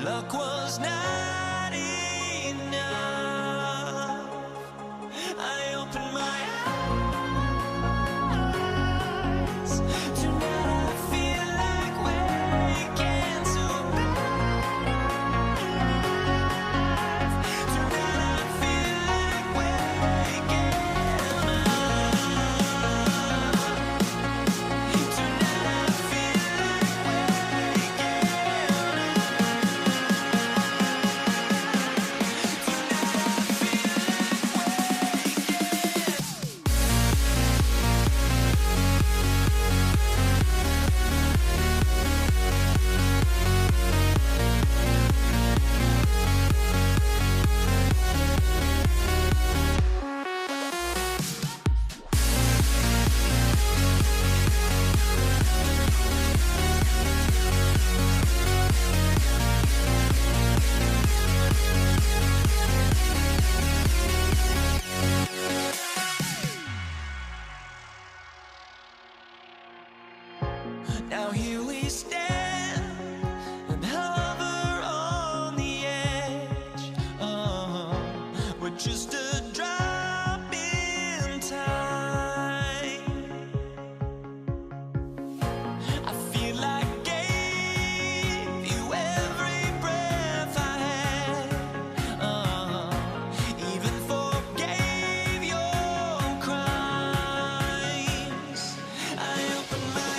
luck was not enough. I opened my eyes. Tonight I feel like waking to life. Tonight I feel like waking up. Tonight I feel like waking Now here we stand and hover on the edge. We're just a drop in time. I feel like I gave you every breath I had. Even forgave your crimes. I opened my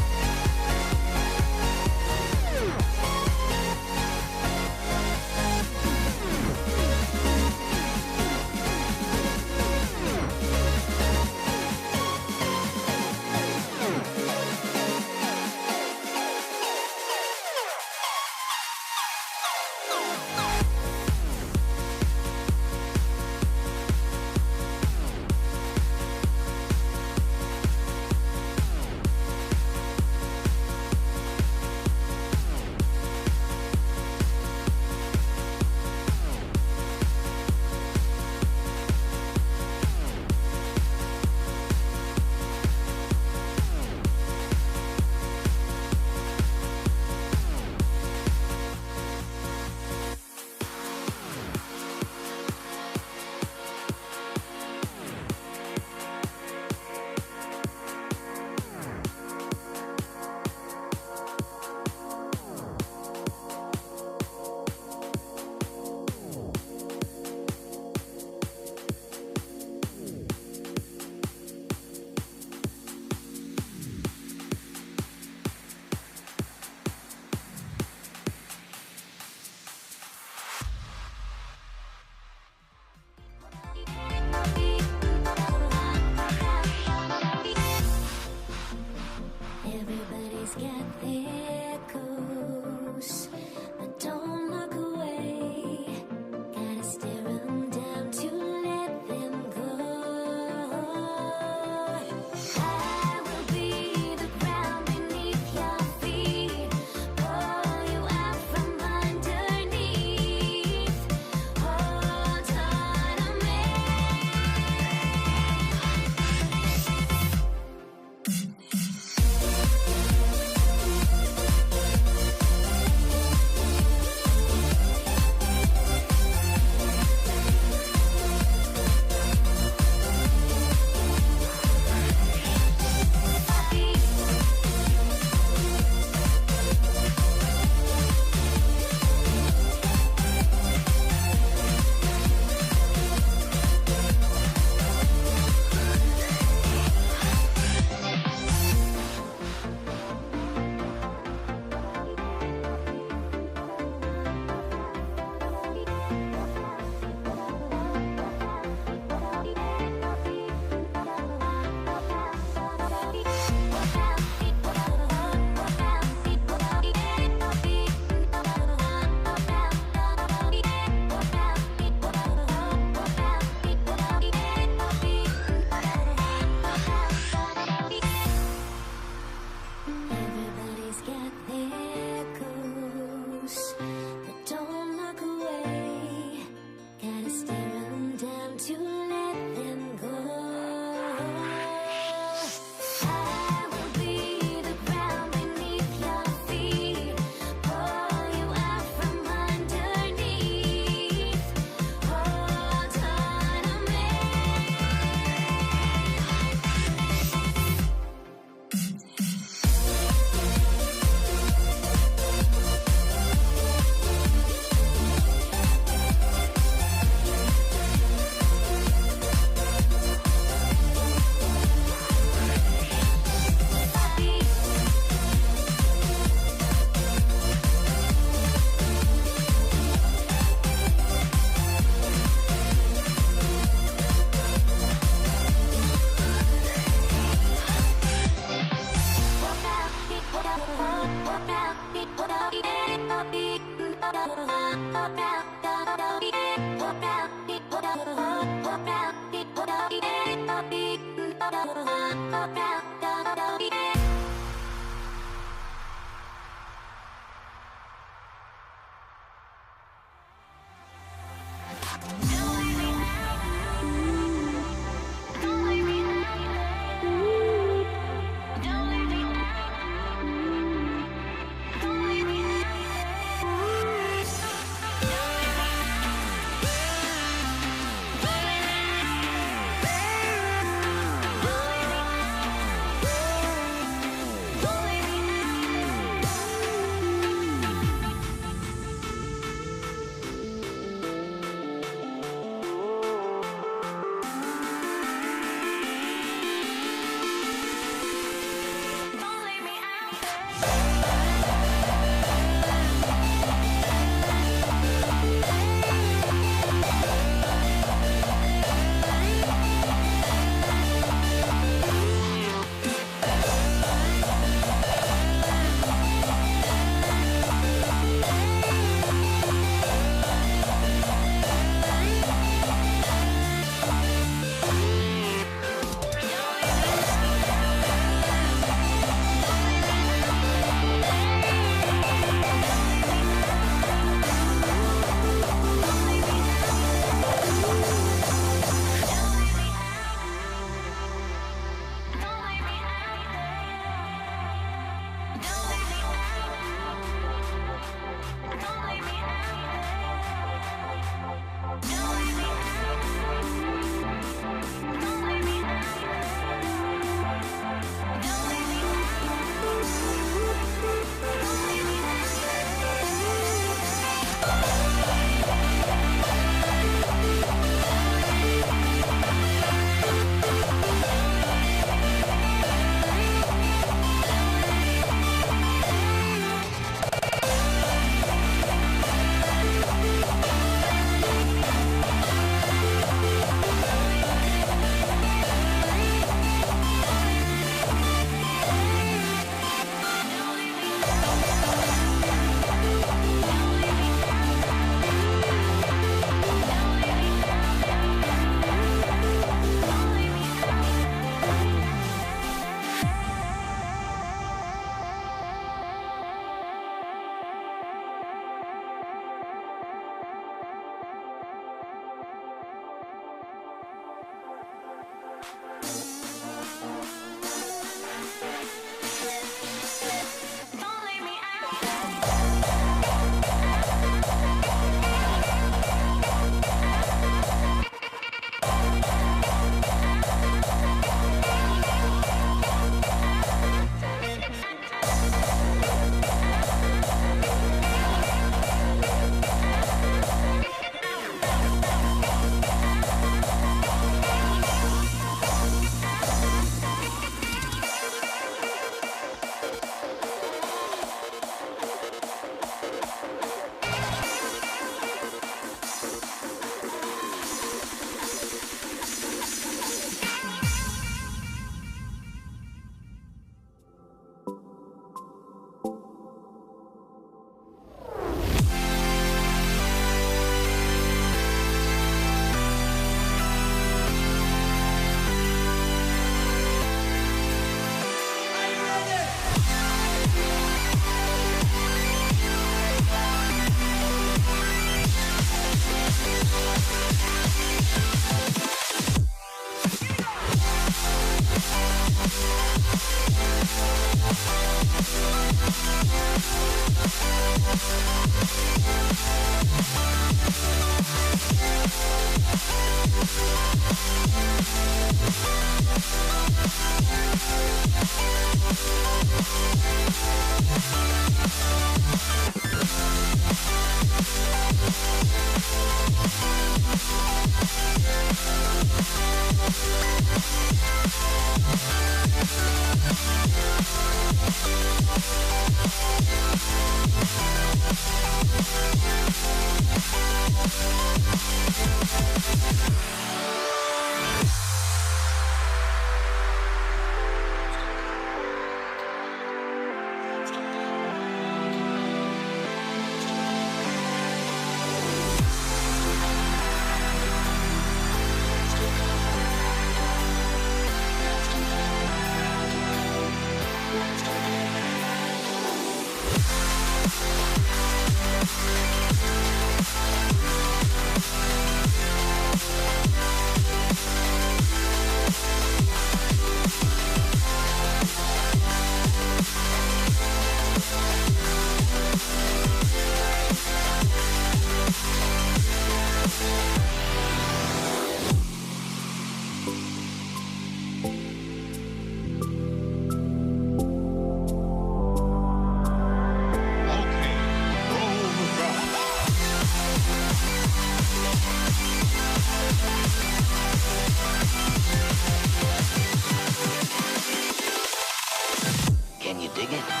Dig it?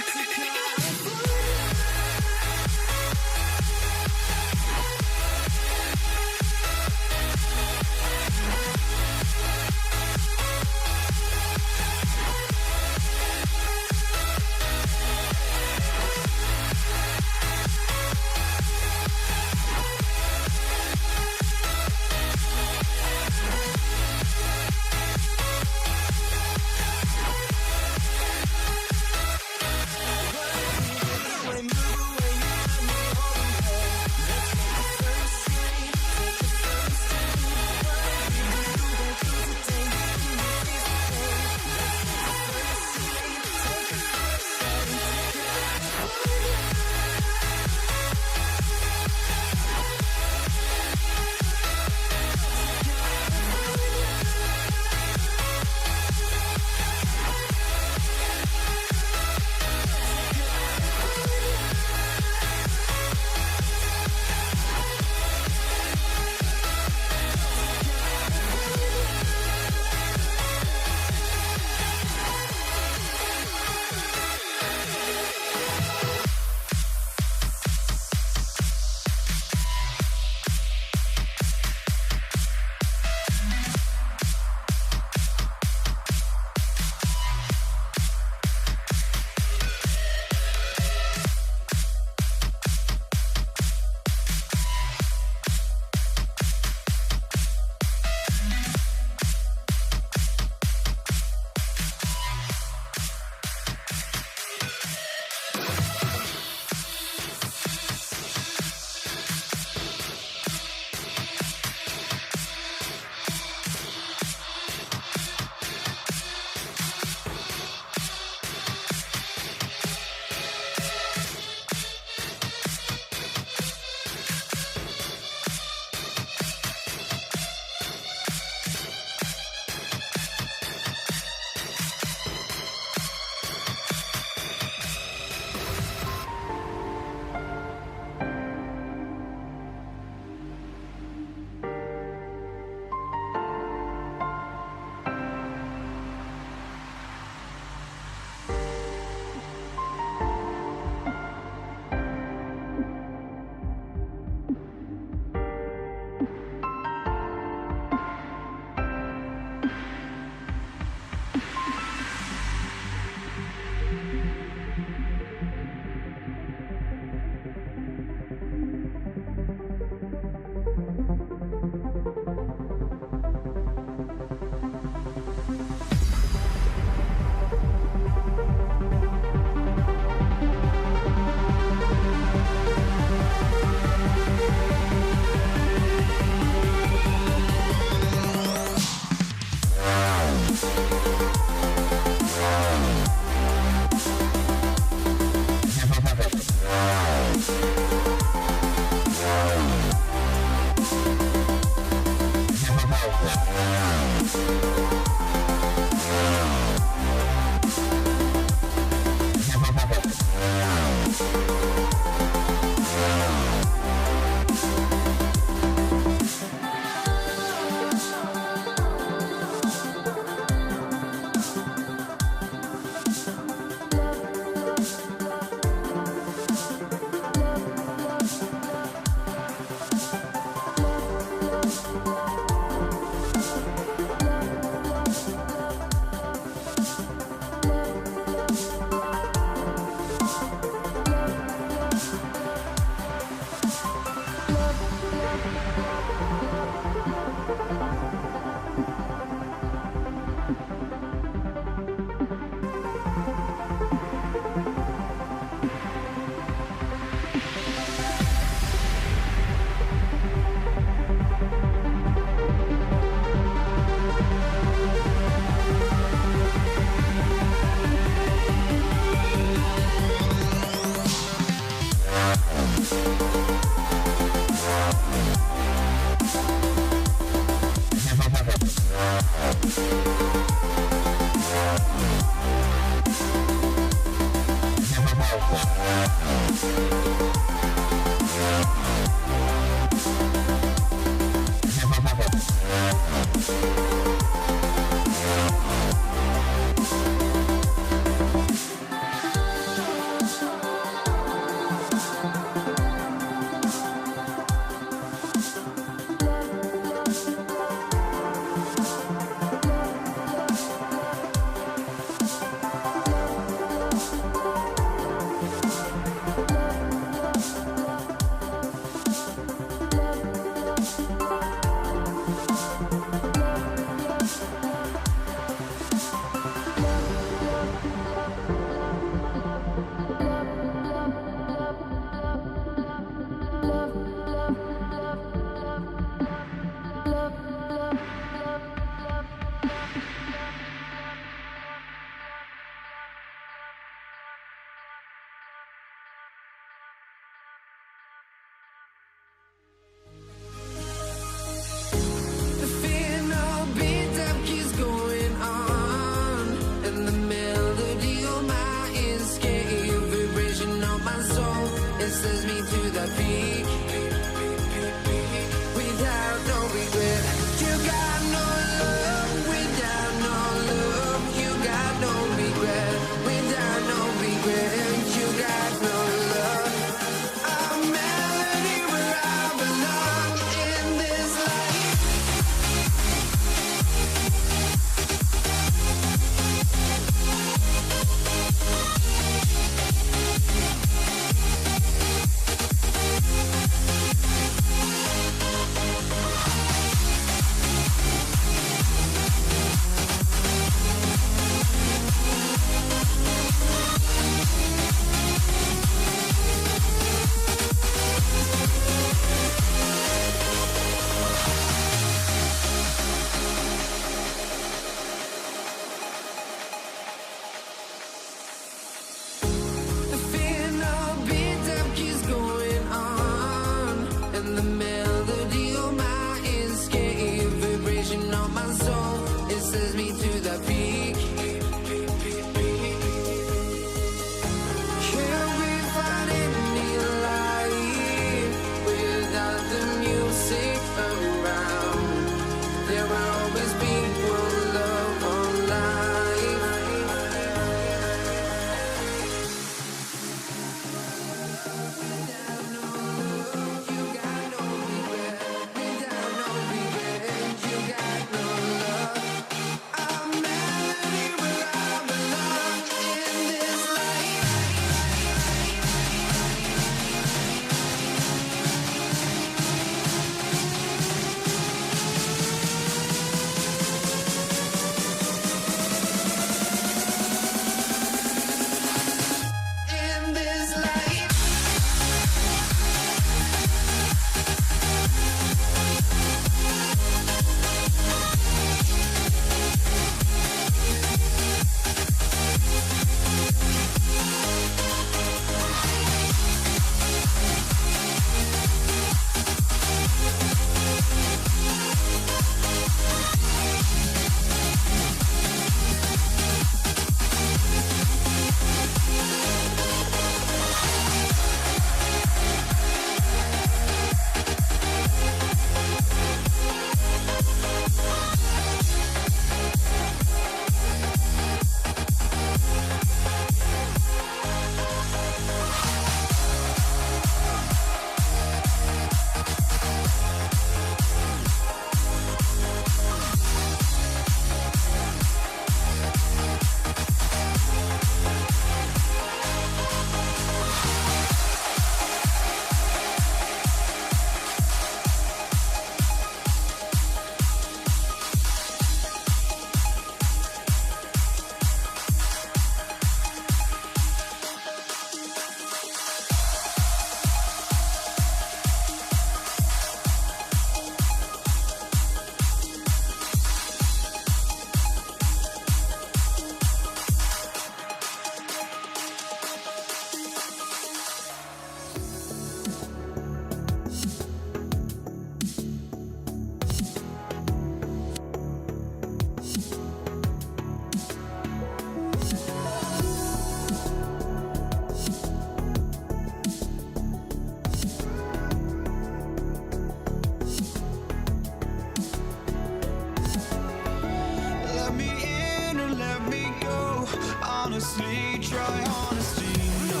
cry honesty. No,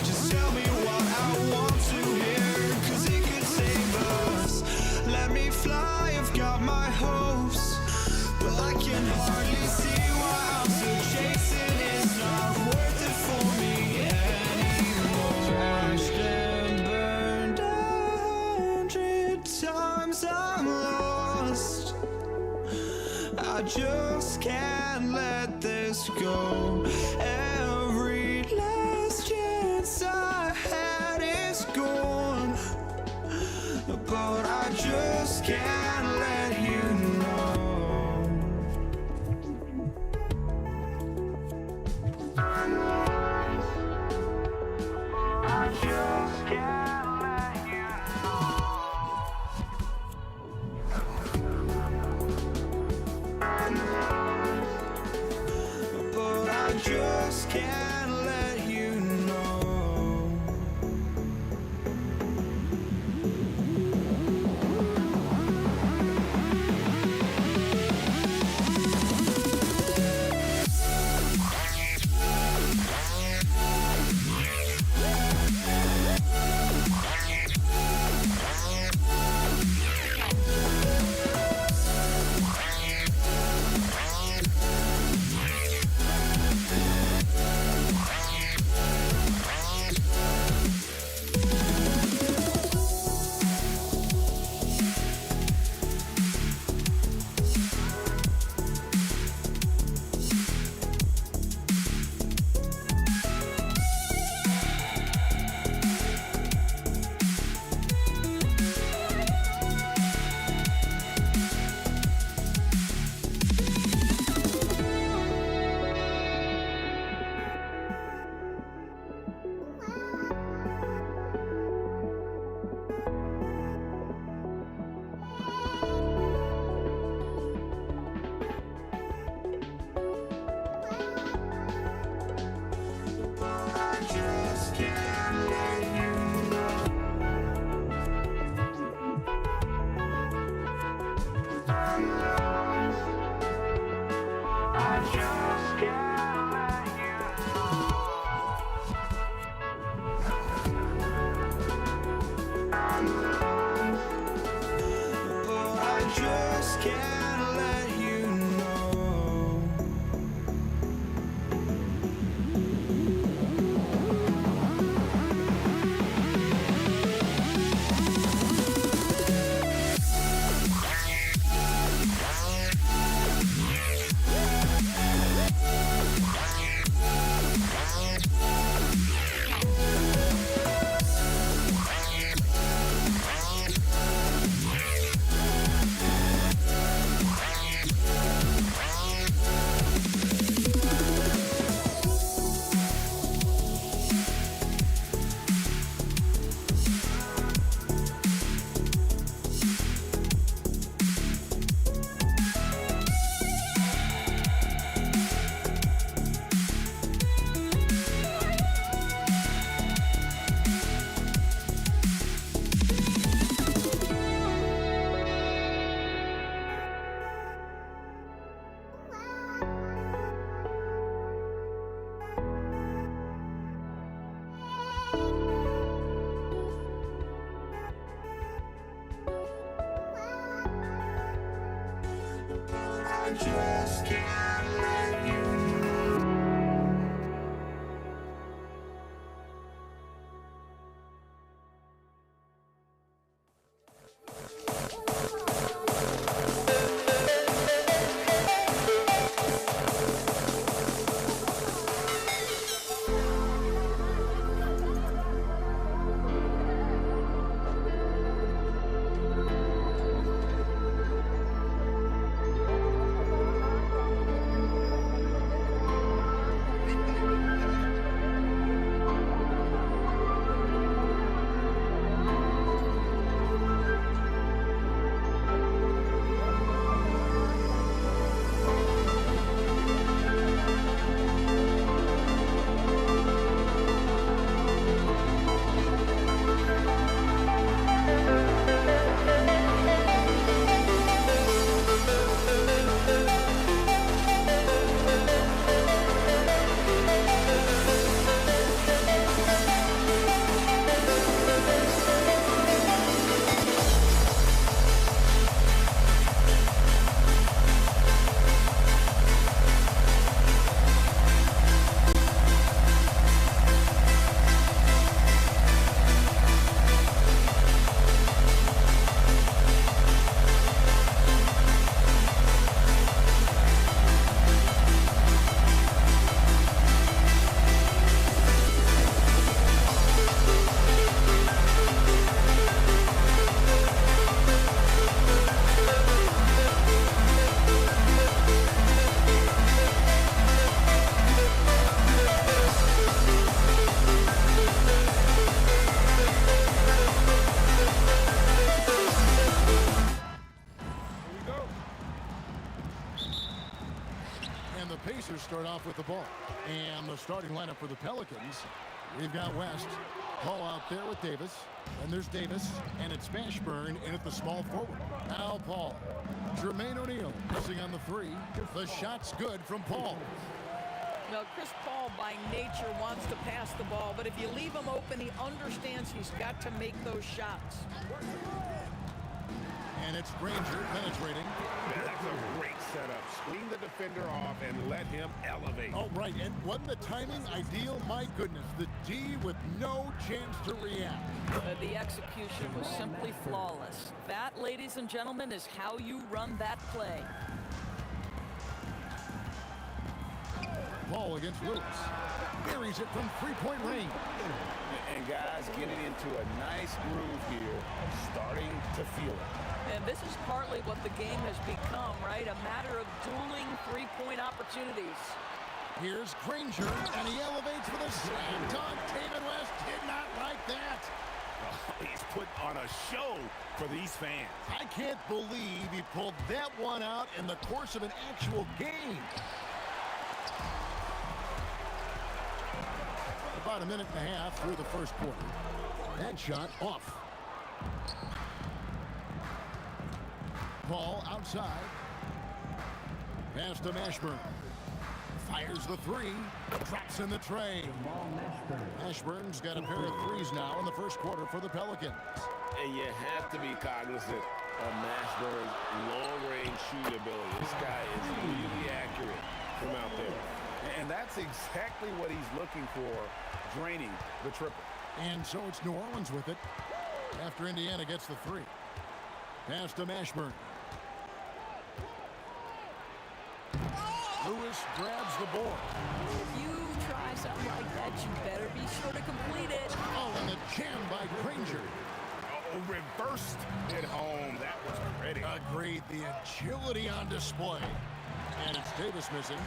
just tell me what I want to hear, 'cause it could save us. Let me fly, I've got my hopes, but I can hardly see why I'm still chasing. It's not worth it for me anymore. Crashed and burned 100 times, I'm lost. I just can't let this go. Every last chance I had is gone, but I just can't let you know. I just can't let you know. But I just can't let you know. Pacers start off with the ball. And the starting lineup for the Pelicans, we've got West. Paul out there with Davis. And there's Davis, and it's Mashburn in at the small forward. Now Paul. Jermaine O'Neal missing on the three. The shot's good from Paul. Well, Chris Paul by nature wants to pass the ball, but if you leave him open, he understands he's got to make those shots. And it's Granger penetrating. That's a great setup. Screen the defender off and let him elevate. Oh, right. And wasn't the timing ideal? My goodness. The D with no chance to react. The execution was simply flawless. That, ladies and gentlemen, is how you run that play. Paul against Lewis. Buries it from three-point range. And guys getting into a nice groove here, starting to feel it. And this is partly what the game has become, right? A matter of dueling three-point opportunities. Here's Granger, and he elevates for the slam dunk. David West did not like that. He's put on a show for these fans. I can't believe he pulled that one out in the course of an actual game. About a minute and a half through the first quarter. That shot off. Paul outside. Pass to Mashburn. Fires the three. Drops in the tray. Mashburn's got a pair of threes now in the first quarter for the Pelicans. And you have to be cognizant of Mashburn's long-range shooting ability. This guy is really accurate from out there. And that's exactly what he's looking for, draining the triple. And so it's New Orleans with it after Indiana gets the three. Pass to Mashburn. Lewis grabs the board. If you try something like that, you better be sure to complete it. Oh, and the jam by Granger. Oh, reversed it home. That was pretty. Agreed. The agility on display. And it's Davis missing.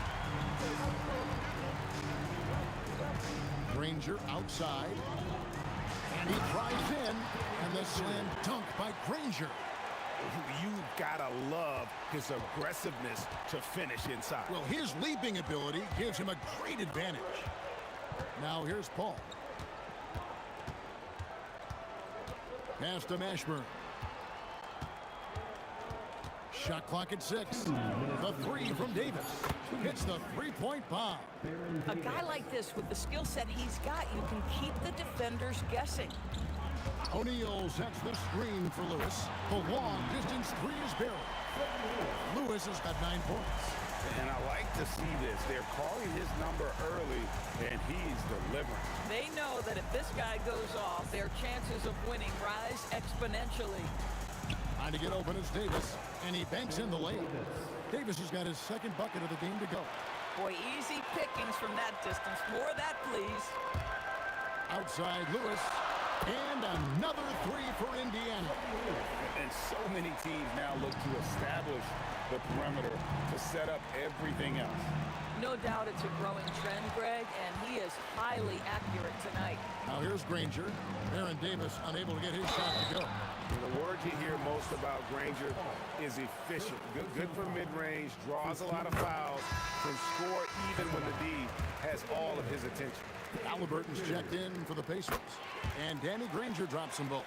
Granger outside. And he drives in. And the slam dunk by Granger. You've got to love his aggressiveness to finish inside. Well, his leaping ability gives him a great advantage. Now here's Paul. Pass to Mashburn. Shot clock at 6. The three from Davis. Hits the three-point bomb. A guy like this, with the skill set he's got, you can keep the defenders guessing. O'Neal sets the screen for Lewis. The long-distance three is buried. Lewis has got 9 points. And I like to see this. They're calling his number early, and he's delivering. They know that if this guy goes off, their chances of winning rise exponentially. Trying to get open is Davis, and he banks in the layup. Davis has got his second bucket of the game to go. Boy, easy pickings from that distance. More of that, please. Outside Lewis, and another three for Indiana. And so many teams now look to establish the perimeter to set up everything else. No doubt it's a growing trend, Greg, and he is highly accurate tonight. Now here's Granger. Aaron Davis unable to get his shot to go. The word you hear most about Granger is efficient. Good from mid-range, draws a lot of fouls, can score even when the D has all of his attention. Halliburton's checked in for the Pacers. And Danny Granger drops them both.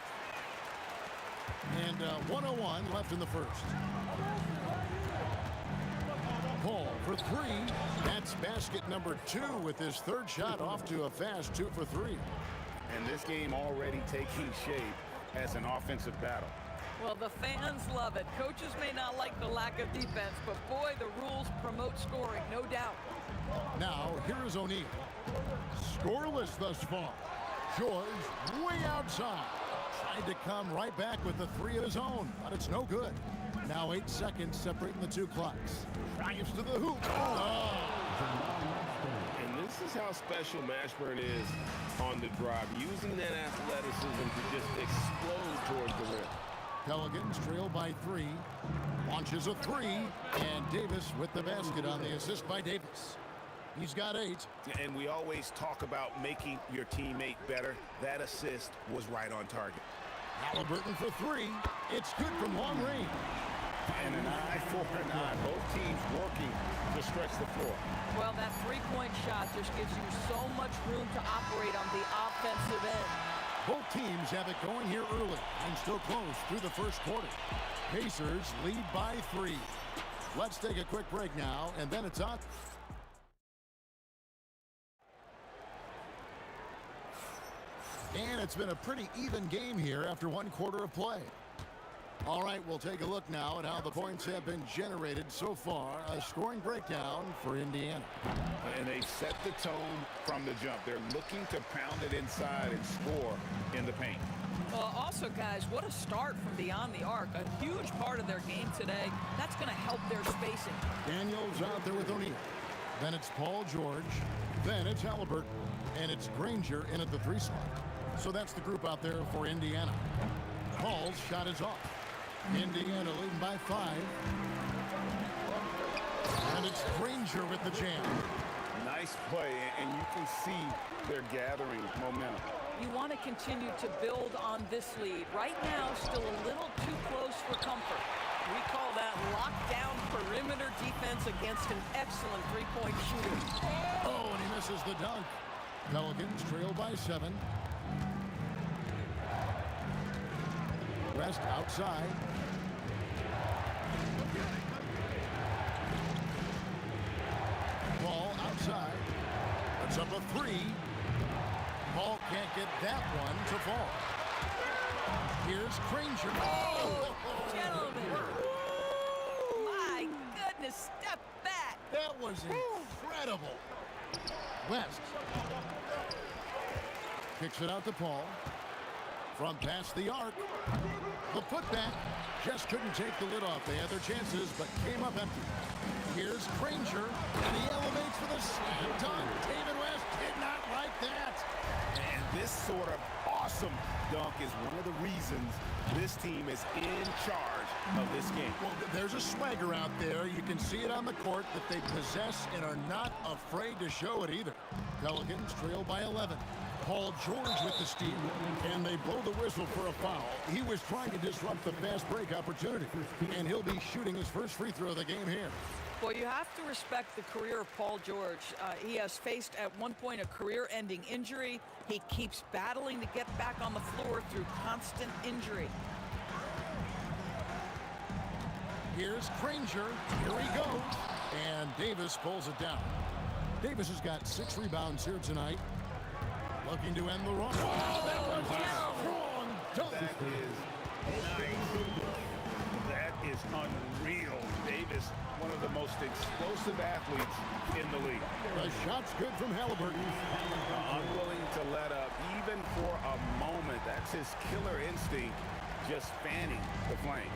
And 1:01 left in the first. Paul for three. That's basket number 2 with his third shot off to a fast 2 for 3. And this game already taking shape as an offensive battle. Well, the fans love it. Coaches may not like the lack of defense, but boy, the rules promote scoring, no doubt. Now, here is O'Neal. Scoreless thus far. George way outside. Tried to come right back with the three of his own, but it's no good. Now 8 seconds separating the two clocks. Drives to the hoop. Oh. And this is how special Mashburn is on the drive, using that athleticism to just explode towards the rim. Pelicans trail by 3. Launches a 3. And Davis with the basket on the assist by Davis. He's got 8. And we always talk about making your teammate better. That assist was right on target. Halliburton for 3. It's good from long range. And an eye for an eye. Both teams working to stretch the floor. Well, that three-point shot just gives you so much room to operate on the offensive end. Both teams have it going here early and still close through the first quarter. Pacers lead by 3. Let's take a quick break now, and then it's on. And it's been a pretty even game here after one quarter of play. All right, we'll take a look now at how the points have been generated so far. A scoring breakdown for Indiana. And they set the tone from the jump. They're looking to pound it inside and score in the paint. Well, also, guys, what a start from beyond the arc. A huge part of their game today. That's going to help their spacing. Daniels out there with O'Neal. Then it's Paul George. Then it's Halliburton. And it's Granger in at the 3 slot. So that's the group out there for Indiana. Paul's shot is off. Indiana leading by 5. And it's Granger with the jam. Nice play, and you can see they're gathering momentum. You want to continue to build on this lead. Right now, still a little too close for comfort. We call that lockdown perimeter defense against an excellent three-point shooter. Oh, and he misses the dunk. Pelicans trail by 7. West outside. Ball outside. Puts up a 3. Ball can't get that one to fall. Here's Granger. Oh! Gentlemen. My goodness, step back. That was incredible. West. Kicks it out to Paul. From past the arc. The putback just couldn't take the lid off. They had their chances, but came up empty. Here's Granger, and he elevates for the slam dunk. David West did not like that. And this sort of awesome dunk is one of the reasons this team is in charge of this game. Well, there's a swagger out there. You can see it on the court that they possess and are not afraid to show it either. Pelicans trail by 11. Paul George with the steal, and they blow the whistle for a foul. He was trying to disrupt the fast break opportunity, and he'll be shooting his first free throw of the game here. Well, you have to respect the career of Paul George. He has faced at one point a career-ending injury. He keeps battling to get back on the floor through constant injury. Here's Granger. Here he goes. And Davis pulls it down. Davis has got 6 rebounds here tonight. Looking to end the run. Oh, that was a strong dunk. That is nice. That is unreal. Davis, one of the most explosive athletes in the league. The shot's good from Halliburton. Unwilling to let up, even for a moment. That's his killer instinct, just fanning the flame.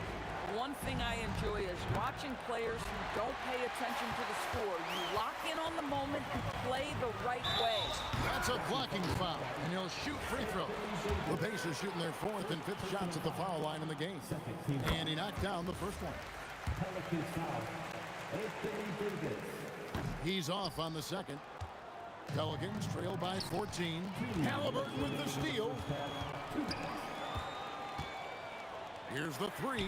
One thing I enjoy is watching players who don't pay attention to the score. You lock in on the moment and play the right way. That's a blocking foul, and he'll shoot free throws. The Pacers shooting their 4th and 5th shots at the foul line in the game. And he knocked down the first one. He's off on the second. Pelicans trail by 14. Halliburton with the steal. Here's the 3.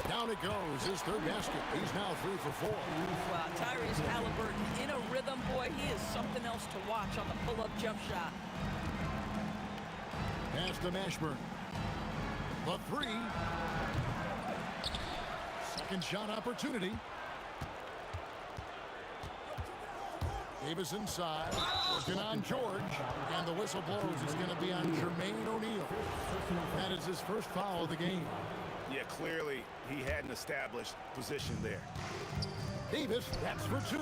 Down it goes, his 3rd basket. He's now 3 for 4. Wow, Tyrese Halliburton in a rhythm, boy. He is something else to watch on the pull-up jump shot. Pass to Mashburn. The 3. Second shot opportunity. Davis inside, working on George, and the whistle blows. It's going to be on Jermaine O'Neal. That is his first foul of the game. Yeah, clearly he had an established position there. Davis, that's for 2,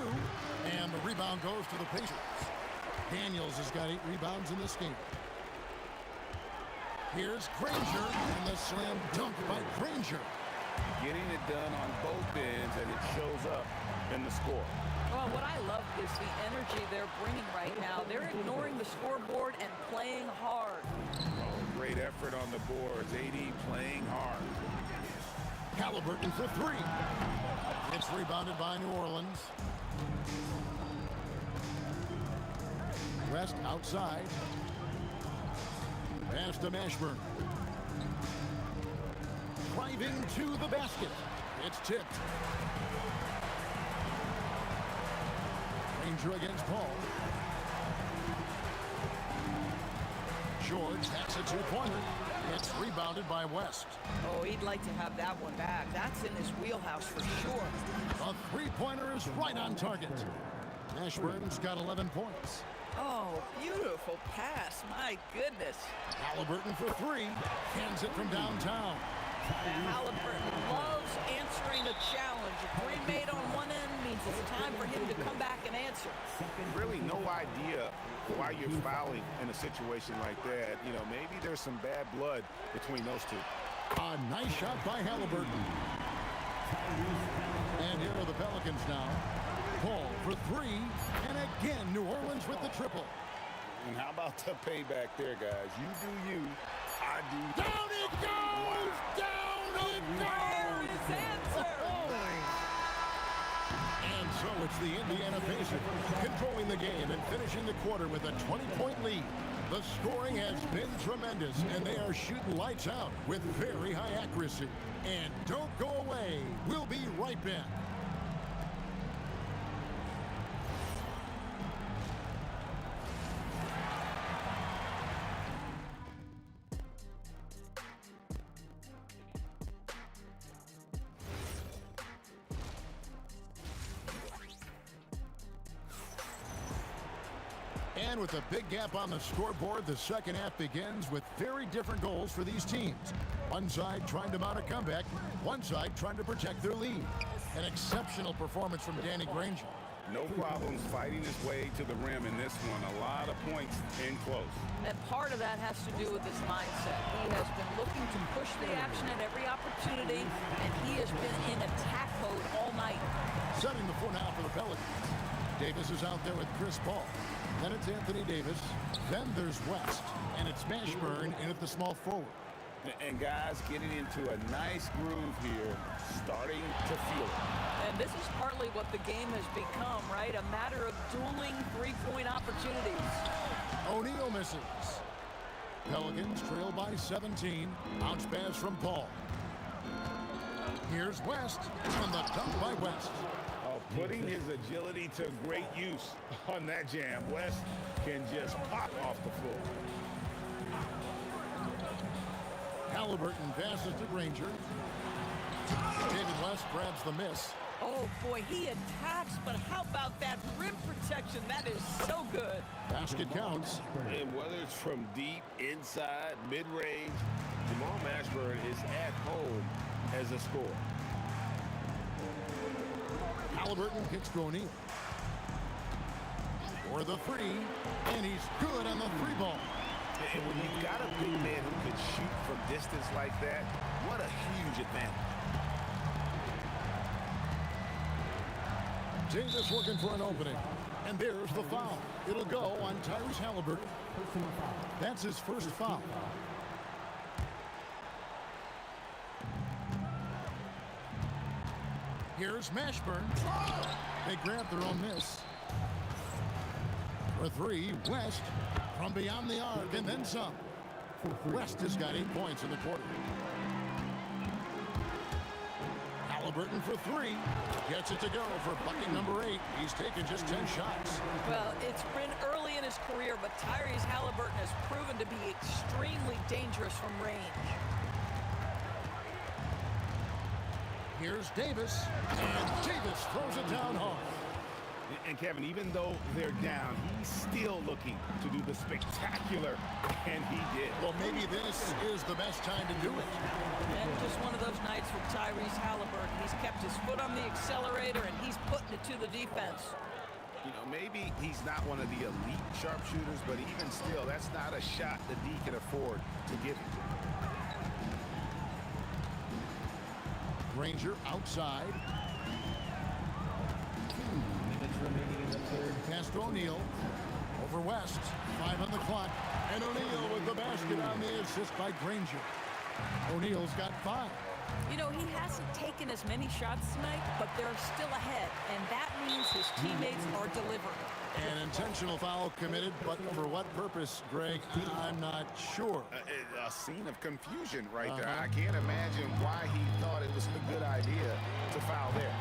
and the rebound goes to the Pacers. Daniels has got 8 rebounds in this game. Here's Granger, and the slam dunk by Granger. Getting it done on both ends, and it shows up in the score. Well, what I love is the energy they're bringing right now. They're ignoring the scoreboard and playing hard. Oh, great effort on the boards. AD playing hard. Halliburton for 3. It's rebounded by New Orleans. West outside. Pass to Mashburn. Driving to the basket. It's tipped. Ranger against Paul. George hacks a two-pointer. It's rebounded by West. Oh, he'd like to have that one back. That's in his wheelhouse for sure. A three-pointer is right on target. Ashburn's got 11 points. Oh, beautiful pass. My goodness. Halliburton for three. Hands it from downtown. Halliburton loves answering a challenge. A three made on one end means it's time for him to come back and answer. Really no idea why you're fouling in a situation like that. You know, maybe there's some bad blood between those two. A nice shot by Halliburton. And here are the Pelicans now. Paul for three. And again, New Orleans with the triple. And how about the payback there, guys? You do you. I do. Down it goes! Down it There goes! is answer. And so it's the Indiana Pacers controlling the game and finishing the quarter with a 20-point lead. The scoring has been tremendous, and they are shooting lights out with very high accuracy. And don't go away. We'll be right back. And with a big gap on the scoreboard, the second half begins with very different goals for these teams. One side trying to mount a comeback, one side trying to protect their lead. An exceptional performance from Danny Granger. No problems fighting his way to the rim in this one. A lot of points in close. And part of that has to do with his mindset. He has been looking to push the action at every opportunity, and he has been in attack mode all night. Setting the floor now for the Pelicans. Davis is out there with Chris Paul. Then it's Anthony Davis. Then there's West. And it's Mashburn in at the small forward. And guys getting into a nice groove here, starting to feel it. And this is partly what the game has become, right? A matter of dueling three-point opportunities. O'Neal misses. Pelicans trail by 17. Bounce pass from Paul. Here's West. And the dunk by West. Putting his agility to great use on that jam. West can just pop off the floor. Halliburton passes to Granger. David West grabs the miss. Oh, boy, he attacks, but how about that rim protection? That is so good. Basket counts. And whether it's from deep, inside, mid-range, Jamal Mashburn is at home as a scorer. Halliburton kicks to O'Neal. For the three, and he's good on the three ball. And when you've got a big man who can shoot from distance like that, what a huge advantage. Davis looking for an opening. And there's the foul. It'll go on Tyrese Halliburton. That's his first foul. Here's Mashburn. They grab their own miss. For three, West from beyond the arc and then some. West has got 8 points in the quarter. Halliburton for three. Gets it to go for bucket number 8. He's taken just 10 shots. Well, it's been early in his career, but Tyrese Halliburton has proven to be extremely dangerous from range. Here's Davis, and Davis throws it down hard. And Kevin, even though they're down, he's still looking to do the spectacular, and he did. Well, maybe this is the best time to do it. And just one of those nights for Tyrese Halliburton. He's kept his foot on the accelerator, and he's putting it to the defense. You know, maybe he's not one of the elite sharpshooters, but even still, that's not a shot that he can afford to give you. Granger outside. Pass to O'Neal. Over West. 5 on the clock. And O'Neal with the basket on the assist by Granger. O'Neal's got 5. You know, he hasn't taken as many shots tonight, but they're still ahead, and that means his teammates are delivering. An intentional foul committed, but for what purpose, Greg? I'm not sure. A scene of confusion right there. I can't imagine why he thought it was a good idea to foul there.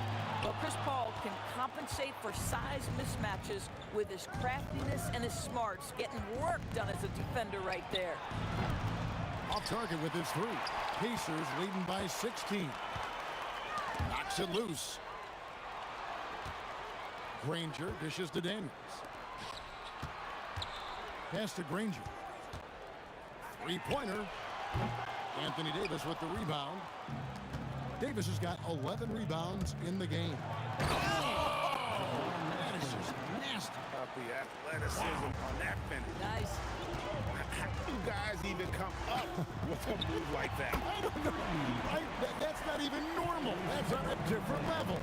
Well, Chris Paul can compensate for size mismatches with his craftiness and his smarts, getting work done as a defender right there. Off target with his three. Pacers leading by 16. Knocks it loose. Granger dishes to Daniels. Pass to Granger. Three-pointer. Anthony Davis with the rebound. Davis has got 11 rebounds in the game. Oh! That is just nasty. About the athleticism on that finish. Nice. How do you guys even come up with a move like that? I don't know. That's not even normal. That's on a different level.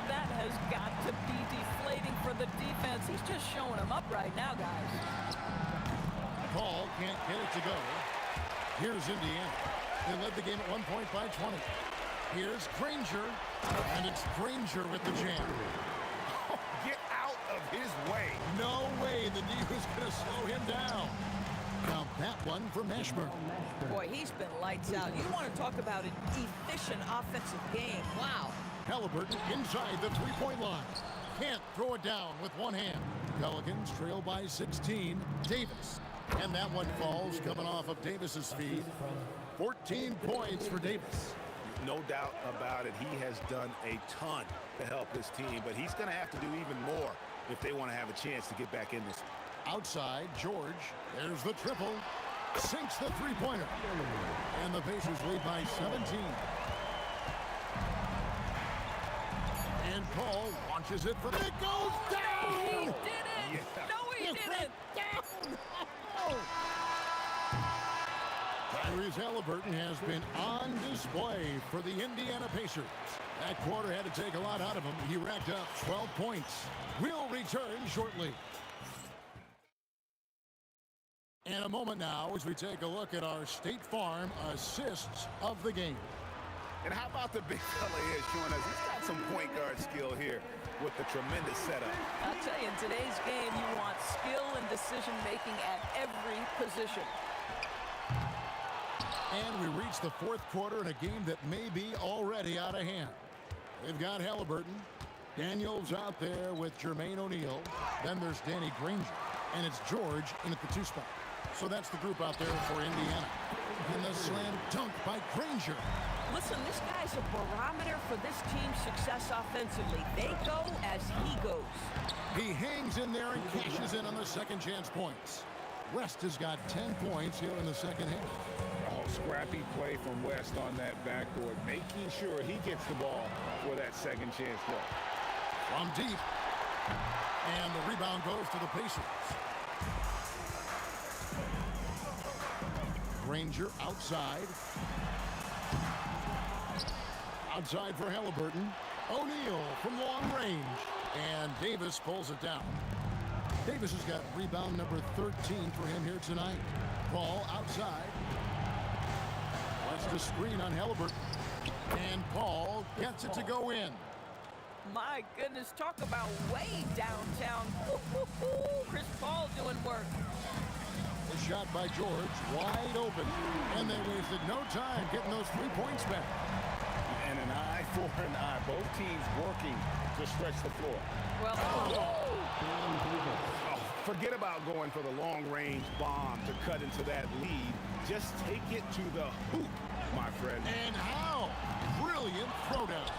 That has got to be deflating for the defense. He's just showing them up right now, guys. Paul can't get it to go. Here's Indiana. They led the game at 1 point by 20. Here's Granger, and it's Granger with the jam. Oh, get out of his way. No way the D was going to slow him down. Now that one for Mashburn. Boy, he's been lights out. You want to talk about an efficient offensive game. Wow. Halliburton inside the three-point line. Can't throw it down with one hand. Pelicans trail by 16. Davis. And that one falls coming off of Davis's feed. 14 points for Davis. No doubt about it. He has done a ton to help his team, but he's going to have to do even more if they want to have a chance to get back in this. Outside, George. There's the triple. Sinks the three-pointer. And the Pacers lead by 17. And Paul launches it for it goes down! He did it! Yeah. No, he didn't! Down! Oh. Tyrese Halliburton has been on display for the Indiana Pacers. That quarter had to take a lot out of him. He racked up 12 points. We'll return shortly. In a moment now as we take a look at our State Farm assists of the game. And how about the big fella here showing us he's got some point guard skill here with the tremendous setup. I'll tell you, in today's game, you want skill and decision-making at every position. And we reach the fourth quarter in a game that may be already out of hand. They've got Halliburton. Daniels out there with Jermaine O'Neal. Then there's Danny Granger. And it's George in at the two spot. So that's the group out there for Indiana. And the slam dunk by Granger. Listen, this guy's a barometer for this team's success offensively. They go as he goes. He hangs in there and cashes in on the second chance points. West has got 10 points here in the second half. Oh, scrappy play from West on that backboard, making sure he gets the ball for that second chance look. From deep. And the rebound goes to the Pacers. Granger outside. Outside for Halliburton. O'Neal from long range. And Davis pulls it down. Davis has got rebound number 13 for him here tonight. Paul outside. Wants to screen on Halliburton. And Paul gets it to go in. My goodness, talk about way downtown. Chris Paul doing work. The shot by George, wide open. And they wasted no time getting those 3 points back. And an eye for an eye. Both teams working to stretch the floor. Well, Oh, forget about going for the long-range bomb to cut into that lead. Just take it to the hoop, my friend. And how? Brilliant throwdown.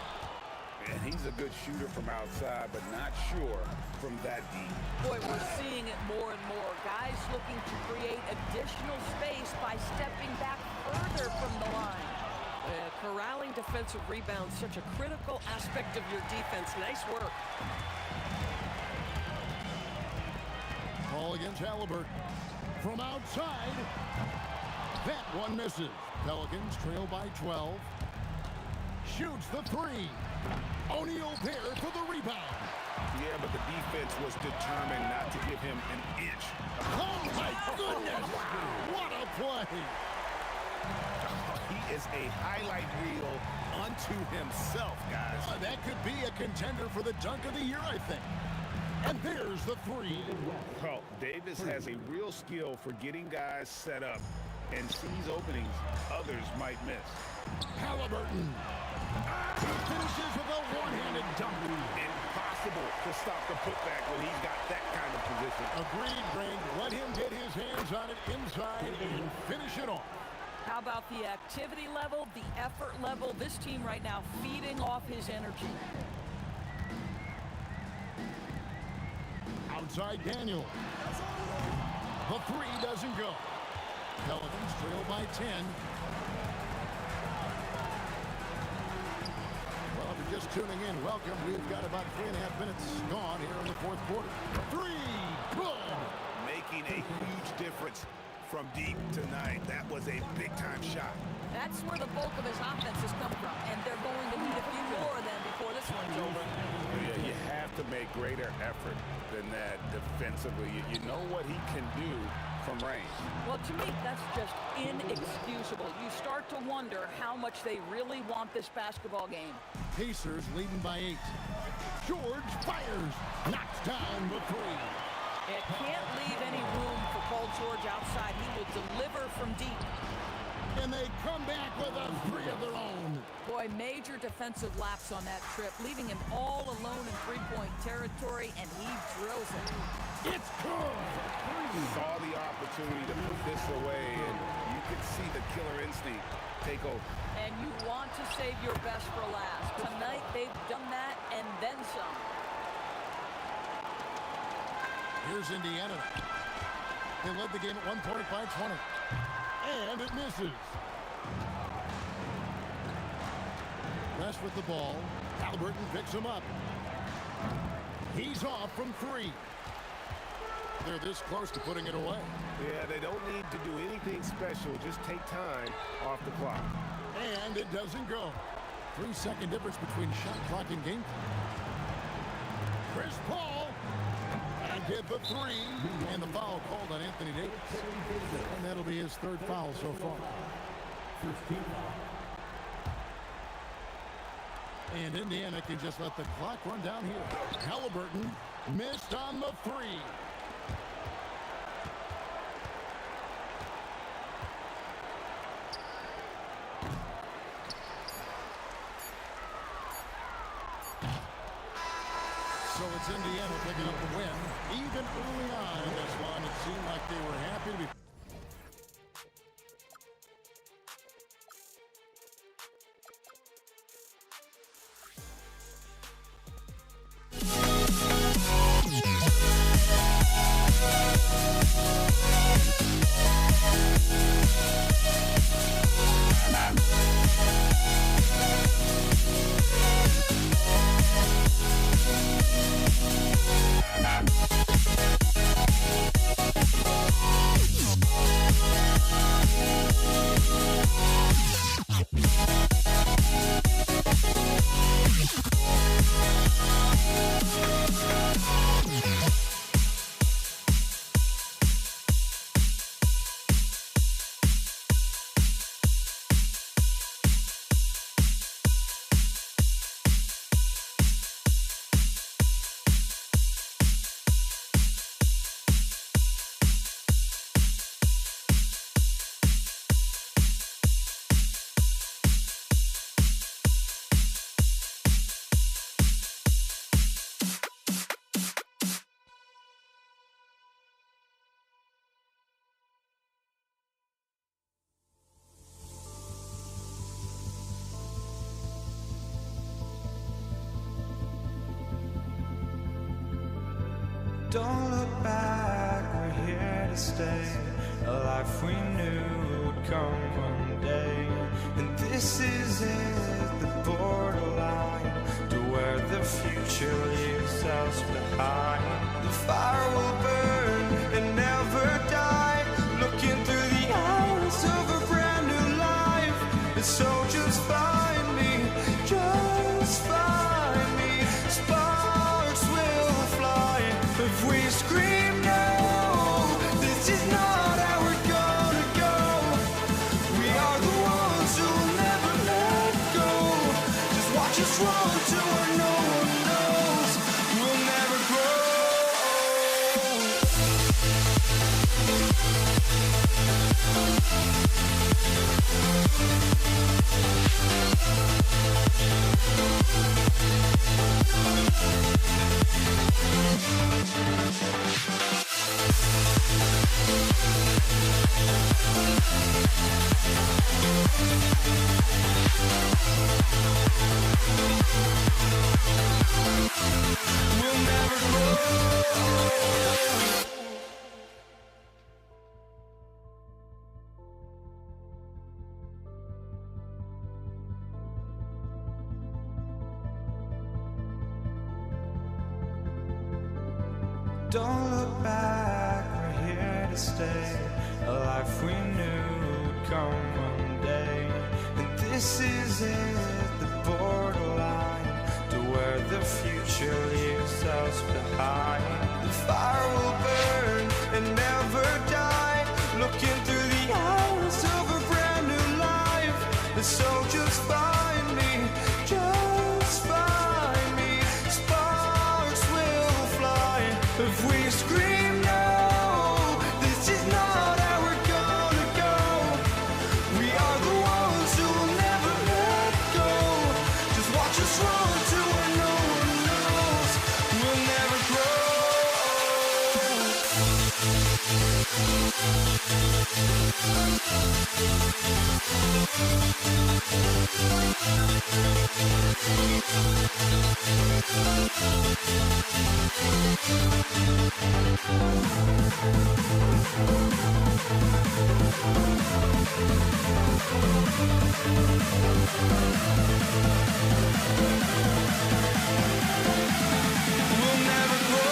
And he's a good shooter from outside, but not sure from that deep. boy, we're seeing it more and more. Guys looking to create additional space by stepping back further from the line. Corralling defensive rebounds, such a critical aspect of your defense. Nice work. Ball against Halliburton. From outside. That one misses. Pelicans trail by 12. Shoots the three. O'Neal there for the rebound. Yeah, but the defense was determined not to give him an inch. Oh, my goodness. What a play. He is a highlight reel unto himself, guys. That could be a contender for the dunk of the year, I think. And there's the three. Well, Davis has a real skill for getting guys set up and sees openings others might miss. Halliburton. He finishes with a one-handed dunk. Impossible to stop the putback when he's got that kind of position. Agreed, Greg. Let him get his hands on it inside and finish it off. How about the activity level, the effort level? This team right now feeding off his energy. Outside Daniel. The three doesn't go. Pelicans trail by 10. Well, if you're just tuning in, welcome. We've got about 3.5 minutes gone here in the fourth quarter. Three, good. Making a huge difference from deep tonight. That was a big-time shot. That's where the bulk of his offense has come from, and they're going to need a few more of them before this one's over. Yeah, you have to make greater effort than that defensively. You know what he can do from range. Well, to me, that's just inexcusable. You start to wonder how much they really want this basketball game. Pacers leading by 8. George fires. Knocks down the three. It can't leave any room for Paul George outside. He will deliver from deep. And they come back with a three of their own. Boy, major defensive lapse on that trip, leaving him all alone in three-point territory, and he drills it. It's good. Saw the opportunity to put this away, and you could see the killer instinct take over. And you want to save your best for last. Tonight, they've done that and then some. Here's Indiana. They led the game at one point by 20. And it misses. West with the ball. Halliburton picks him up. He's off from 3. They're this close to putting it away. Yeah, they don't need to do anything special. Just take time off the clock. And it doesn't go. 3-second difference between shot clock and game clock. Chris Paul. And get the 3. And the foul called on Anthony Davis. And that'll be his 3rd foul so far. And Indiana can just let the clock run down here. Halliburton missed on the 3. So it's Indiana picking up the win. Even early on in this one, it seemed like they were happy to be. Don't look back, we're here to stay. A life we knew would come one day. And this is it, the borderline to where the future leaves us behind. The fire will burn and never die. Looking through the eyes of a brand new life. And so just find me, just find me. Sparks will fly if we scream no. This is not how we're gonna go. We are the ones who will never let go. Just watch us run to where no one knows. We'll never grow. We'll never grow. Don't look back, we're here to stay. A life we knew would come one day. And this is it, the borderline to where the future leaves us behind. The fire will burn and never die, looking through the eyes of a brand new life. And so just find me, just find me. Sparks will fly if we scream no. This is not how we're gonna go. We are the ones who will never let go. Just watch us run to where no one knows. We'll never grow. We'll never grow.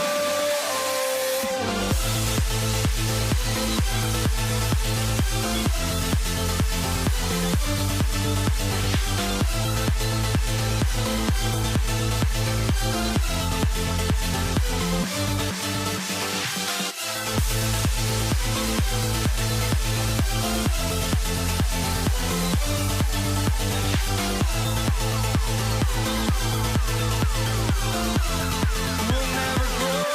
We'll never grow.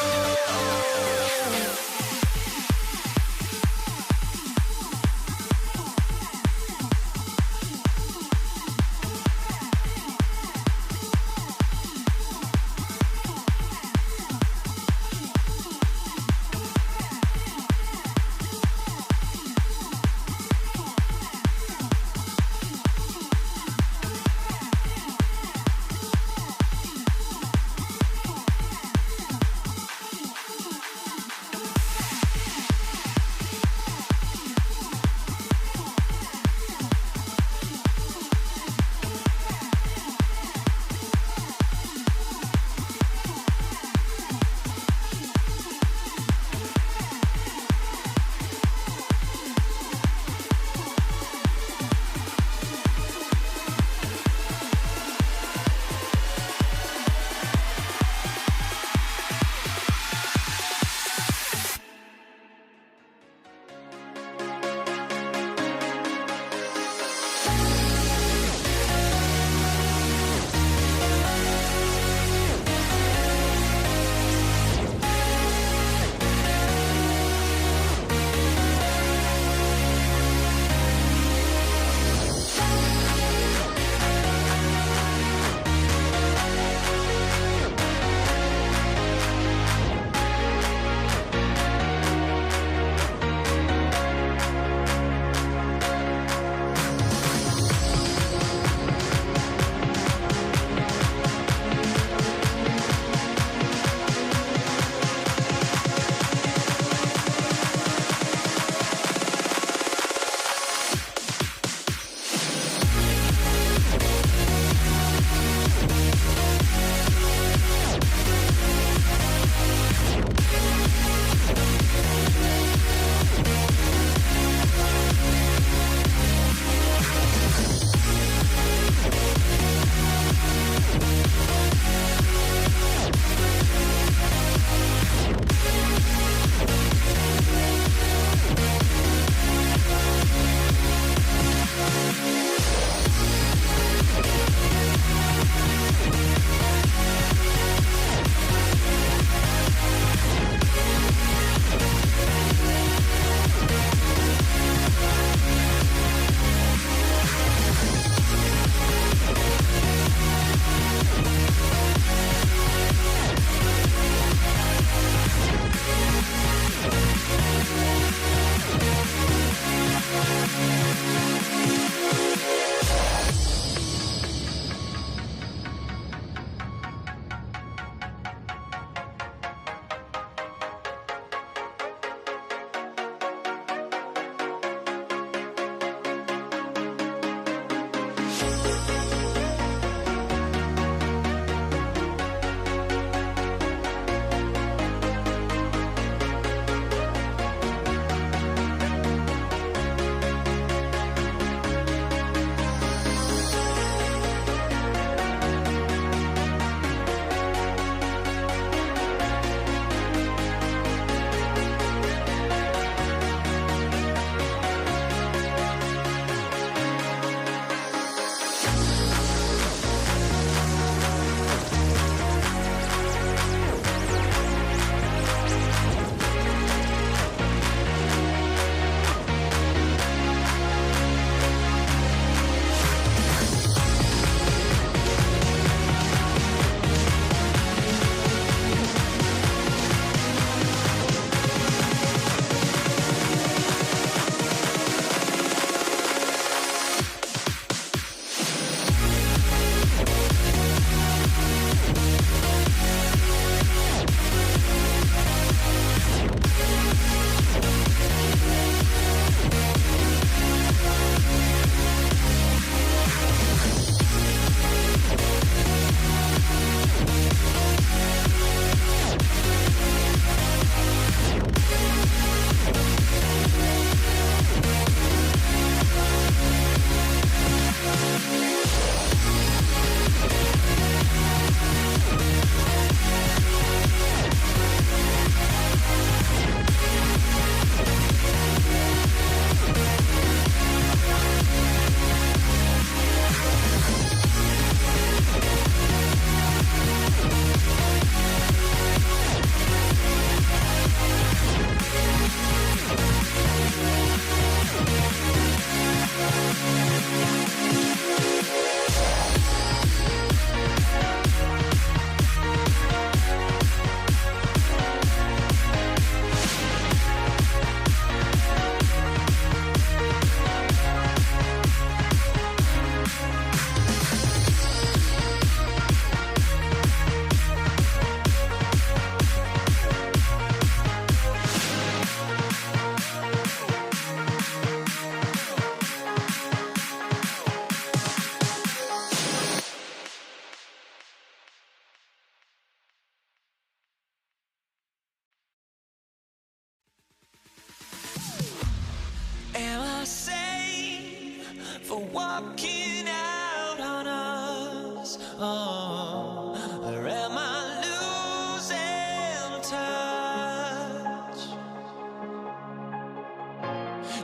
for walking out on us? Oh, or am I losing touch?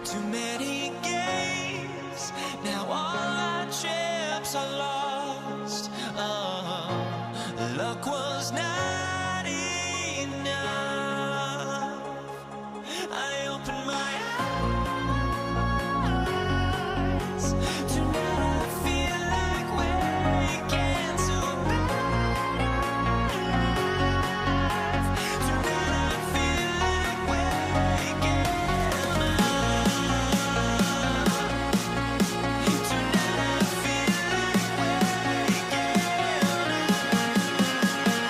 Too many games, now all our chips are lost. Oh, luck was not enough. I opened my eyes. Tonight I feel like waking to life. Tonight I feel like waking up. Tonight I feel like waking up.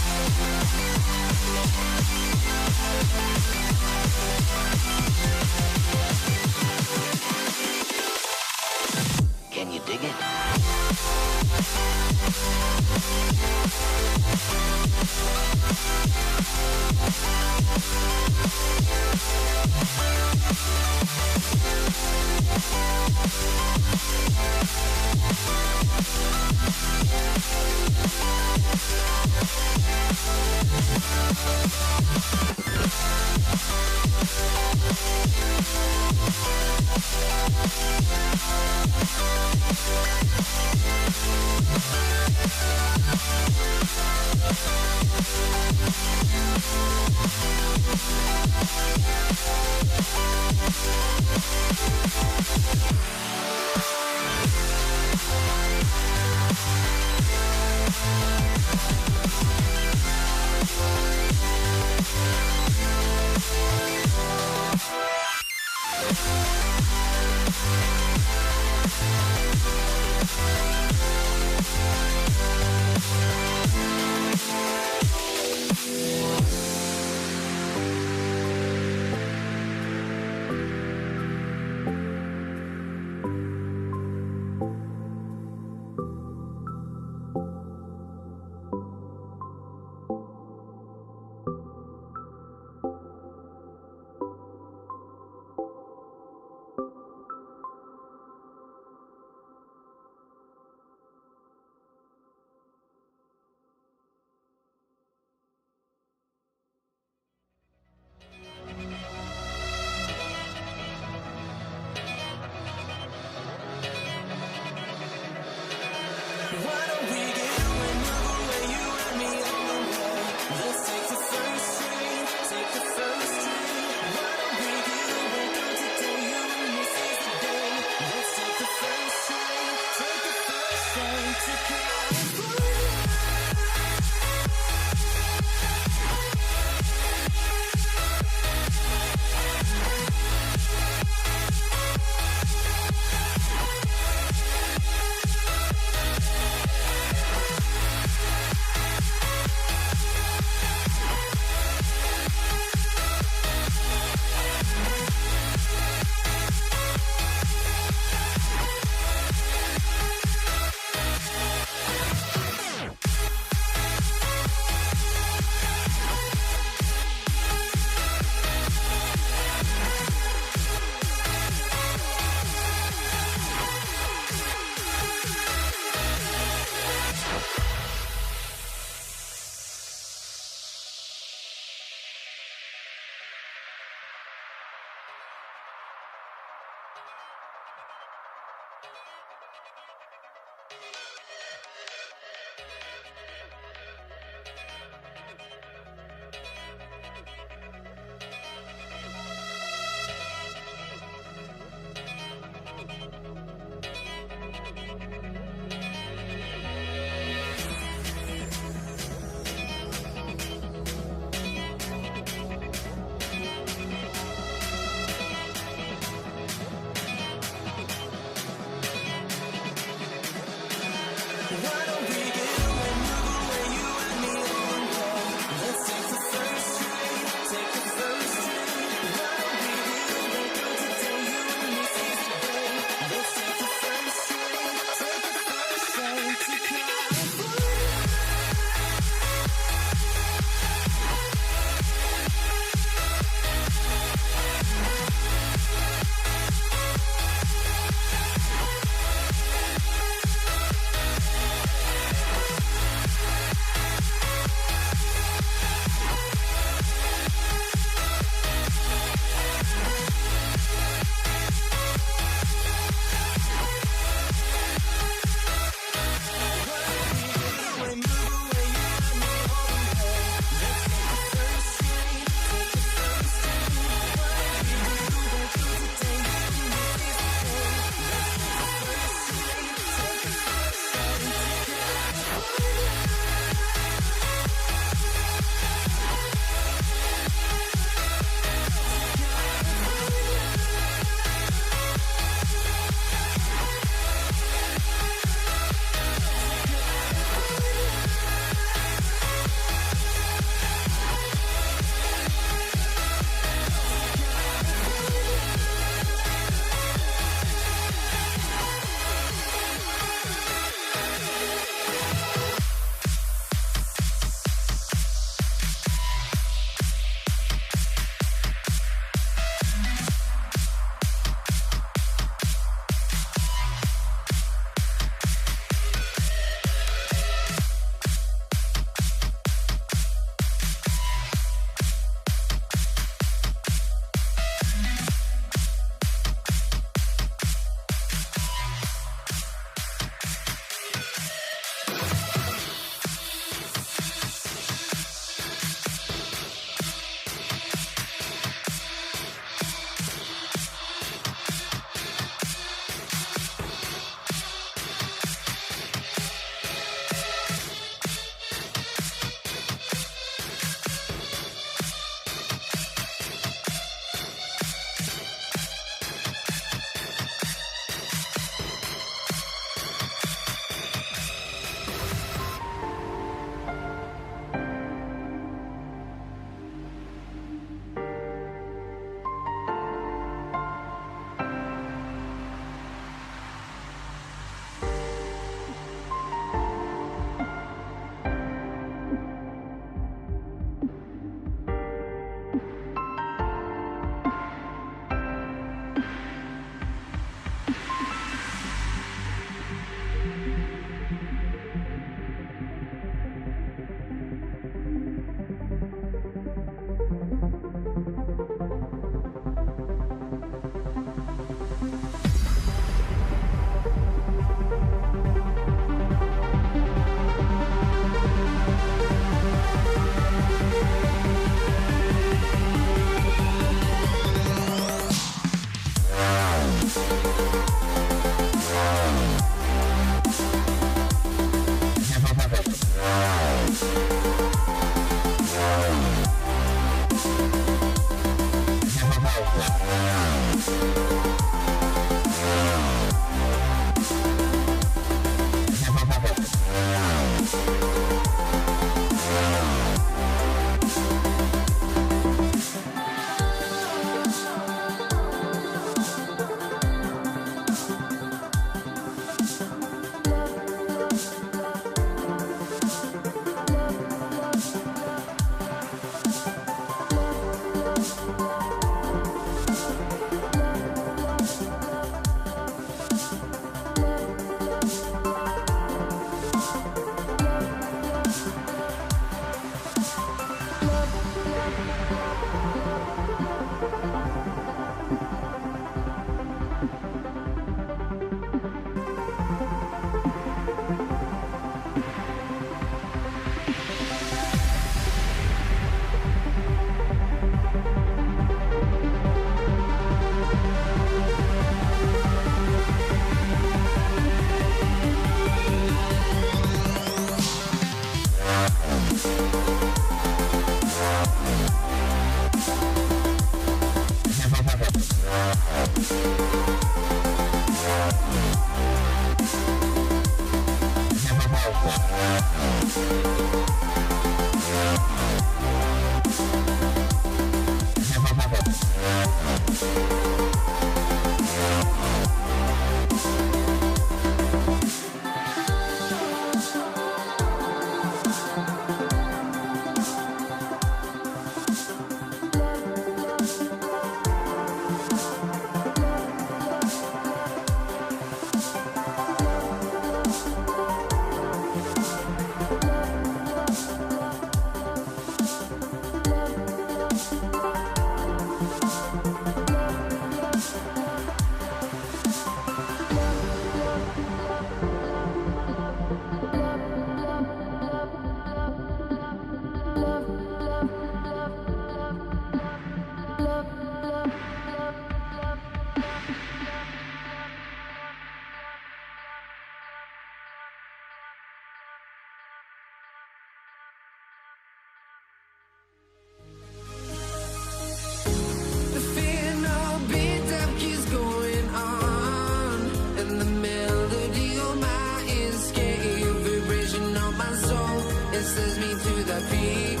The fear no beat up keeps going on, and the melody on my ears, getting vibration on my soul. It sends me to the peak,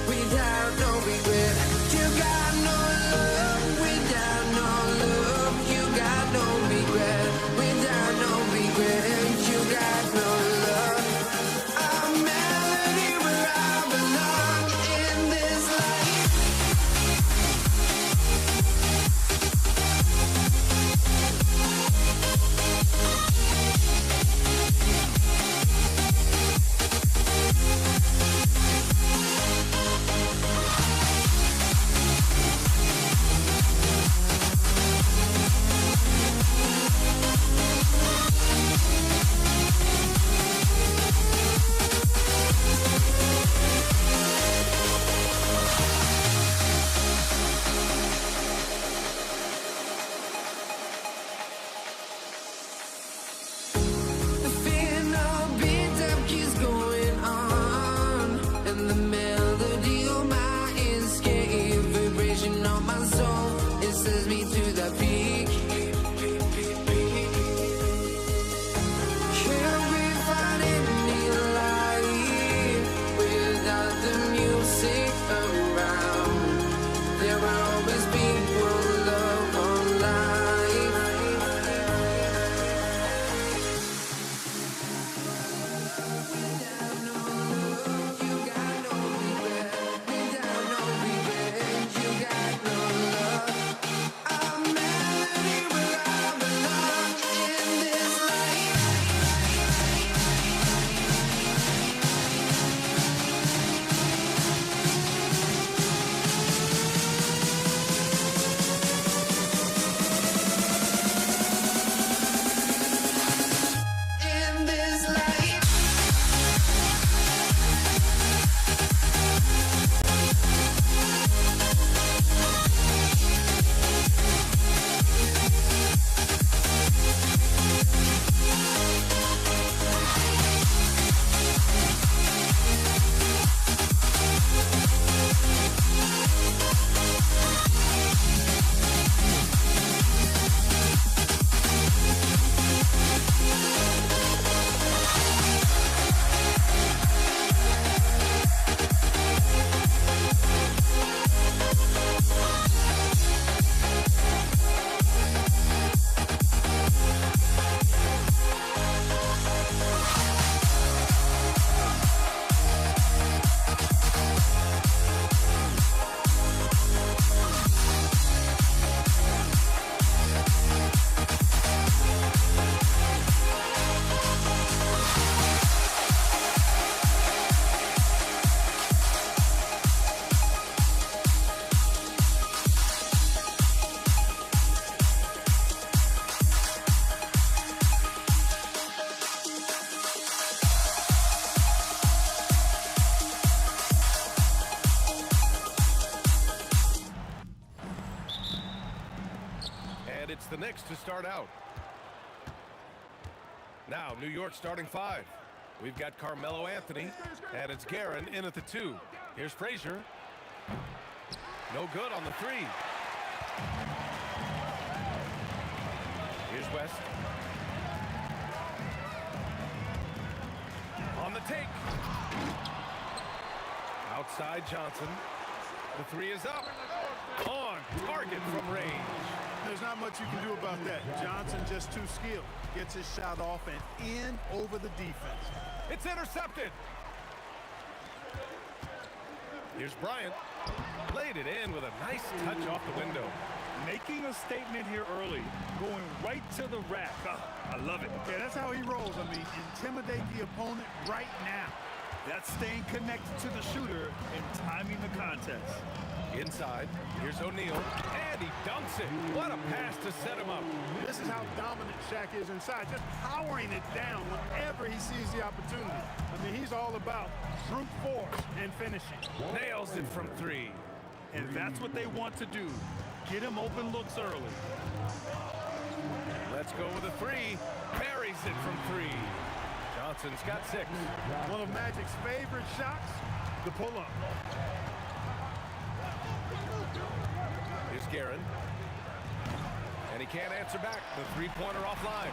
without no regret. You got no love, without no love. You got no regret, without no regret. You got no love. A melody where I belong in this life. The fear no beat up keeps going on, and the melody on my ears, getting vibration on my soul. It sends me to the peak. Can't we find any light without the music around? There will always be one love on life. Without no love, you got no regret. Without no regret, you got no love. A melody where I belong in this life. In this life. And it's the Knicks to start out. Now, New York starting five. We've got Carmelo Anthony, and it's Guerin in at the 2. Here's Frazier. No good on the 3. Here's West. Outside Johnson. The three is up. On target from range. There's not much you can do about that. Johnson just too skilled. Gets his shot off and in over the defense. It's intercepted. Here's Bryant. Laid it in with a nice touch off the window. Making a statement here early. Going right to the rack. I love it. Yeah, that's how he rolls. I mean, intimidate the opponent right now. That's staying connected to the shooter and timing the contest. Inside, here's O'Neal, and he dunks it. What a pass to set him up. This is how dominant Shaq is inside, just powering it down whenever he sees the opportunity. I mean, he's all about brute force and finishing. Nails it from three. And that's what they want to do. Get him open looks early. Let's go with a three. Parries it from three. Johnson's got 6. One of Magic's favorite shots, the pull-up. Here's Guerin. And he can't answer back. The three-pointer offline.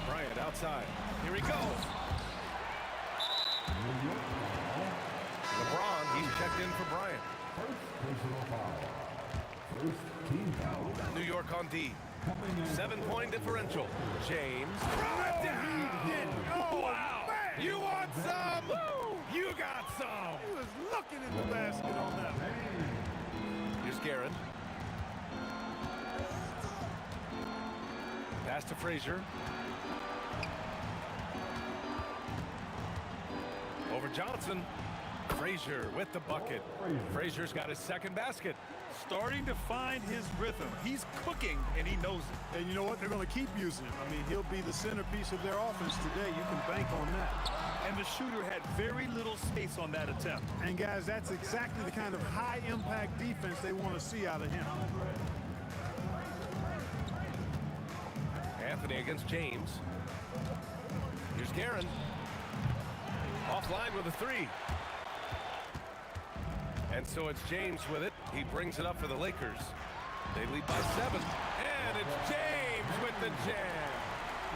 Bryant outside. Here he goes. LeBron, he's checked in for Bryant. New York on D. 7-point differential. James. Oh, wow. Man. You want some? Woo! You got some. He was looking in the basket on that. Here's Guerin. Pass to Frazier. Over Johnson. Frazier with the bucket. Frazier's got his second basket. Starting to find his rhythm. He's cooking, and he knows it. And you know what? They're going to keep using him. I mean, he'll be the centerpiece of their offense today. You can bank on that. And the shooter had very little space on that attempt. And, guys, that's exactly the kind of high-impact defense they want to see out of him. Anthony against James. Here's Guerin. Offline with a three. And so it's James with it. He brings it up for the Lakers. They lead by 7. And it's James with the jam.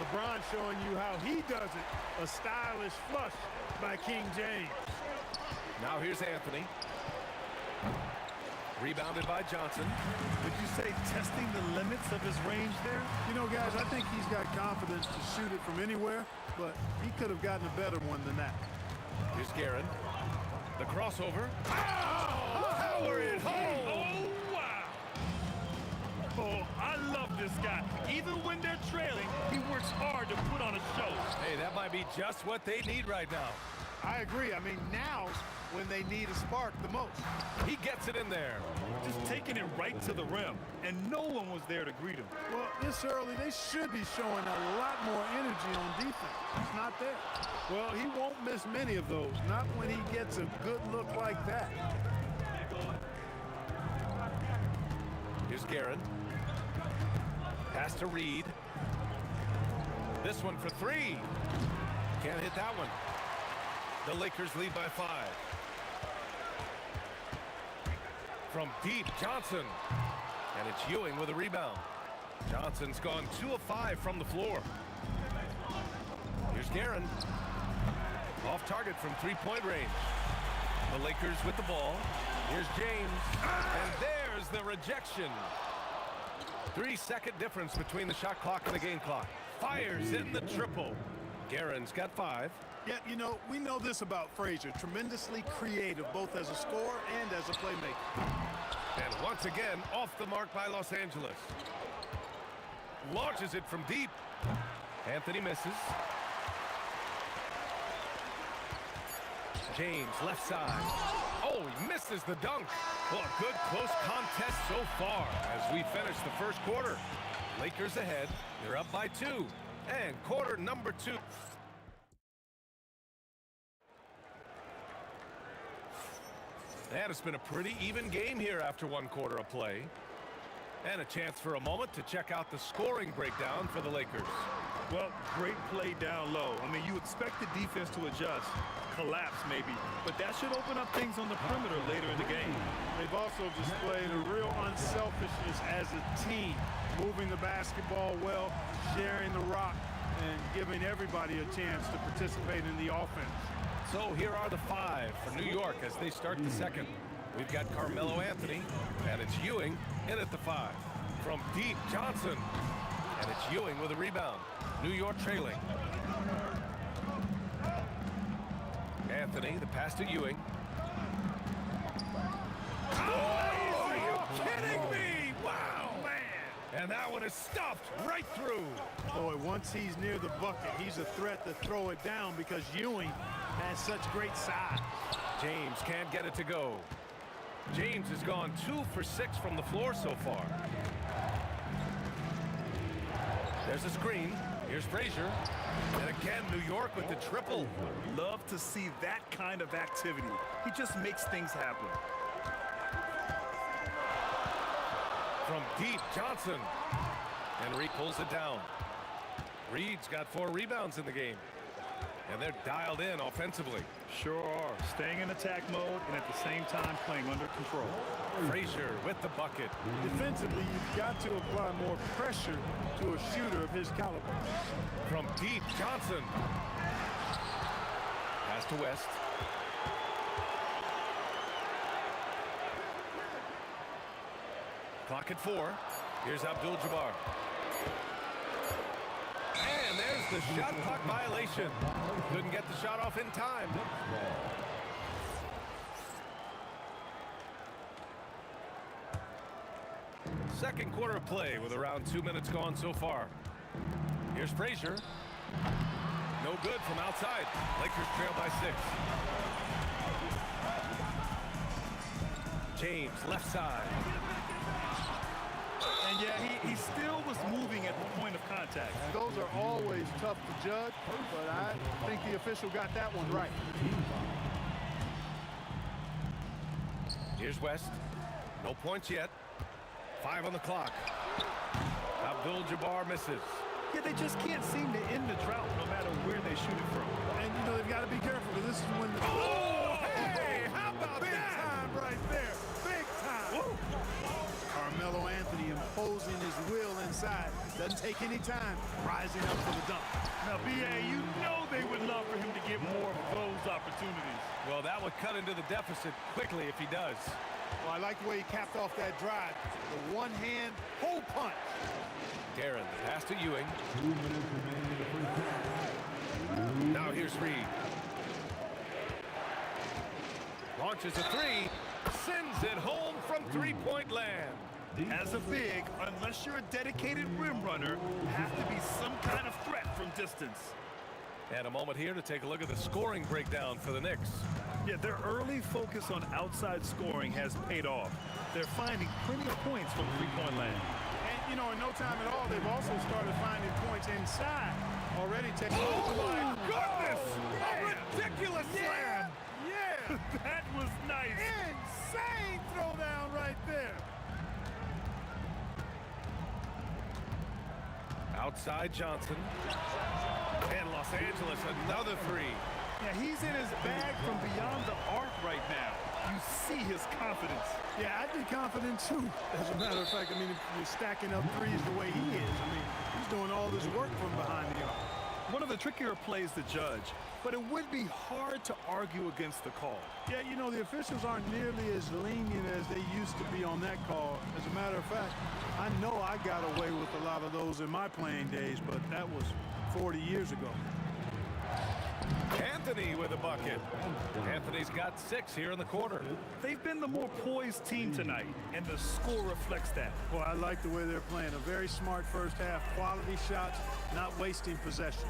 LeBron showing you how he does it. A stylish flush by King James. Now here's Anthony. Rebounded by Johnson. Would you say testing the limits of his range there? You know, guys, I think he's got confidence to shoot it from anywhere, but he could have gotten a better one than that. Here's Guerin. The crossover. Power it home! Oh, wow! Oh, I love this guy. Even when they're trailing, he works hard to put on a show. Hey, that might be just what they need right now. I agree. I mean, now's when they need a spark the most. He gets it in there. Just taking it right to the rim, and no one was there to greet him. Well, this early, they should be showing a lot more energy on defense. It's not there. Well, he won't miss many of those, not when he gets a good look like that. Here's Guerin. Pass to Reed. This one for 3. Can't hit that one. The Lakers lead by 5. From deep, Johnson. And it's Ewing with a rebound. Johnson's gone 2 of 5 from the floor. Here's Guerin. Off target from 3-point range. The Lakers with the ball. Here's James. And there's the rejection. 3-second difference between the shot clock and the game clock. Fires in the triple. Guerin's got 5. Yeah, you know, we know this about Frazier. Tremendously creative, both as a scorer and as a playmaker. And once again, off the mark by Los Angeles. Launches it from deep. Anthony misses. James, left side. Oh, he misses the dunk. Well, a good close contest so far as we finish the first quarter. Lakers ahead. They're up by 2. And quarter number 2. And it's been a pretty even game here after 1 quarter of play. And a chance for a moment to check out the scoring breakdown for the Lakers. Well, great play down low. I mean, you expect the defense to adjust, collapse maybe, but that should open up things on the perimeter later in the game. They've also displayed a real unselfishness as a team, moving the basketball well, sharing the rock, and giving everybody a chance to participate in the offense. So here are the 5 for New York as they start the second. We've got Carmelo Anthony, and it's Ewing in at the 5. From deep, Johnson, and it's Ewing with a rebound. New York trailing. Anthony, the pass to Ewing. Oh, are you kidding me? Wow, man. And that one is stuffed right through. Boy, once he's near the bucket, he's a threat to throw it down because Ewing has such great size. James can't get it to go. James has gone 2 for 6 from the floor so far. There's a screen. Here's Frazier. And again, New York with the triple. Love to see that kind of activity. He just makes things happen. From deep, Johnson. And Reed pulls it down. Reed's got 4 rebounds in the game. And they're dialed in offensively. Sure are. Staying in attack mode and at the same time playing under control. Frazier with the bucket. Defensively, you've got to apply more pressure to a shooter of his caliber. From deep, Johnson. Pass to West. Clock at 4. Here's Abdul-Jabbar. And there's the shot clock violation. Couldn't get the shot off in time. Second quarter of play with around 2 minutes gone so far. Here's Frazier. No good from outside. Lakers trail by 6. James, left side. And yeah, he still was moving at the point of contact. Those are always tough to judge, but I think the official got that one right. Here's West. No points yet. 5 on the clock. Abdul-Jabbar misses. Yeah, they just can't seem to end the drought no matter where they shoot it from. And, you know, they've got to be careful because this is when the... Oh, hey, how about big that? time right there. Big time. Woo. Carmelo Anthony imposing his will inside. Doesn't take any time. Rising up for the dunk. Now, B.A., you know they would love for him to get more of those opportunities. Well, that would cut into the deficit quickly if he does. Well, I like the way he capped off that drive. The one-hand hole punch. Darren, the pass to Ewing. Now here's Reed. Launches a 3. Sends it home from three-point land. As a big, unless you're a dedicated rim runner, have to be some kind of threat from distance. And a moment here to take a look at the scoring breakdown for the Knicks. Yeah, their early focus on outside scoring has paid off. They're finding plenty of points from three-point land. And, you know, in no time at all, they've also started finding points inside. Already taking... Oh, my goodness! A ridiculous slam! Yeah! That was nice. Insane throwdown right there. Outside Johnson. And Los Angeles, another 3. Yeah, he's in his bag from beyond the arc right now. You see his confidence. Yeah, I'd be confident too. As a matter of fact, I mean, if you're stacking up threes the way he is, I mean, he's doing all this work from behind the arc. One of the trickier plays to judge, but it would be hard to argue against the call. Yeah, you know, the officials aren't nearly as lenient as they used to be on that call. As a matter of fact, I know I got away with a lot of those in my playing days, but that was 40 years ago. Anthony with a bucket. Anthony's got 6 here in the quarter. They've been the more poised team tonight, and the score reflects that. Well, I like the way they're playing. A very smart first half. Quality shots, not wasting possessions.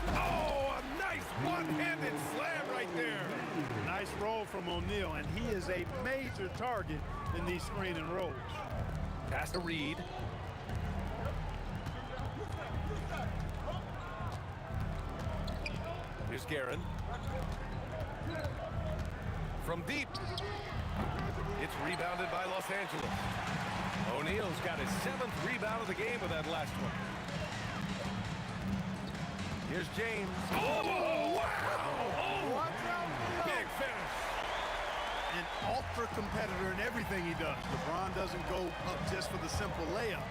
Oh, a nice one-handed slam right there. Nice roll from O'Neal, and he is a major target in these screen and rolls. Pass to Reed. Here's Guerin. From deep. It's rebounded by Los Angeles. O'Neal's got his 7th rebound of the game with that last one. Here's James. Oh, wow! Oh, big finish. An ultra competitor in everything he does. LeBron doesn't go up just for the simple layup.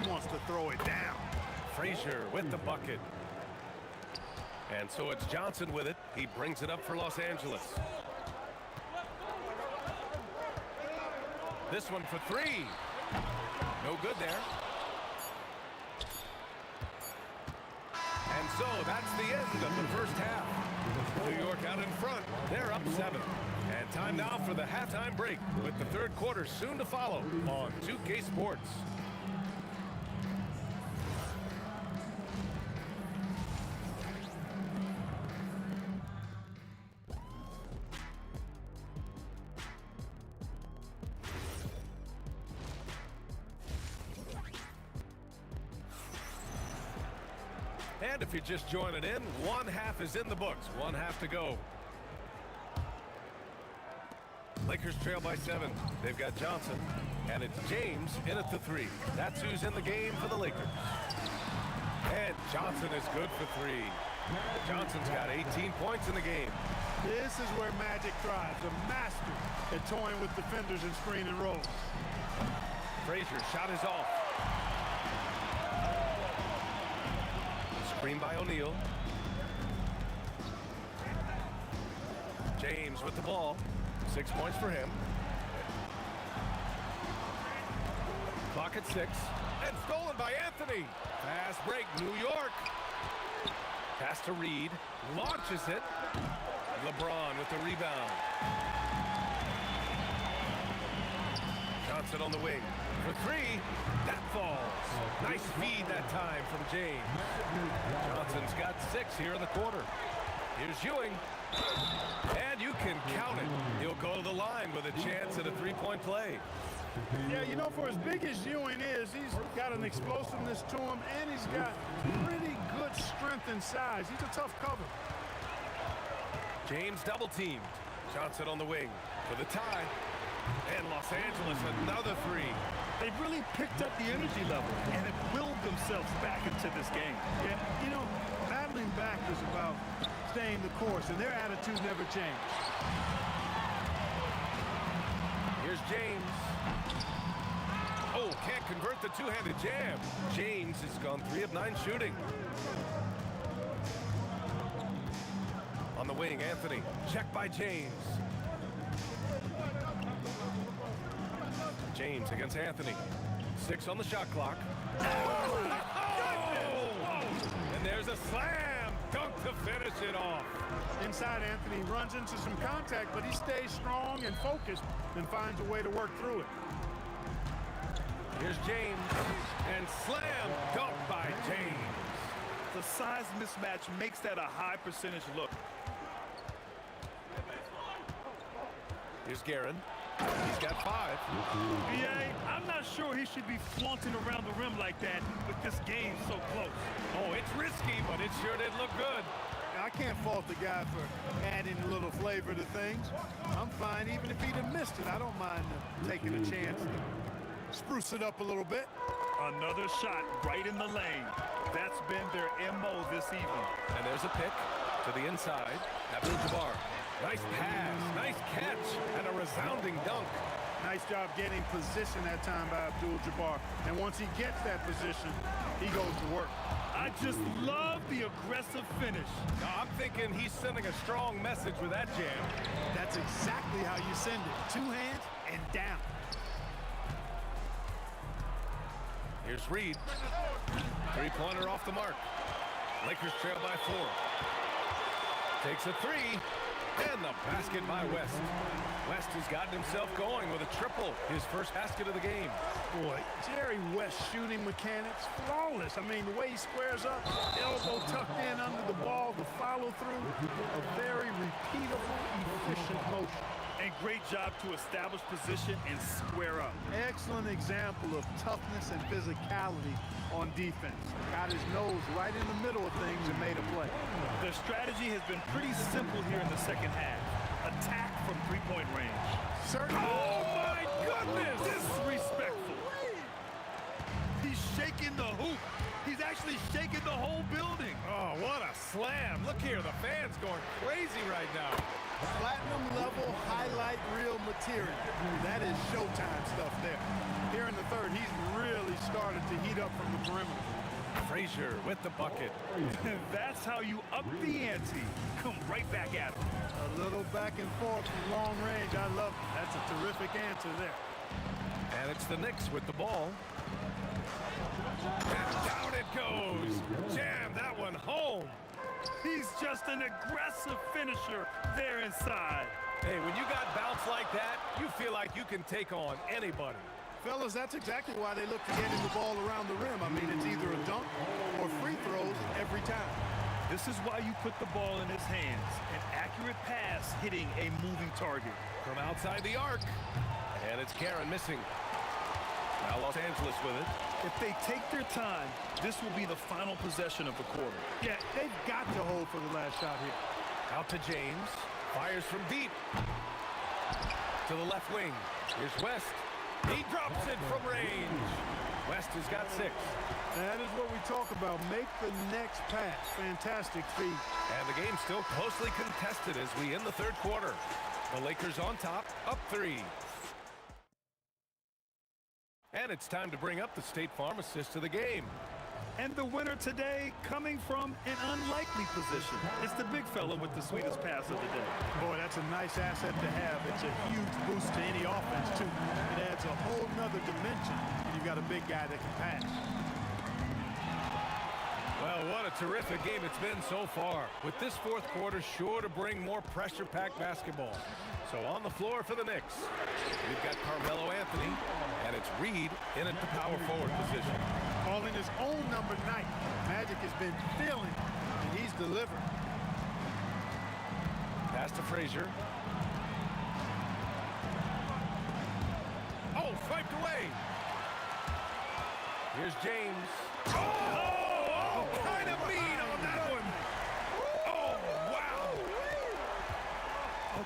He wants to throw it down. Frazier with the bucket. And so it's Johnson with it. He brings it up for Los Angeles. This one for three. No good there. And so that's the end of the first half. New York out in front. They're up 7. And time now for the halftime break with the third quarter soon to follow on 2K Sports. And if you're just joining in, one half is in the books. One half to go. Lakers trail by 7. They've got Johnson, and it's James in at the 3. That's who's in the game for the Lakers. And Johnson is good for 3. Johnson's got 18 points in the game. This is where Magic thrives, a master at toying with defenders and screen and roll. Frazier shot is off. Screen by O'Neal. James with the ball. 6 points for him. Clock at 6. And stolen by Anthony. Fast break, New York. Pass to Reed. Launches it. LeBron with the rebound. Johnson on the wing. For 3. That falls. Nice feed that time from James. Johnson's got 6 here in the quarter. Here's Ewing. And you can count it. He'll go to the line with a chance at a three-point play. Yeah, you know, for as big as Ewing is, he's got an explosiveness to him, and he's got pretty good strength and size. He's a tough cover. James double-teamed. Johnson on the wing for the tie. And Los Angeles another 3. They've really picked up the energy level and have willed themselves back into this game. Yeah, you know, battling back is about staying the course, and their attitude never changed. Here's James. Oh, can't convert the two-handed jam. James has gone 3 of 9 shooting. On the wing, Anthony. Check by James. James against Anthony. 6 on the shot clock. Oh! And there's a slam dunk to finish it off. Inside, Anthony runs into some contact, but he stays strong and focused and finds a way to work through it. Here's James. And slam dunk by James. The size mismatch makes that a high percentage look. Here's Guerin. He's got 5. BA, I'm not sure he should be flaunting around the rim like that with this game so close. Oh, it's risky, but it sure did look good. I can't fault the guy for adding a little flavor to things. I'm fine even if he'd have missed it. I don't mind taking a chance to spruce it up a little bit. Another shot right in the lane. That's been their MO this evening. And there's a pick to the inside. Abdul-Jabbar. Nice pass, nice catch, and a resounding dunk. Nice job getting position that time by Abdul-Jabbar. And once he gets that position, he goes to work. I just love the aggressive finish. Now, I'm thinking he's sending a strong message with that jam. That's exactly how you send it. 2 hands and down. Here's Reed. 3-pointer off the mark. Lakers trail by 4. Takes a 3. And the basket by West. West has gotten himself going with a triple. His first basket of the game. Boy, Jerry West's shooting mechanics, flawless. I mean, the way he squares up, elbow tucked in under the ball, the follow through, a very repeatable, efficient motion. And great job to establish position and square up. Excellent example of toughness and physicality on defense. Got his nose right in the middle of things and made a play. Their strategy has been pretty simple here in the second half. Attack from three-point range. Certainly. Oh, my goodness! Disrespectful. He's shaking the hoop. He's actually shaking the whole building. Oh, what a slam. Look here, the fans going crazy right now. Platinum level highlight reel material. That is showtime stuff there. Here in the third, he's really started to heat up from the perimeter. Frazier with the bucket. That's how you up the ante. Come right back at him. A little back and forth from long range. I love it. That's a terrific answer there. And it's the Knicks with the ball. And down it goes. Jam that one home. He's just an aggressive finisher there inside. Hey, when you got bounce like that, you feel like you can take on anybody. Fellas, that's exactly why they look to get him the ball around the rim. I mean, it's either a dunk or free throws every time. This is why you put the ball in his hands. An accurate pass hitting a moving target. From outside the arc. And it's Karen missing. Now Los Angeles with it. If they take their time, this will be the final possession of the quarter. Yeah, they've got to hold for the last shot here. Out to James. Fires from deep. To the left wing. Here's West. He drops it from range. West has got 6. That is what we talk about. Make the next pass. Fantastic feed. And the game's still closely contested as we end the third quarter. The Lakers on top, up 3. And it's time to bring up the State Farm assist to the game. And the winner today coming from an unlikely position. It's the big fella with the sweetest pass of the day. Boy, that's a nice asset to have. It's a huge boost to any offense, too. It adds a whole nother dimension. You've got a big guy that can pass. Well, what a terrific game it's been so far. With this fourth quarter sure to bring more pressure-packed basketball. So on the floor for the Knicks, we've got Carmelo Anthony, and it's Reed in at the power forward position. Calling his own number 9. Magic has been feeling, and he's delivered. Pass to Frazier. Oh, swiped away. Here's James. Oh, kind of mean on that one. Oh, wow.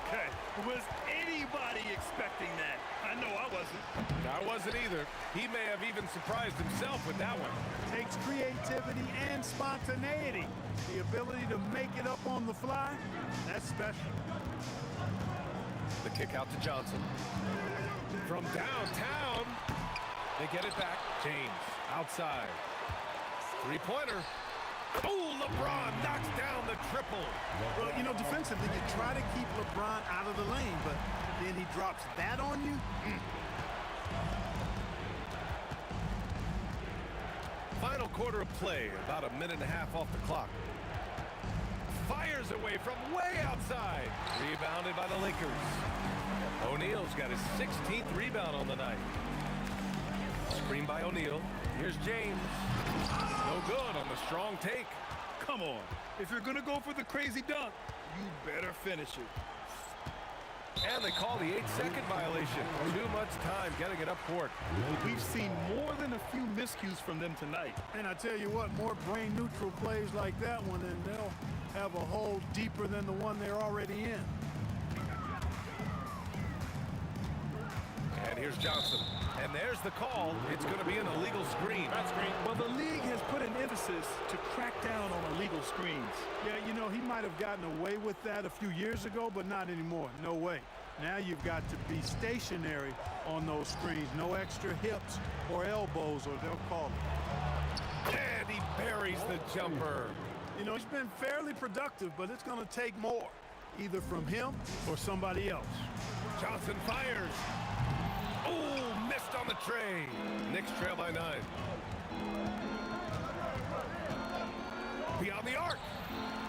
Okay, was anybody expecting that? I know I wasn't. I wasn't either. He may have even surprised himself with that one. Takes creativity and spontaneity. The ability to make it up on the fly, that's special. The kick out to Johnson. From downtown, they get it back. James, outside. Three-pointer. Oh, LeBron knocks down the triple. Well, you know, defensively, you try to keep LeBron out of the lane, but then he drops that on you. Final quarter of play, about a minute and a half off the clock. Fires away from way outside. Rebounded by the Lakers. O'Neal's got his 16th rebound on the night. Screen by O'Neal. Here's James. No good on the strong take. Come on. If you're going to go for the crazy dunk, you better finish it. And they call the 8-second violation. Too much time getting it up court. We've seen more than a few miscues from them tonight. And I tell you what, more brain-neutral plays like that one, and they'll have a hole deeper than the one they're already in. And here's Johnson. And there's the call. It's going to be an illegal screen. That's great. Well, the league has put an emphasis to crack down on illegal screens. Yeah, you know, he might have gotten away with that a few years ago, but not anymore. No way. Now you've got to be stationary on those screens. No extra hips or elbows, or they'll call it. And he buries the jumper. You know, he's been fairly productive, but it's going to take more, either from him or somebody else. Johnson fires. Oh, missed on the tray. Knicks trail by 9. Beyond the arc.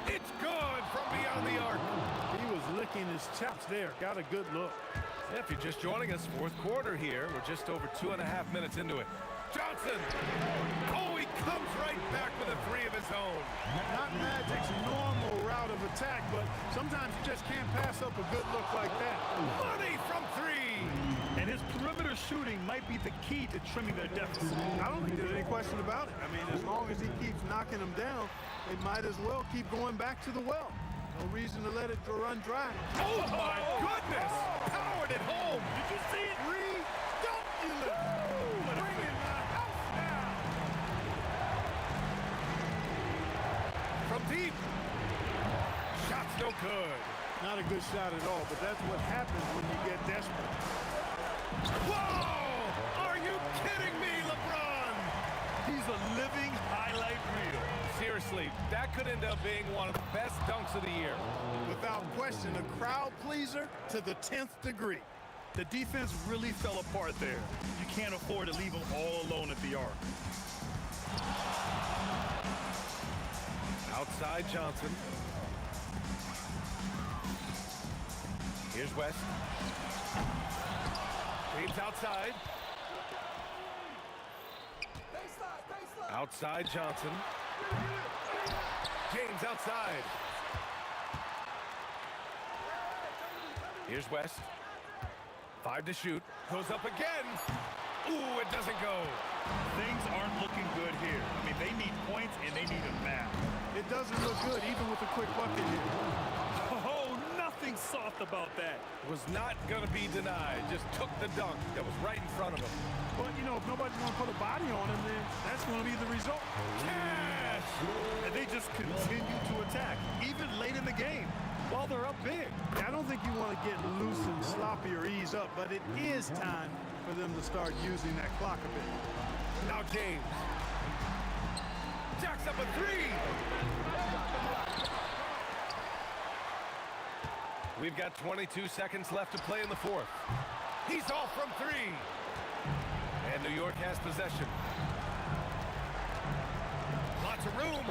It's good from beyond the arc. He was licking his chops there. Got a good look. If you're just joining us, fourth quarter here. We're just over 2.5 minutes into it. Johnson. Oh, he comes right back with a 3 of his own. Not Magic's normal route of attack, but sometimes you just can't pass up a good look like that. Money from 3. And his perimeter shooting might be the key to trimming their deficit. I don't think there's any question about it. I mean, as long as he keeps knocking them down, they might as well keep going back to the well. No reason to let it run dry. Oh, my goodness! Powered it home! Did you see it? Reed, don't you let bring in the house now. From deep. Shot's no good. Not a good shot at all, but that's what happens when you get desperate. Whoa! Are you kidding me, LeBron? He's a living highlight reel. Seriously, that could end up being one of the best dunks of the year. Without question, a crowd pleaser to the 10th degree. The defense really fell apart there. You can't afford to leave them all alone at the arc. Outside Johnson. Here's West. James outside. Outside Johnson. James outside. Here's West. 5 to shoot. Goes up again. Ooh, it doesn't go. Things aren't looking good here. I mean, they need points and they need them now. It doesn't look good, even with a quick bucket here. Oh, nothing soft about that. Was not going to be denied. Just took the dunk that was right in front of him. But, you know, if nobody's going to put a body on him, then that's going to be the result. Cash! And they just continue to attack, even late in the game, while they're up big. I don't think you want to get loose and sloppy or ease up, but it is time for them to start using that clock a bit. Now James. Jacks up a 3. We've got 22 seconds left to play in the fourth. He's off from 3. And New York has possession. Lots of room.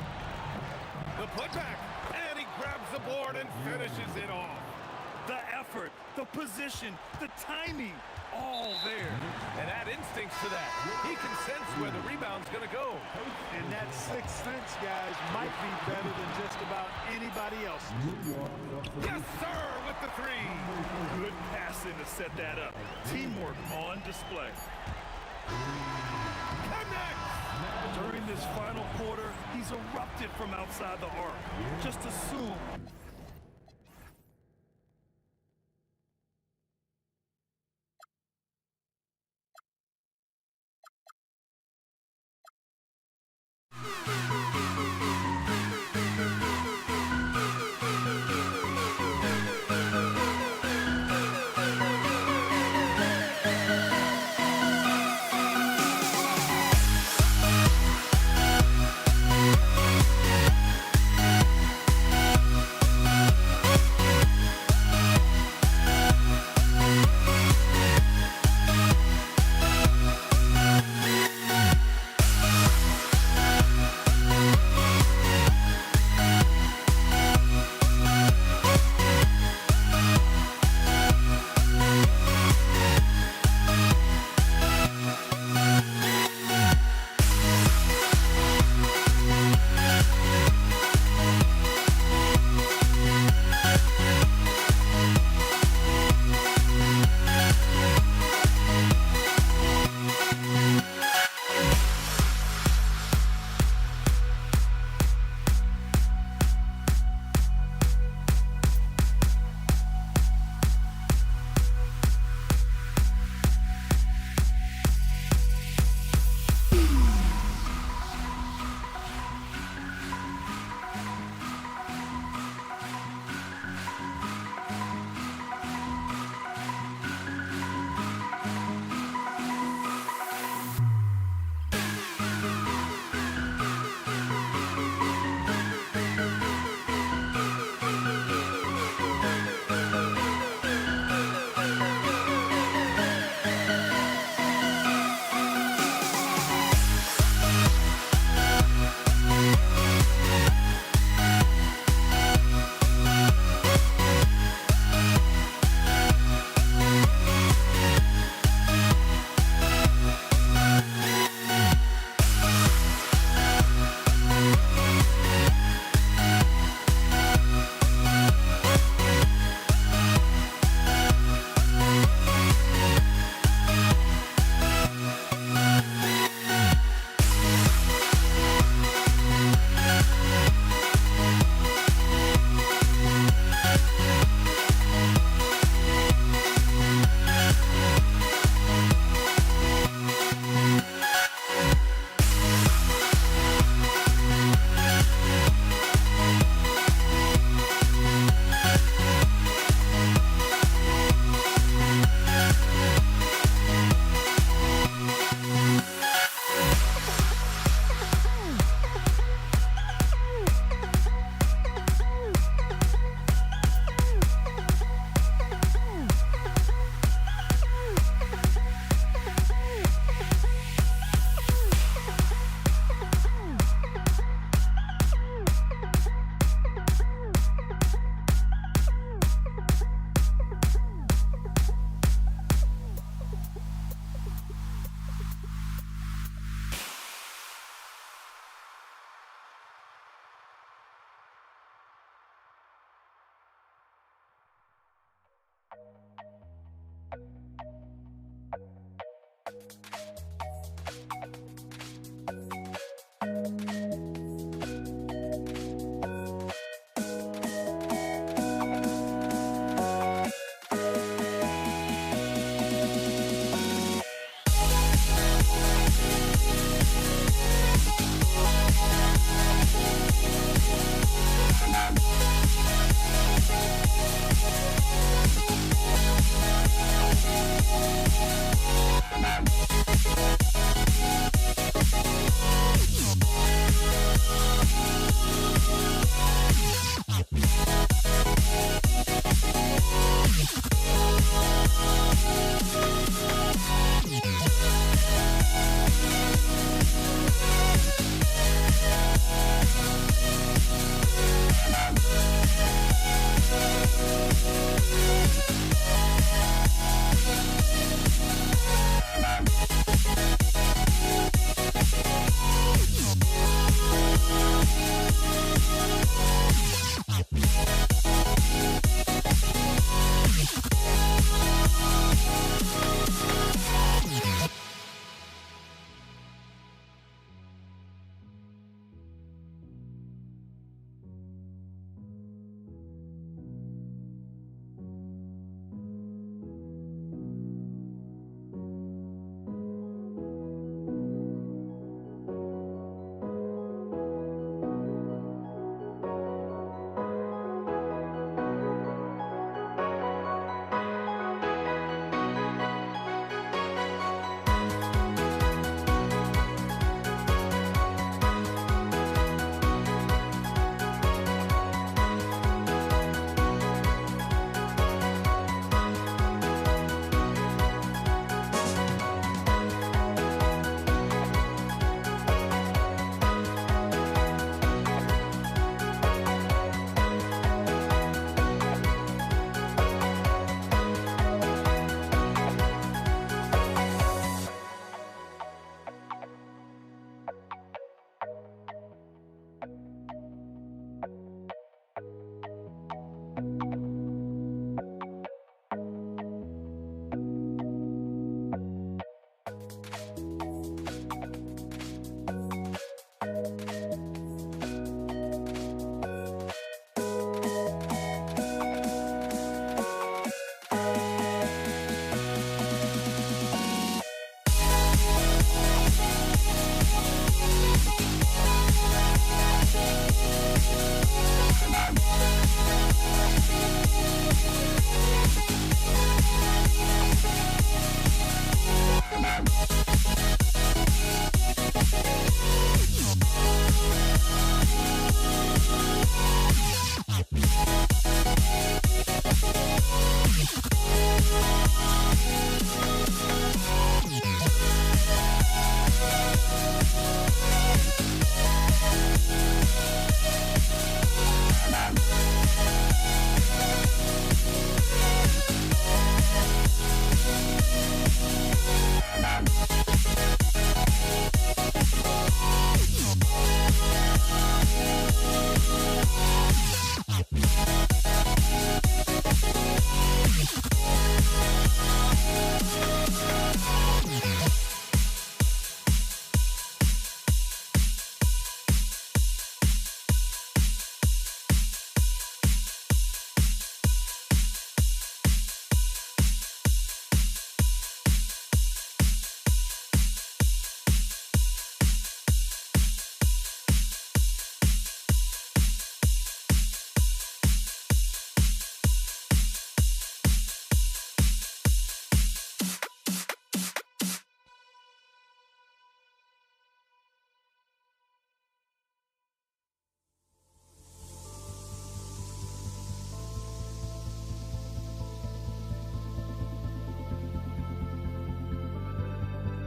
The putback. And he grabs the board and finishes it off. The effort, the position, the timing, all there. And add instincts to that. He can sense where the rebound's going to go. And that sixth sense, guys, might be better than just about anybody else. Yes, sir, with the 3. Good passing to set that up. Teamwork on display. Connects! During this final quarter, he's erupted from outside the arc. Just assume.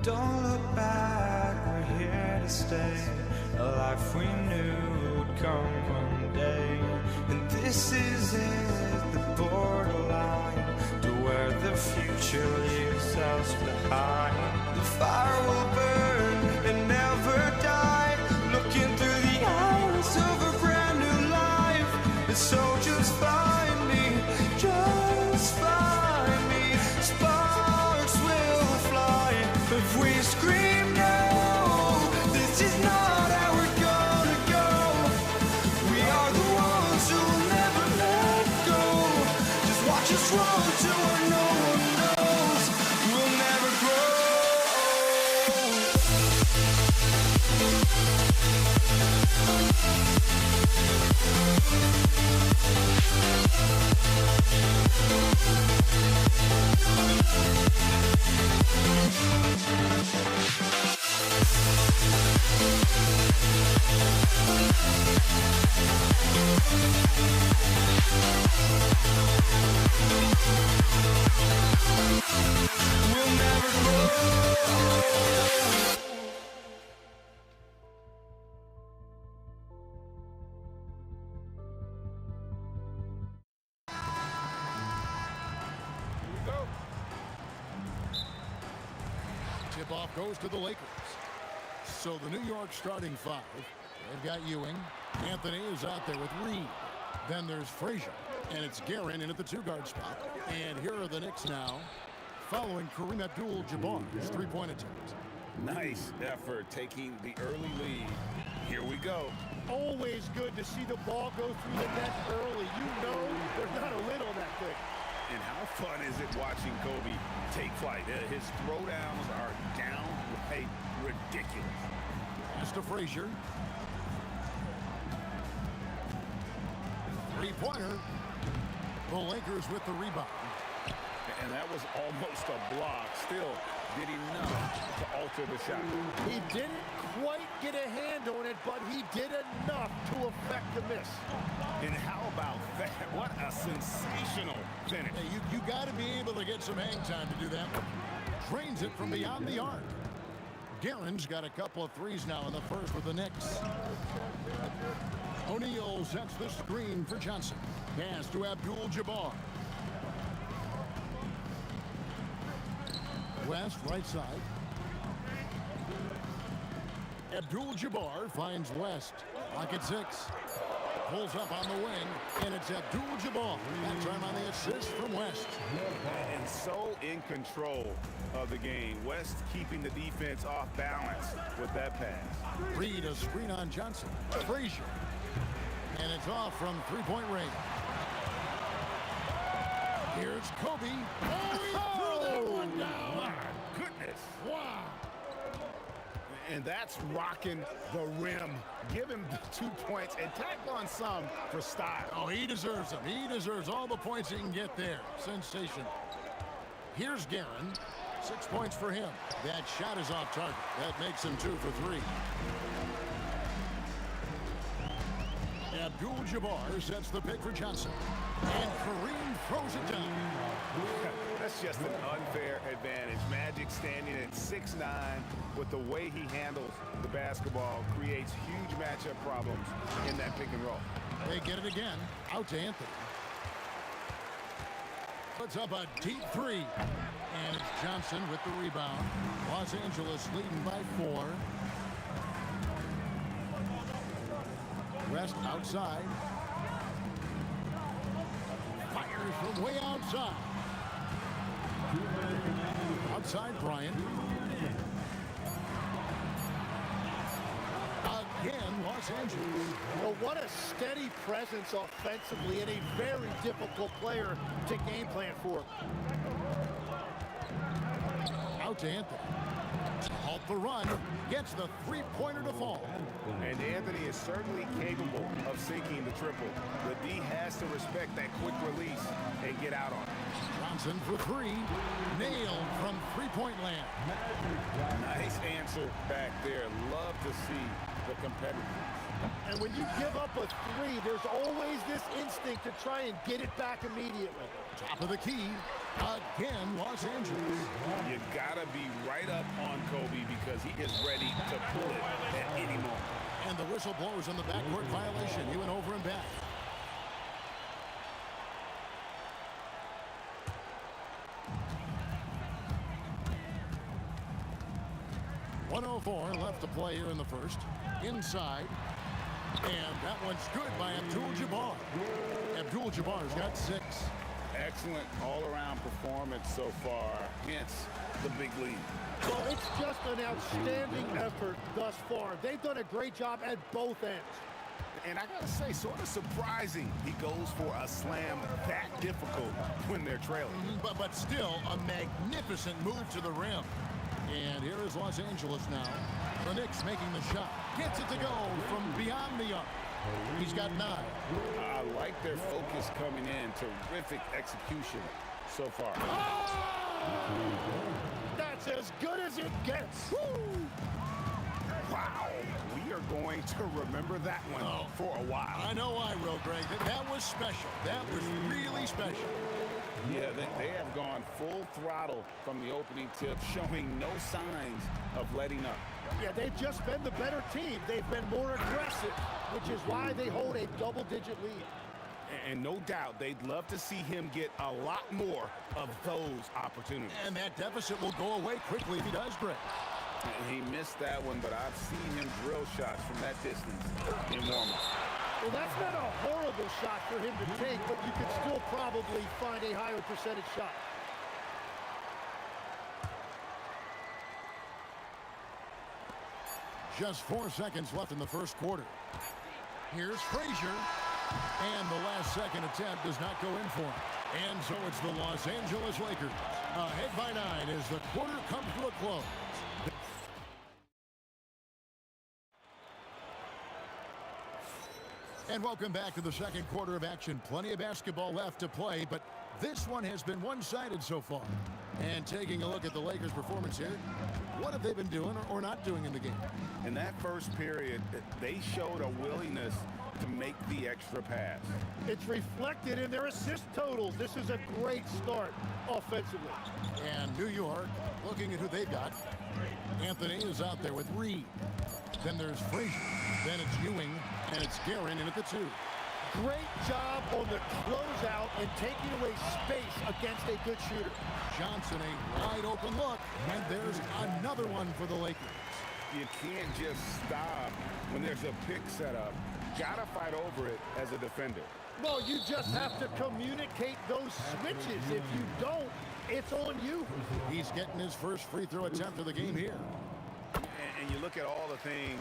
Don't look back, we're here to stay. A life we knew would come one day. And this is it, the borderline to where the future leaves us behind. The fire will burn and never die, looking through the eyes of a brand new life. And so just find me, just find me. Sparks will fly if we scream no. This is not our run to where no one knows. We'll never grow. We'll never grow. Tip-off goes to the Lakers. So the New York starting five, they've got Ewing. Anthony is out there with Reed. Then there's Frazier, and it's Guerin in at the two-guard spot. And here are the Knicks now, following Kareem Abdul-Jabbar's three-point attempt. Nice effort taking the early lead. Here we go. Always good to see the ball go through the net early. You know there's not a lid on that thing. And how fun is it watching Kobe take flight? His throwdowns are downright ridiculous. Pass to Frazier. Three-pointer. The Lakers with the rebound. And that was almost a block. Still did enough to alter the shot. He didn't quite get a hand on it, but he did enough to affect the miss. And how about that? What a sensational finish. Hey, you got to be able to get some hang time to do that. Drains it from beyond the arc. Guerin's got a couple of threes now in the first with the Knicks. O'Neal sets the screen for Johnson. Pass to Abdul-Jabbar. West, right side. Abdul-Jabbar finds West. Pocket six. Pulls up on the wing, and it's Abdul-Jabbar. That time on the assist from West. And so in control of the game. West keeping the defense off balance with that pass. Reed a screen on Johnson. Frazier. And it's off from three-point range. Here's Kobe. Oh, he threw that one down. My goodness. Wow. And that's rocking the rim. Give him the 2 points and tack on some for style. Oh, he deserves them. He deserves all the points he can get there. Sensation. Here's Guerin. 6 points for him. That shot is off target. That makes him 2 for 3. Abdul-Jabbar sets the pick for Johnson. And Kareem throws it down. That's just an unfair advantage. Magic standing at 6'9", with the way he handles the basketball, creates huge matchup problems in that pick and roll. They get it again. Out to Anthony. Puts up a deep three. And it's Johnson with the rebound. Los Angeles leading by 4. West outside. Fires from way outside. Outside Bryant. Again, Los Angeles. Well, what a steady presence offensively and a very difficult player to game plan for. Out to Anthony. To halt the run. Gets the three-pointer to fall. And Anthony is certainly capable of sinking the triple. The D has to respect that quick release and get out on it. Johnson for 3. Nailed from three-point land. Nice answer back there. Love to see the competitiveness. And when you give up a 3, there's always this instinct to try and get it back immediately. Top of the key. Again, Los Angeles. You gotta be right up on Kobe because he is ready to pull it at any moment. And the whistle blows on the backcourt violation. He went over and back. .104 left to play here in the first. Inside. And that one's good by Abdul-Jabbar. Abdul-Jabbar's got 6. Excellent all-around performance so far, hence the big lead. Well, it's just an outstanding effort thus far. They've done a great job at both ends. And I gotta say, sort of surprising he goes for a slam that difficult when they're trailing. But still, a magnificent move to the rim. And here is Los Angeles now. The Knicks making the shot. Gets it to go from beyond the arc. He's got 9. I like their focus coming in. Terrific execution so far. That's as good as it gets. Woo! Wow, we are going to remember that one for a while. I know I will, Greg. That was special. That was really special. Yeah, they have gone full throttle from the opening tip, showing no signs of letting up. Yeah, they've just been the better team. They've been more aggressive, which is why they hold a double-digit lead. And no doubt they'd love to see him get a lot more of those opportunities. And that deficit will go away quickly if he does, Greg. He missed that one, but I've seen him drill shots from that distance in warm-up. Well, that's not a horrible shot for him to take, but you could still probably find a higher percentage shot. Just 4 seconds left in the first quarter. Here's Frazier. And the last second attempt does not go in for him. And so it's the Los Angeles Lakers. Ahead by 9 as the quarter comes to a close. And welcome back to the second quarter of action. Plenty of basketball left to play, but this one has been one-sided so far. And taking a look at the Lakers' performance here, what have they been doing or not doing in the game? In that first period, they showed a willingness to make the extra pass. It's reflected in their assist totals. This is a great start offensively. And New York, looking at who they've got. Anthony is out there with Reed. Then there's Frazier. Then it's Ewing, and it's Guerin in at the 2. Great job on the closeout and taking away space against a good shooter. Johnson, a wide open look, and there's another one for the Lakers. You can't just stop when there's a pick set up. Gotta fight over it as a defender. Well, you just have to communicate those switches. If you don't, it's on you. He's getting his first free throw attempt of the game here. And you look at all the things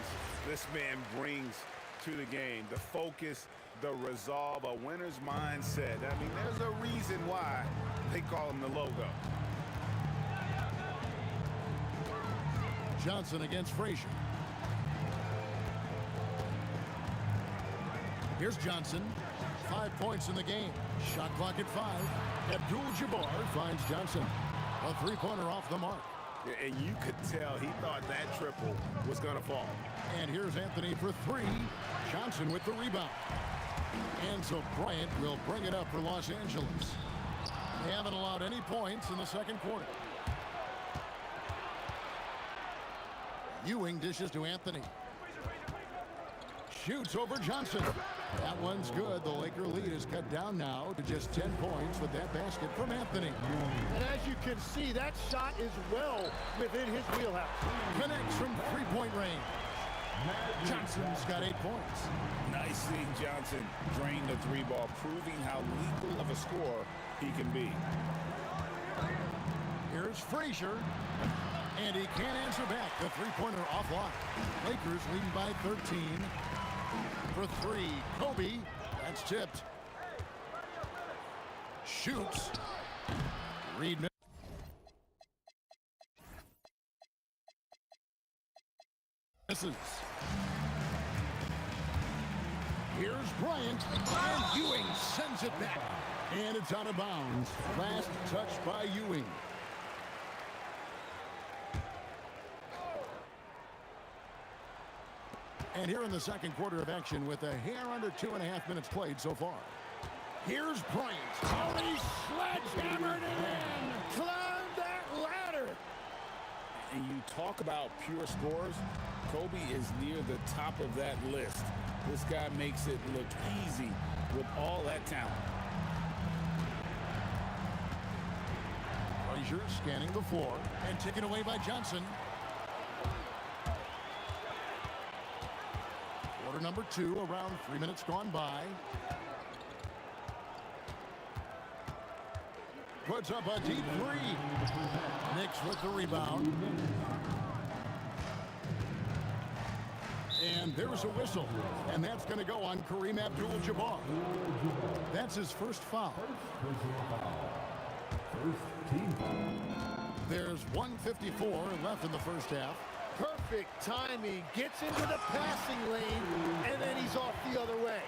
this man brings to the game. The focus, the resolve, a winner's mindset. I mean, there's a reason why they call him the logo. Johnson against Frazier. Here's Johnson. 5 points in the game. Shot clock at 5. Abdul-Jabbar finds Johnson. A three-pointer off the mark. And you could tell he thought that triple was going to fall. And here's Anthony for 3. Johnson with the rebound. And so Bryant will bring it up for Los Angeles. They haven't allowed any points in the second quarter. Ewing dishes to Anthony. Shoots over Johnson. That one's good. The Laker lead is cut down now to just 10 points with that basket from Anthony. And as you can see, that shot is well within his wheelhouse. Connects from three-point range. Johnson's got 8 points. Nice seeing Johnson drain the 3-ball, proving how lethal of a scorer he can be. Here's Frazier. And he can't answer back. The three-pointer offline. Lakers leading by 13. For 3, Kobe. That's tipped. Shoots. Reed misses. Here's Bryant. And Ewing sends it back. And it's out of bounds. Last touch by Ewing. And here in the second quarter of action with a hair under 2.5 minutes played so far. Here's Bryant. Oh, he sledgehammered it in. Climb that ladder. And you talk about pure scores, Kobe is near the top of that list. This guy makes it look easy with all that talent. Frazier scanning the floor and taken away by Johnson. Quarter number 2, around 3 minutes gone by. Puts up a deep 3. Knicks with the rebound. And there's a whistle. And that's going to go on Kareem Abdul-Jabbar. That's his first foul. There's 1:54 left in the first half. Perfect timing. Gets into the passing lane, and then he's off the other way.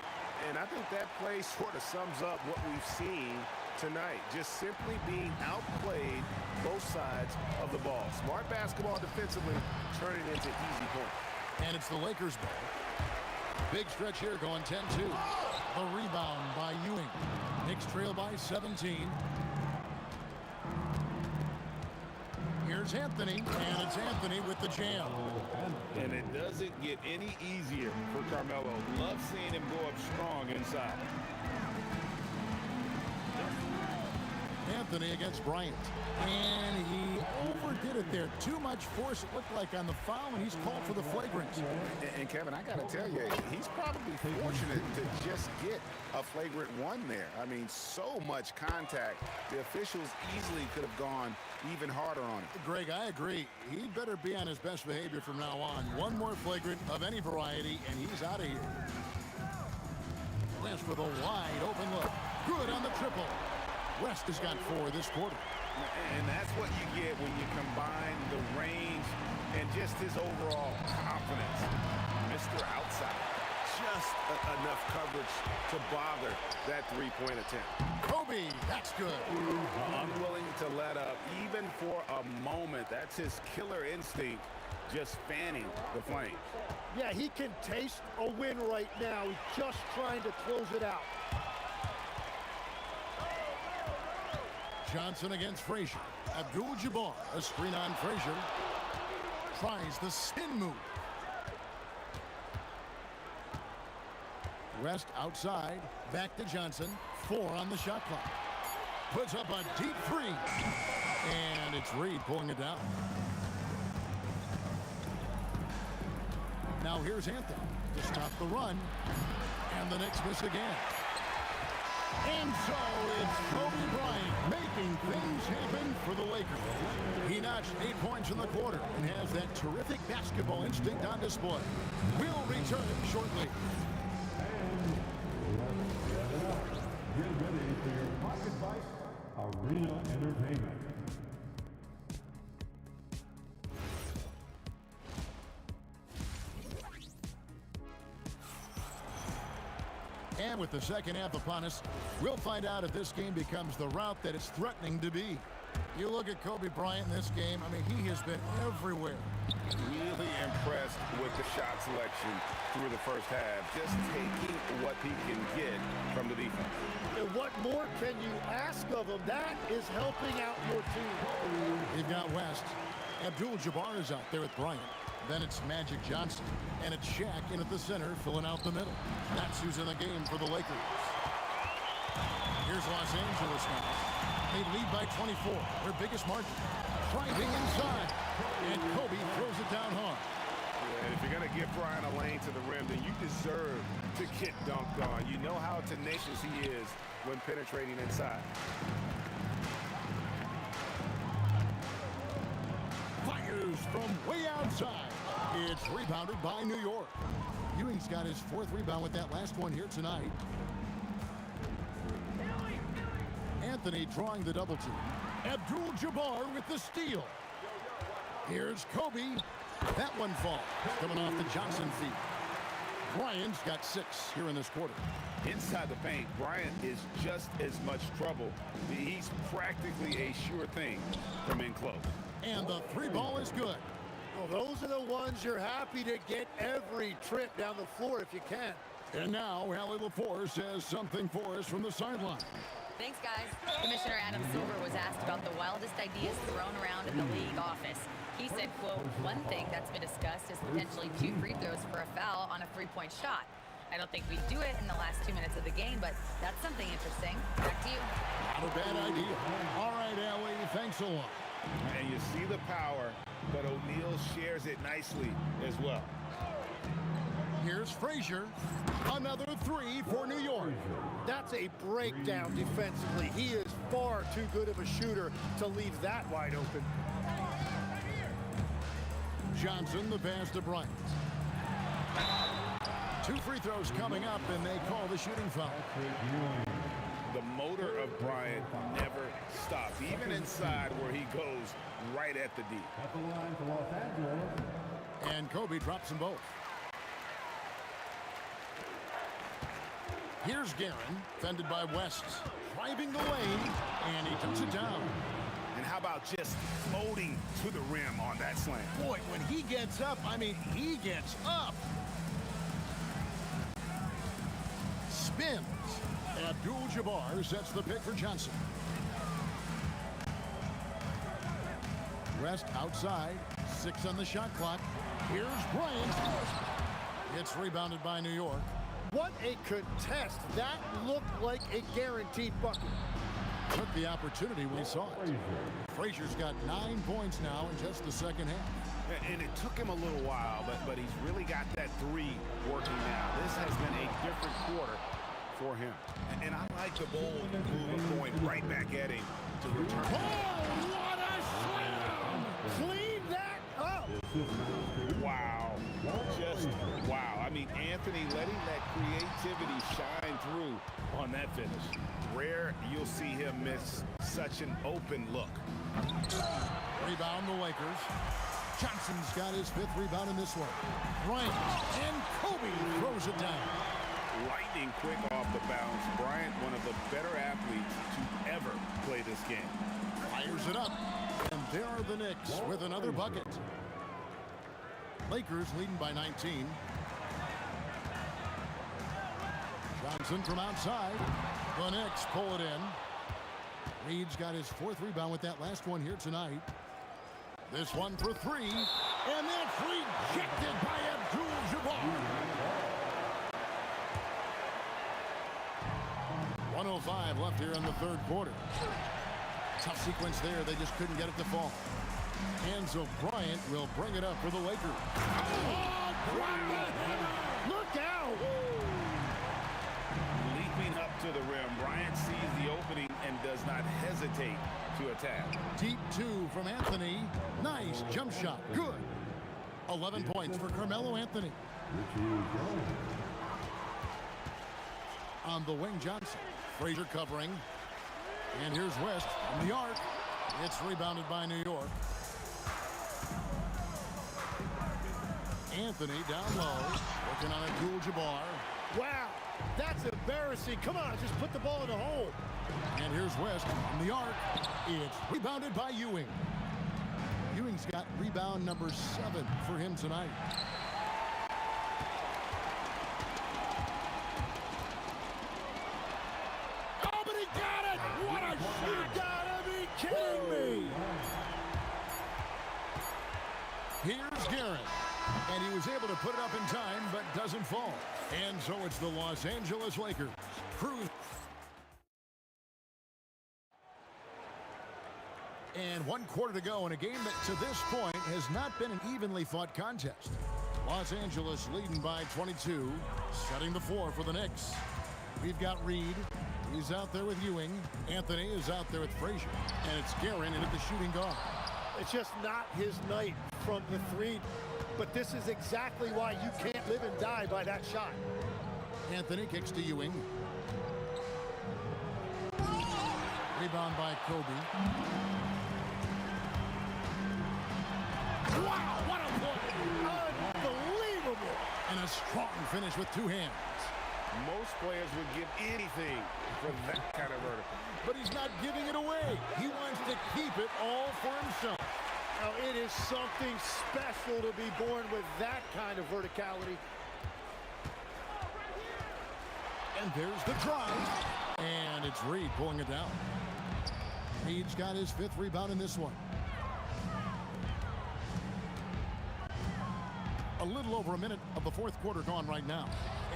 And I think that play sort of sums up what we've seen tonight. Just simply being outplayed both sides of the ball. Smart basketball defensively, turning into easy points. And it's the Lakers' ball. Big stretch here going 10-2. The rebound by Ewing. Knicks trail by 17. Here's Anthony, and it's Anthony with the jam. And it doesn't get any easier for Carmelo. Love seeing him go up strong inside. Anthony against Bryant. And he overdid it there. Too much force, it looked like, on the foul, and he's called for the flagrant. And Kevin, I got to tell you, he's probably fortunate to just get a flagrant one there. I mean, so much contact. The officials easily could have gone even harder on him. Greg, I agree. He better be on his best behavior from now on. One more flagrant of any variety, and he's out of here. Lance for the wide open look. Good on the triple. West has got 4 this quarter. And that's what you get when you combine the range and just his overall confidence. Mr. Outside. Just enough coverage to bother that three-point attempt. Kobe, that's good. Unwilling to let up, even for a moment. That's his killer instinct, just fanning the flames. Yeah, he can taste a win right now. He's just trying to close it out. Johnson against Frazier. Abdul-Jabbar, a screen on Frazier. Tries the spin move. West outside. Back to Johnson. 4 on the shot clock. Puts up a deep 3. And it's Reed pulling it down. Now here's Anthony to stop the run. And the Knicks miss again. And so it's Kobe Bryant making things happen for the Lakers. He notched 8 points in the quarter and has that terrific basketball instinct on display. We'll return shortly. Get ready for your Pocket Vice Arena Entertainment. And with the second half upon us, we'll find out if this game becomes the route that it's threatening to be. You look at Kobe Bryant in this game, I mean, he has been everywhere. Really impressed with the shot selection through the first half. Just taking what he can get from the defense. And what more can you ask of him? That is helping out your team. They've got West. Abdul-Jabbar is out there with Bryant. Then it's Magic Johnson. And it's Shaq in at the center, filling out the middle. That's who's in the game for the Lakers. Here's Los Angeles now. They lead by 24, their biggest margin. Driving inside. And Kobe throws it down hard. And if you're going to give Bryant a lane to the rim, then you deserve to get dunked on. You know how tenacious he is when penetrating inside. Fires from way outside. It's rebounded by New York. Ewing's got his 4th rebound with that last one here tonight. Anthony drawing the double team. Abdul-Jabbar with the steal. Here's Kobe. That one falls. Coming off the Johnson feet. Bryant's got 6 here in this quarter. Inside the paint, Bryant is just as much trouble. He's practically a sure thing from in close. And the 3 ball is good. Well, those are the ones you're happy to get every trip down the floor if you can. And now, Allie LaForce has something for us from the sideline. Thanks, guys. Commissioner Adam Silver was asked about the wildest ideas thrown around in the league office. He said, quote, "One thing that's been discussed is potentially 2 free throws for a foul on a 3-point shot. I don't think we'd do it in the last 2 minutes of the game, but that's something interesting. Back to you." Not a bad idea. All right, Allie, thanks a lot. And you see the power, but O'Neal shares it nicely as well. Here's Frazier. Another 3 for New York. That's a breakdown defensively. He is far too good of a shooter to leave that wide open. Johnson, the pass to Bryant. 2 free throws coming up, and they call the shooting foul. The motor of Bryant never stops, even inside where he goes right at the D. At the line for Los Angeles. And Kobe drops them both. Here's Guerin, fended by West, driving the lane, and he puts it down. And how about just floating to the rim on that slam? Boy, when he gets up, I mean, he gets up. Spins. Abdul-Jabbar sets the pick for Johnson. West outside, 6 on the shot clock. Here's Bryant. It's rebounded by New York. What a contest. That looked like a guaranteed bucket. Took the opportunity when he saw it. Frazier's got 9 points now in just the second half. And it took him a little while, but he's really got that 3 working now. This has been a different quarter for him. And I like the bold move of going right back at him to return. Oh, what a slam! Clean that up! Wow. Just wow. I mean, Anthony letting that creativity shine through on that finish. Rare you'll see him miss such an open look. Rebound the Lakers. Johnson's got his 5th rebound in this one. Bryant and Kobe throws it down. Lightning quick off the bounce. Bryant, one of the better athletes to ever play this game. Fires it up. And there are the Knicks with another bucket. Lakers leading by 19. Johnson from outside. The Knicks pull it in. Reed's got his 4th rebound with that last one here tonight. This one for 3. And that's rejected by Abdul-Jabbar. 1:05 left here in the 3rd quarter. Tough sequence there. They just couldn't get it to fall. Hands of Bryant will bring it up for the Lakers. Oh, look out! Leaping up to the rim, Bryant sees the opening and does not hesitate to attack. Deep 2 from Anthony. Nice jump shot. Good. 11 points for Carmelo Anthony. On the wing, Johnson. Frazier covering. And here's West from the arc. It's rebounded by New York. Anthony down low, working on Abdul-Jabbar. Wow, that's embarrassing. Come on, just put the ball in the hole. And here's West from the arc. It's rebounded by Ewing. Ewing's got rebound number 7 for him tonight. Oh, but he got it! What a shot! You gotta be kidding me! Here's Guerin. And he was able to put it up in time, but doesn't fall. And so it's the Los Angeles Lakers. Cruise. And 1 quarter to go in a game that to this point has not been an evenly fought contest. Los Angeles leading by 22, setting the floor for the Knicks. We've got Reed. He's out there with Ewing. Anthony is out there with Frazier. And it's Guerin in at the shooting guard. It's just not his night from the 3. But this is exactly why you can't live and die by that shot. Anthony kicks to Ewing. Rebound by Kobe. Wow, what a play! Unbelievable! And a strong finish with 2 hands. Most players would give anything for that kind of vertical. But he's not giving it away. He wants to keep it all for himself. Now, it is something special to be born with that kind of verticality. And there's the drive. And it's Reed pulling it down. Reed's got his 5th rebound in this one. A little over a minute of the 4th quarter gone right now.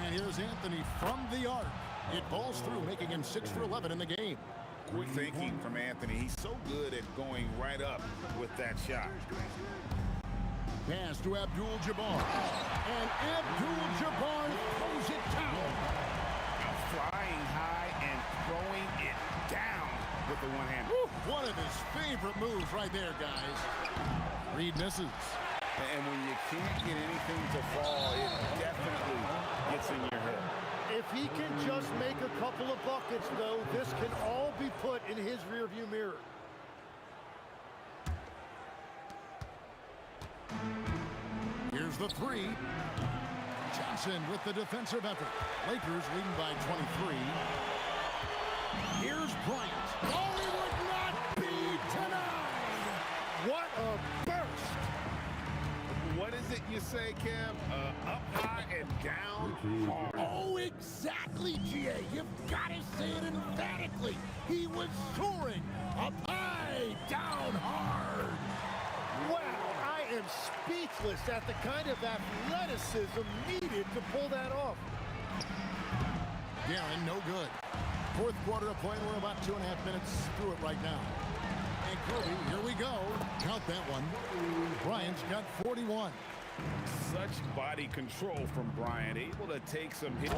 And here's Anthony from the arc. It balls through, making him 6 for 11 in the game. Quick thinking from Anthony. He's so good at going right up with that shot. Pass to Abdul-Jabbar. And Abdul-Jabbar throws it down. Flying high and throwing it down with the one hand. One of his favorite moves right there, guys. Reed misses. And when you can't get anything to fall, it definitely gets in your head. If he can just make a couple of buckets, though, this can all be put in his rearview mirror. Here's the three. Johnson with the defensive effort. Lakers leading by 23. Here's Bryant. Oh, he would not be denied. What a burst. What is it you say, Kev? Up high and down hard. Oh, exactly, GA. You've got to say it emphatically. He was soaring up high, down hard. Wow, I am speechless at the kind of athleticism needed to pull that off. Guerin, no good. Fourth quarter of play. We're about 2.5 minutes through it right now. And Kobe, here we go. Count that one. Bryant's got 41. Such body control from Bryant, able to take some hits.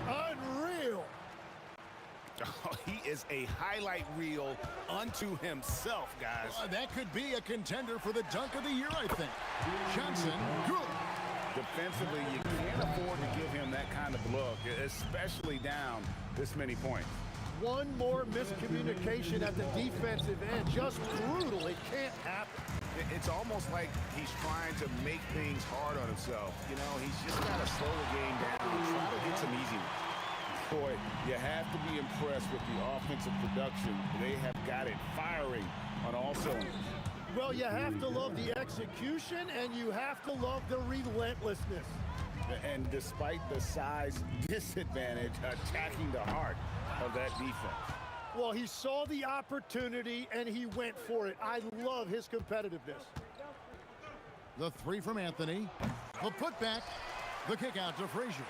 Unreal. Oh, he is a highlight reel unto himself, guys. That could be a contender for the dunk of the year, I think. Johnson, good. Defensively, you can't afford to give him that kind of look, especially down this many points. One more miscommunication at the defensive end. Just brutal. It can't happen. It's almost like he's trying to make things hard on himself. You know, he's just got to slow the game down and try to get some easy ones. Boy, you have to be impressed with the offensive production. They have got it firing on all cylinders. Well, you have to love the execution, and you have to love the relentlessness. And despite the size disadvantage, attacking the heart of that defense. Well, he saw the opportunity, and he went for it. I love his competitiveness. The three from Anthony. The putback. The kick out to Frazier.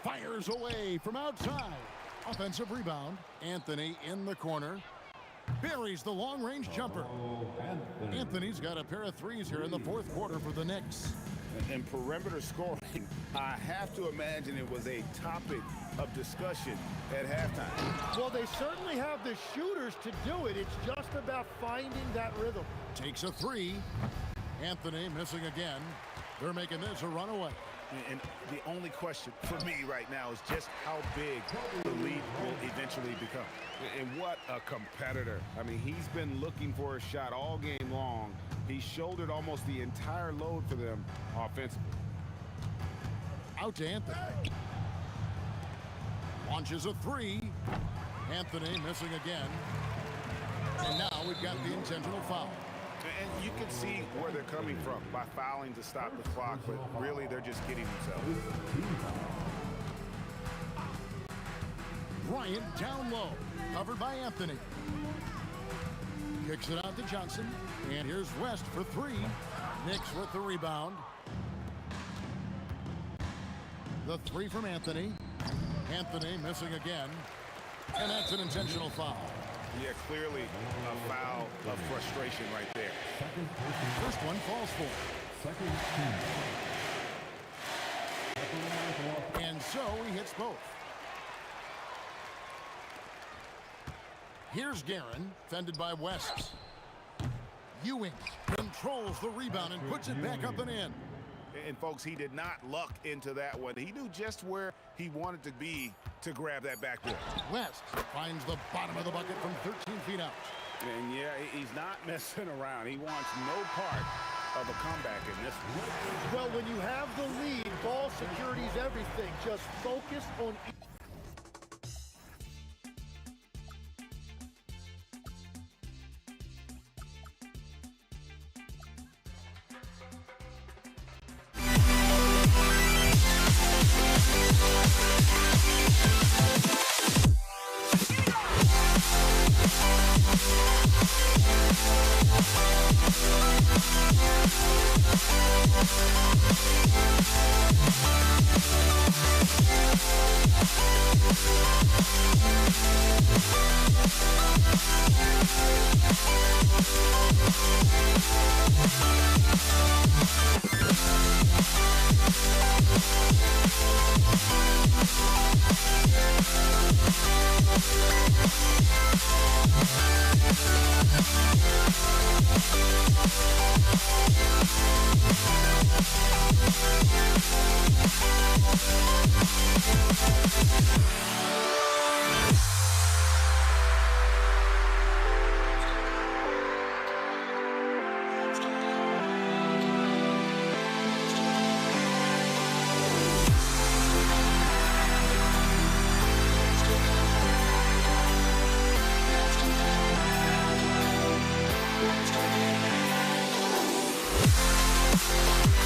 Fires away from outside. Offensive rebound. Anthony in the corner. Buries the long-range jumper. Anthony's got a pair of threes here in the fourth quarter for the Knicks. And perimeter scoring, I have to imagine it was a topic of discussion at halftime. Well, they certainly have the shooters to do it. It's just about finding that rhythm. Takes a three. Anthony missing again. They're making this a runaway. And the only question for me right now is just how big the lead will eventually become. And what a competitor. I mean, he's been looking for a shot all game long. He shouldered almost the entire load for them offensively. Out to Anthony. Launches a three. Anthony missing again. And now we've got the intentional foul. And you can see where they're coming from by fouling to stop the clock, but really they're just kidding themselves. Bryant down low, covered by Anthony. Kicks it out to Johnson, and here's West for three. Knicks with the rebound. The three from Anthony. Anthony missing again, and that's an intentional foul. Yeah, clearly a foul of frustration right there. First one falls for. And so he hits both. Here's Guerin, fended by West. Ewing controls the rebound and puts it back up and in. And folks, he did not luck into that one. He knew just where he wanted to be to grab that backboard. West finds the bottom of the bucket from 13 feet out. And yeah, he's not messing around. He wants no part of a comeback in this one. Well, when you have the lead, ball security is everything. Just focus on We'll be right back. We'll be right back.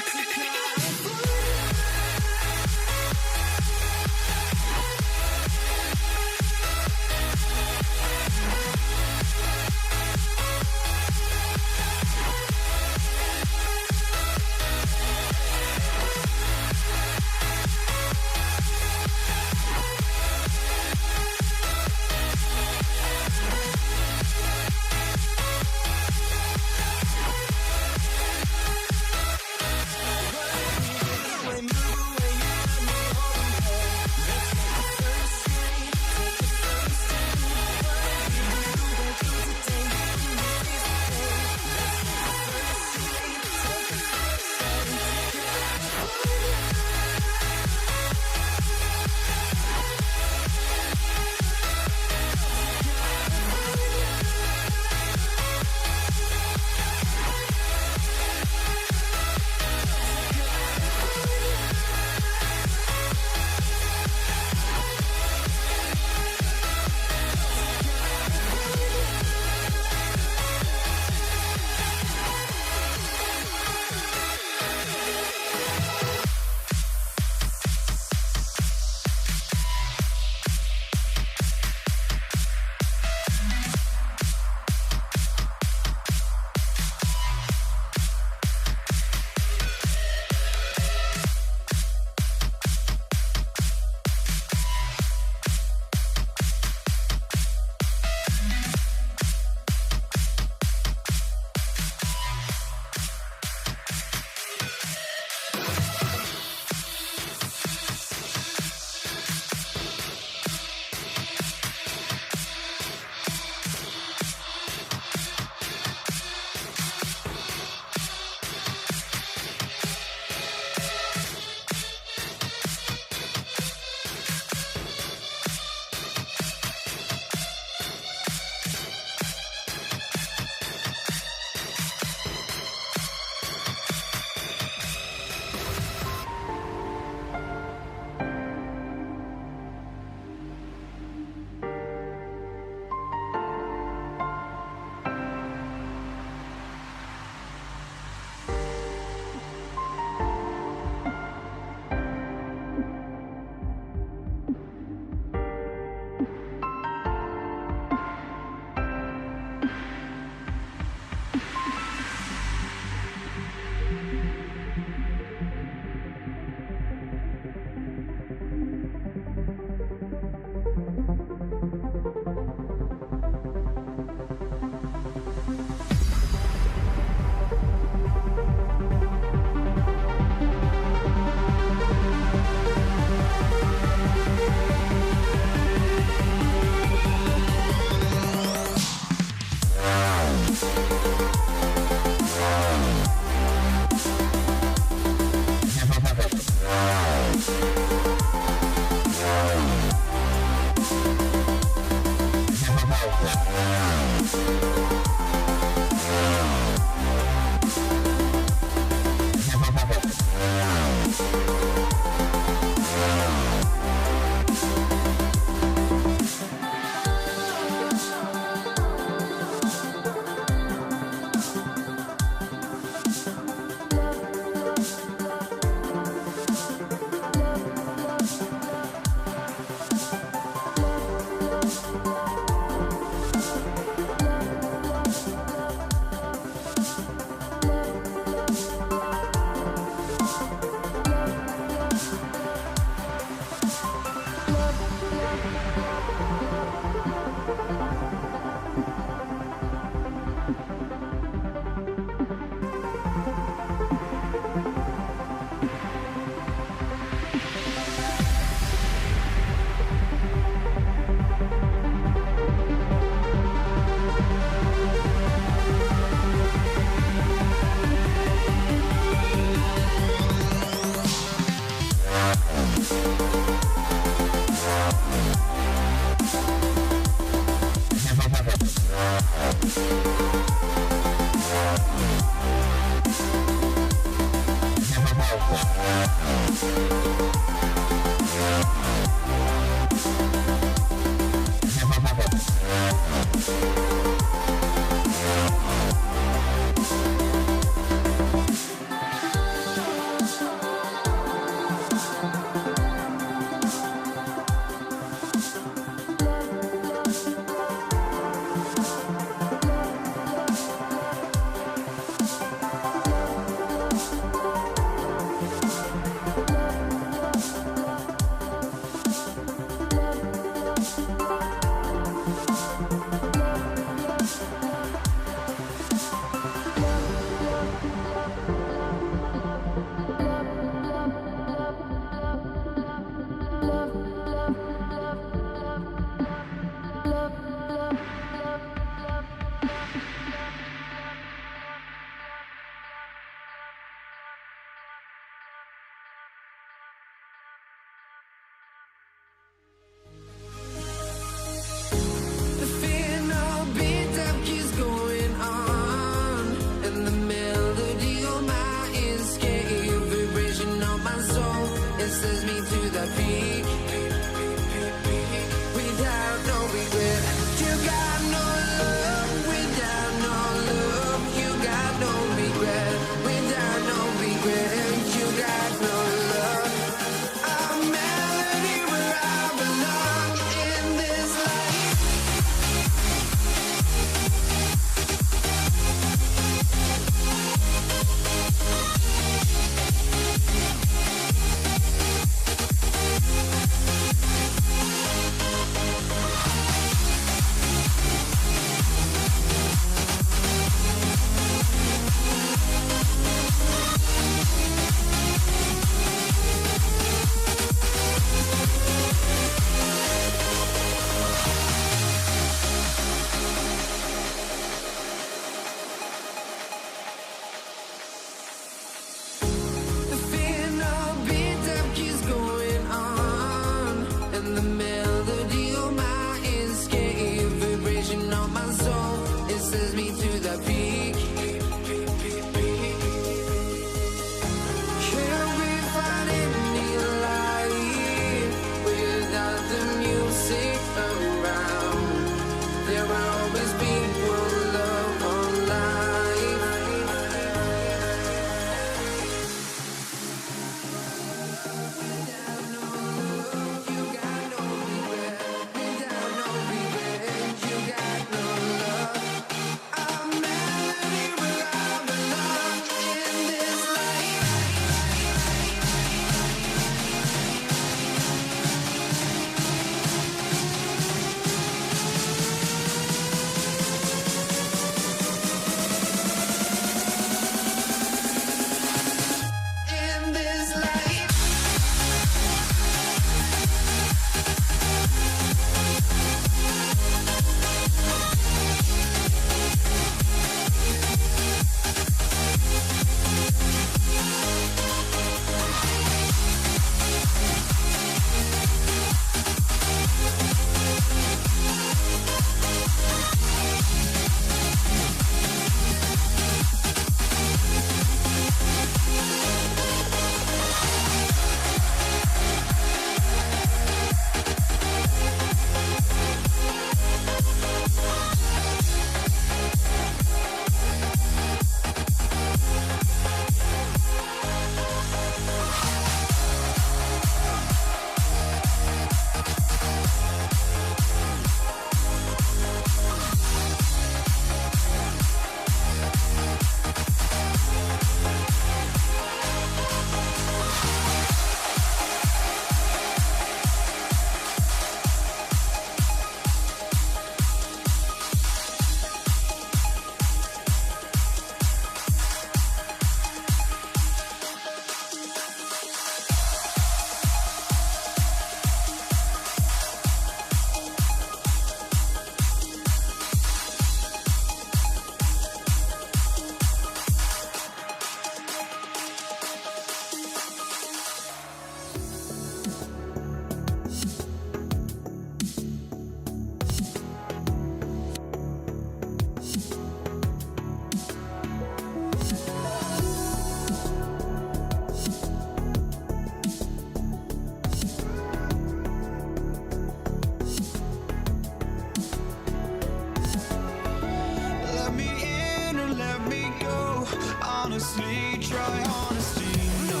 try honesty, no.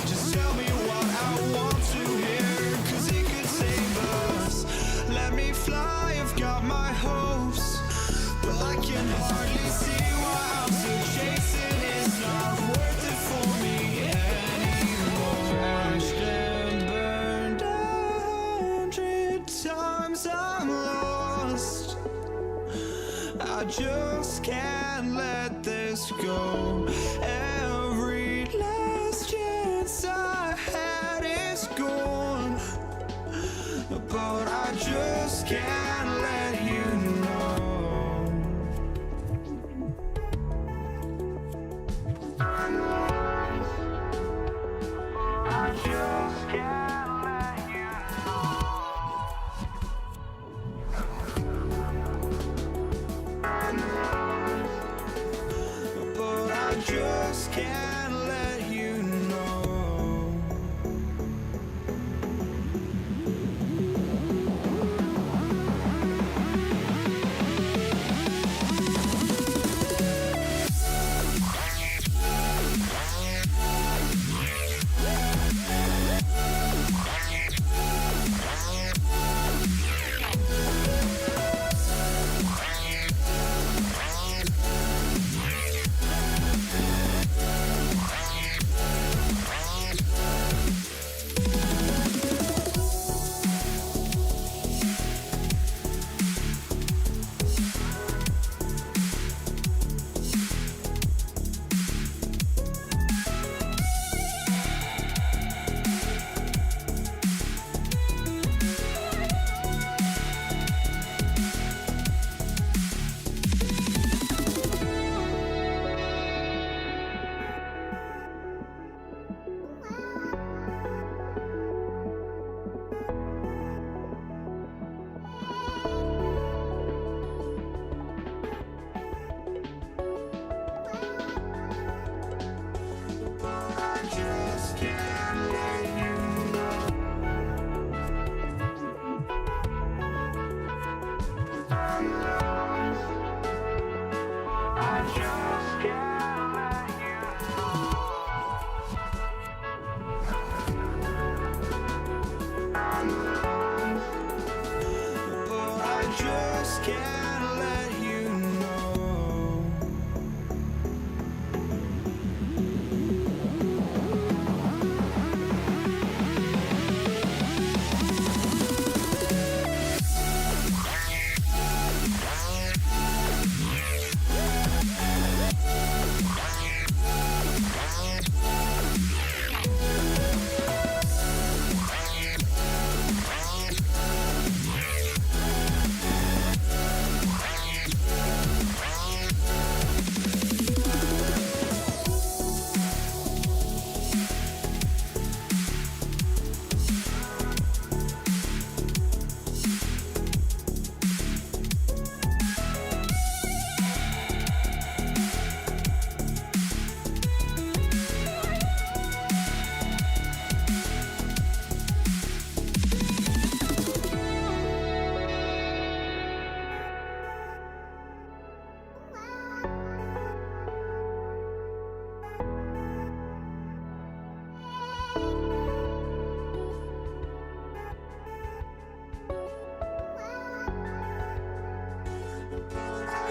Just tell me what I want to hear, 'cause it could save us. Let me fly, I've got my hopes, but I can hardly see why I'm still chasing. It's not worth it for me anymore. Crashed and burned 100 times, I'm lost. I just can't let this go. Every last chance I had is gone, but I just can't let you know. I just can't let you know. But I just can't let you know.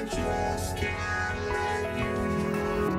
just can't let you know.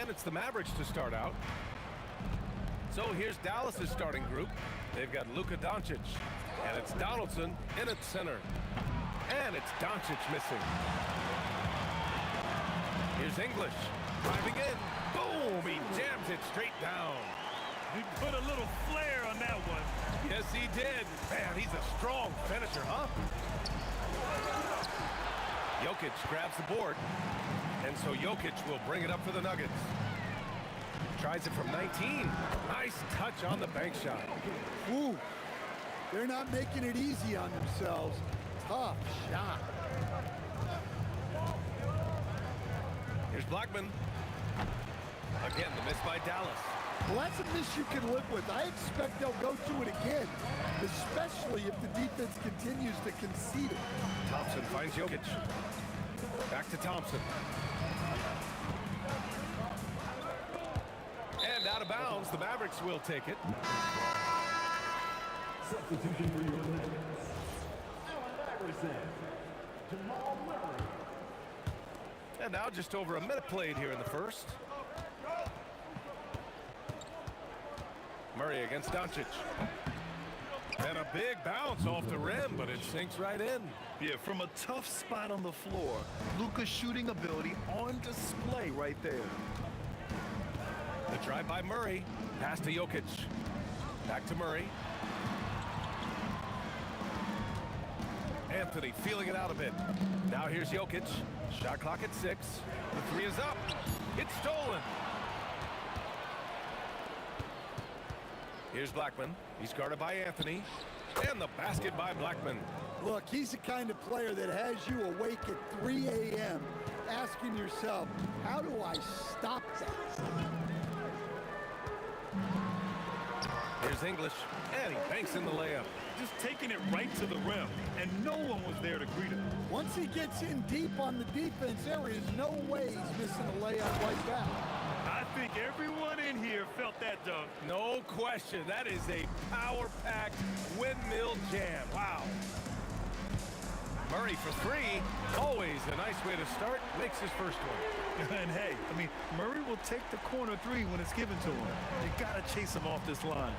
And it's the Mavericks to start out. So here's Dallas's starting group. They've got Luka Doncic, and it's Donaldson in at center. And it's Doncic missing. Here's English, driving in. Boom, he jams it straight down. He put a little flair on that one. Yes, he did. Man, he's a strong finisher, huh? Jokic grabs the board, and so Jokic will bring it up for the Nuggets. Tries it from 19. Nice touch on the bank shot. Ooh, they're not making it easy on themselves. Tough shot. Here's Blackman. Again, the miss by Dallas. Well, that's a miss you can live with. I expect they'll go to it again, especially if the defense continues to concede it. Thompson finds Jokic. Back to Thompson. And out of bounds, the Mavericks will take it. Substitution for your Nuggets. Allen Iverson. Jamal Murray. And now just over a minute played here in the first. Murray against Doncic. And a big bounce off the rim, but it sinks right in. Yeah, from a tough spot on the floor. Luka's shooting ability on display right there. The drive by Murray. Pass to Jokic. Back to Murray. Anthony feeling it out a bit. Now here's Jokic. Shot clock at 6. The three is up. It's stolen. Here's Blackman. He's guarded by Anthony. And the basket by Blackman. Look, he's the kind of player that has you awake at 3 a.m. asking yourself, how do I stop that? Here's English. And he banks in the layup. Just taking it right to the rim, and no one was there to greet him. Once he gets in deep on the defense, there is no way he's missing a layup like that. I think everyone in here felt that dunk. No question. That is a power-packed windmill jam. Wow. Murray for three. Always a nice way to start. Makes his first one. And hey, I mean, Murray will take the corner three when it's given to him. You got to chase him off this line.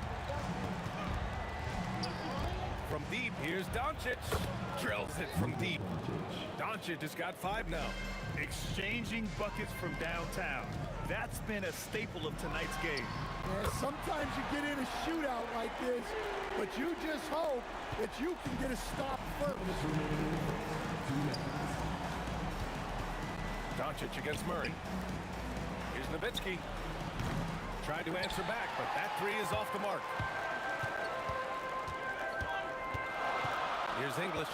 From deep, here's Doncic. Drills it from deep. Doncic has got 5 now. Exchanging buckets from downtown. That's been a staple of tonight's game. Yeah, sometimes you get in a shootout like this, but you just hope that you can get a stop first. Doncic against Murray. Here's Nowitzki. Tried to answer back, but that three is off the mark. Here's English.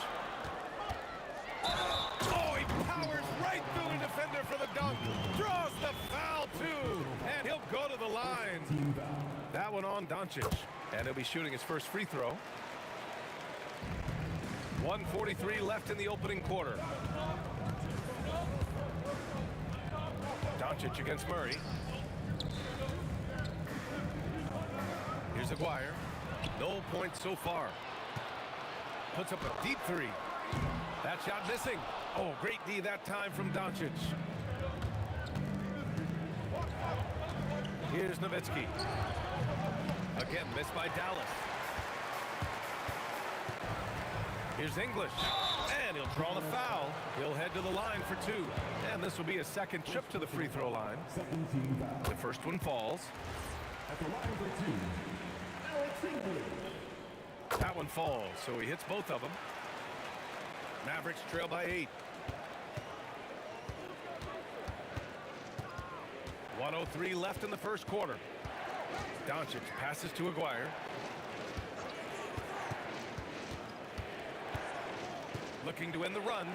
Oh, he powers right through the defender for the dunk. Draws the foul, too. And he'll go to the line. That one on Doncic. And he'll be shooting his first free throw. 1:43 left in the opening quarter. Doncic against Murray. Here's Aguirre. No points so far. Puts up a deep three. That shot missing. Oh, great D that time from Doncic. Here's Nowitzki. Again, missed by Dallas. Here's English. And he'll draw the foul. He'll head to the line for 2. And this will be a second trip to the free throw line. The first one falls. At the line for 2, Alex English. That one falls, so he hits both of them. Mavericks trail by 8. 1:03 left in the first quarter. Doncic passes to Aguirre. Looking to end the run.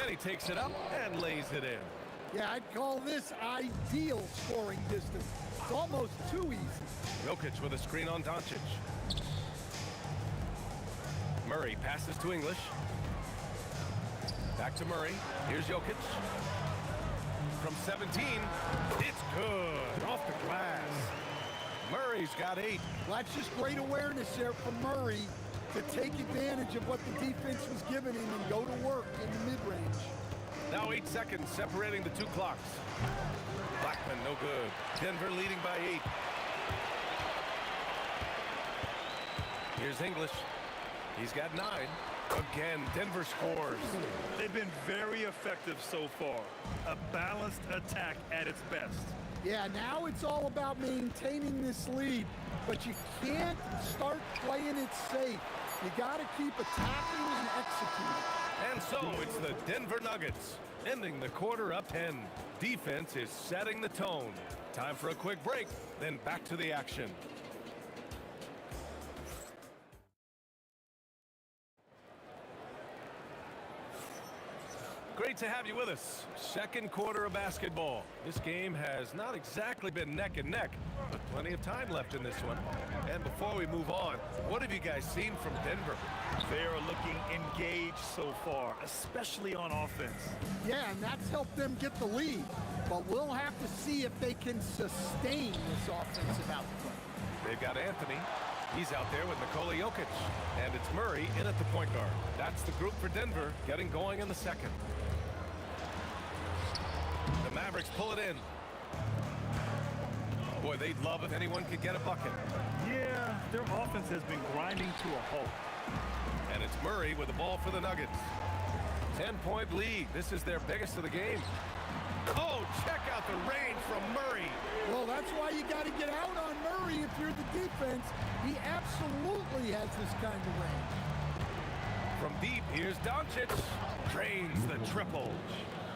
And he takes it up and lays it in. Yeah, I'd call this ideal scoring distance. It's almost too easy. Jokic with a screen on Doncic. Murray passes to English. Back to Murray. Here's Jokic. From 17, it's good. Off the glass. Murray's got 8. Well, that's just great awareness there from Murray to take advantage of what the defense was giving him and go to work in the mid-range. Now 8 seconds separating the 2 clocks. Blackman no no good. Denver leading by 8. Here's English. He's got 9. Again, Denver scores. They've been very effective so far. A balanced attack at its best. Yeah, now it's all about maintaining this lead, but you can't start playing it safe. You got to keep attacking and executing. And so it's the Denver Nuggets ending the quarter up 10. Defense is setting the tone. Time for a quick break, then back to the action. Great to have you with us. Second quarter of basketball. This game has not exactly been neck and neck, but plenty of time left in this one. And before we move on, what have you guys seen from Denver? They are looking engaged so far, especially on offense. Yeah, and that's helped them get the lead. But we'll have to see if they can sustain this offensive output. They've got Anthony. He's out there with Nikola Jokic. And it's Murray in at the point guard. That's the group for Denver getting going in the second. The Mavericks pull it in. Boy, they'd love if anyone could get a bucket. Yeah, their offense has been grinding to a halt. And it's Murray with the ball for the Nuggets. 10-point lead. This is their biggest of the game. Oh, check out the range from Murray. Well, that's why you got to get out on Murray if you're the defense. He absolutely has this kind of range. From deep, here's Doncic. Drains the triple.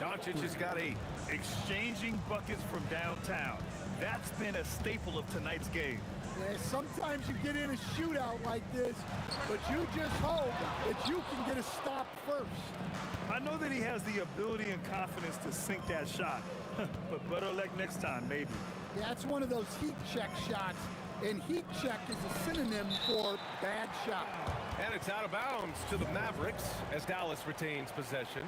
Doncic has got 8. Exchanging buckets from downtown. That's been a staple of tonight's game. Yeah, sometimes you get in a shootout like this, but you just hope that you can get a stop first. I know that he has the ability and confidence to sink that shot, but better luck next time, maybe. Yeah, it's one of those heat check shots, and heat check is a synonym for bad shot. And it's out of bounds to the Mavericks as Dallas retains possession.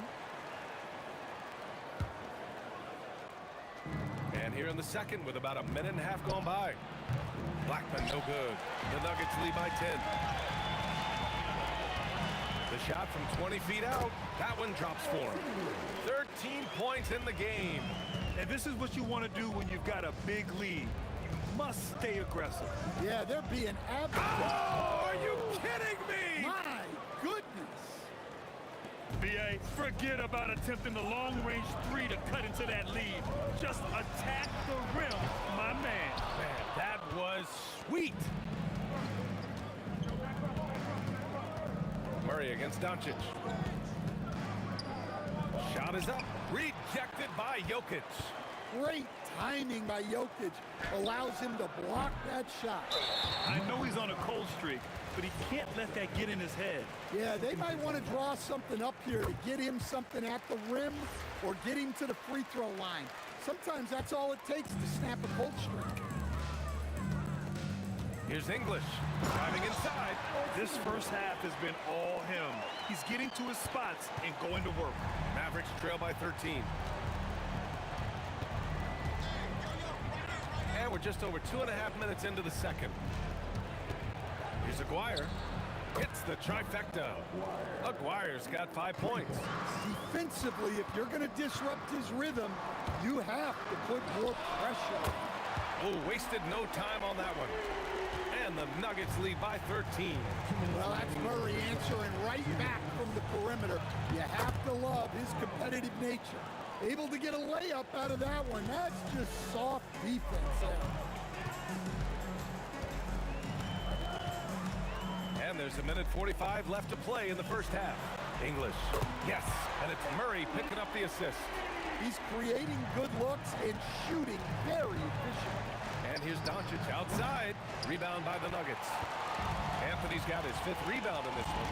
And here in the second with about a minute and a half gone by. Blackman no good. The Nuggets lead by 10. The shot from 20 feet out. That one drops for him. 13 points in the game. And this is what you want to do when you've got a big lead. You must stay aggressive. Yeah, they're being Oh, are you kidding me? My goodness. B.A., forget about attempting the long-range 3 to cut into that lead. Just attack the rim, my man. Man, that was sweet. Murray against Doncic. Shot is up. Rejected by Jokic. Great timing by Jokic allows him to block that shot. I know he's on a cold streak, but he can't let that get in his head. Yeah, they might want to draw something up here to get him something at the rim or get him to the free throw line. Sometimes that's all it takes to snap a cold streak. Here's English driving inside. This first half has been all him. He's getting to his spots and going to work. Mavericks trail by 13. And we're just over 2.5 minutes into the second. Here's Aguirre. Hits the trifecta. Aguirre's got 5 points. Defensively, if you're going to disrupt his rhythm, you have to put more pressure. Oh, wasted no time on that one. And the Nuggets lead by 13. Well, that's Murray answering right back from the perimeter. You have to love his competitive nature. Able to get a layup out of that one. That's just soft defense there. And there's a minute 45 left to play in the first half. English. Yes. And it's Murray picking up the assist. He's creating good looks and shooting very efficient. And here's Doncic outside. Rebound by the Nuggets. Anthony's got his 5th rebound in this one.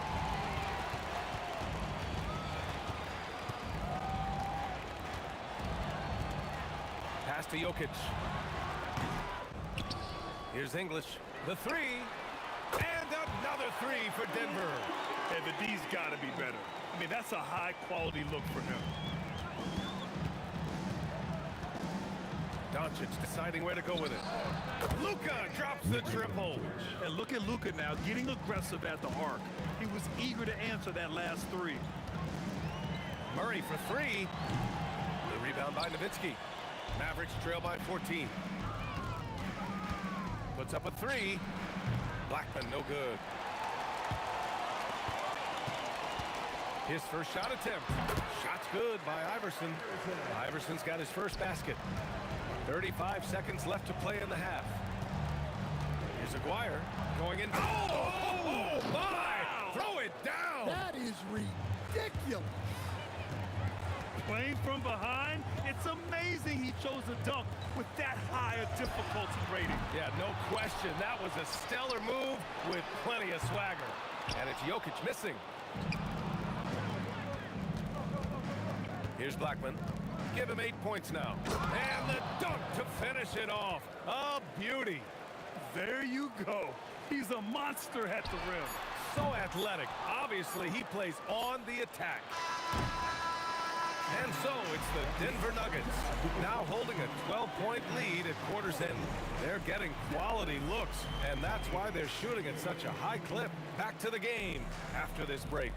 Pass to Jokic. Here's English. The 3. And another 3 for Denver. And the D's got to be better. I mean, that's a high-quality look for him. Doncic deciding where to go with it. Luka drops the triple. And look at Luka now, getting aggressive at the arc. He was eager to answer that last 3. Murray for 3. The rebound by Nowitzki. Mavericks trail by 14. Puts up a three. Blackman, no good. His first shot attempt. Shot's good by Iverson. Iverson's got his first basket. 35 seconds left to play in the half. Here's Aguirre going in. Oh my! Throw it down! That is ridiculous. Playing from behind, it's amazing he chose a dunk with that high a difficulty rating. Yeah, no question. That was a stellar move with plenty of swagger. And it's Jokic missing. Here's Blackman. Give him 8 points now. And the dunk to finish it off. A beauty. There you go. He's a monster at the rim. So athletic. Obviously, he plays on the attack. And so it's the Denver Nuggets now holding a 12-point lead at quarter's end. They're getting quality looks, and that's why they're shooting at such a high clip. Back to the game after this break.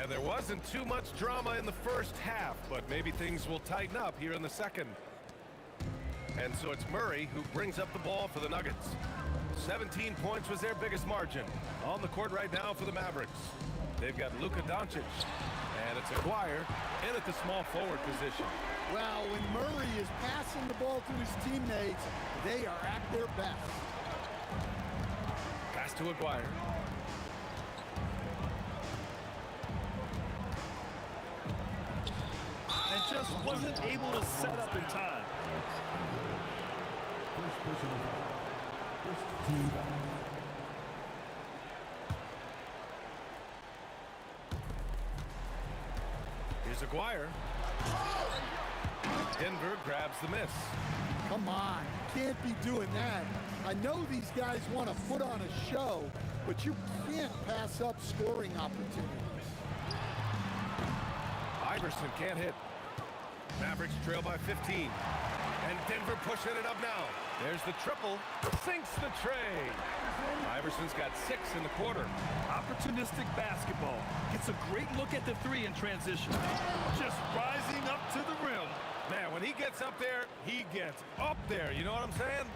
And there wasn't too much drama in the first half, but maybe things will tighten up here in the second. And so it's Murray who brings up the ball for the Nuggets. 17 points was their biggest margin. On the court right now for the Mavericks. They've got Luka Doncic, and it's Aguirre in at the small forward position. Well, when Murray is passing the ball to his teammates, they are at their best. Pass to Aguirre. And just wasn't able to set up in time. First personal foul. First team foul. Here's Aguirre. Denver grabs the miss. Come on, you can't be doing that. I know these guys want to put on a show, but you can't pass up scoring opportunities. Iverson can't hit. Mavericks trail by 15. And Denver pushing it up now. There's the triple. Sinks the tray. Iverson's got 6 in the quarter. Opportunistic basketball. Gets a great look at the three in transition. Just rising up to the rim. Man, when he gets up there, he gets up there. You know what I'm saying?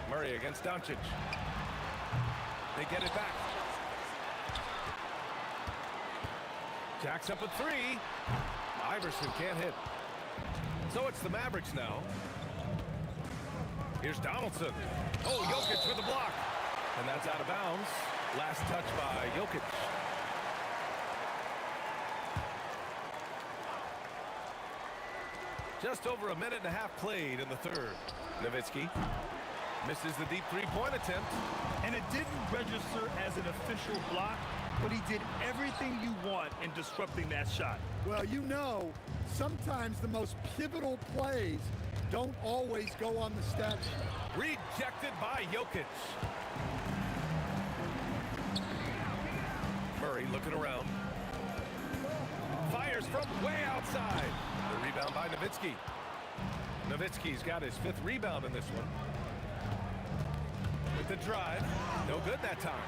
Murray against Doncic. They get it back. Jacks up a three. Iverson can't hit. So it's the Mavericks now. Here's Donaldson. Oh, Jokic with the block. And that's out of bounds. Last touch by Jokic. Just over a minute and a half played in the third. Nowitzki misses the deep three-point attempt. And it didn't register as an official block, but he did everything you want in disrupting that shot. Well, you know, sometimes the most pivotal plays don't always go on the stat sheet. Rejected by Jokic. Murray looking around. Fires from way outside. The rebound by Nowitzki. Nowitzki's got his 5th rebound in this one. With the drive. No good that time.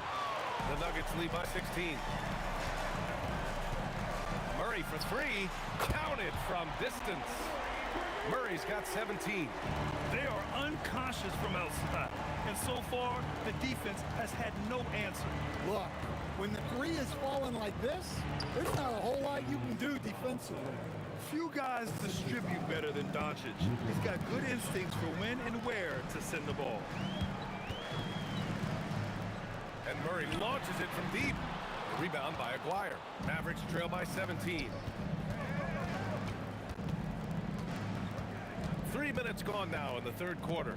The Nuggets lead by 16. Murray for 3. Counted from distance. Murray's got 17. They are unconscious from outside. And so far, the defense has had no answer. Look, when the three is falling like this, there's not a whole lot you can do defensively. Few guys distribute better than Doncic. He's got good instincts for when and where to send the ball. And Murray launches it from deep. The rebound by Aguirre. Mavericks trail by 17. 3 minutes gone now in the third quarter.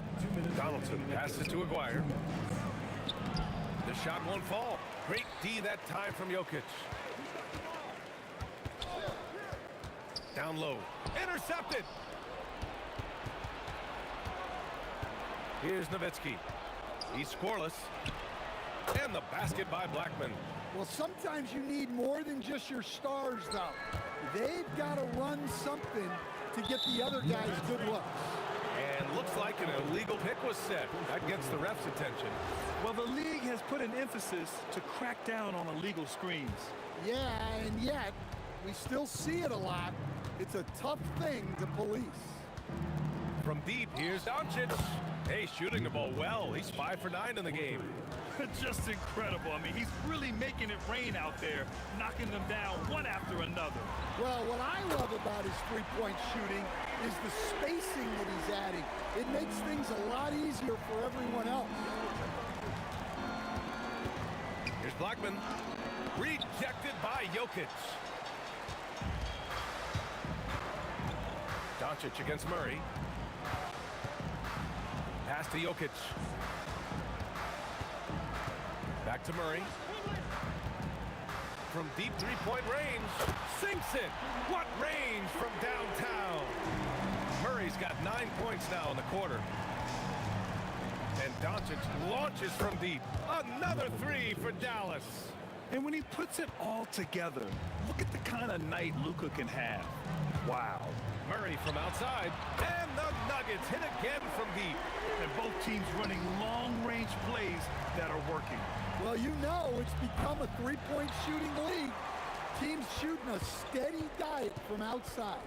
Donaldson passes to Aguirre. The shot won't fall. Great D that time from Jokic. Down low. Intercepted. Here's Nowitzki. He's scoreless. And the basket by Blackman. Well, sometimes you need more than just your stars, though. They've got to run something to get the other guys good looks. And looks like an illegal pick was set. That gets the ref's attention. Well, the league has put an emphasis to crack down on illegal screens. Yeah, and yet, we still see it a lot. It's a tough thing to police. From deep, here's Doncic. Hey, shooting the ball well. He's 5 for 9 in the game. Just incredible. I mean, he's really making it rain out there, knocking them down one after another. Well, what I love about his three-point shooting is the spacing that he's adding. It makes things a lot easier for everyone else. Here's Blackman. Rejected by Jokic. Doncic against Murray. Pass to Jokic. Back to Murray. From deep three-point range. Sinks it. What range from downtown. Murray's got 9 points now in the quarter. And Doncic launches from deep. Another three for Dallas. And when he puts it all together, look at the kind of night Luka can have. Wow. Murray from outside. And the Nuggets hit again from deep. And both teams running long-range plays that are working. Well, you know it's become a three-point shooting league. Teams shooting a steady diet from outside.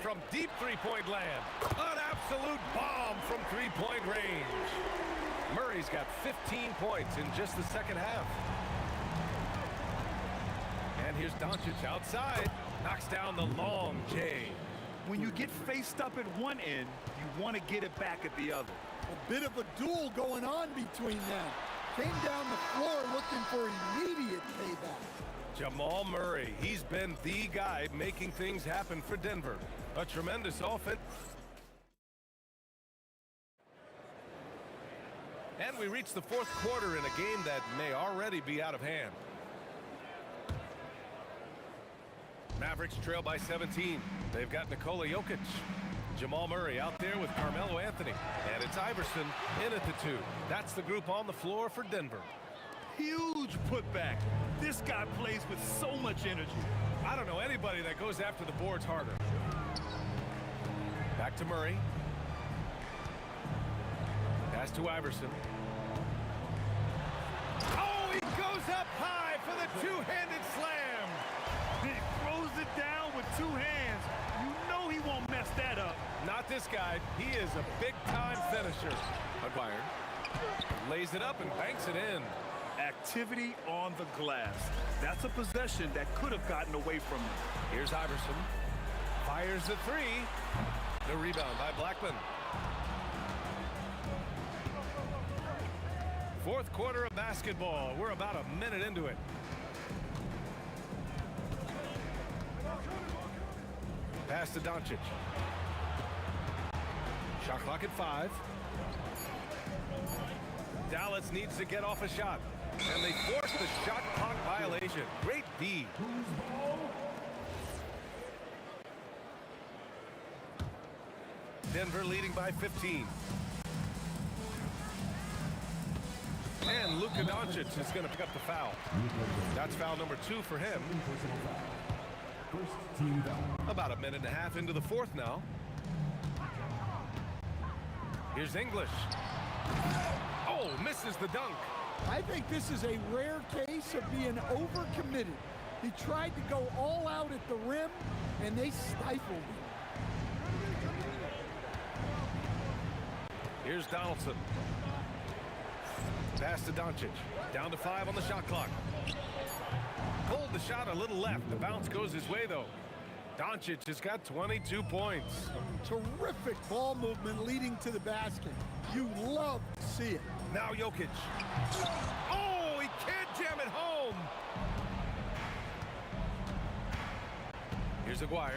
From deep three-point land. An absolute bomb from three-point range. Murray's got 15 points in just the second half. And here's Doncic outside. Knocks down the long J. When you get faced up at one end, you want to get it back at the other. A bit of a duel going on between them. Came down the floor looking for immediate payback. Jamal Murray, he's been the guy making things happen for Denver. A tremendous offense. And we reach the fourth quarter in a game that may already be out of hand. Mavericks trail by 17. They've got Nikola Jokic. Jamal Murray out there with Carmelo Anthony. And it's Iverson in at the 2. That's the group on the floor for Denver. Huge putback. This guy plays with so much energy. I don't know anybody that goes after the boards harder. Back to Murray. Pass to Iverson. Oh, he goes up high for the two-handed slam. He throws it down with two hands. You know he won't mess that up. Not this guy. He is a big-time finisher. Acquired. Lays it up and banks it in. Activity on the glass. That's a possession that could have gotten away from him. Here's Iverson. Fires the three. The rebound by Blackman. Fourth quarter of basketball. We're about a minute into it. Pass to Doncic. Shot clock at 5. Dallas needs to get off a shot. And they force the shot clock violation. Great D. Denver leading by 15. And Luka Doncic is going to pick up the foul. That's foul number 2 for him. About a minute and a half into the fourth now. Here's English. Oh, misses the dunk. I think this is a rare case of being overcommitted. He tried to go all out at the rim, and they stifled him. Here's Donaldson. Pass to Doncic. Down to 5 on the shot clock. Pulled the shot a little left. The bounce goes his way, though. Doncic has got 22 points. Terrific ball movement leading to the basket. You love to see it. Now Jokic. Oh, he can't jam it home. Here's Aguirre.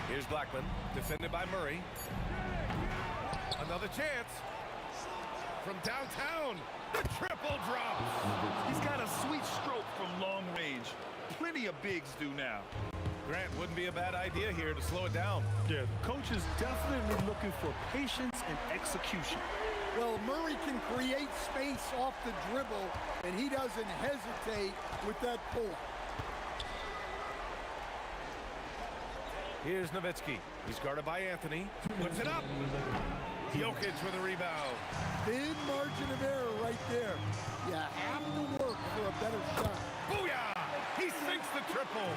Here's Blackman, defended by Murray. Another chance from downtown. The triple drop. He's got a sweet stroke from long range. Plenty of bigs do now. Grant, wouldn't be a bad idea here to slow it down. Yeah, the coach is definitely looking for patience and execution. Well, Murray can create space off the dribble, and he doesn't hesitate with that pull. Here's Nowitzki. He's guarded by Anthony. Puts it up. Jokic with a rebound. Thin margin of error right there. You have to work for a better shot. Booyah! He sinks the triple.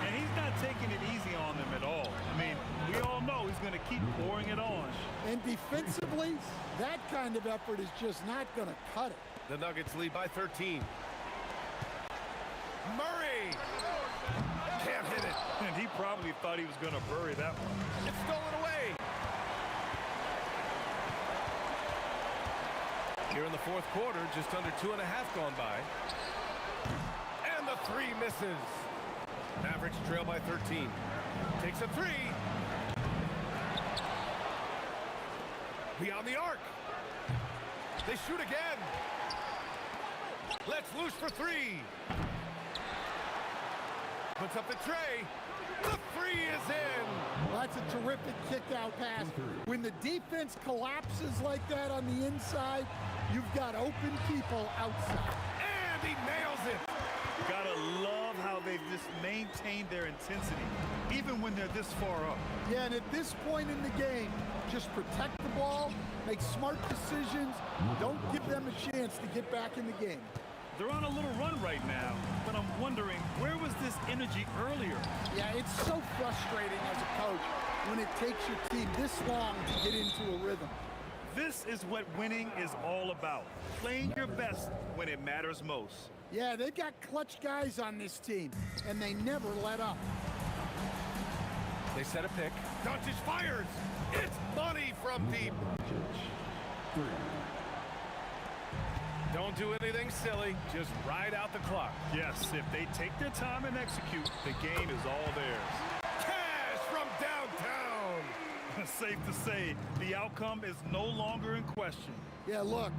And he's not taking it easy on them at all. I mean, we all know he's going to keep pouring it on. And defensively, that kind of effort is just not going to cut it. The Nuggets lead by 13. Murray! Can't hit it. And he probably thought he was going to bury that one. It's stolen away. Here in the fourth quarter, just under 2.5 gone by. And the three misses. Mavericks trail by 13. Takes a three. Beyond the arc. They shoot again. Let's loose for three. Puts up the tray. The three is in. Well, that's a terrific kick-out pass. When the defense collapses like that on the inside, you've got open people outside. And he nails it. Gotta love how they've just maintained their intensity, even when they're this far up. Yeah, and at this point in the game, just protect the ball, make smart decisions, don't give them a chance to get back in the game. They're on a little run right now, but I'm wondering, where was this energy earlier? Yeah, it's so frustrating as a coach when it takes your team this long to get into a rhythm. This is what winning is all about, playing your best when it matters most. Yeah, they got clutch guys on this team, and they never let up. They set a pick. Doncic fires. It's money from deep. Don't do anything silly. Just ride out the clock. Yes, if they take their time and execute, the game is all theirs. Cash from downtown. Safe to say, the outcome is no longer in question. Yeah, look,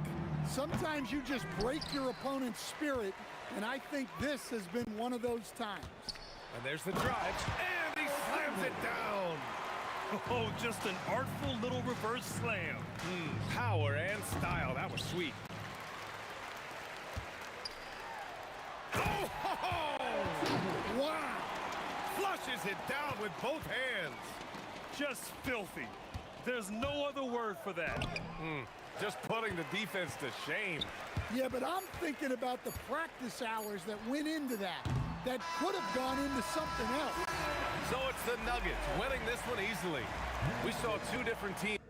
sometimes you just break your opponent's spirit, and I think this has been one of those times. And there's the drive, and he slams it down. Oh, just an artful little reverse slam. Power and style. That was sweet. Oh! Ho, ho! Wow! Flushes it down with both hands. Just filthy. There's no other word for that. Just putting the defense to shame. Yeah, but I'm thinking about the practice hours that went into that. That could have gone into something else. So it's the Nuggets winning this one easily. We saw two different teams.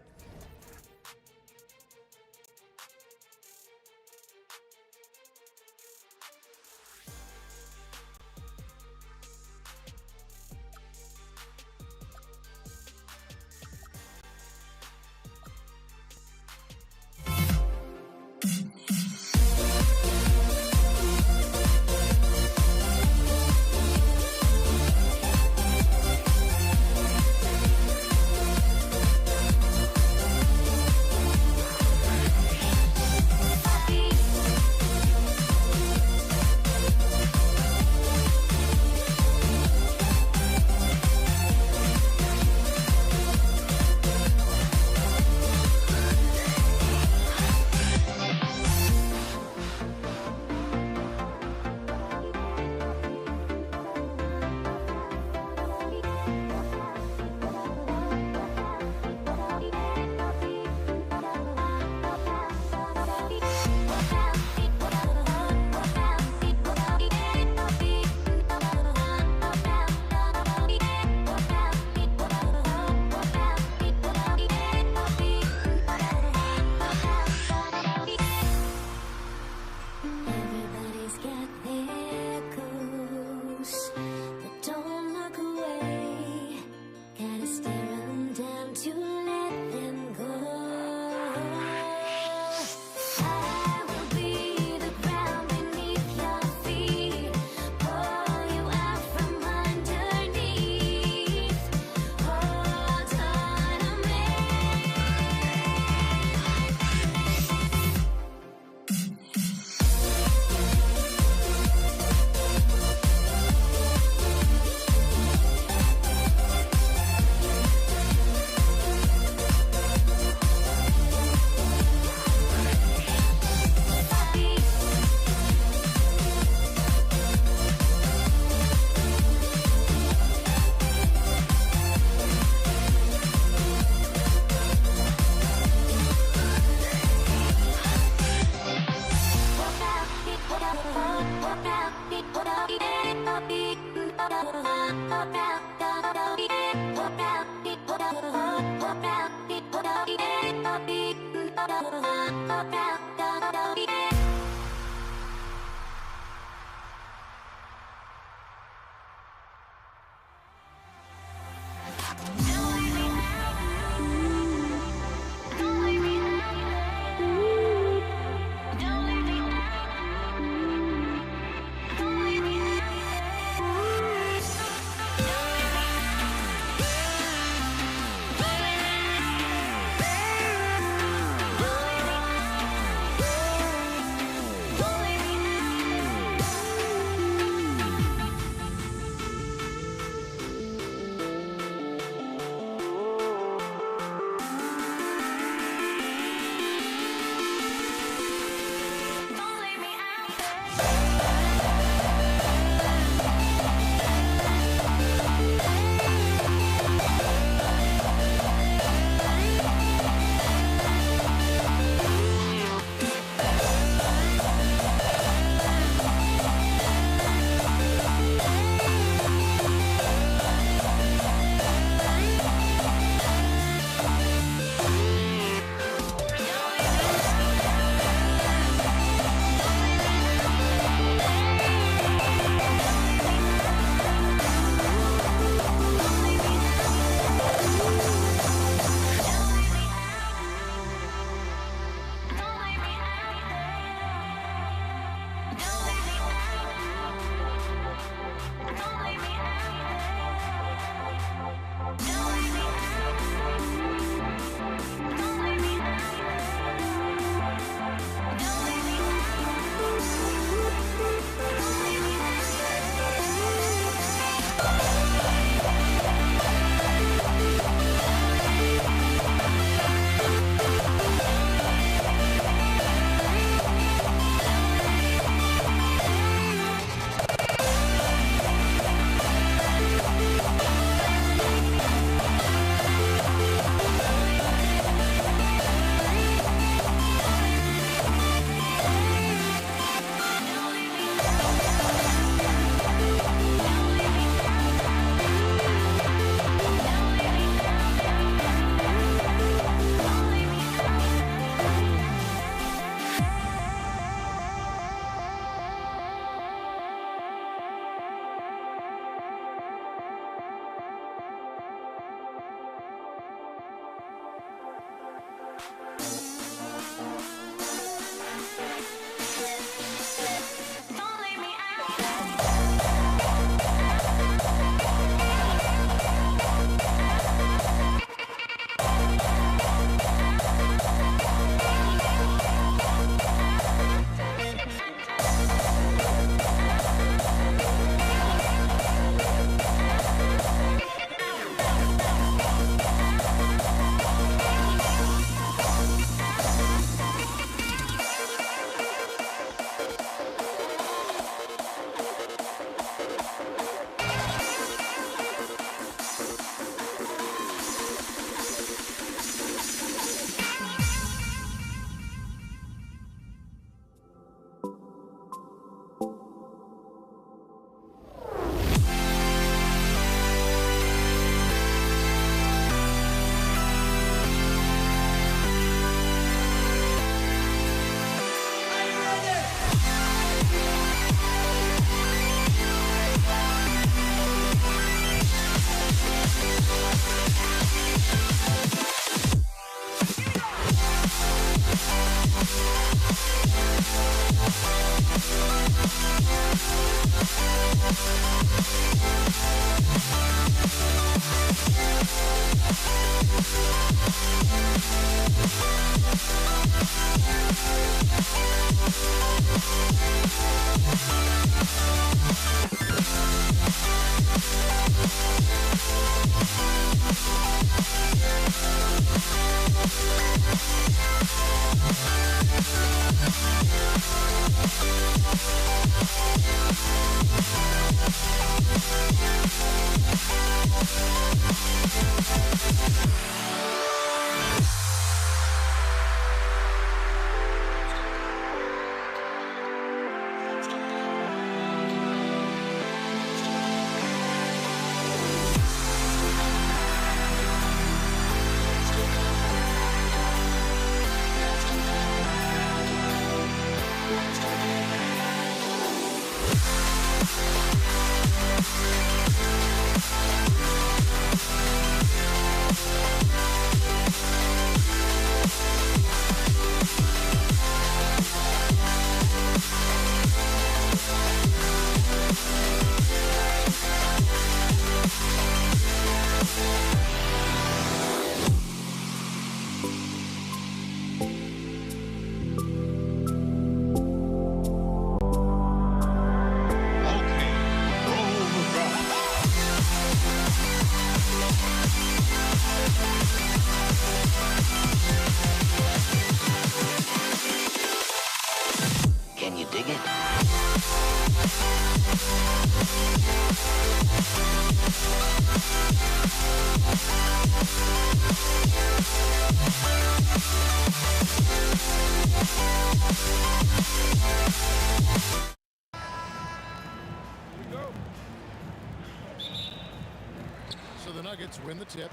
the tip.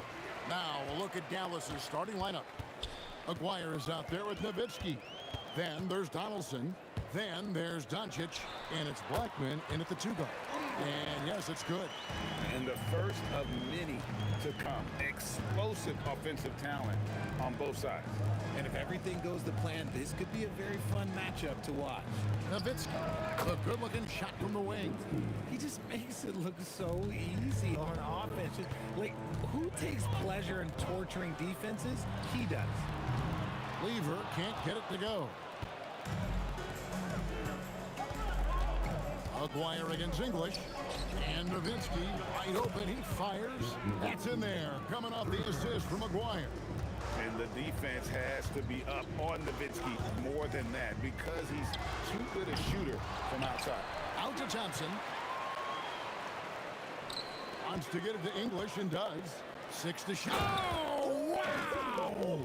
Now a look at Dallas's starting lineup. Aguirre is out there with Nowitzki. Then there's Donaldson. Then there's Doncic. And it's Blackman in at the 2 guard. And yes, it's good. And the first of many to come. Explosive offensive talent on both sides. And if everything goes to plan, this could be a very fun matchup to watch. Nowitzki, a good-looking shot from the wing. He just makes it look so easy on offense. Like, who takes pleasure in torturing defenses? He does. Lever can't get it to go. Aguirre against English. And Nowitzki wide open. He fires. That's in there. Coming off the assist from Aguirre. And the defense has to be up on Nowitzki more than that because he's too good a shooter from outside. Out to Thompson. Wants to get it to English and does. 6 to shoot. Oh, wow!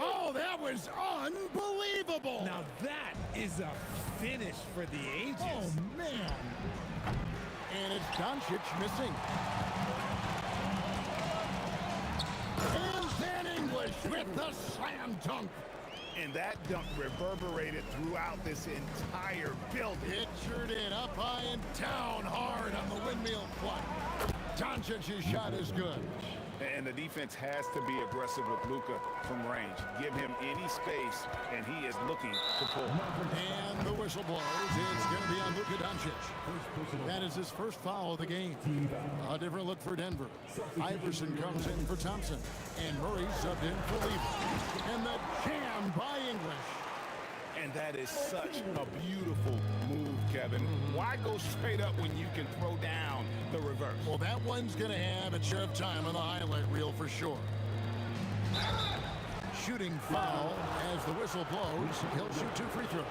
Oh, that was unbelievable! Now that is a finish for the ages. Oh, man. And it's Doncic missing. And then English with the slam dunk. And that dunk reverberated throughout this entire building. Pictured it up high and down hard on the windmill play. Doncic's shot is good. And the defense has to be aggressive with Luka from range. Give him any space, and he is looking to pull. And the whistle blows. It's going to be on Luka Doncic. That is his first foul of the game. A different look for Denver. Iverson comes in for Thompson. And Murray subbed in for Lever. And the jam by English. And that is such a beautiful move, Kevin. Why go straight up when you can throw down the reverse? Well, that one's going to have its share of time on the highlight reel for sure. Shooting foul as the whistle blows. He'll shoot 2 free throws.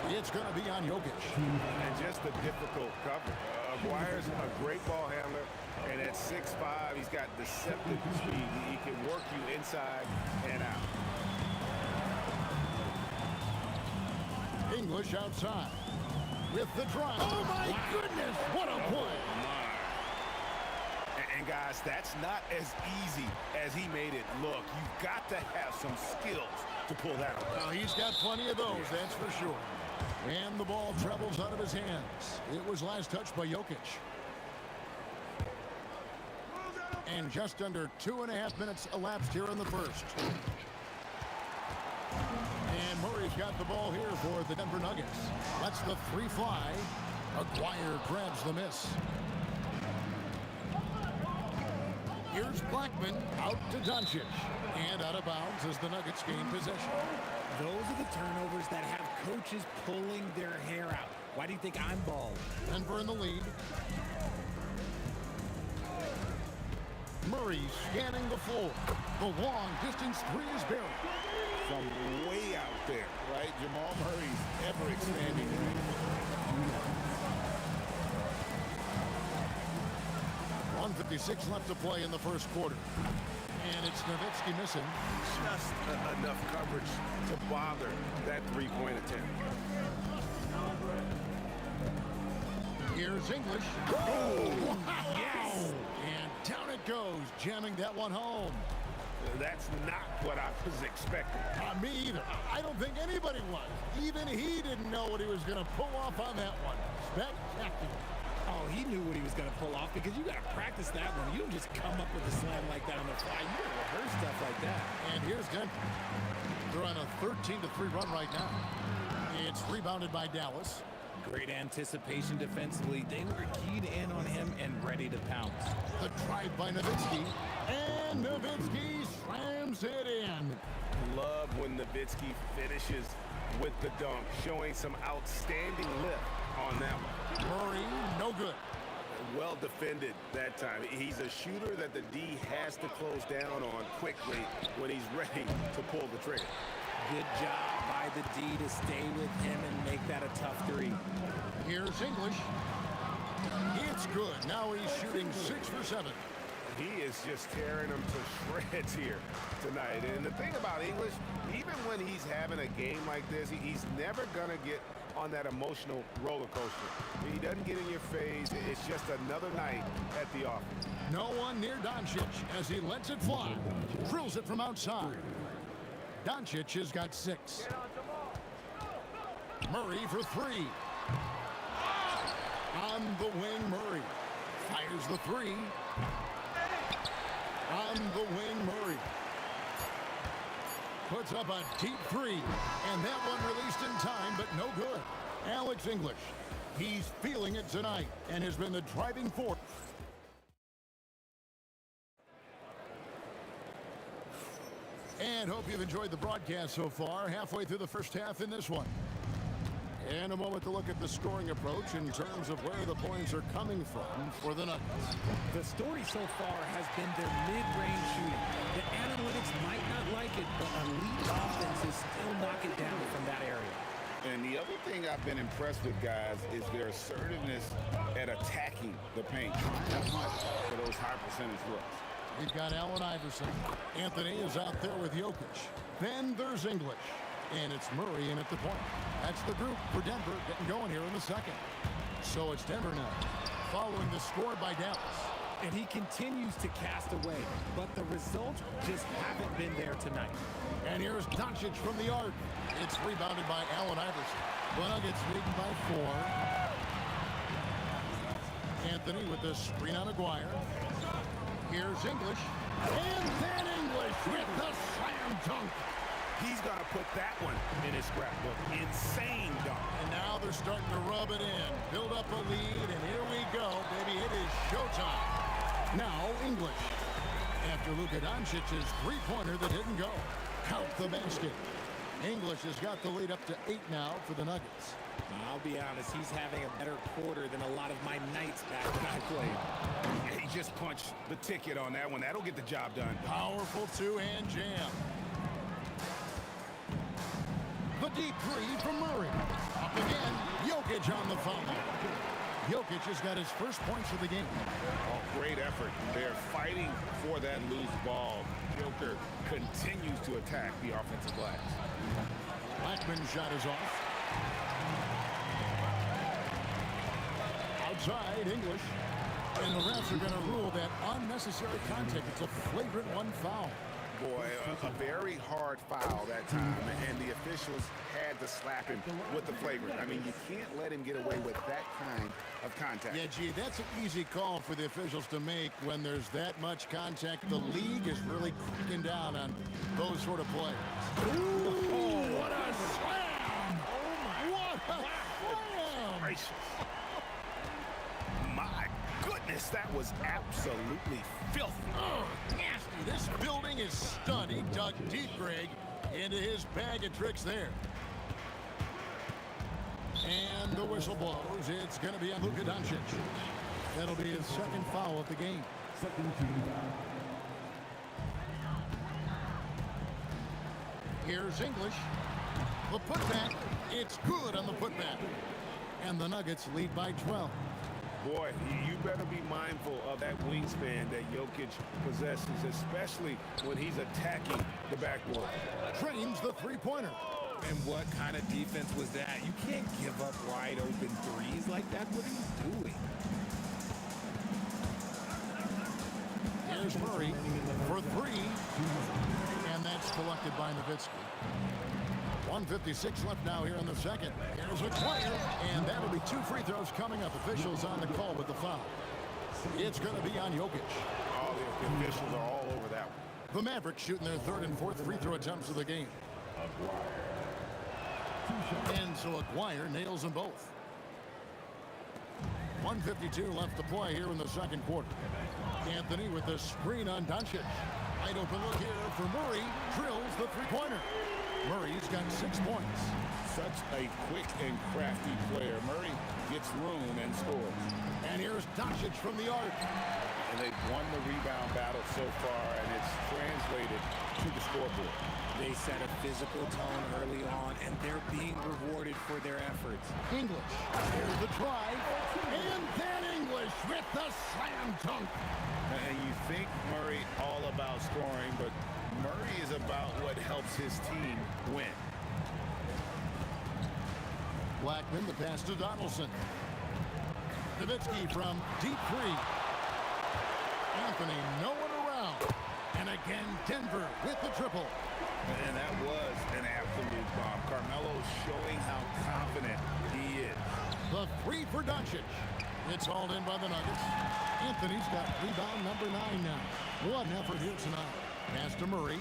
It's going to be on Jokic. And just a difficult cover. Aguirre's a great ball handler. And at 6'5", he's got deceptive speed. He can work you inside and out. English outside with the drive. Oh, my goodness. What a play. And guys, that's not as easy as he made it look. You've got to have some skills to pull that off. Well, he's got plenty of those, that's for sure. And the ball travels out of his hands. It was last touched by Jokic. And just under 2.5 minutes elapsed here in the first. And Murray's got the ball here for the Denver Nuggets. Lets the 3 fly. Aguirre grabs the miss. Here's Blackman out to Doncic. And out of bounds as the Nuggets gain possession. Those are the turnovers that have coaches pulling their hair out. Why do you think I'm bald? Denver in the lead. Murray scanning the floor. The long distance 3 is buried. From way out there, right? Jamal Murray's ever expanding range. 1:56 left to play in the first quarter. And it's Nowitzki missing. Just enough coverage to bother that 3-point attempt. Here's English. Oh, yes! And down it goes, jamming that one home. That's not what I was expecting. Me either. I don't think anybody was. Even he didn't know what he was going to pull off on that one. Spectacular. Oh, he knew what he was going to pull off because you got to practice that one. You don't just come up with a slam like that on the fly. You got to rehearse stuff like that. And here's Denver. They're on a 13-3 run right now. It's rebounded by Dallas. Great anticipation defensively. They were keyed in on him and ready to pounce. The drive by Nowitzki. And Nowitzki slams it in. Love when Nowitzki finishes with the dunk, showing some outstanding lift on that one. Murray, no good. Well defended that time. He's a shooter that the D has to close down on quickly when he's ready to pull the trigger. Good job by the D to stay with him and make that a tough 3. Here's English. It's good. Now he's shooting 6 for 7. He is just tearing them to shreds here tonight. And the thing about English, even when he's having a game like this, he's never going to get on that emotional roller coaster. He doesn't get in your face. It's just another night at the office. No one near Doncic as he lets it fly. Drills it from outside. Doncic has got 6. Murray for 3. On the wing, Murray fires the 3. On the wing, Murray puts up a deep 3, and that one released in time, but no good. Alex English, he's feeling it tonight and has been the driving force. And hope you've enjoyed the broadcast so far. Halfway through the first half in this one. And a moment to look at the scoring approach in terms of where the points are coming from for the Nuggets. The story so far has been their mid-range shooting. The analytics might not like it, but elite offenses still knock it down from that area. And the other thing I've been impressed with, guys, is their assertiveness at attacking the paint, trying to hunt for those high percentage looks. We've got Allen Iverson. Anthony is out there with Jokic. Then there's English. And it's Murray in at the point. That's the group for Denver getting going here in the second. So it's Denver now, following the score by Dallas. And he continues to cast away, but the results just haven't been there tonight. And here's Doncic from the arc. It's rebounded by Allen Iverson. The Nuggets leading by 4. Anthony with the screen on Aguirre. Here's English. And then English with the slam dunk. He's going to put that one in his scrapbook. Insane dunk. And now they're starting to rub it in. Build up a lead, and here we go, baby. It is showtime. Now English. After Luka Doncic's three-pointer that didn't go. Count the basket. English has got the lead up to 8 now for the Nuggets. I'll be honest, he's having a better quarter than a lot of my nights back when I played. He just punched the ticket on that one. That'll get the job done. Powerful two-hand jam. The deep 3 from Murray. Up again. Jokic on the foul. Jokic has got his first points of the game. Oh, great effort. They're fighting for that loose ball. Joker continues to attack the offensive glass. Blackman's shot is off. Outside, English. And the refs are going to rule that unnecessary contact. It's a flagrant 1 foul. Boy, a very hard foul that time, and the officials had to slap him with the flagrant. I mean, you can't let him get away with that kind of contact. Yeah, gee, that's an easy call for the officials to make when there's that much contact. The league is really cracking down on those sort of plays. Ooh, what a slam! Oh, my. What a slam! Gracious. My goodness, that was absolutely filthy. Oh, nasty. This building is stunned. He dug deep, Greg, into his bag of tricks there. And the whistle blows. It's going to be on Luka Doncic. That'll be his second foul of the game. Here's English. The putback. It's good on the putback. And the Nuggets lead by 12. Boy, you better be mindful of that wingspan that Jokic possesses, especially when he's attacking the backboard. Trains the three-pointer. And what kind of defense was that? You can't give up wide open threes like that. What are you doing? Here's Murray for 3. And that's collected by Nowitzki. 1:56 left now here in the second. Here's a player, and that'll be 2 free throws coming up. Officials on the call with the foul. It's going to be on Jokic. All the officials are all over that one. The Mavericks shooting their 3rd and 4th free throw attempts of the game. And so Aguirre nails them both. 1:52 left to play here in the second quarter. Anthony with the screen on Doncic. Wide open look here for Murray. Drills the three-pointer. Murray's got 6 points. Such a quick and crafty player. Murray gets room and scores. And here's Doncic from the arc. And they've won the rebound battle so far, and it's translated to the scoreboard. They set a physical tone early on, and they're being rewarded for their efforts. English, here's the drive, and then English with the slam dunk. And you think Murray all about scoring, but Murray is about what helps his team win. Blackman, the pass to Donaldson. Nowitzki from deep three. Anthony, no one around. And again, Denver with the triple. And that was an absolute bomb. Carmelo showing how confident he is. The three for Doncic. It's hauled in by the Nuggets. Anthony's got rebound number 9 now. What an effort here tonight. Pass to Murray.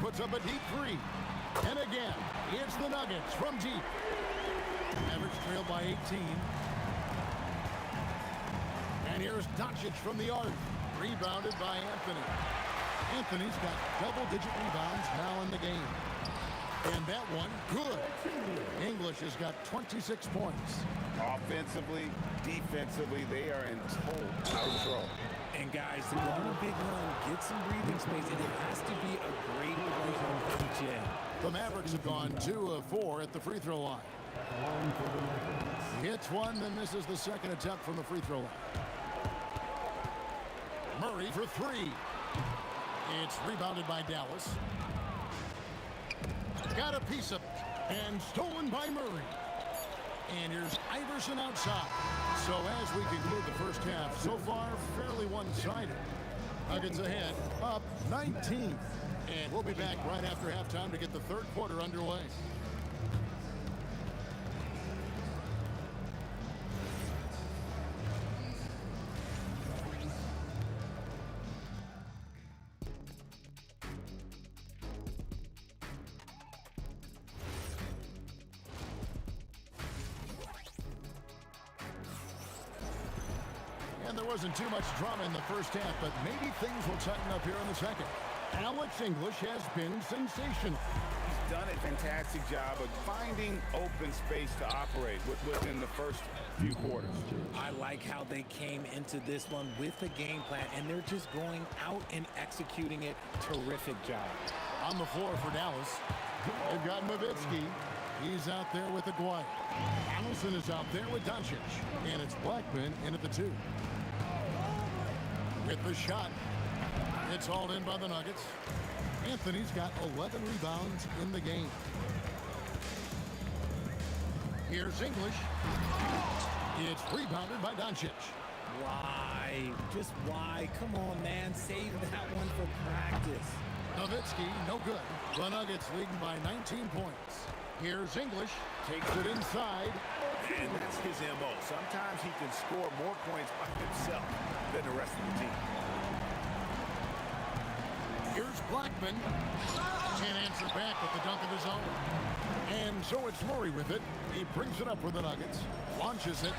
Puts up a deep three. And again, it's the Nuggets from deep. Mavericks trail by 18. And here's Doncic from the arc. Rebounded by Anthony. Anthony's got double-digit rebounds now in the game. And that one, good. English has got 26 points. Offensively, defensively, they are in total control. And guys, to go on a big run, get some breathing space, and it has to be a great play from each end. The Mavericks have gone 2 of 4 at the free throw line. Hits one, then misses the second attempt from the free throw line. Murray for 3. It's rebounded by Dallas. Got a piece of it. And stolen by Murray. And here's Iverson outside. So as we conclude the first half, so far fairly one-sided. Nuggets ahead, up 19. And we'll be back right after halftime to get the third quarter underway. And there wasn't too much drama in the first half, but maybe things will tighten up here in the second. Alex English has been sensational. He's done a fantastic job of finding open space to operate within the first few quarters. I like how they came into this one with a game plan, and they're just going out and executing it. Terrific job. On the floor for Dallas, they've got Nowitzki. He's out there with Aguirre. Allison is out there with Doncic. And it's Blackman in at the 2. With the shot. It's hauled in by the Nuggets. Anthony's got 11 rebounds in the game. Here's English. It's rebounded by Doncic. Why? Just why? Come on, man. Save that one for practice. Nowitzki, no good. The Nuggets leading by 19 points. Here's English. Takes it inside. And that's his MO. Sometimes he can score more points by himself than the rest of the team. Here's Blackman. Can't answer back with the dunk of his own. And so it's Murray with it. He brings it up for the Nuggets. Launches it.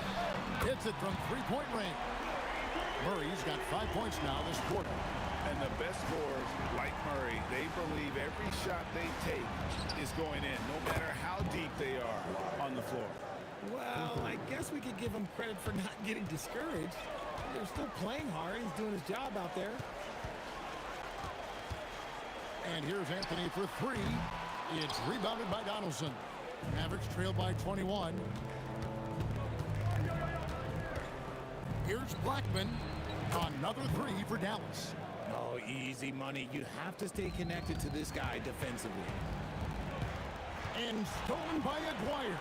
Hits it from three-point range. Murray's got 5 points now this quarter. And the best scorers, like Murray, they believe every shot they take is going in, no matter how deep they are on the floor. Well, I guess we could give him credit for not getting discouraged. They're still playing hard. He's doing his job out there. And here's Anthony for 3. It's rebounded by Donaldson. Mavericks trail by 21. Here's Blackman. Another 3 for Dallas. Oh, easy money. You have to stay connected to this guy defensively. And stolen by Aguirre.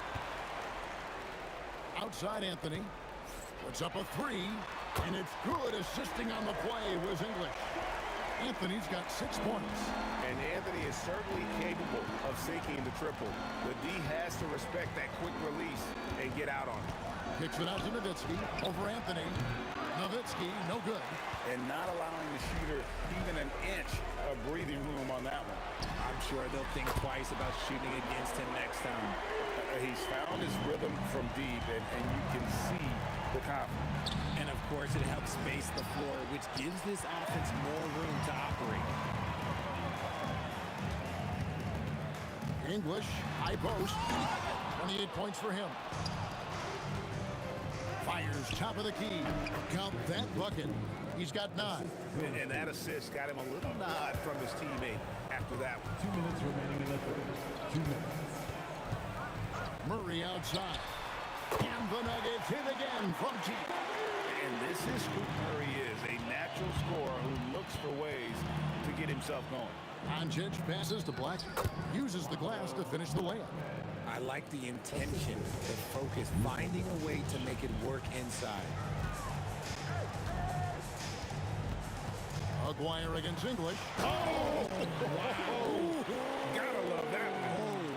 Outside Anthony. Puts up a 3. And it's good. Assisting on the play was English. Anthony's got 6 points. And Anthony is certainly capable of sinking the triple. The D has to respect that quick release and get out on it. Kicks it out to Nowitzki. Over Anthony. Nowitzki, no good. And not allowing the shooter even an inch of breathing room on that one. I'm sure they'll think twice about shooting against him next time. He's found his rhythm from deep, and you can see the confidence. And of course, it helps space the floor, which gives this offense more room to operate. English, high post. 28 points for him. Fires top of the key. Count that bucket. He's got 9. And that assist got him a little nod from his teammate after that one. 2 minutes remaining in the third. 2 minutes. Murray outside. And the Nuggets hit again from deep. And this is who Murray is, a natural scorer who looks for ways to get himself going. Doncic passes to Blackman. Uses the glass to finish the layup. I like the intention, the focus, finding a way to make it work inside. Aguirre against English. Oh! Wow! Gotta love that one.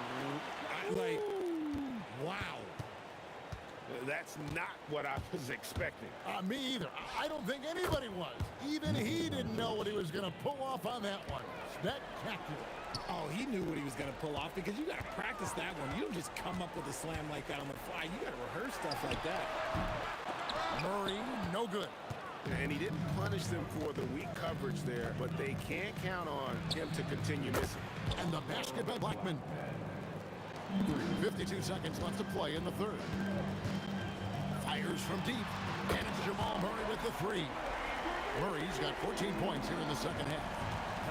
Wow. That's not what I was expecting. Me either. I don't think anybody was. Even he didn't know what he was going to pull off on that one. Spectacular. Oh, he knew what he was going to pull off because you got to practice that one. You don't just come up with a slam like that on the fly. You got to rehearse stuff like that. Murray, no good. And he didn't punish them for the weak coverage there, but they can't count on him to continue missing. And the basket by Blackman. 52 seconds left to play in the third. Fires from deep. And it's Jamal Murray with the 3. Murray's got 14 points here in the second half.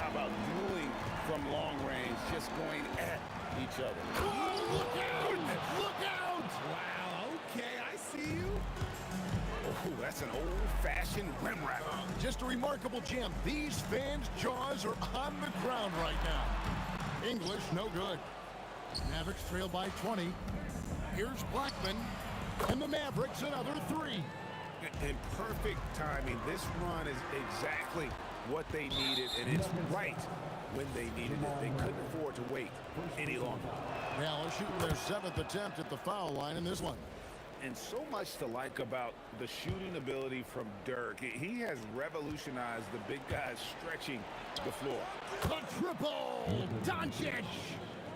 How about dueling from long range, just going at each other? Oh, look out! Look out! Wow, okay, I see you. Oh, that's an old-fashioned rim rack. Just a remarkable jam. These fans' jaws are on the ground right now. English, no good. Mavericks trail by 20. Here's Blackman. And the Mavericks another 3. In perfect timing. This run is exactly what they needed, and it's right when they needed it. They couldn't afford to wait any longer. Dallas shooting their 7th attempt at the foul line in this one. And so much to like about the shooting ability from Dirk. He has revolutionized the big guys stretching the floor. The triple! Doncic!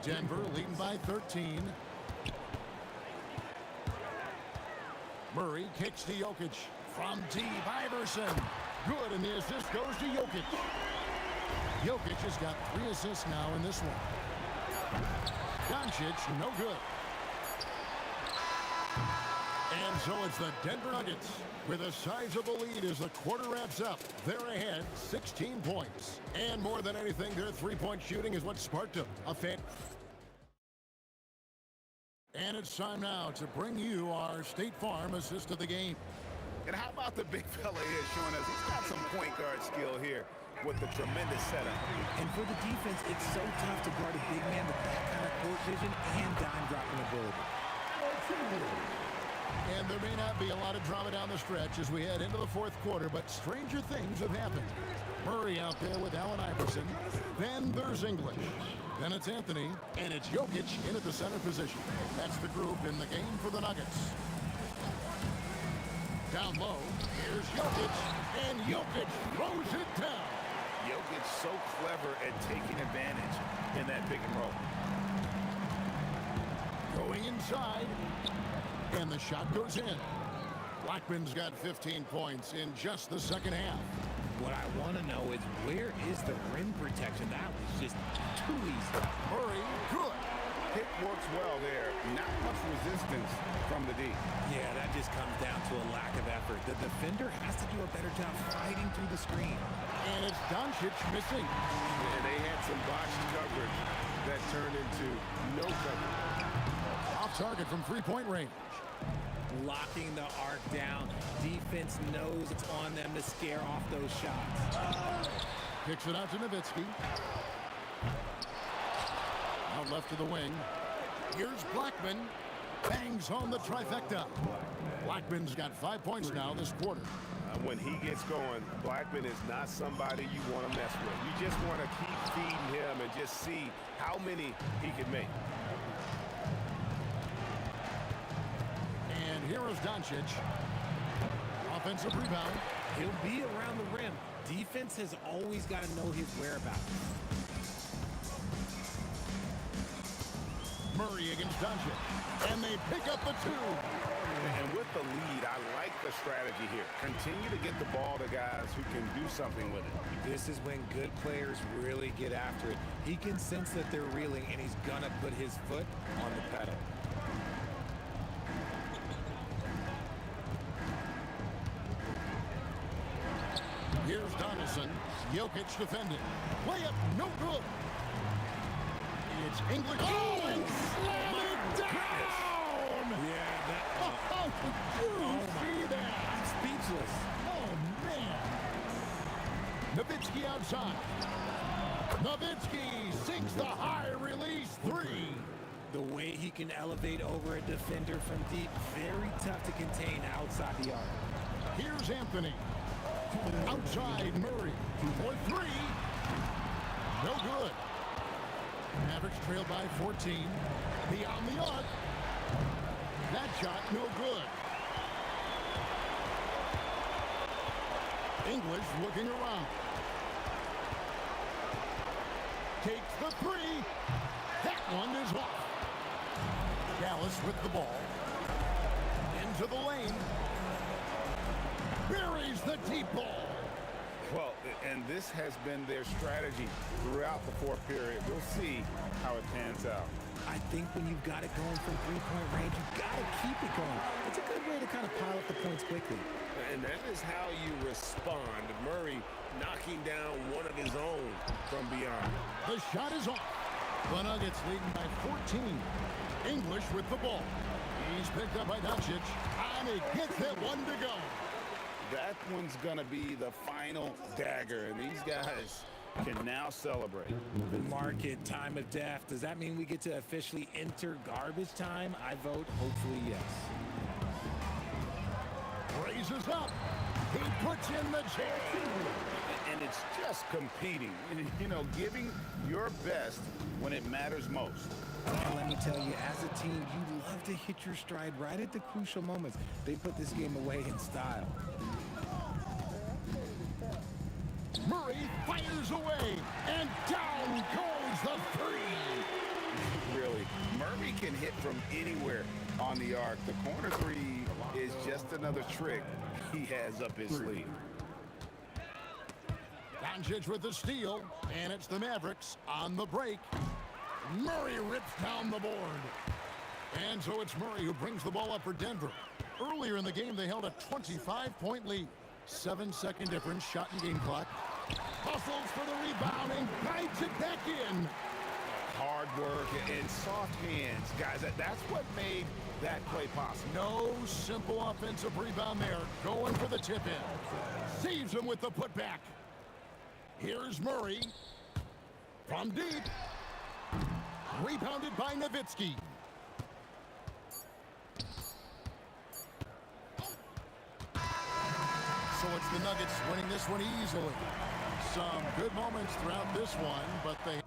Denver leading by 13. Murray kicks to Jokic. From deep, Iverson. Good, and the assist goes to Jokic. Jokic has got 3 assists now in this one. Doncic, no good. And so it's the Denver Nuggets with a sizable lead as the quarter wraps up. They're ahead 16 points. And more than anything, their three-point shooting is what sparked a fan. And it's time now to bring you our State Farm assist of the game. And how about the big fella here showing us he's got some point guard skill here with the tremendous setup. And for the defense, it's so tough to guard a big man with that kind of court vision and dime dropping ability. And there may not be a lot of drama down the stretch as we head into the fourth quarter, but stranger things have happened. Murray out there with Allen Iverson. Then there's English. Then it's Anthony, and it's Jokic in at the center position. That's the group in the game for the Nuggets. Down low, here's Jokic, and Jokic throws it down. Jokic so clever at taking advantage in that pick and roll. Going inside, and the shot goes in. Blackman's got 15 points in just the second half. What I want to know is where is the rim protection? That was just too easy. Murray, good. Pick works well there. Not much resistance from the D. Yeah, that just comes down to a lack of effort. The defender has to do a better job fighting through the screen. And it's Doncic missing. And they had some botched coverage that turned into no coverage. Off target from three-point range. Locking the arc down. Defense knows it's on them to scare off those shots. Kicks it out to Nowitzki. Out left to the wing. Here's Blackman. Bangs home the trifecta. Blackman's got 5 points now this quarter. When he gets going, Blackman is not somebody you want to mess with. You just want to keep feeding him and just see how many he can make. And here is Doncic. Offensive rebound. He'll be around the rim. Defense has always got to know his whereabouts. Murray against Doncic. And they pick up the 2. And with the lead, I like the strategy here. Continue to get the ball to guys who can do something with it. This is when good players really get after it. He can sense that they're reeling, and he's going to put his foot on the pedal. Davison. Jokic defending. Layup, no good. It's English. Oh, and slam it down! Yeah, that. Oh, did you see that? Speechless. Oh, man. Nowitzki outside. Nowitzki sinks the high release three. The way he can elevate over a defender from deep, very tough to contain outside the arc. Here's Anthony. Outside Murray. For three. No good. Mavericks trail by 14. Beyond the arc. That shot no good. English looking around. Takes the three. That one is off. Dallas with the ball. Into the lane. Buries the deep ball. Well, and this has been their strategy throughout the fourth period. We'll see how it pans out. I think when you've got it going from three-point range, you've got to keep it going. It's a good way to kind of pile up the points quickly. And that is how you respond. Murray knocking down one of his own from beyond. The shot is off. The Nuggets leading by 14. English with the ball. He's picked up by Doncic, and he gets it, one to go. That one's going to be the final dagger, and these guys can now celebrate. The market, time of death. Does that mean we get to officially enter garbage time? I vote hopefully yes. Raises up. He puts in the chain. And it's just competing, you know, giving your best when it matters most. And let me tell you, as a team, you love to hit your stride right at the crucial moments. They put this game away in style. Murray fires away, and down goes the three. Really, Murray can hit from anywhere on the arc. The corner three is just another trick he has up his sleeve. Doncic with the steal, and it's the Mavericks on the break. Murray rips down the board. And so it's Murray who brings the ball up for Denver. Earlier in the game, they held a 25-point lead. 7-second difference, shot and game clock. Hustles for the rebound and guides it back in. Hard work and soft hands. Guys, that's what made that play possible. No simple offensive rebound there. Going for the tip-in. Saves him with the putback. Here's Murray. From deep. Rebounded by Nowitzki. So it's the Nuggets winning this one easily. Some good moments throughout this one, but they...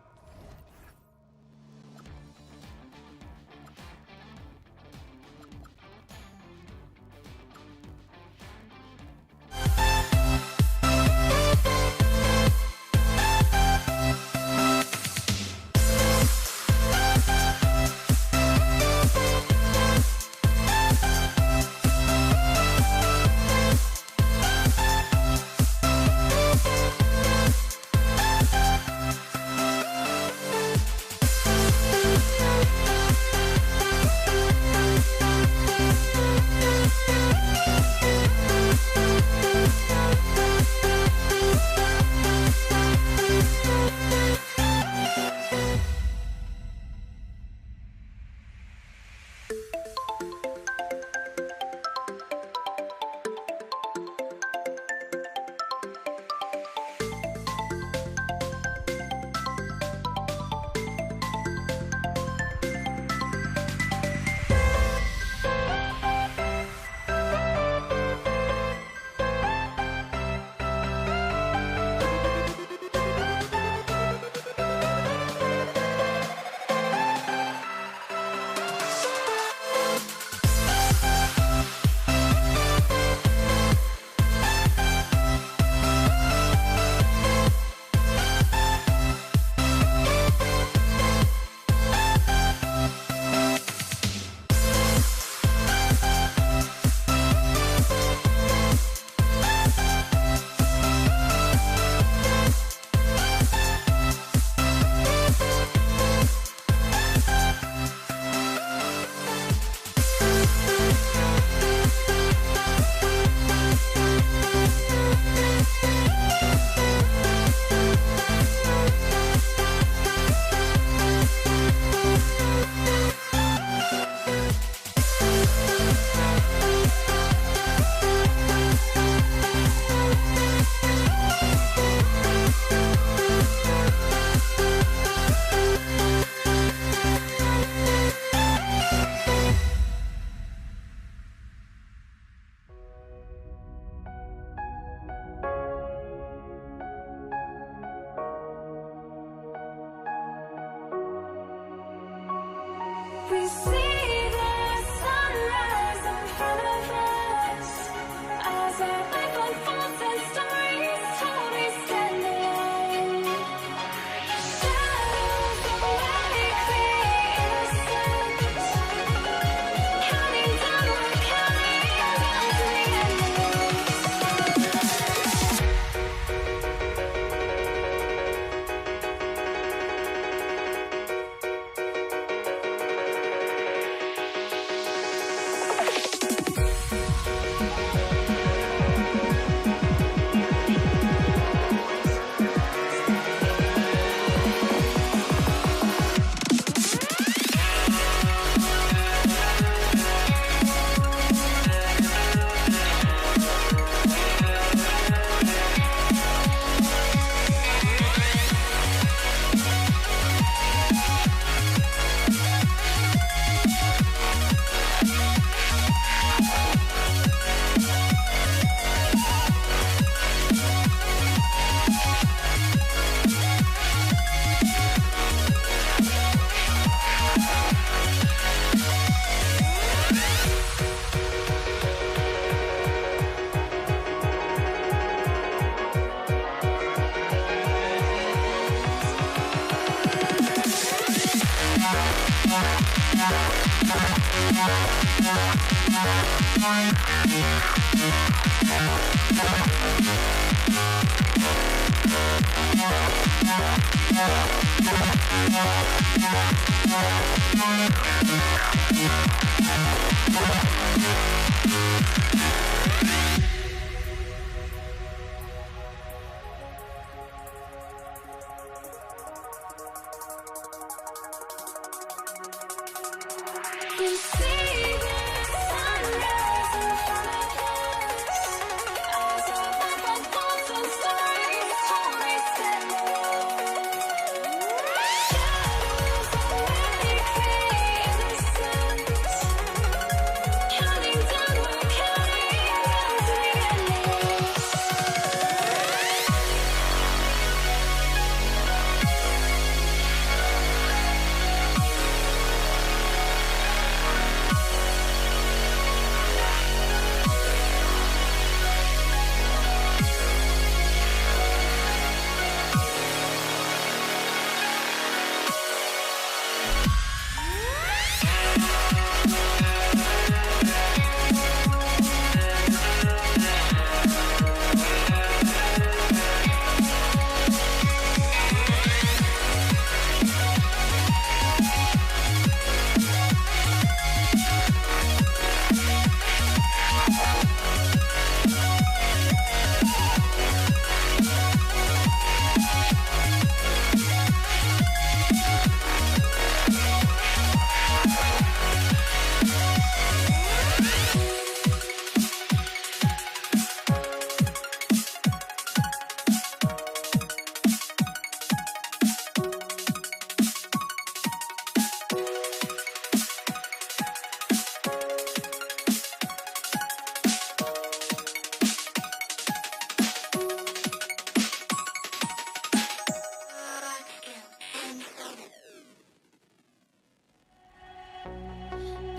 We see the sunrise in front of us as our life unfolds and stories told. We stand alone. Shadows awake the innocent, counting down, we're counting down to the end. We see the sunrise in front of us as our life unfolds and stories told. We stand alone. Shadows awake the innocent, counting down, we're counting down to the endless.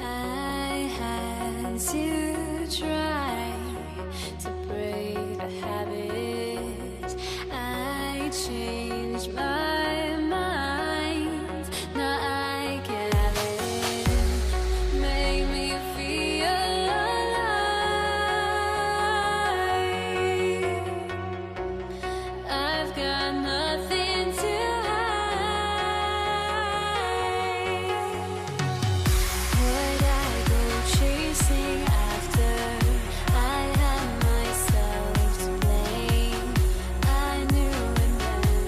I had to try to break the habit. I changed my mind. Now I can have it. Make me feel alive. I've got nothing to would I go chasing after? I had myself to blame. I knew and then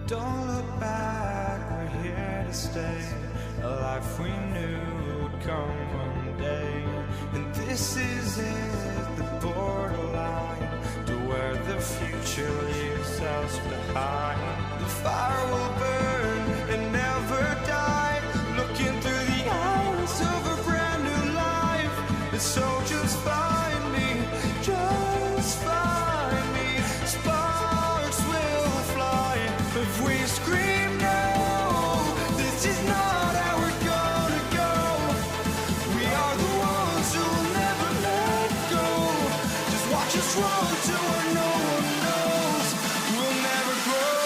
Don't look back, we're here to stay. A life we knew would come one day. And this is it, the borderline to where the future leaves us behind. The fire will burn and never die, looking through the eyes of a brand new life. And so just find me, just find me. Sparks will fly if we we scream no, this is not how we're gonna go. We are the ones who'll never let go. Just watch us run to where no one knows. We'll never grow.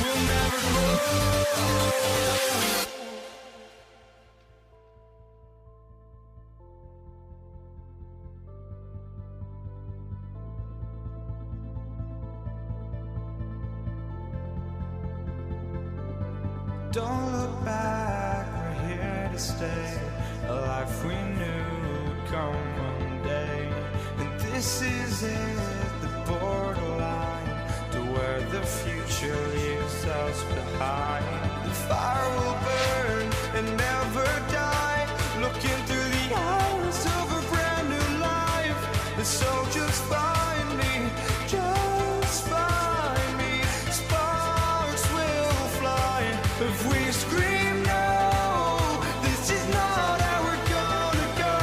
We'll never grow. Don't look back, we're here to stay. A life we knew would come one day. And this is it, the borderline to where the future leaves us behind. The fire will burn and never die, looking through the eyes of a brand new life. And so just find me, just find me. Sparks will fly if we scream no, this is not how we're gonna go.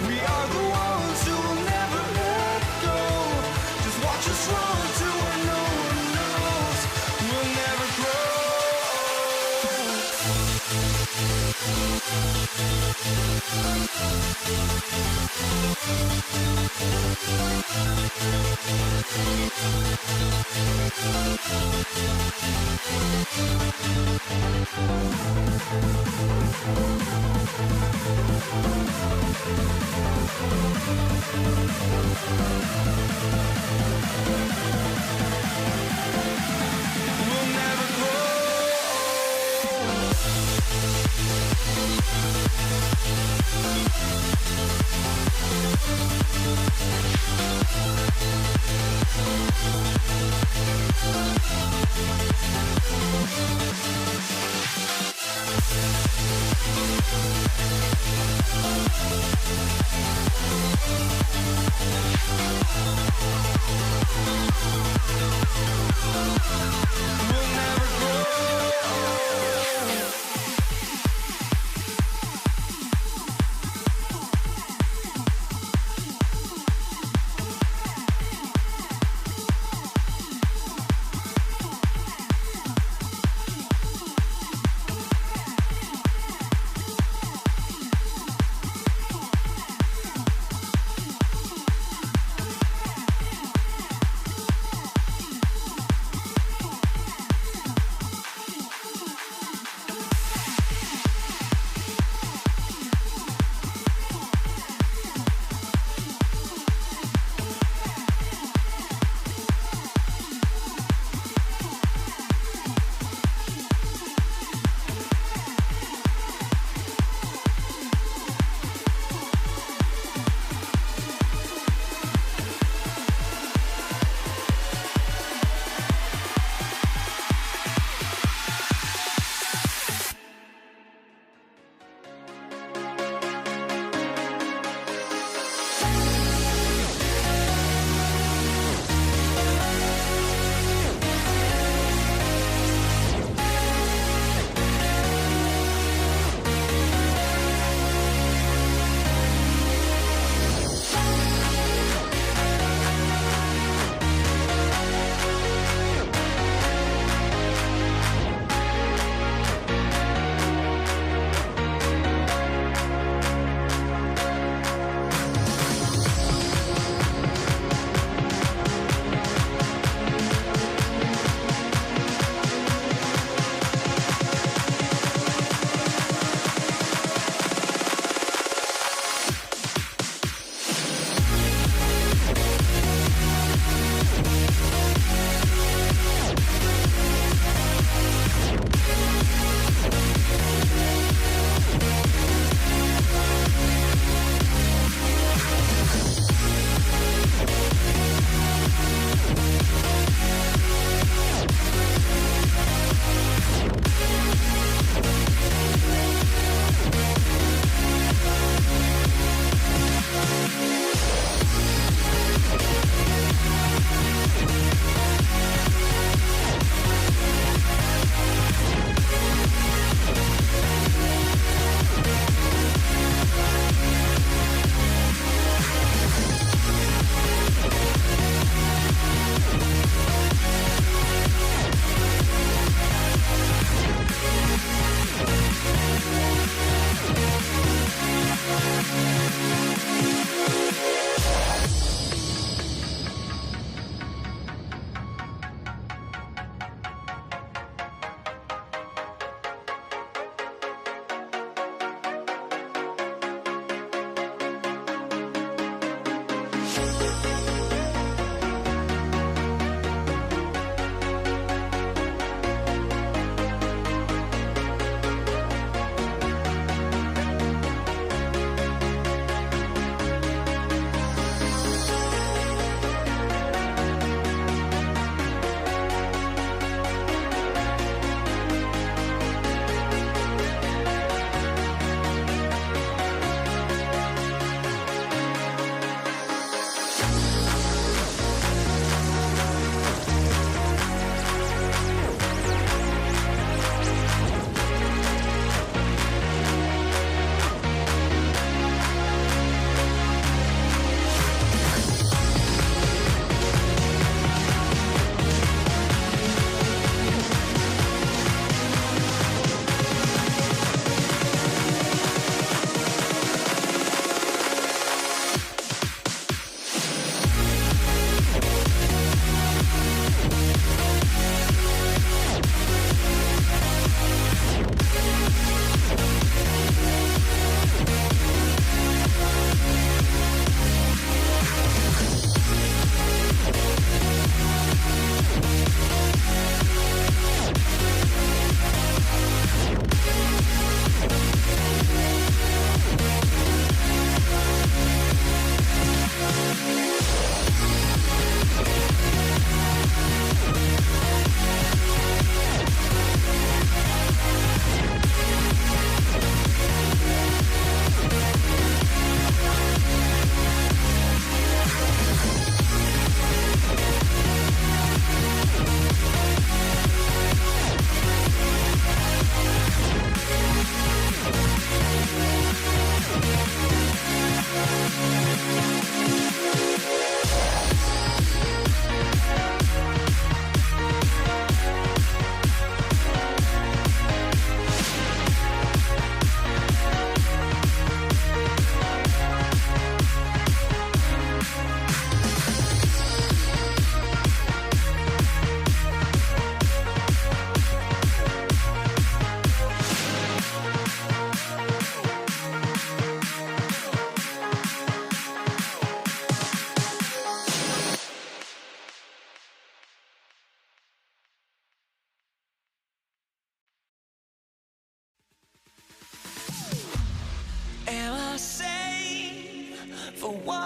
We are the ones who will never let go. Just watch us run to where no one knows. We'll never grow. We'll never grow. We'll never grow.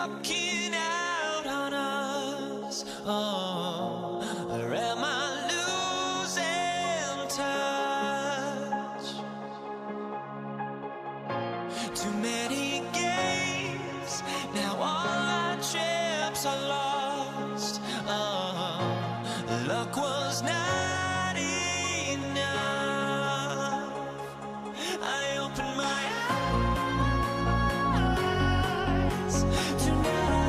walking out on us. Oh, or am I losing touch? Too many games, now all our chips are lost. Oh, luck was not enough. I opened my eyes, tonight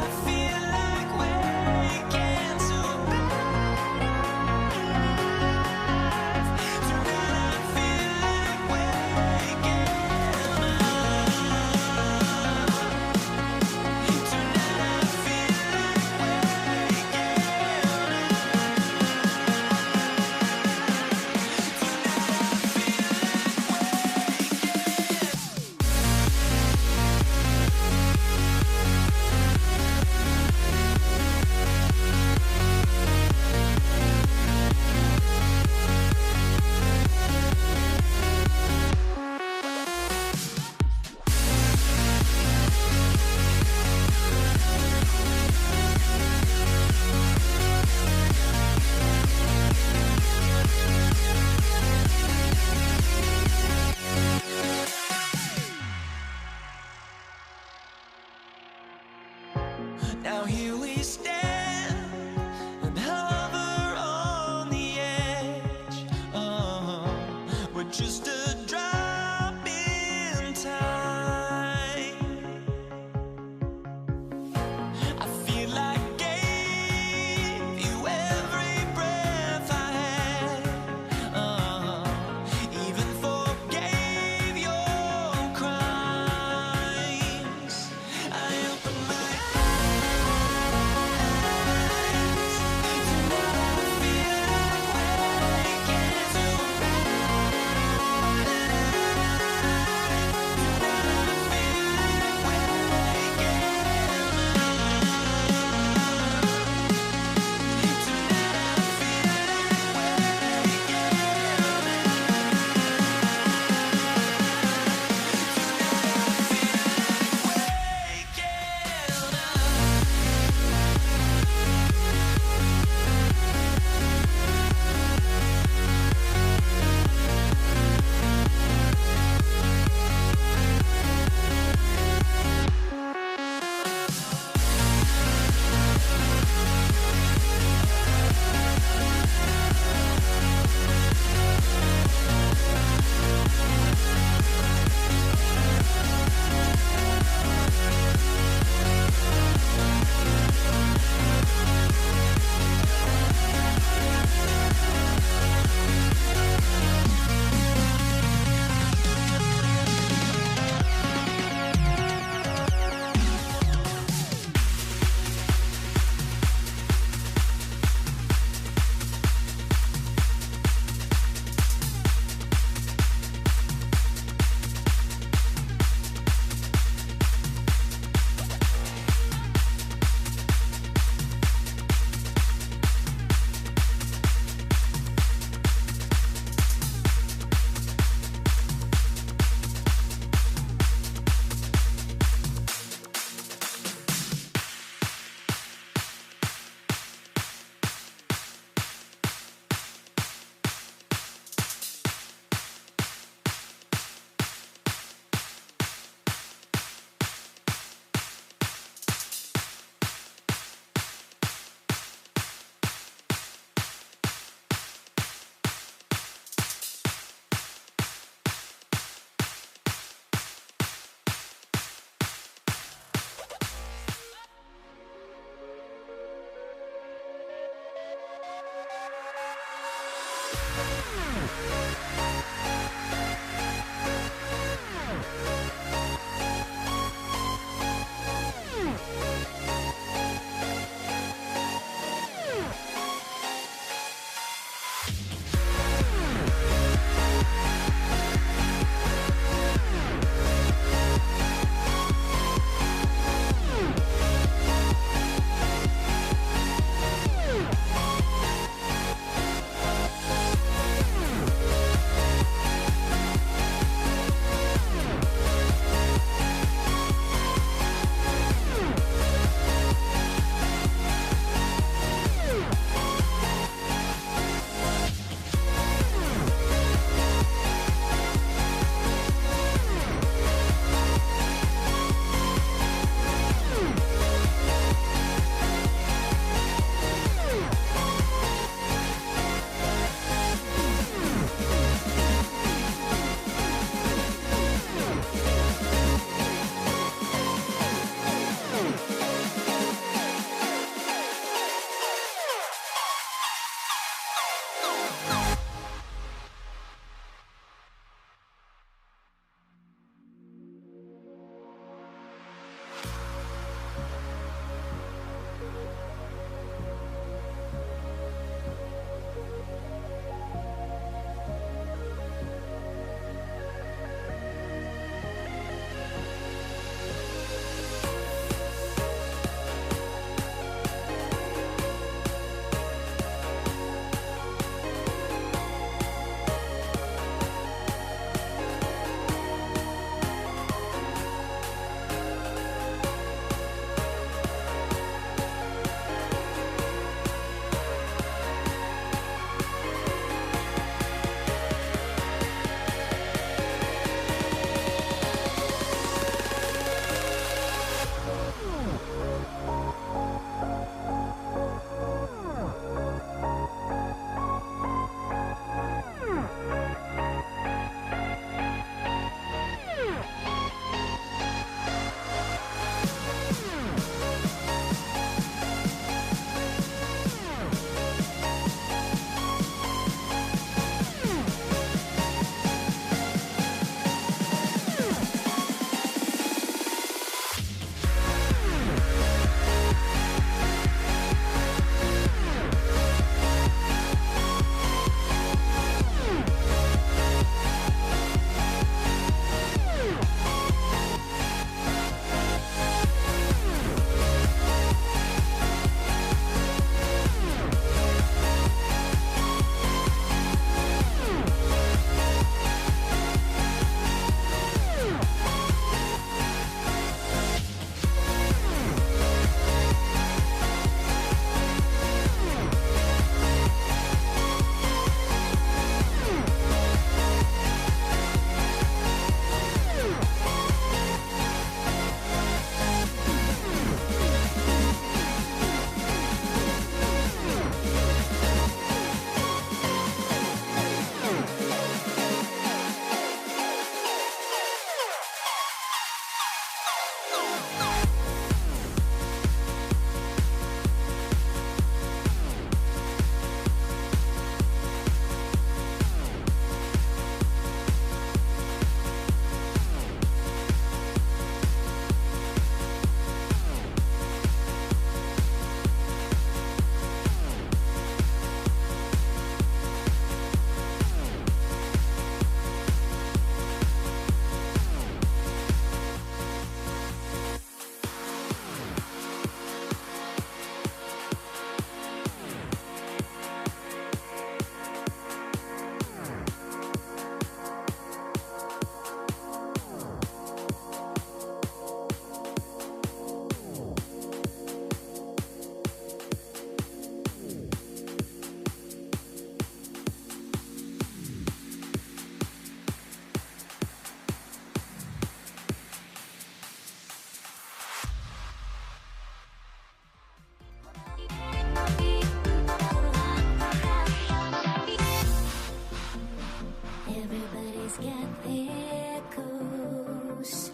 Everybody's got their goals,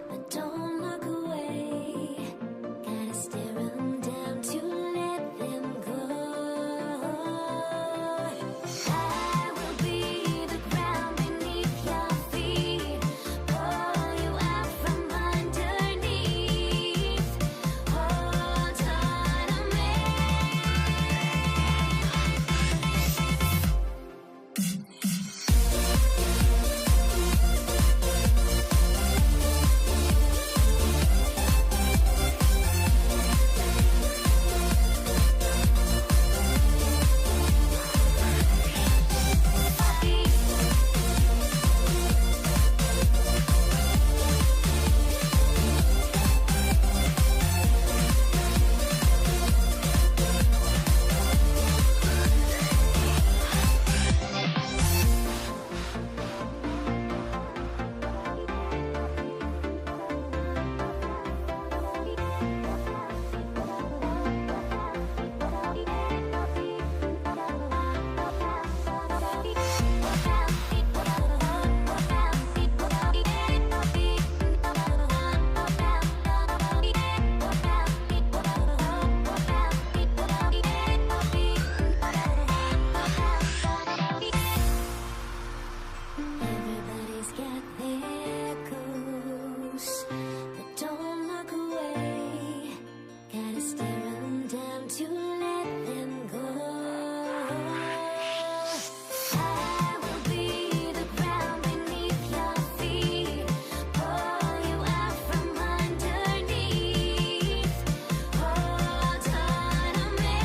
but don't look away. Gotta stare them down to let them go. I will be the ground beneath your feet, pull you out from underneath. Hold on to me. Everybody's got their goals, but don't look away. Gotta stare them down to let them go. I will be the ground beneath your feet, pull you out from underneath. Hold on to me.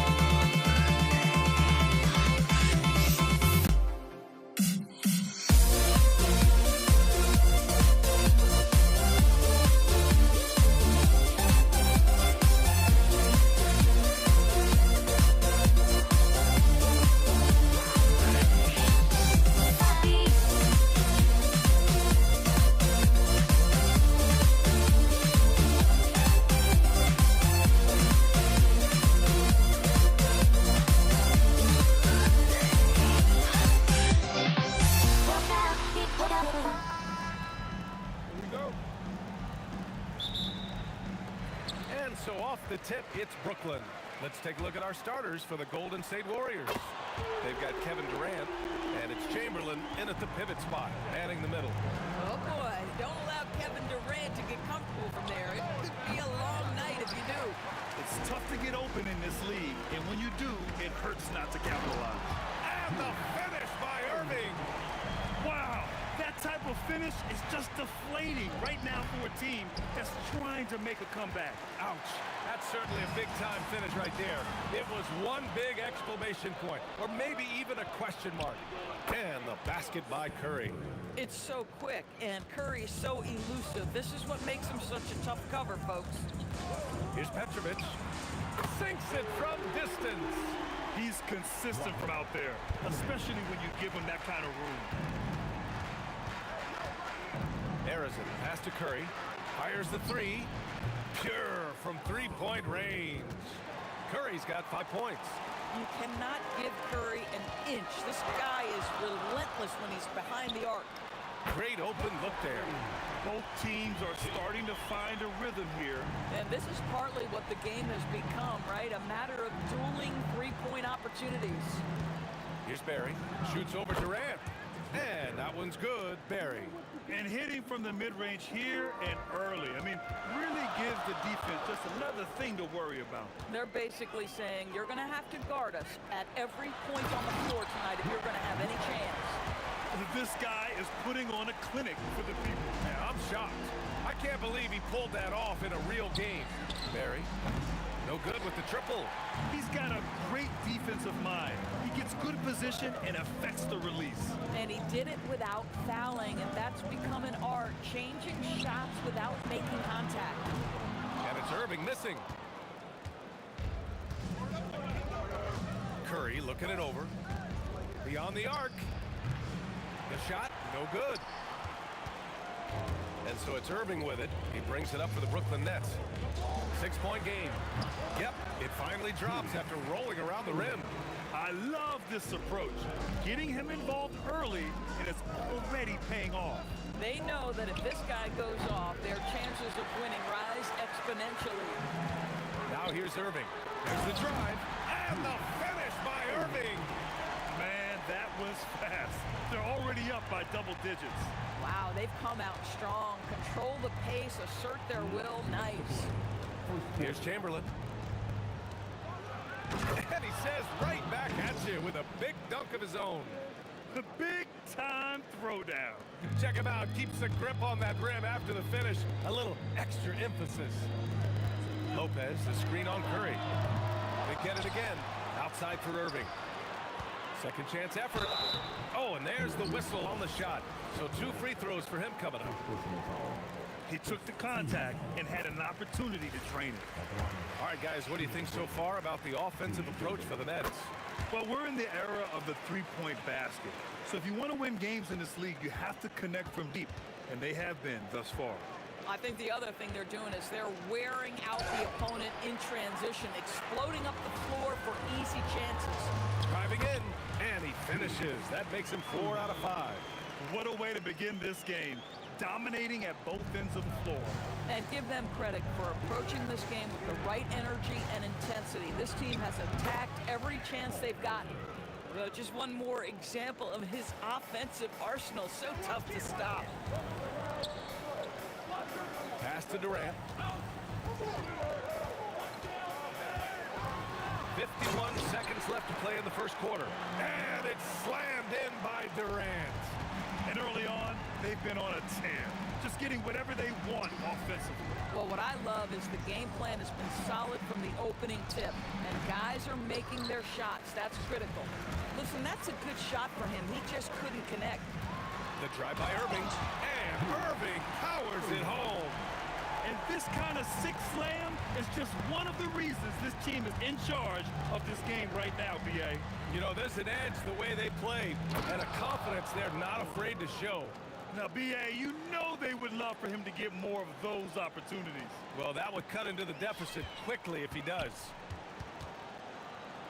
And so off the tip, it's Brooklyn. Let's take a look at our starters for the Golden State Warriors. They've got Kevin Durant, and it's Chamberlain in at the pivot spot, manning the middle. Oh boy, don't allow Kevin Durant to get comfortable from there. It could be a long night if you do. It's tough to get open in this league, and when you do, it hurts not to capitalize. And the finish by Irving. Wow, that type of finish is just deflating right now for a team that's trying to make a comeback. Ouch. That's certainly a big-time finish right there. It was one big exclamation point, or maybe even a question mark. And the basket by Curry. It's so quick, and Curry is so elusive. This is what makes him such a tough cover, folks. Here's Petrovic. Sinks it from distance. He's consistent from out there, especially when you give him that kind of room. Arizin, pass to Curry. Fires the three. Pure from three-point range. Curry's got 5 points. You cannot give Curry an inch. This guy is relentless when he's behind the arc. Great open look there. Both teams are starting to find a rhythm here. And this is partly what the game has become, right? A matter of dueling three-point opportunities. Here's Barry. Shoots over Durant. And that one's good, Barry. And hitting from the mid-range here and early. I mean, really gives the defense just another thing to worry about. They're basically saying you're going to have to guard us at every point on the floor tonight if you're going to have any chance. This guy is putting on a clinic for the people. Yeah, I'm shocked. I can't believe he pulled that off in a real game. Barry, no good with the triple. He's got a great defensive mind. He gets good position and affects the release. And he did it without fouling, and that's become an art, changing shots without making contact. And it's Irving missing. Curry looking it over. Beyond the arc. The shot, no good. And so it's Irving with it. He brings it up for the Brooklyn Nets. 6-point game. Yep, it finally drops after rolling around the rim. I love this approach. Getting him involved early, and it's already paying off. They know that if this guy goes off, their chances of winning rise exponentially. Now here's Irving. There's the drive, and the finish by Irving. Man, that was fast. They're already up by double digits. Wow, they've come out strong. Control the pace, assert their will. Nice. Here's Chamberlain. And he says right back at you with a big dunk of his own. The big-time throwdown. Check him out. Keeps the grip on that rim after the finish. A little extra emphasis. Lopez, the screen on Curry. They get it again. Outside for Irving. Second chance effort. Oh, and there's the whistle on the shot. So 2 free throws for him coming up. He took the contact and had an opportunity to drain it. All right, guys, what do you think so far about the offensive approach for the Nets? Well, we're in the era of the three-point basket. So if you want to win games in this league, you have to connect from deep. And they have been thus far. I think the other thing they're doing is they're wearing out the opponent in transition, exploding up the floor for easy chances. Driving in, and he finishes. That makes him 4 out of 5. What a way to begin this game. Dominating at both ends of the floor. And give them credit for approaching this game with the right energy and intensity. This team has attacked every chance they've gotten. Just one more example of his offensive arsenal. So tough to stop. Pass to Durant. 51 seconds left to play in the first quarter. And it's slammed in by Durant. And early on, they've been on a tear. Just getting whatever they want offensively. Well, what I love is the game plan has been solid from the opening tip. And guys are making their shots. That's critical. Listen, that's a good shot for him. He just couldn't connect. The drive by Irving. And Irving powers it home. And this kind of sick slam is just one of the reasons this team is in charge of this game right now, B.A. You know, there's an edge the way they play, and a confidence they're not afraid to show. Now, B.A., you know they would love for him to get more of those opportunities. Well, that would cut into the deficit quickly if he does.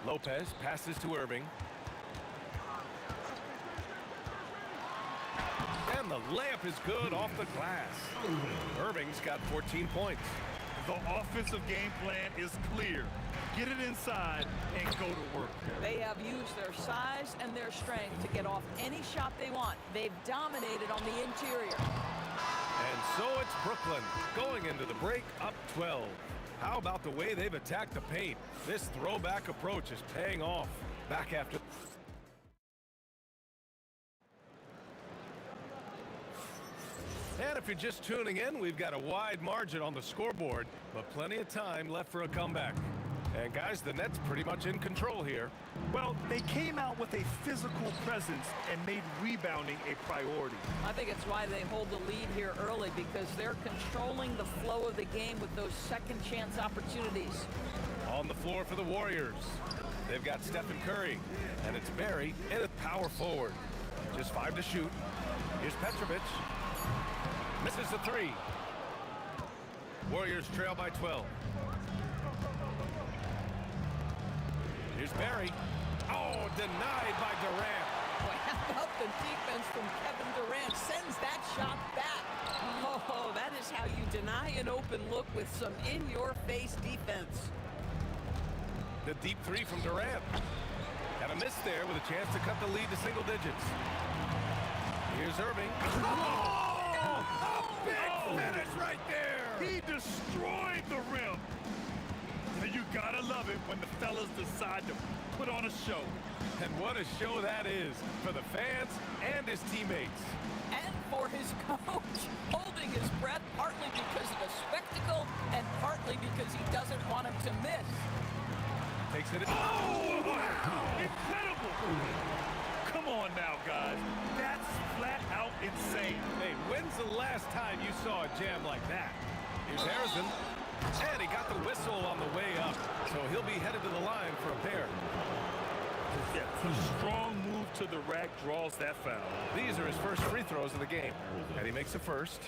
Lopez passes to Irving. And the layup is good off the glass. Irving's got 14 points. The offensive game plan is clear. Get it inside and go to work. They have used their size and their strength to get off any shot they want. They've dominated on the interior. And so it's Brooklyn going into the break up 12. How about the way they've attacked the paint? This throwback approach is paying off. Back after... And if you're just tuning in, we've got a wide margin on the scoreboard, but plenty of time left for a comeback. And guys, the Nets pretty much in control here. Well, they came out with a physical presence and made rebounding a priority. I think it's why they hold the lead here early, because they're controlling the flow of the game with those second chance opportunities. On the floor for the Warriors, they've got Stephen Curry, and it's Barry in at power forward. Just 5 to shoot. Here's Petrovic. Misses the 3. Warriors trail by 12. Here's Barry. Oh, denied by Durant. Boy, how about the defense from Kevin Durant? Sends that shot back. Oh, that is how you deny an open look with some in-your-face defense. The deep 3 from Durant. Got a miss there with a chance to cut the lead to single digits. Here's Irving. Oh! A big finish right there. He destroyed the rim. You gotta love it when the fellas decide to put on a show. And what a show that is for the fans and his teammates. And for his coach, holding his breath partly because of the spectacle and partly because he doesn't want him to miss. Takes it. Oh! Incredible! Come on now, guys. That's flat out insane. Hey, when's the last time you saw a jam like that? Here's Harrison. And he got the whistle on the way up, so he'll be headed to the line for a pair. Yeah, a strong move to the rack draws that foul. These are his first free throws of the game, and he makes the first.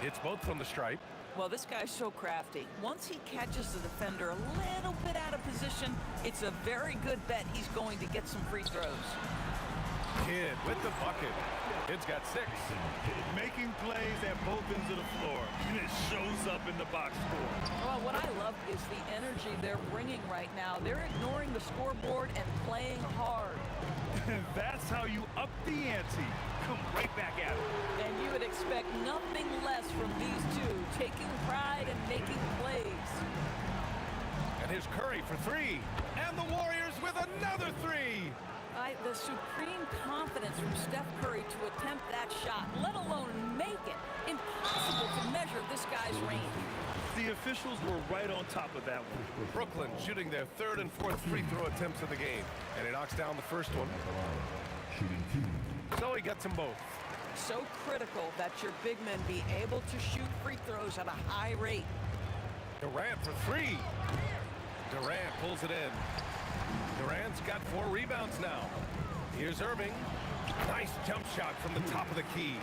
It's both from the stripe. Well, this guy's so crafty. Once he catches the defender a little bit out of position, it's a very good bet he's going to get some free throws. Kidd with the bucket. Kidd's got 6. Making plays at both ends of the floor, and it shows up in the box score. Well, what I love is the energy they're bringing right now. They're ignoring the scoreboard and playing hard. And that's how you up the ante. Come right back at it. And you would expect nothing less from these two, taking pride and making plays. And here's Curry for 3. And the Warriors with another 3. The supreme confidence from Steph Curry to attempt that shot, let alone make it. Impossible to measure this guy's range. The officials were right on top of that one. Brooklyn shooting their 3rd and 4th free throw attempts of the game. And he knocks down the first one. So he gets them both. So critical that your big men be able to shoot free throws at a high rate. Durant for 3. Durant pulls it in. Durant's got 4 rebounds now. Here's Irving. Nice jump shot from the top of the key.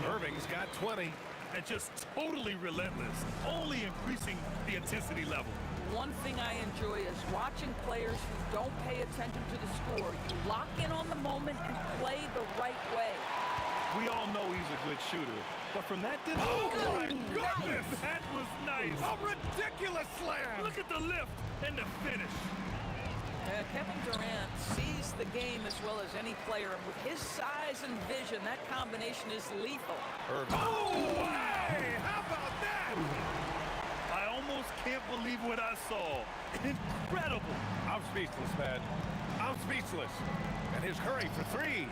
Irving's got 20. And just totally relentless, only increasing the intensity level. One thing I enjoy is watching players who don't pay attention to the score. You lock in on the moment and play the right way. We all know he's a good shooter, but from that distance, oh my goodness, that was nice. A ridiculous slam. Look at the lift and the finish. Kevin Durant sees the game as well as any player, and with his size and vision, that combination is lethal. Irving. Oh, hey, how about that? I almost can't believe what I saw. Incredible. I'm speechless, man. I'm speechless. And here's Curry for 3.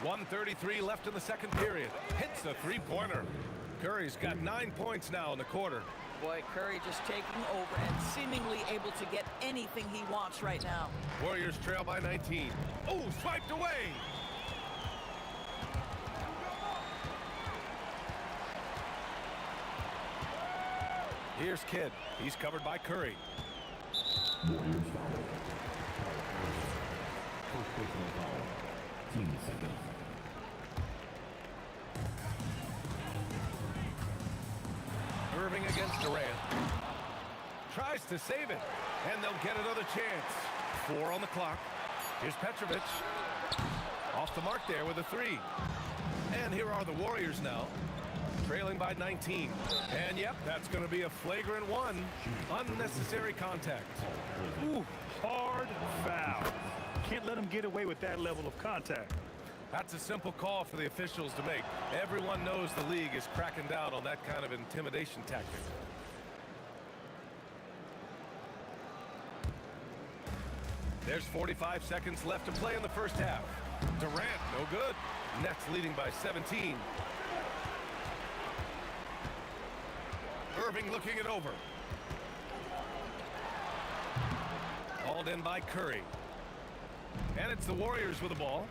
1:33 left in the second period. Hits a 3-pointer. Curry's got 9 points now in the quarter. Boy, Curry just taking over and seemingly able to get anything he wants right now. Warriors trail by 19. Oh, swiped away. Here's Kidd. He's covered by Curry. Warriors foul. First personal foul. Team seconds. Irving against Durant. Tries to save it. And they'll get another chance. 4 on the clock. Here's Petrovic. Off the mark there with a 3. And here are the Warriors now. Trailing by 19. And yep, that's going to be a flagrant 1. Unnecessary contact. Ooh, hard foul. Can't let him get away with that level of contact. That's a simple call for the officials to make. Everyone knows the league is cracking down on that kind of intimidation tactic. There's 45 seconds left to play in the first half. Durant, no good. Nets leading by 17. Irving looking it over. Hauled in by Curry. And it's the Warriors with the ball.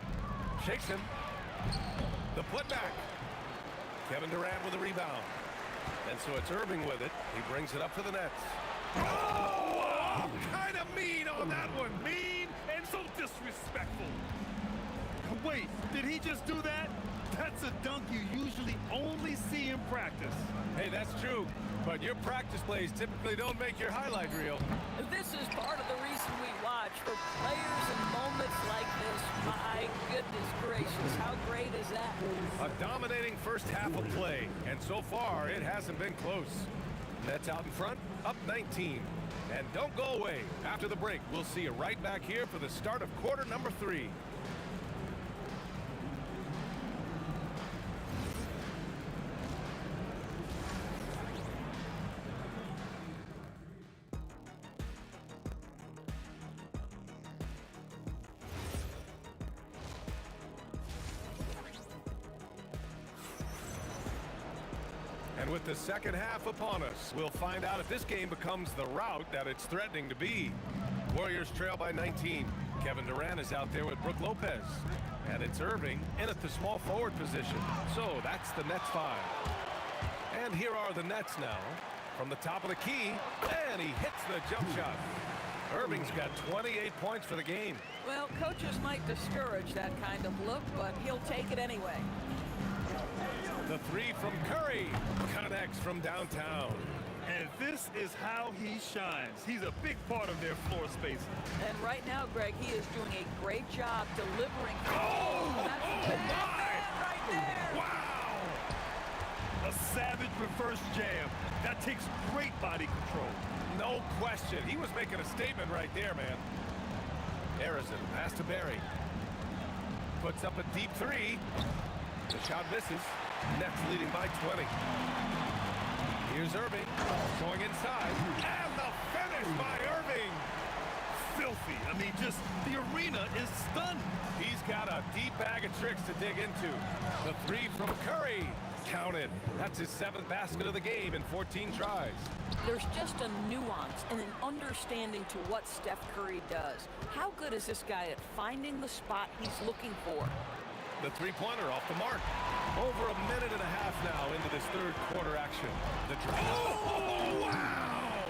Shakes him. The putback. Kevin Durant with a rebound. And so it's Irving with it. He brings it up to the Nets. Oh, kind of mean on that one. Mean and so disrespectful. Wait, did he just do that? That's a dunk you usually only see in practice. Hey, that's true. But your practice plays typically don't make your highlight reel. This is part of the reason we watch. For players in moments like this, my goodness gracious, how great is that? A dominating first half of play, and so far it hasn't been close. Nets out in front, up 19. And don't go away. After the break, we'll see you right back here for the start of quarter number 3. And with the second half upon us, we'll find out if this game becomes the rout that it's threatening to be. Warriors trail by 19. Kevin Durant is out there with Brook Lopez. And it's Irving in at the small forward position. So that's the Nets 5. And here are the Nets now. From the top of the key, and he hits the jump shot. Irving's got 28 points for the game. Well, coaches might discourage that kind of look, but he'll take it anyway. The three from Curry connects from downtown. And this is how he shines. He's a big part of their floor space. And right now, Greg, he is doing a great job delivering. That's right there. Wow! A savage reverse jam. That takes great body control. No question. He was making a statement right there, man. Harrison, pass to Barry. Puts up a deep three. The shot misses. Nets leading by 20. Here's Irving going inside. And the finish by Irving. Filthy. I mean, just the arena is stunned. He's got a deep bag of tricks to dig into. The three from Curry. Counted. That's his 7th basket of the game in 14 tries. There's just a nuance and an understanding to what Steph Curry does. How good is this guy at finding the spot he's looking for? The three-pointer off the mark. Over a minute and a half now into this third quarter action. The oh, wow!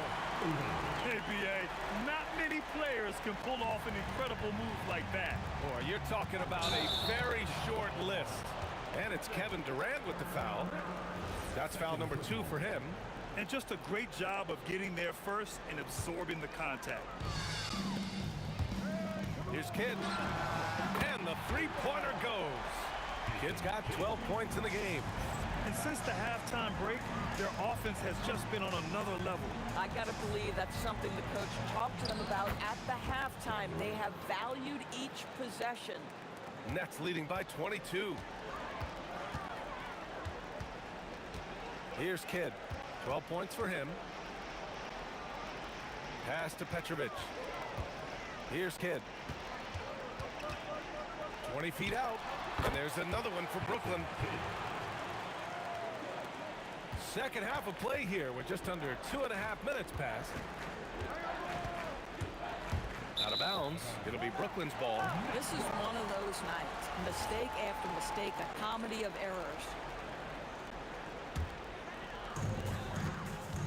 NBA, not many players can pull off an incredible move like that. Boy, you're talking about a very short list. And it's Kevin Durant with the foul. That's foul number 2 for him. And just a great job of getting there first and absorbing the contact. Here's Kidd. And the three-pointer goes. Kidd's got 12 points in the game. And since the halftime break, their offense has just been on another level. I got to believe that's something the coach talked to them about at the halftime. They have valued each possession. Nets leading by 22. Here's Kidd. 12 points for him. Pass to Petrovic. Here's Kidd. 20 feet out. And there's another one for Brooklyn. Second half of play here with just under 2.5 minutes passed. Out of bounds. It'll be Brooklyn's ball. This is one of those nights. Mistake after mistake, a comedy of errors.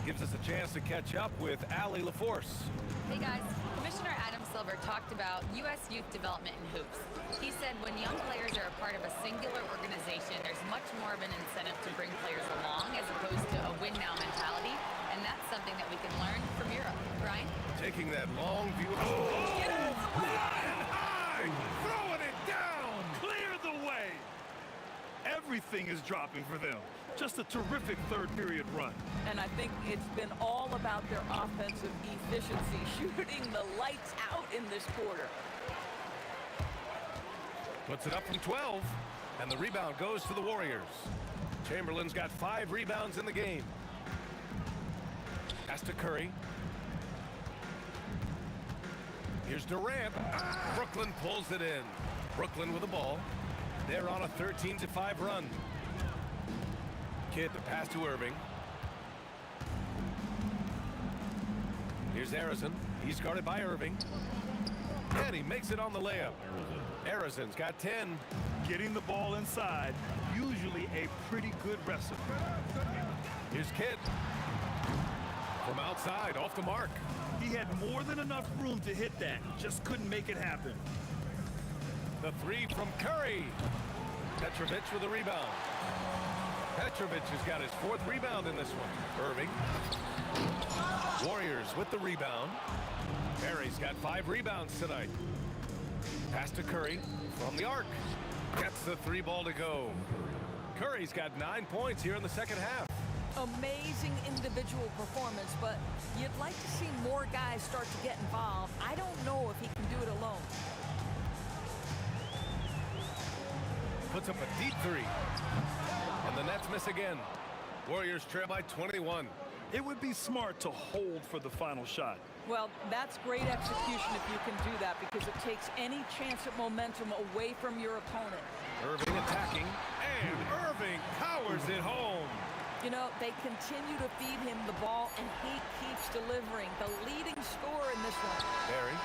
Gives us a chance to catch up with Allie LaForce. Hey guys, Commissioner Adam Silver talked about U.S. youth development in hoops. He said when young players are a part of a singular organization, there's much more of an incentive to bring players along as opposed to a win-now mentality, and that's something that we can learn from Europe. Brian? Taking that long view. Oh! Flying high! Throwing it down! Clear the way! Everything is dropping for them. Just a terrific third period run. And I think it's been all about their offensive efficiency, shooting the lights out in this quarter. Puts it up from 12, and the rebound goes to the Warriors. Chamberlain's got 5 rebounds in the game. Pass to Curry. Here's Durant. Brooklyn pulls it in. Brooklyn with the ball. They're on a 13-5 run. Kidd, the pass to Irving. Here's Harrison. He's guarded by Irving. And he makes it on the layup. Harrison's got 10. Getting the ball inside, usually a pretty good recipe. Here's Kidd. From outside, off the mark. He had more than enough room to hit that. Just couldn't make it happen. The three from Curry. Petrovic with a rebound. Petrovic has got his 4th rebound in this one. Irving. Warriors with the rebound. Barry's got 5 rebounds tonight. Pass to Curry from the arc. Gets the 3 ball to go. Curry's got 9 points here in the second half. Amazing individual performance, but you'd like to see more guys start to get involved. I don't know if he can do it alone. Puts up a deep 3. And the Nets miss again. Warriors trail by 21. It would be smart to hold for the final shot. Well, that's great execution if you can do that, because it takes any chance at momentum away from your opponent. Irving attacking, and Irving powers it home. You know, they continue to feed him the ball, and he keeps delivering. The leading scorer in this one. Barry.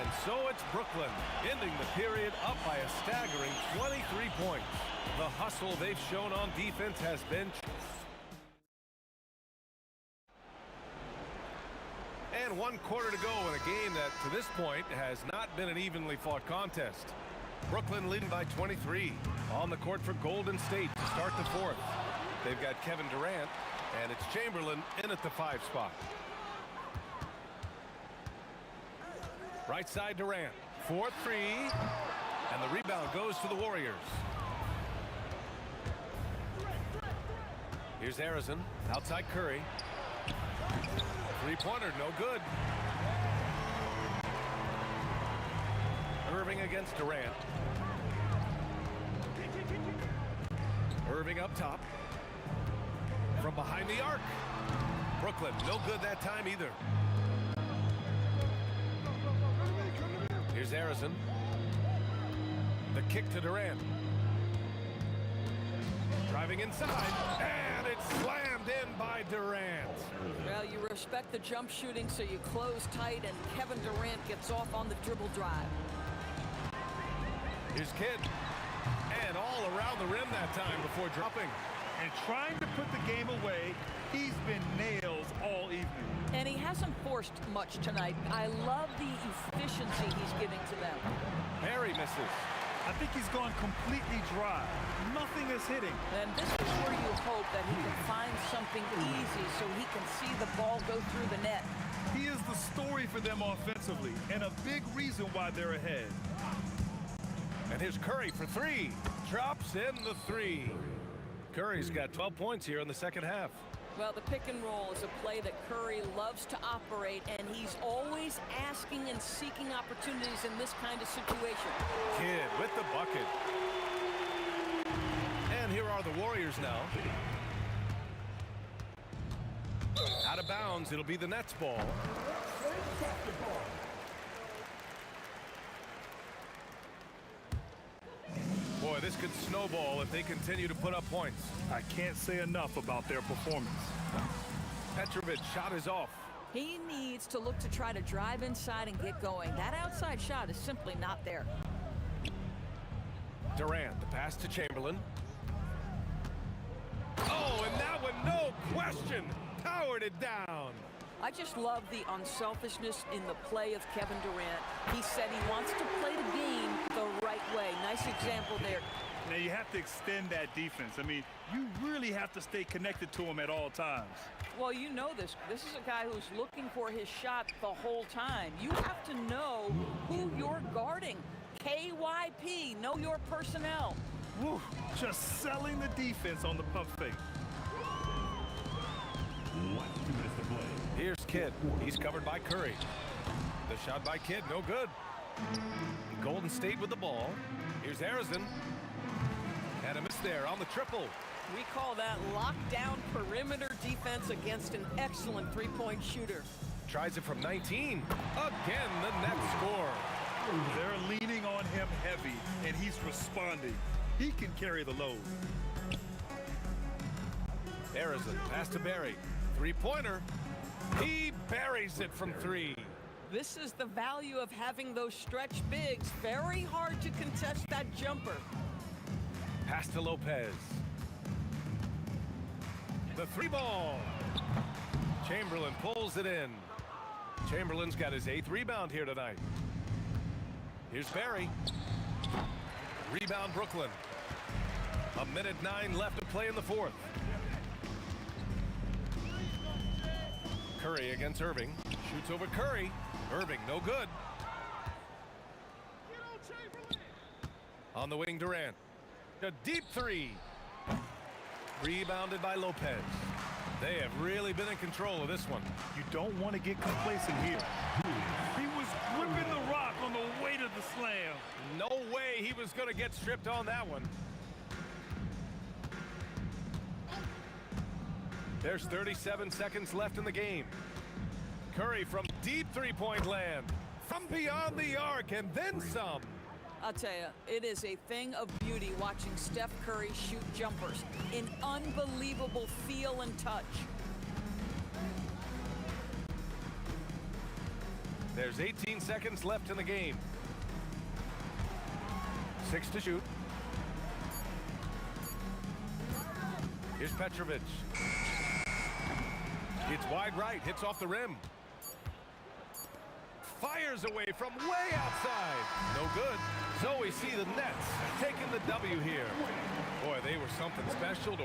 And so it's Brooklyn, ending the period up by a staggering 23 points. The hustle they've shown on defense has been... And 1 quarter to go in a game that, to this point, has not been an evenly fought contest. Brooklyn leading by 23. On the court for Golden State to start the fourth. They've got Kevin Durant, and it's Chamberlain in at the 5 spot. Right side Durant. 4-3. And the rebound goes to the Warriors. Here's Harrison. Outside Curry. Three-pointer, no good. Irving against Durant. Irving up top. From behind the arc. Brooklyn, no good that time either. Here's Harrison. The kick to Durant. Driving inside, and it's slammed in by Durant. Well, you respect the jump shooting, so you close tight, and Kevin Durant gets off on the dribble drive. Here's Kidd. And all around the rim that time before dropping. And trying to put the game away, he's been nails all evening. And he hasn't forced much tonight. I love the efficiency he's giving to them. Harry misses. I think he's gone completely dry. Nothing is hitting. And this is where you hope that he can find something easy so he can see the ball go through the net. He is the story for them offensively, and a big reason why they're ahead. And here's Curry for 3. Drops in the 3. Curry's got 12 points here in the second half. Well, the pick and roll is a play that Curry loves to operate, and he's always asking and seeking opportunities in this kind of situation. Kidd with the bucket. And here are the Warriors now. Out of bounds, it'll be the Nets ball. Boy, this could snowball if they continue to put up points. I can't say enough about their performance. Petrovich shot is off. He needs to look to try to drive inside and get going. That outside shot is simply not there. Durant, the pass to Chamberlain. Oh, and that one, no question, powered it down. I just love the unselfishness in the play of Kevin Durant. He said he wants to play the game the right way. Nice example there. Now you have to extend that defense. I mean, you really have to stay connected to him at all times. Well, you know this. This is a guy who's looking for his shot the whole time. You have to know who you're guarding. KYP, know your personnel. Woo, just selling the defense on the pump fake. 2 minutes to play. Here's Kidd. He's covered by Curry. The shot by Kidd, no good. Golden State with the ball. Here's Harrison. And a miss there on the triple. We call that lockdown perimeter defense against an excellent three-point shooter. Tries it from 19. Again, the Nets score. They're leaning on him heavy, and he's responding. He can carry the load. Harrison, pass to Barry. Three-pointer. He buries it from 3. This is the value of having those stretch bigs. Very hard to contest that jumper. Pass to Lopez. The 3-ball. Chamberlain pulls it in. Chamberlain's got his 8th rebound here tonight. Here's Barry. Rebound Brooklyn. 1:09 left to play in the fourth. Curry against Irving. Shoots over Curry. Irving, no good. On the wing, Durant. A deep 3. Rebounded by Lopez. They have really been in control of this one. You don't want to get complacent here. He was whipping the rock on the way to the slam. No way he was going to get stripped on that one. There's 37 seconds left in the game. Curry from deep three-point land. From beyond the arc and then some. I'll tell you, it is a thing of beauty watching Steph Curry shoot jumpers. An unbelievable feel and touch. There's 18 seconds left in the game. 6 to shoot. Here's Petrovich. It's wide right, hits off the rim. Fires away from way outside. No good. So we see the Nets taking the W here. Boy, they were something special to...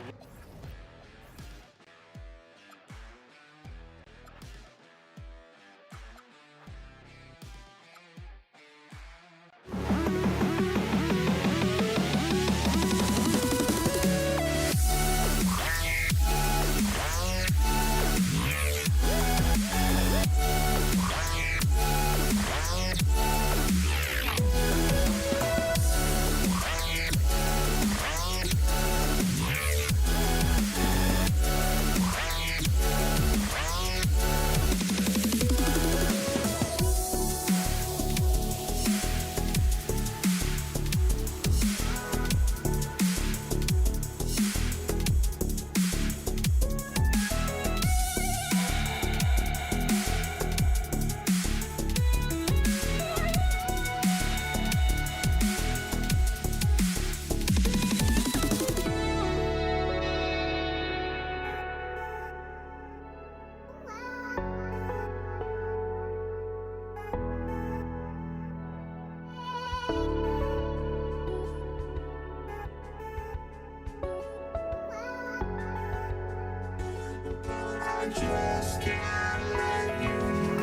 I just can't let you go.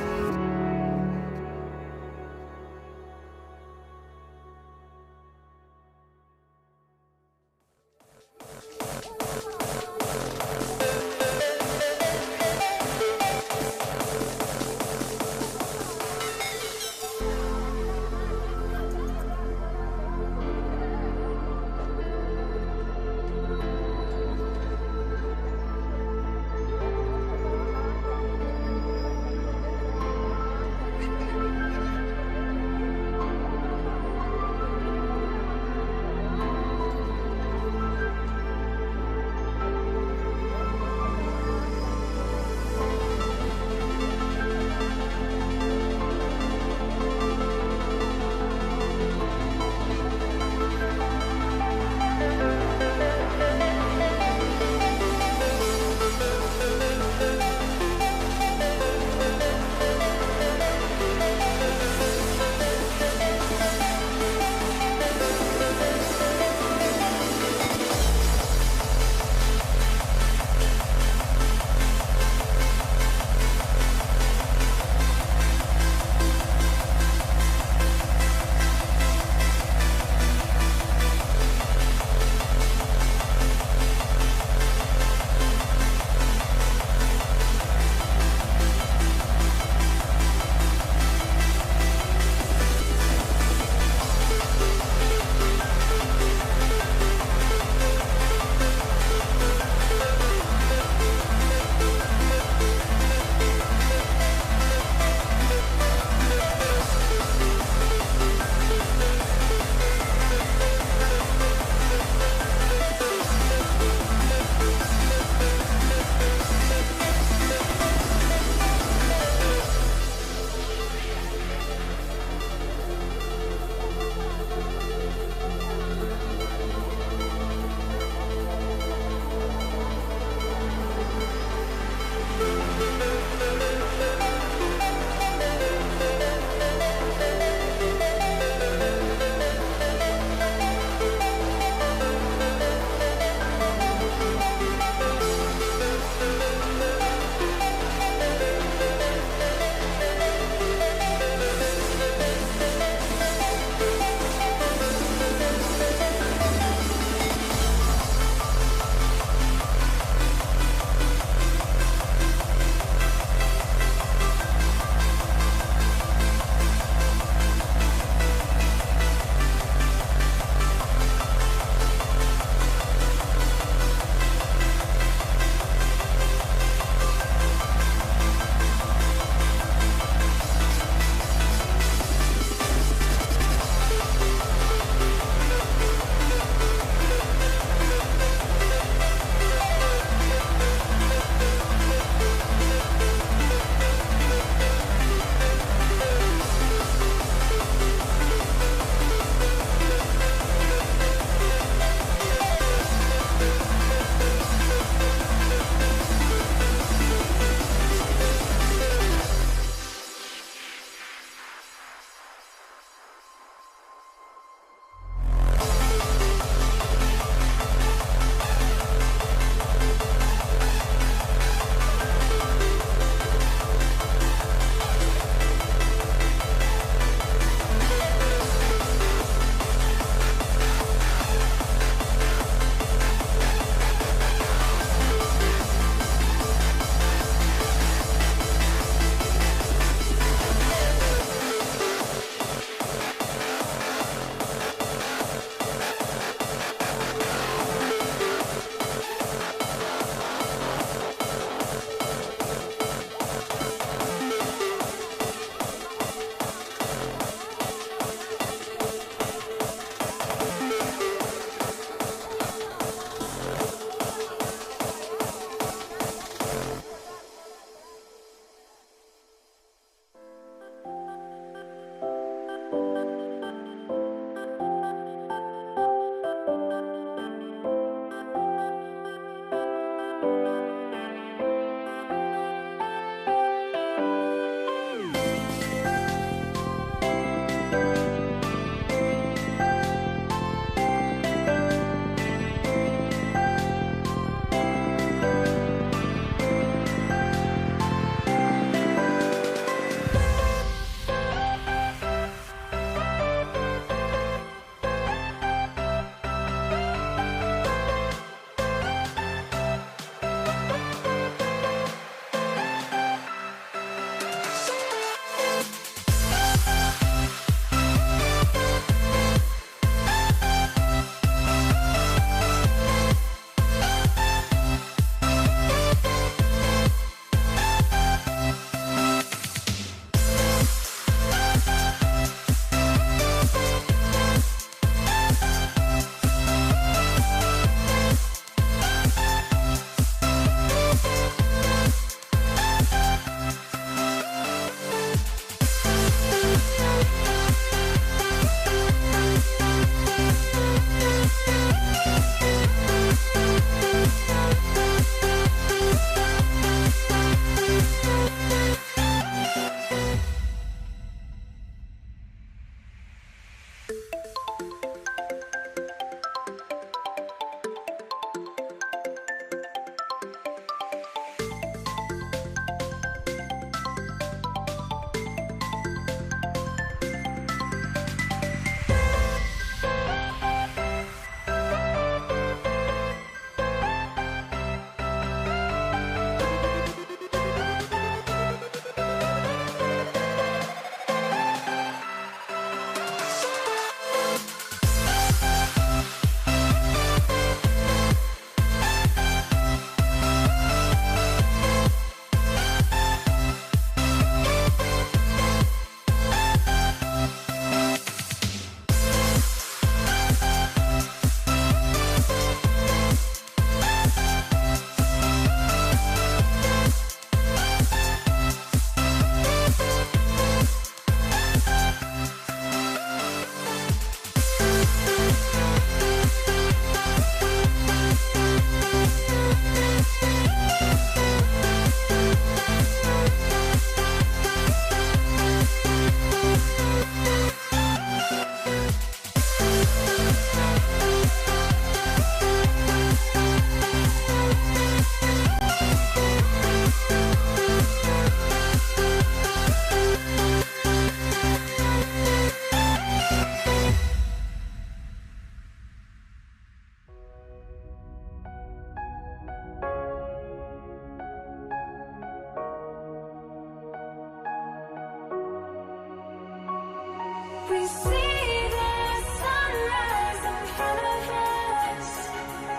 see the sunrise in front of us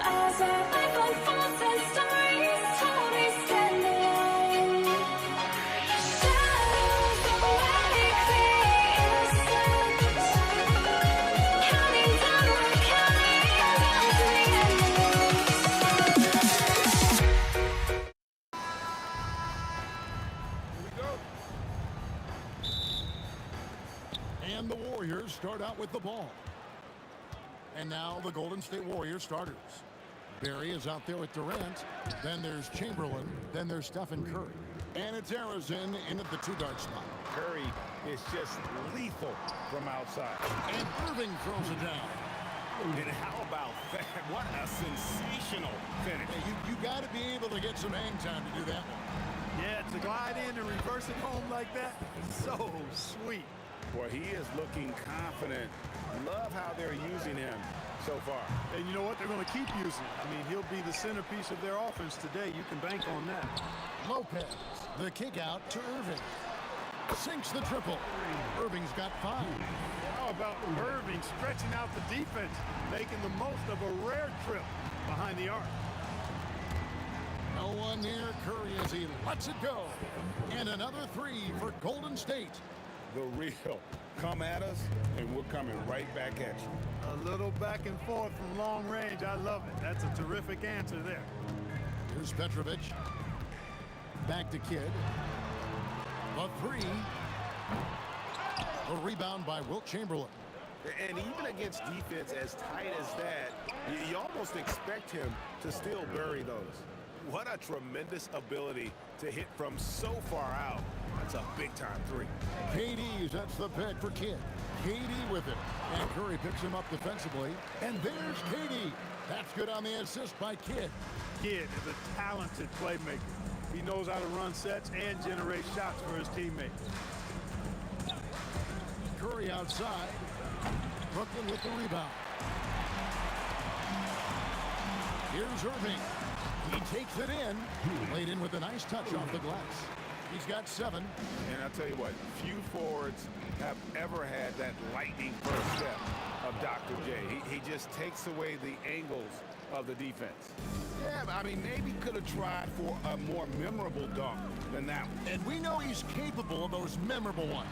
as our life unfolds and stories told we stand alone. Shadows awake the innocence, counting down, we're counting down to the end of us. And the Warriors start out with the ball. And now the Golden State Warriors starters. Barry is out there with Durant. Then there's Chamberlain. Then there's Stephen Curry. And it's Arizona in at the two-guard spot. Curry is just lethal from outside. And Irving throws it down. And how about that? What a sensational finish. Hey, you got to be able to get some hang time to do that one. Yeah, to glide in and reverse it home like that, so sweet. Boy, he is looking confident. Love how they're using him so far. And you know what? They're going to keep using him. I mean, he'll be the centerpiece of their offense today. You can bank on that. Lopez, the kick out to Irving. Sinks the triple. Irving's got 5. How about Irving stretching out the defense, making the most of a rare trip behind the arc? No one near Curry as he lets it go. And another 3 for Golden State. The real. Come at us, and we're coming right back at you. A little back and forth from long range. I love it. That's a terrific answer there. Here's Petrovic. Back to Kidd. The 3. The rebound by Wilt Chamberlain. And even against defense as tight as that, you almost expect him to still bury those. What a tremendous ability to hit from so far out. That's a big-time 3. KD sets the pick for Kidd. KD with it. And Curry picks him up defensively. And there's KD. That's good on the assist by Kidd. Kidd is a talented playmaker. He knows how to run sets and generate shots for his teammates. Curry outside. Brooklyn with the rebound. Here's Irving. He takes it in. Laid in with a nice touch off the glass. He's got 7. And I'll tell you what, few forwards have ever had that lightning first step of Dr. J. He just takes away the angles of the defense. Yeah, but I mean, maybe could have tried for a more memorable dunk than that one. And we know he's capable of those memorable ones.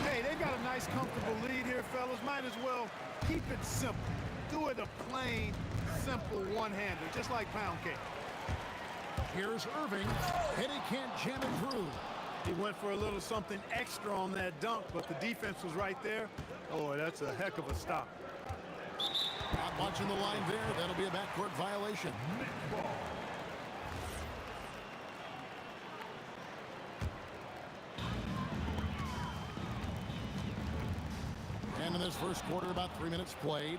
Hey, they've got a nice, comfortable lead here, fellas. Might as well keep it simple. Do it a plain, simple one-hander, just like pound cake. Here's Irving, and he can't jam it through. He went for a little something extra on that dunk, but the defense was right there. Boy, that's a heck of a stop. Not watching the line there. That'll be a backcourt violation. And in this first quarter, about 3 minutes played.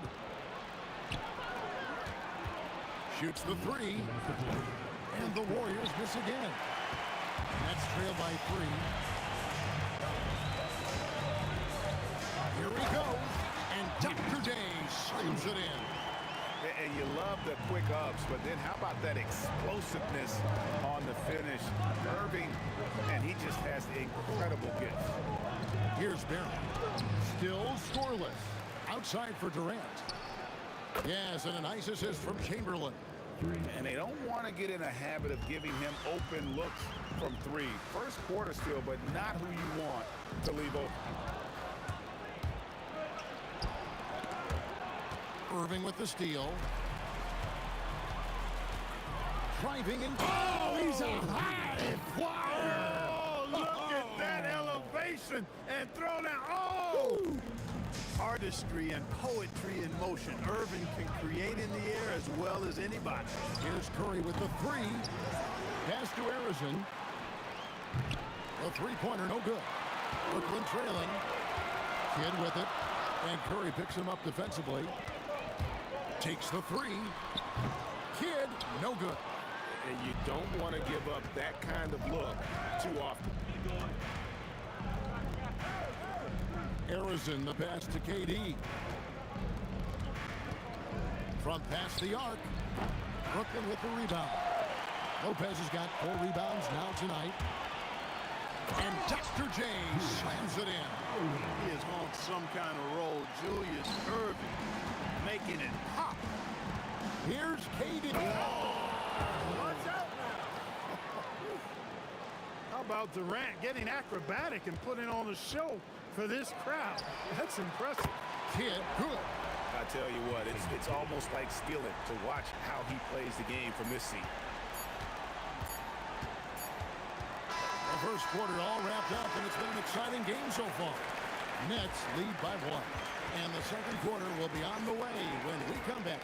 Shoots the 3. And the Warriors miss again. That's trailed by 3. Here he goes. And Dr. Day slams it in. And you love the quick ups, but then how about that explosiveness on the finish? Irving, and he just has incredible gifts. Here's Barry. Still scoreless. Outside for Durant. Yes, and a nice assist from Chamberlain. And they don't want to get in a habit of giving him open looks from 3. First quarter still, but not who you want to leave open. Irving with the steal. Driving and he's a high flyer. Oh, look at that elevation and throw down. Oh! Artistry and poetry in motion. Irving can create in the air as well as anybody. Here's Curry with the 3. Pass to Arizona. The three-pointer, no good. Brooklyn trailing. Kidd with it. And Curry picks him up defensively. Takes the 3. Kidd, no good. And you don't want to give up that kind of look too often. Arizona, the pass to KD. From past the arc. Brooklyn with the rebound. Lopez has got 4 rebounds now tonight. And Dr. J slams it in. He is on some kind of roll. Julius Irving making it pop. Here's KD. Watch out now. How about Durant getting acrobatic and putting on a show for this crowd? That's impressive. Kidd, good. I tell you what, it's almost like stealing to watch how he plays the game from this seat. The first quarter all wrapped up, and it's been an exciting game so far. Nets lead by 1. And the second quarter will be on the way when we come back.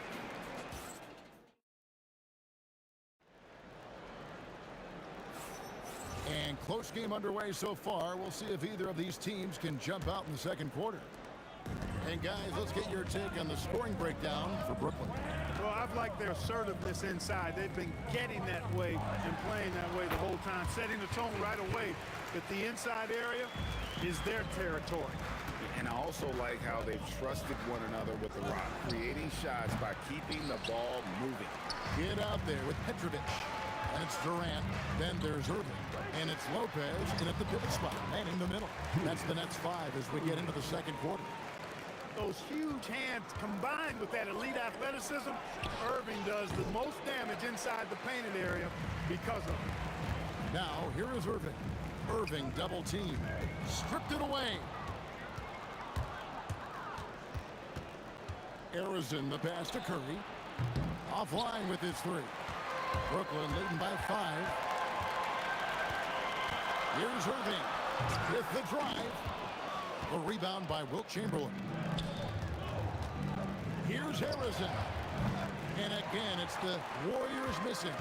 And close game underway so far. We'll see if either of these teams can jump out in the second quarter. And guys, let's get your take on the scoring breakdown for Brooklyn. Well, I've liked their assertiveness inside. They've been getting that way and playing that way the whole time, setting the tone right away that the inside area is their territory. And I also like how they've trusted one another with the rock, creating shots by keeping the ball moving. Get out there with Petrovic. And it's Durant. Then there's Irving. And it's Lopez in at the pivot spot, manning the middle. That's the Nets 5 as we get into the second quarter. Those huge hands combined with that elite athleticism, Irving does the most damage inside the painted area because of it. Now, here is Irving. Irving double team. Stripped it away. Arizona the pass to Curry. Offline with his 3. Brooklyn leading by 5. Here's Irving with the drive. A rebound by Wilt Chamberlain. Here's Harrison. And again, it's the Warriors missing.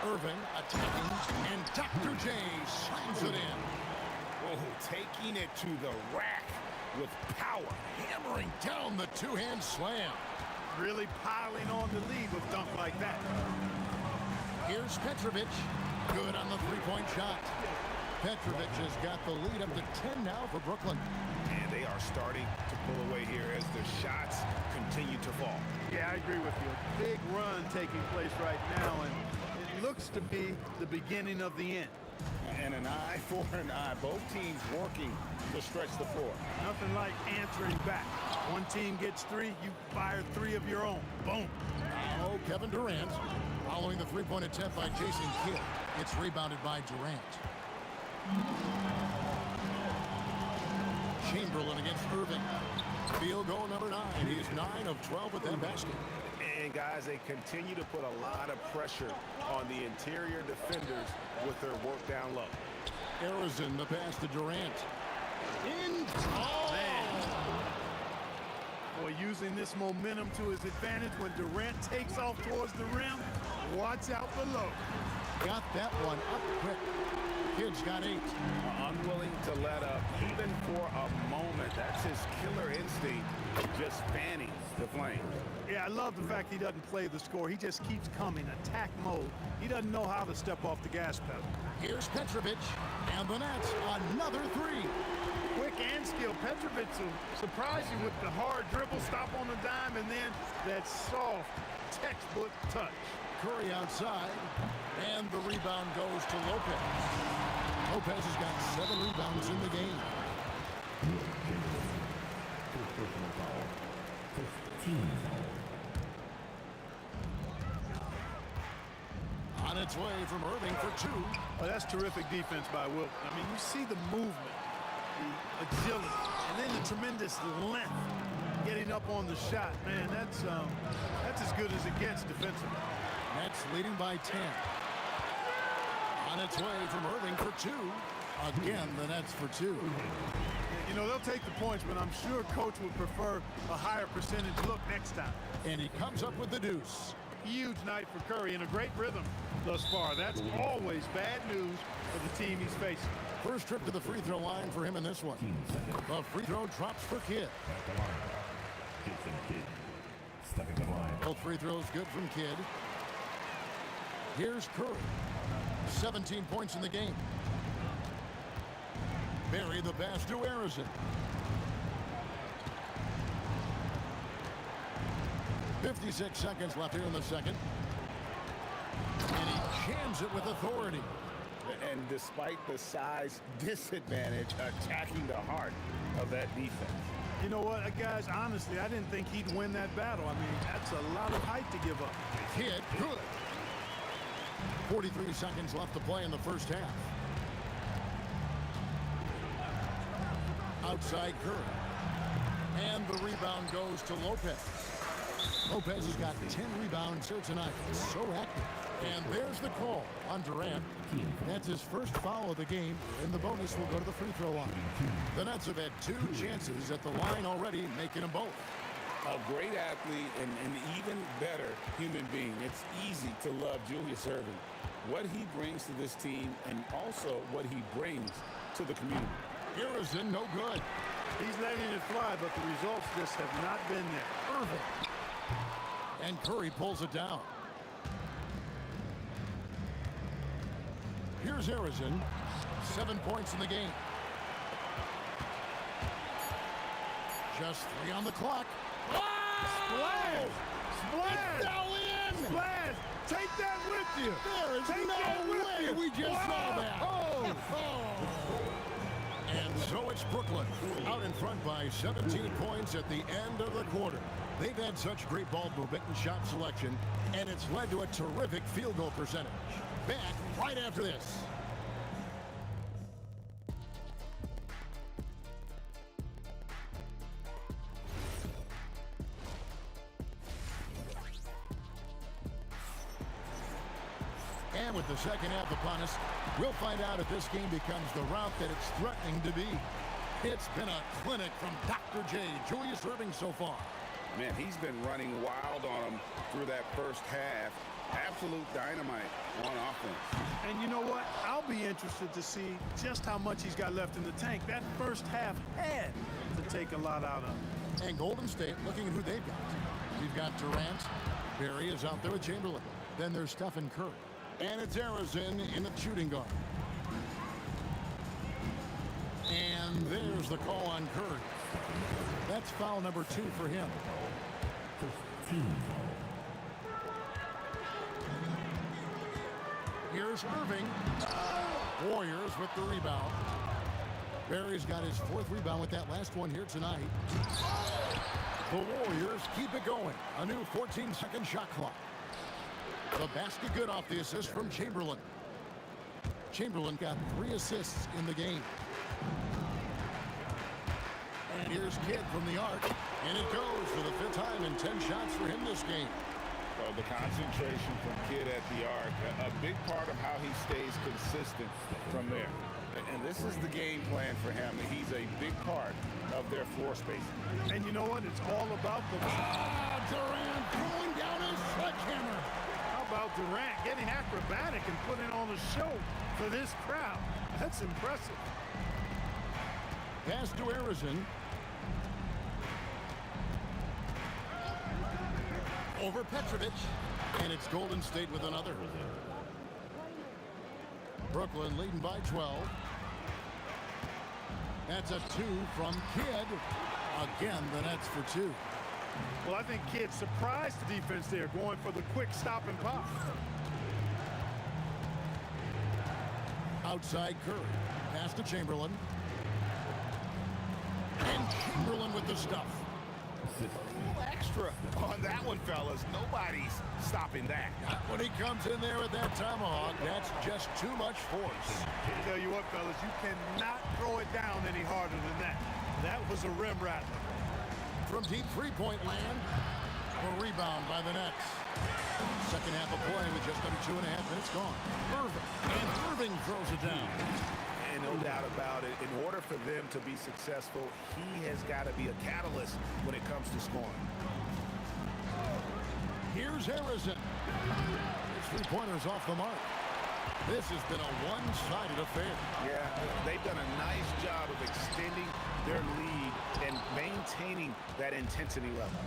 Irving attacking, and Dr. J slams it in. Oh, taking it to the rack with power. Hammering down the two-hand slam. Really piling on the lead with dunk like that. Here's Petrovic. Good on the three-point shot. Petrovic has got the lead up to 10 now for Brooklyn. And they are starting to pull away here as the shots continue to fall. Yeah, I agree with you. A big run taking place right now, and it looks to be the beginning of the end. And an eye for an eye. Both teams working to stretch the floor. Nothing like answering back. One team gets 3, you fire 3 of your own. Boom. Oh, Kevin Durant following the three-point attempt by Jason Kidd. It's rebounded by Durant. Chamberlain against Irving. Field goal number 9. He's 9 of 12 with that basket. And guys, they continue to put a lot of pressure on the interior defenders with their work down low. Arizona the pass to Durant. In. Oh! Boy, using this momentum to his advantage when Durant takes off towards the rim. Watch out below. Got that one up quick. Kidd's got 8. Unwilling to let up even for a moment. That's his killer instinct, just fanning the flame. Yeah, I love the fact he doesn't play the score. He just keeps coming, attack mode. He doesn't know how to step off the gas pedal. Here's Petrovic, and the Nets another 3. Quick and skill. Petrovic will surprise you with the hard dribble, stop on the dime, and then that soft textbook touch. Curry outside, and the rebound goes to Lopez. Lopez has got 7 rebounds in the game. On its way from Irving for 2. Oh, that's terrific defense by Wilt. I mean, you see the movement, the agility, and then the tremendous length getting up on the shot. Man, that's as good as it gets defensively. Nets leading by 10. On its way from Irving for 2. Again, the Nets for 2. You know, they'll take the points, but I'm sure Coach would prefer a higher percentage look next time. And he comes up with the deuce. Huge night for Curry and a great rhythm thus far. That's always bad news for the team he's facing. First trip to the free throw line for him in this one. The free throw drops for Kidd. Both free throws good from Kidd. Here's Curry. 17 points in the game. Barry the pass to Arizona. 56 seconds left here in the second. And he jams it with authority. And despite the size disadvantage, attacking the heart of that defense. You know what, guys, honestly, I didn't think he'd win that battle. I mean, that's a lot of height to give up. Hit good. 43 seconds left to play in the first half. Outside Curry. And the rebound goes to Lopez. Lopez has got 10 rebounds here tonight. So active. And there's the call on Durant. That's his first foul of the game, and the bonus will go to the free throw line. The Nets have had 2 chances at the line already, making them both. A great athlete and an even better human being. It's easy to love Julius Erving. What he brings to this team and also what he brings to the community. Harrison, no good. He's letting it fly, but the results just have not been there. Irving. And Curry pulls it down. Here's Harrison. 7 points in the game. Just 3 on the clock. Splash! Splash! Fell in! Splash! Take that with you! There is Take no that with way you. we just saw that. Oh! And so it's Brooklyn out in front by 17 points at the end of the quarter. They've had such great ball movement and shot selection, and it's led to a terrific field goal percentage. Back right after this. And with the second half upon us, we'll find out if this game becomes the route that it's threatening to be. It's been a clinic from Dr. J, Julius Erving so far. Man, he's been running wild on him through that first half. Absolute dynamite on offense. And you know what? I'll be interested to see just how much he's got left in the tank. That first half had to take a lot out of him. And Golden State looking at who they've got. We've got Durant. Barry is out there with Chamberlain. Then there's Stephen Curry. And it's Harrison in the shooting guard. And there's the call on Curry. That's foul number 2 for him. Here's Irving. Warriors with the rebound. Barry's got his 4th rebound with that last one here tonight. The Warriors keep it going. A new 14-second shot clock. The basket good off the assist from Chamberlain. Chamberlain got 3 assists in the game. And here's Kidd from the arc. And it goes for the 5th time in 10 shots for him this game. Well, the concentration from Kidd at the arc, a big part of how he stays consistent from there. And this is the game plan for him. He's a big part of their floor spacing. And you know what? It's all about the... Durant throwing down his sledgehammer. How about Durant getting acrobatic and putting on a show for this crowd? That's impressive. Pass to Harrison. Over Petrovic. And it's Golden State with another. Brooklyn leading by 12. That's a 2 from Kidd. Again, the Nets for 2. Well, I think Kidd surprised the defense there, going for the quick stop and pop. Outside Curry. Pass to Chamberlain. And Chamberlain with the stuff. Extra on that one, fellas. Nobody's stopping that. When he comes in there with that tomahawk, that's just too much force. I tell you what, fellas, you cannot throw it down any harder than that. That was a rim rattler. From deep three-point land, a rebound by the Nets. Second half of play with just under 2.5 minutes gone. Irving, and Irving throws it down. And no doubt about it, in order for them to be successful, he has got to be a catalyst when it comes to scoring. Here's Harrison. His three-pointers off the mark. This has been a one-sided affair. Yeah, they've done a nice job of extending their lead and maintaining that intensity level.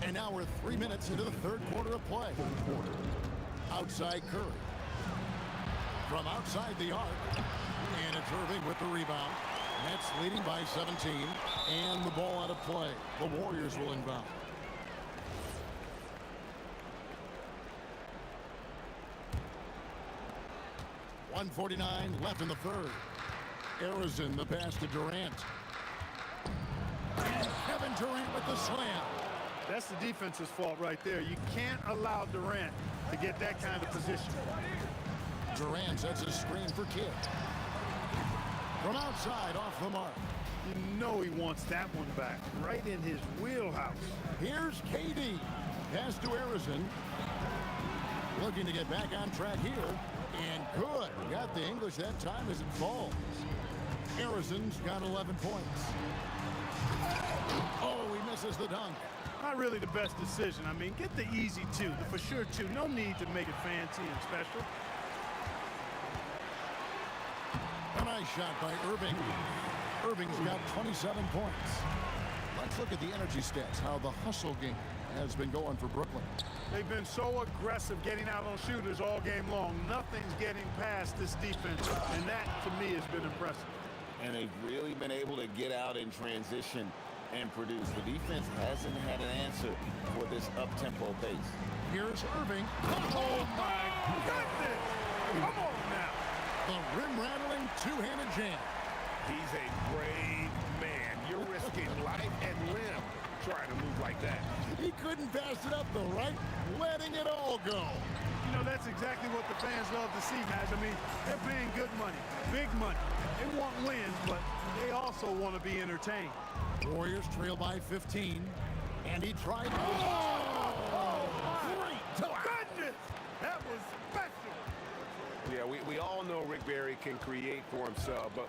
And now we're 3 minutes into the third quarter of play. Outside Curry. From outside the arc. And it's Irving with the rebound. Nets leading by 17. And the ball out of play. The Warriors will inbound. 1:49 left in the third. Arizon the pass to Durant. And Kevin Durant with the slam. That's the defense's fault right there. You can't allow Durant to get that kind of position. Durant sets a screen for Kidd. From outside, off the mark. You know he wants that one back, right in his wheelhouse. Here's KD. Pass to Arizon. Looking to get back on track here. And good. Got the English that time as it falls. Arizon's got 11 points. Oh, he misses the dunk. Not really the best decision. I mean, get the easy two, the for sure two. No need to make it fancy and special. A nice shot by Irving. Irving's got 27 points. Let's look at the energy stats, how the hustle game has been going for Brooklyn. They've been so aggressive getting out on shooters all game long. Nothing's getting past this defense, and that, to me, has been impressive. And they've really been able to get out in transition and produce. The defense hasn't had an answer for this up-tempo pace. Here's Irving. Oh, my goodness! Come on now. The rim-rattling two-handed jam. He's a brave man. You're risking life and limb trying to move like that. He couldn't pass it up though, right? Letting it all go. You know, that's exactly what the fans love to see, Matt. I mean, they're paying good money, big money. They want wins, but they also want to be entertained. Warriors trail by 15, and he tried. Great! Goodness! That was special. Yeah, we all know Rick Barry can create for himself, but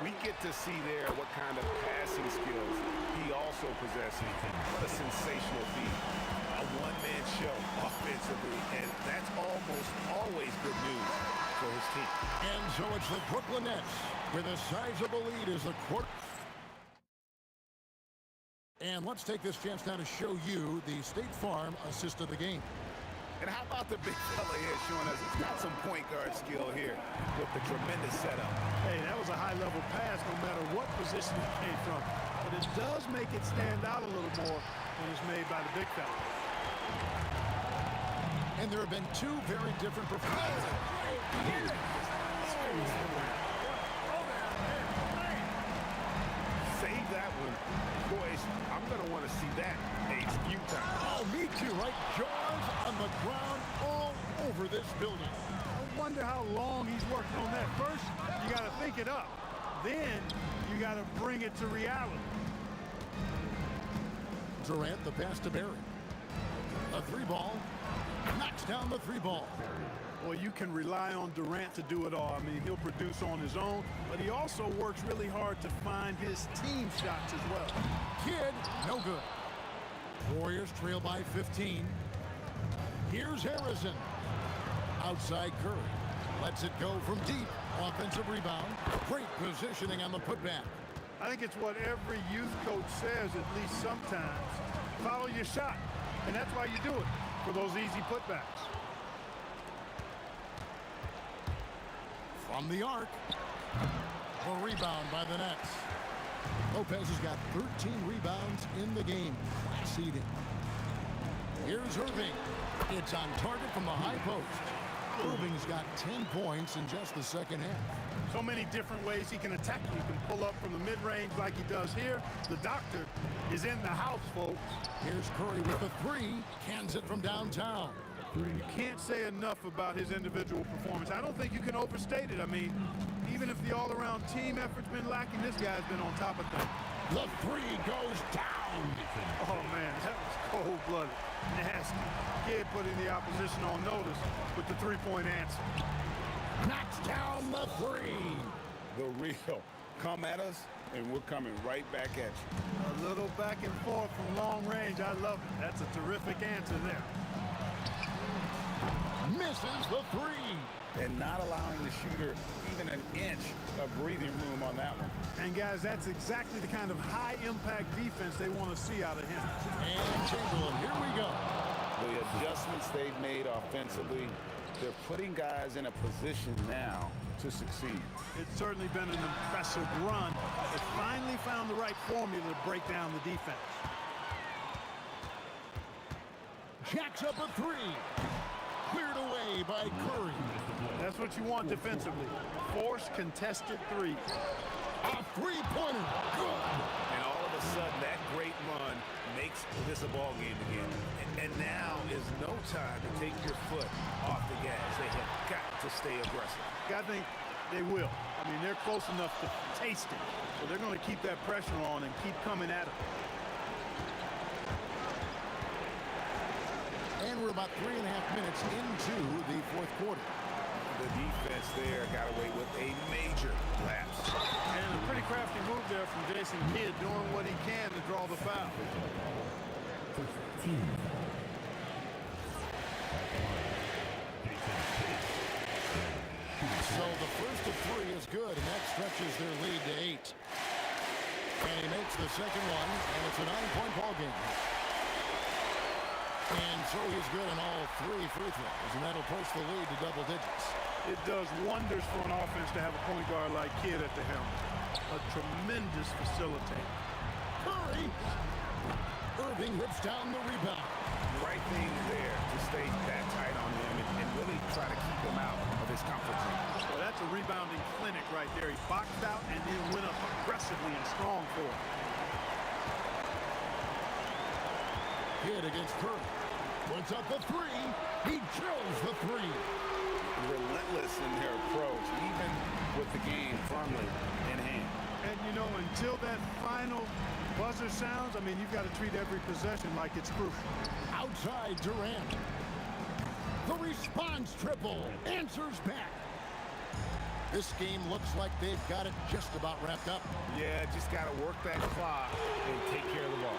we get to see there what kind of passing skills he also possesses. What a sensational feat. A one-man show offensively, and that's almost always good news for his team. And so it's the Brooklyn Nets with a sizable lead as the quarter. And let's take this chance now to show you the State Farm assist of the game. And how about the big fella here showing us he's got some point guard skill here with the tremendous setup. Hey, that was a high-level pass no matter what position it came from. But it does make it stand out a little more when it's made by the big fella. And there have been two very different performances. Save that one. Boys, I'm going to want to see that a few times. Oh, me too, right? Jaws on the ground all over this building. I wonder how long he's working on that. First, you got to think it up. Then, you got to bring it to reality. Durant, the pass to Barry. A three ball. Knocks down the three ball. Well, you can rely on Durant to do it all. I mean, he'll produce on his own, but he also works really hard to find his team shots as well. Kidd, no good. Warriors trail by 15. Here's Harrison. Outside Curry. Lets it go from deep. Offensive rebound. Great positioning on the putback. I think it's what every youth coach says at least sometimes. Follow your shot, and that's why you do it, for those easy putbacks. From the arc. A rebound by the Nets. Lopez has got 13 rebounds in the game. Class eating. Here's Irving. It's on target from the high post. Irving's got 10 points in just the second half. So many different ways he can attack you. He can pull up from the mid-range like he does here. The doctor is in the house, folks. Here's Curry with the three. Cans it from downtown. You can't say enough about his individual performance. I don't think you can overstate it. I mean, even if the all-around team effort's been lacking, this guy's been on top of things. The three goes down. Oh, man, that was cold-blooded. Nasty. Kidd putting the opposition on notice with the three-point answer. Knocks down the three. The real. Come at us, and we're coming right back at you. A little back and forth from long range. I love it. That's a terrific answer there. Misses the three. And not allowing the shooter even an inch of breathing room on that one. And, guys, that's exactly the kind of high-impact defense they want to see out of him. And Chamberlain, here we go. The adjustments they've made offensively, they're putting guys in a position now to succeed. It's certainly been an impressive run. They finally found the right formula to break down the defense. Jacks up a three. Cleared away by Curry. That's what you want defensively. Force contested threes. A three-pointer. Good. And all of a sudden, that great run makes this a ball game again. And now is no time to take your foot off the gas. They have got to stay aggressive. I think they will. I mean, they're close enough to taste it. So they're going to keep that pressure on and keep coming at it. And we're about 3.5 minutes into the fourth quarter. The defense there got away with a major lapse. And a pretty crafty move there from Jason Kidd, doing what he can to draw the foul. So the first of three is good, and that stretches their lead to 8. And he makes the second one, and it's a 9-point ball game. And so he's good on all 3 free throws, and that'll push the lead to double digits. It does wonders for an offense to have a point guard like Kidd at the helm. A tremendous facilitator. Curry. Irving whips down the rebound. Right thing there to stay that tight on him and really try to keep him out of his comfort zone. Well, that's a rebounding clinic right there. He boxed out and then went up aggressively and strong for him. Kidd against Curry. Puts up the 3. He drills the 3. Relentless in their approach, even with the game firmly in hand. And, you know, until that final buzzer sounds, I mean, you've got to treat every possession like it's crucial. Outside Durant. The response triple. Answers back. This game looks like they've got it just about wrapped up. Yeah, just got to work that clock and take care of the ball.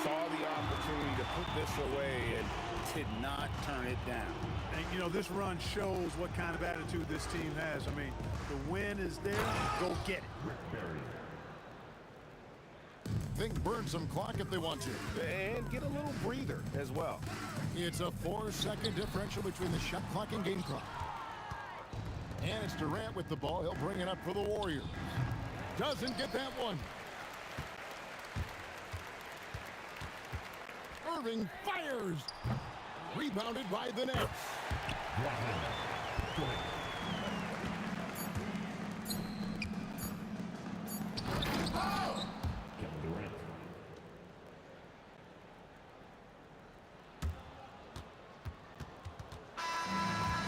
Saw the opportunity to put this away and did not turn it down. And, you know, this run shows what kind of attitude this team has. I mean, the win is there. Go get it. Think burn some clock if they want to. And get a little breather as well. It's a 4-second differential between the shot clock and game clock. And it's Durant with the ball. He'll bring it up for the Warriors. Doesn't get that one. Irving fires. Rebounded by the Nets.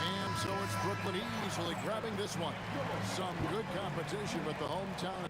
And so it's Brooklyn easily grabbing this one. Some good competition with the hometown.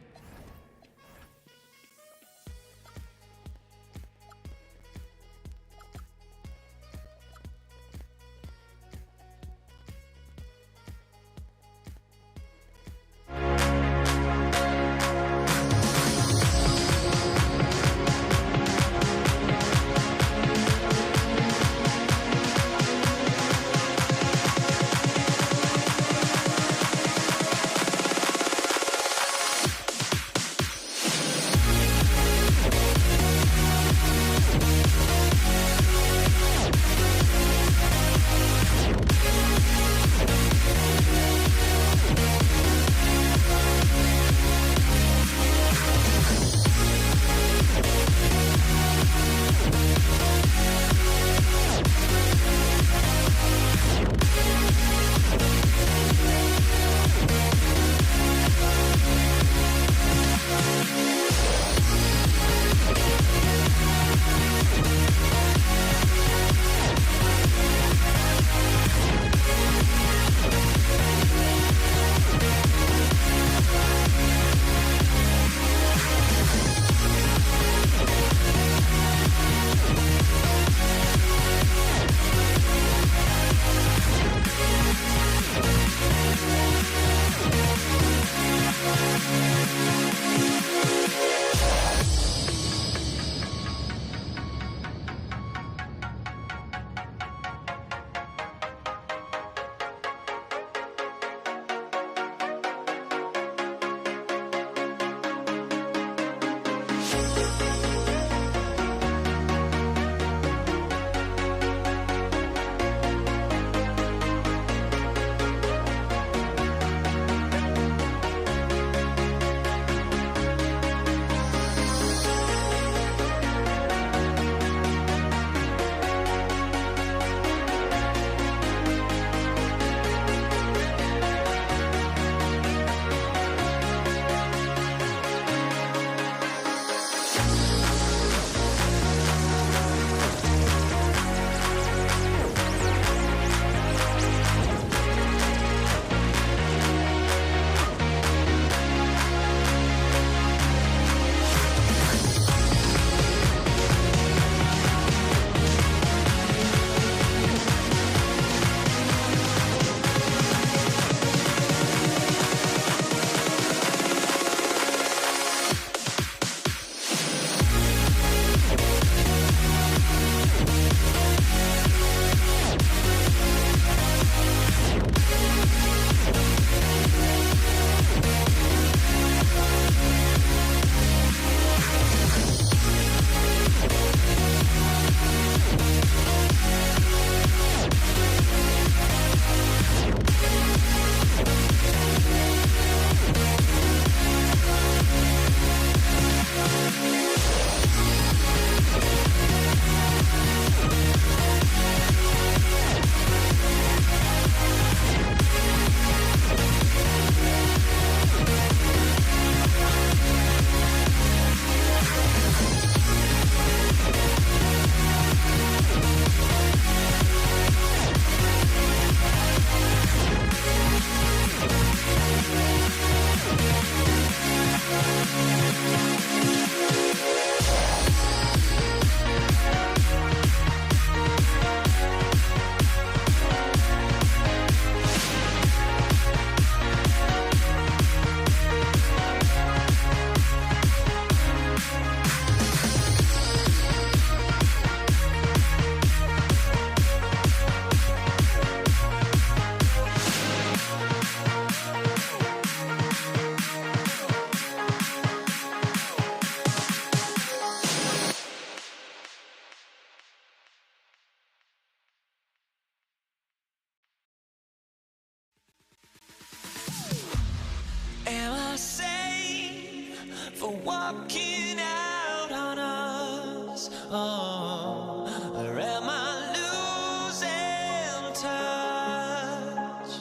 walking out on us? Oh, or am I losing touch?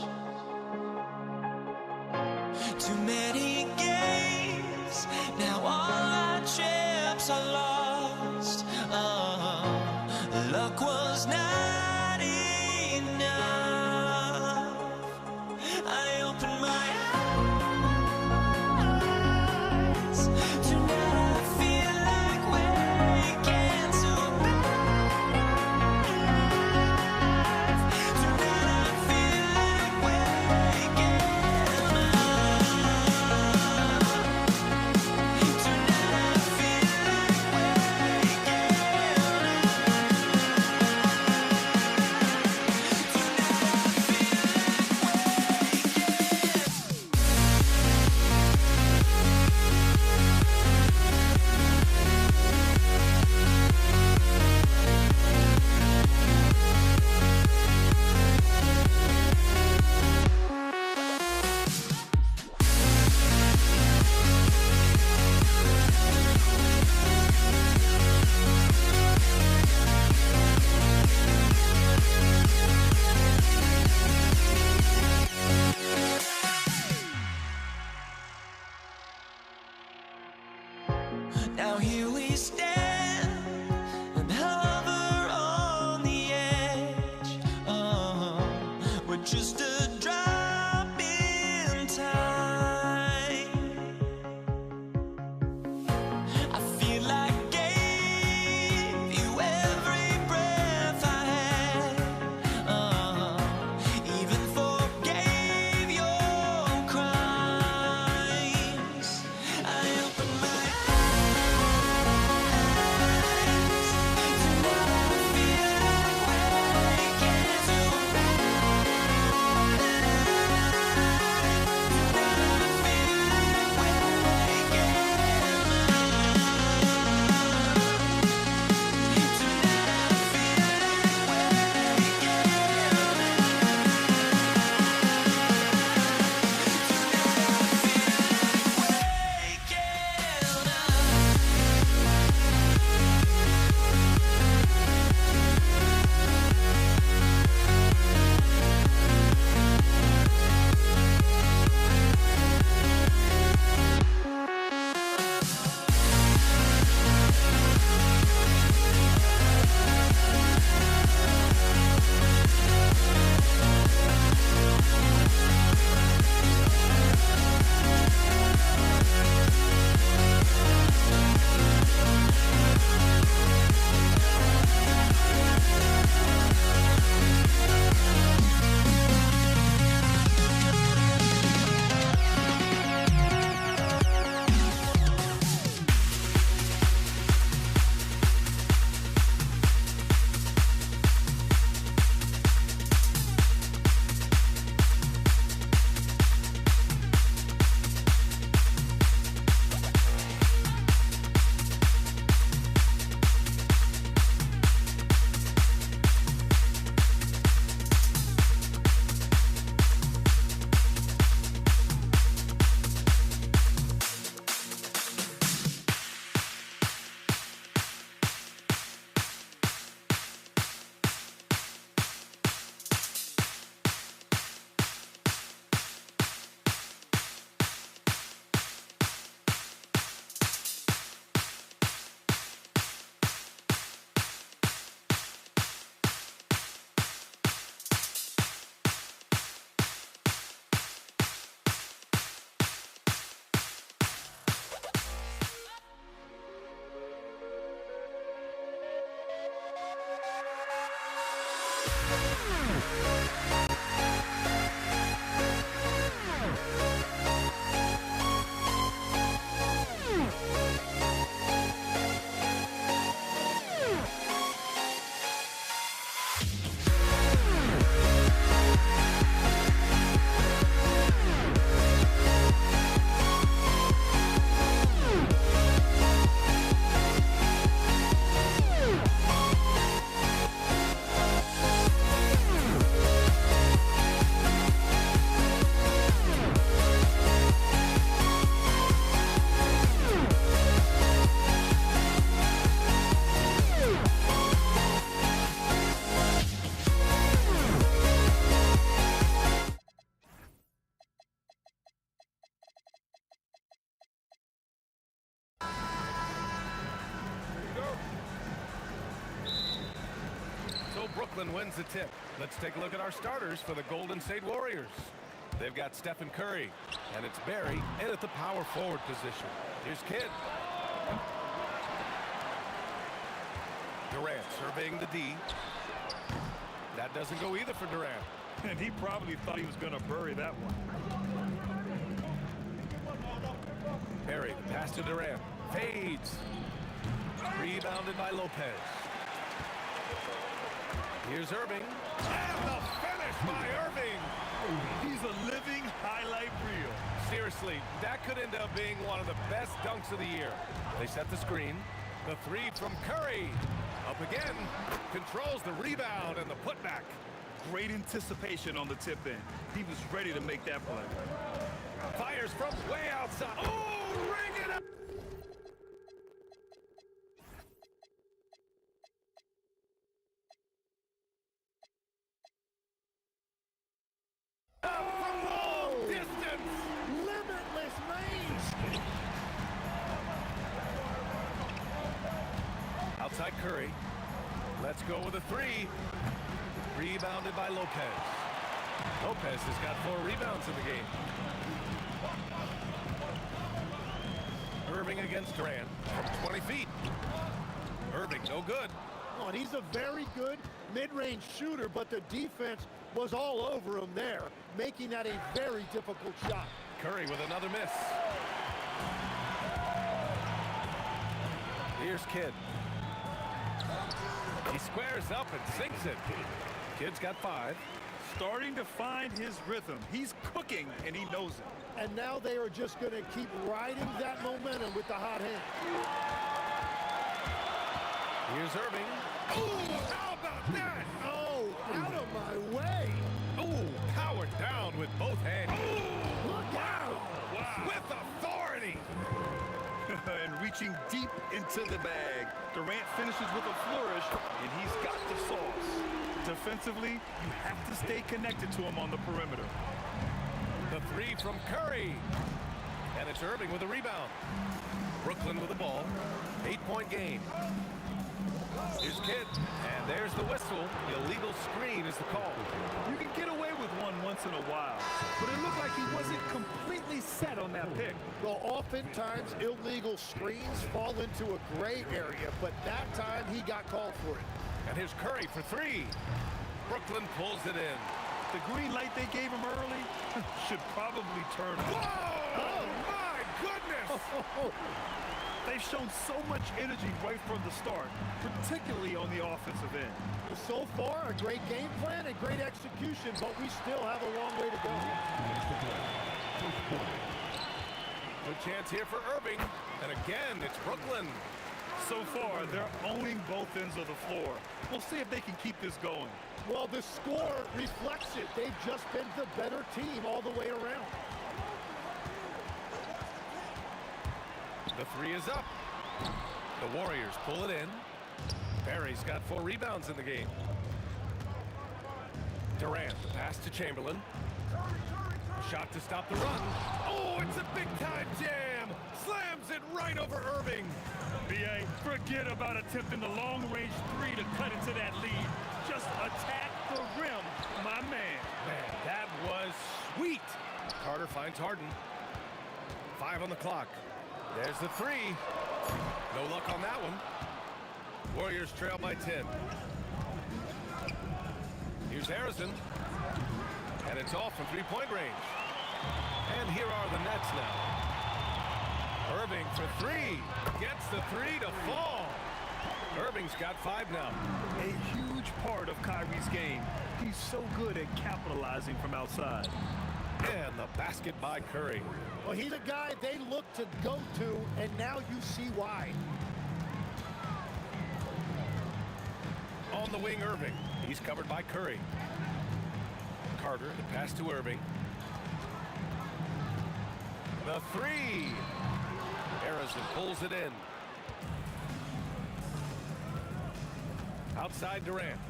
Too many games, now all our chips are lost. Oh, luck was not enough. I opened my eyes. Tonight I feel like waking to life. Tonight I feel like waking up. Tonight I feel like waking Now here we stand and hover on the edge. Oh, we're just a drop in time. I feel like I gave you every breath I had. Oh, even forgave your crimes. I opened my eyes. Brooklyn wins the tip. Let's take a look at our starters for the Golden State Warriors. They've got Stephen Curry, and it's Barry in at the power forward position. Here's Kidd. Durant surveying the D. That doesn't go either for Durant. And he probably thought he was going to bury that one. Barry, pass to Durant. Fades. Rebounded by Lopez. Here's Irving. And the finish by Irving. He's a living highlight reel. Seriously, that could end up being one of the best dunks of the year. They set the screen. The three from Curry. Up again. Controls the rebound and the putback. Great anticipation on the tip in. He was ready to make that play. Fires from way outside. Oh, ring it up. From long distance. Limitless range. Outside Curry. Let's go with a three. Rebounded by Lopez. Lopez has got 4 rebounds in the game. Irving against Durant from 20 feet. Irving, no good. Oh, and he's a very good mid-range shooter, but the defense was all over him there, making that a very difficult shot. Curry with another miss. Here's Kidd. He squares up and sinks it. Kidd's got 5. Starting to find his rhythm. He's cooking, and he knows it. And now they are just going to keep riding that momentum with the hot hand. Here's Irving. Ooh, how about that? Oh, out of my way. Ooh, powered down with both hands. Ooh, look out. Wow. With authority. And reaching deep into the bag. Durant finishes with a flourish, and he's got the sauce. Defensively, you have to stay connected to him on the perimeter. The three from Curry. And it's Irving with a rebound. Brooklyn with the ball. 8-point game. Here's Kidd. And there's the whistle. Illegal screen is the call. You can get away with one once in a while, but it looked like he wasn't completely set on that pick. Well, oftentimes illegal screens fall into a gray area, but that time he got called for it. And here's Curry for 3. Brooklyn pulls it in. The green light they gave him early should probably turn on. Whoa! Oh, my goodness! They've shown so much energy right from the start, particularly on the offensive end. So far, a great game plan and great execution, but we still have a long way to go. Good chance here for Irving. And again, it's Brooklyn. So far, they're owning both ends of the floor. We'll see if they can keep this going. Well, the score reflects it. They've just been the better team all the way around. The 3 is up. The Warriors pull it in. Barry's got 4 rebounds in the game. Durant, the pass to Chamberlain. Shot to stop the run. Oh, it's a big-time jam. Slams it right over Irving. B.A., forget about attempting the long-range 3 to cut into that lead. Just attack the rim, my man. Man, that was sweet. Carter finds Harden. 5 on the clock. There's the 3. No luck on that one. Warriors trail by 10. Here's Harrison. And it's off from 3-point range. And here are the Nets now. Irving for 3. Gets the 3 to fall. Irving's got 5 now. A huge part of Kyrie's game. He's so good at capitalizing from outside. And the basket by Curry. Well, he's a guy they look to go to, and now you see why. On the wing, Irving. He's covered by Curry. Carter, the pass to Irving. The 3. Harrison pulls it in. Outside Durant.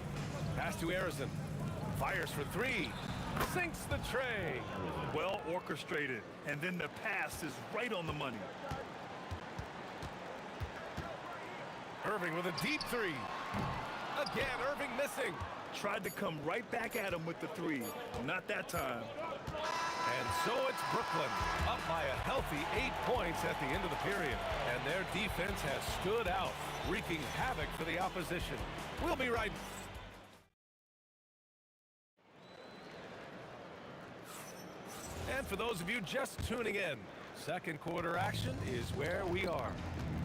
Pass to Harrison. Fires for 3. Sinks the tray. Well orchestrated. And then the pass is right on the money. Irving with a deep 3. Again, Irving missing. Tried to come right back at him with the three. Not that time. And so it's Brooklyn, up by a healthy 8 points at the end of the period. And their defense has stood out, wreaking havoc for the opposition. We'll be right back. And for those of you just tuning in, second quarter action is where we are.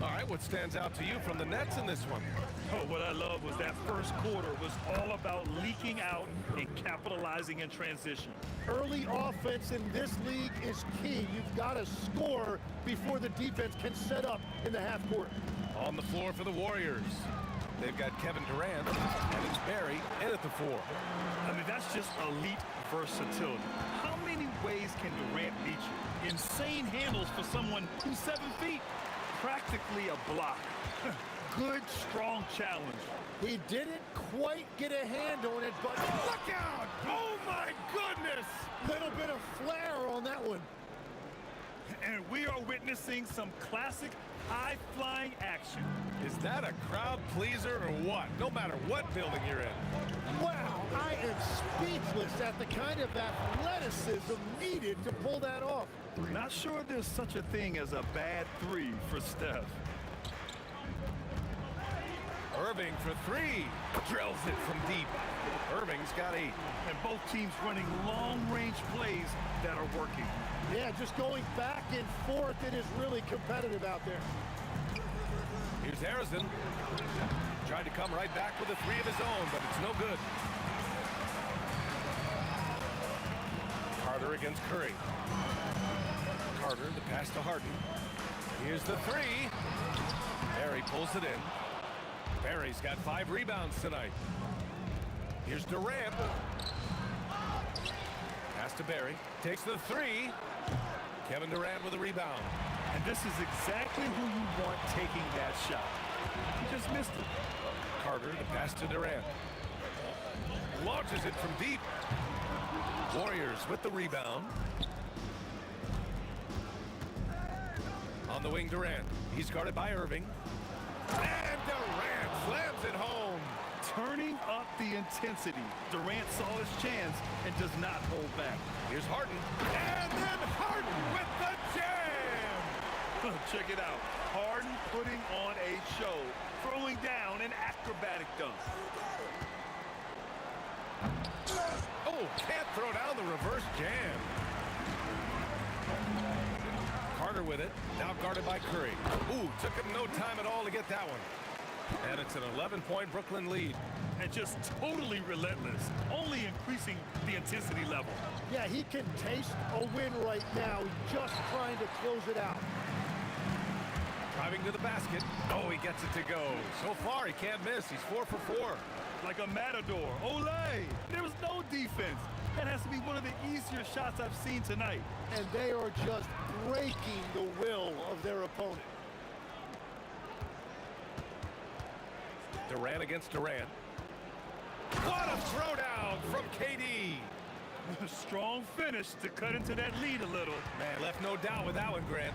All right, what stands out to you from the Nets in this one? Oh, what I love was that first quarter was all about leaking out and capitalizing in transition. Early offense in this league is key. You've got to score before the defense can set up in the half court. On the floor for the Warriors, they've got Kevin Durant, and it's Barry in at the 4. I mean, that's just elite versatility. How many ways can Durant beat you? Insane handles for someone who's 7 feet. Practically a block. Good, strong challenge. He didn't quite get a hand on it, but Look out! Oh, my goodness! little bit of flair on that one. And we are witnessing some classic high-flying action. Is that a crowd pleaser or what? No matter what building you're in. Wow, I am speechless at the kind of athleticism needed to pull that off. Not sure there's such a thing as a bad three for Steph. Irving for 3. Drills it from deep. Irving's got 8. And both teams running long-range plays that are working. Yeah, just going back and forth, it is really competitive out there. Here's Harrison. Tried to come right back with a 3 of his own, but it's no good. Carter against Curry. Carter, the pass to Harden. Here's the 3. Barry pulls it in. Barry's got 5 rebounds tonight. Here's Durant. Pass to Barry. Takes the 3. Kevin Durant with a rebound. And this is exactly who you want taking that shot. He just missed it. Carter, the pass to Durant. Launches it from deep. Warriors with the rebound. On the wing, Durant. He's guarded by Irving. And Durant slams it home. Turning up the intensity. Durant saw his chance and does not hold back. Here's Harden. And then Harden with the jam. Check it out. Harden putting on a show. Throwing down an acrobatic dunk. Oh, can't throw down the reverse jam. Carter with it. Now guarded by Curry. Ooh, took him no time at all to get that one. And it's an 11-point Brooklyn lead. And just totally relentless. Only increasing the intensity level. Yeah, he can taste a win right now. He's just trying to close it out. Driving to the basket. Oh, he gets it to go. So far, he can't miss. He's 4 for 4. Like a matador. Olay! There was no defense. That has to be one of the easier shots I've seen tonight. And they are just breaking the will of their opponent. Durant against Durant. What a throwdown from KD. Strong finish to cut into that lead a little. Man, left no doubt with that one, Grant.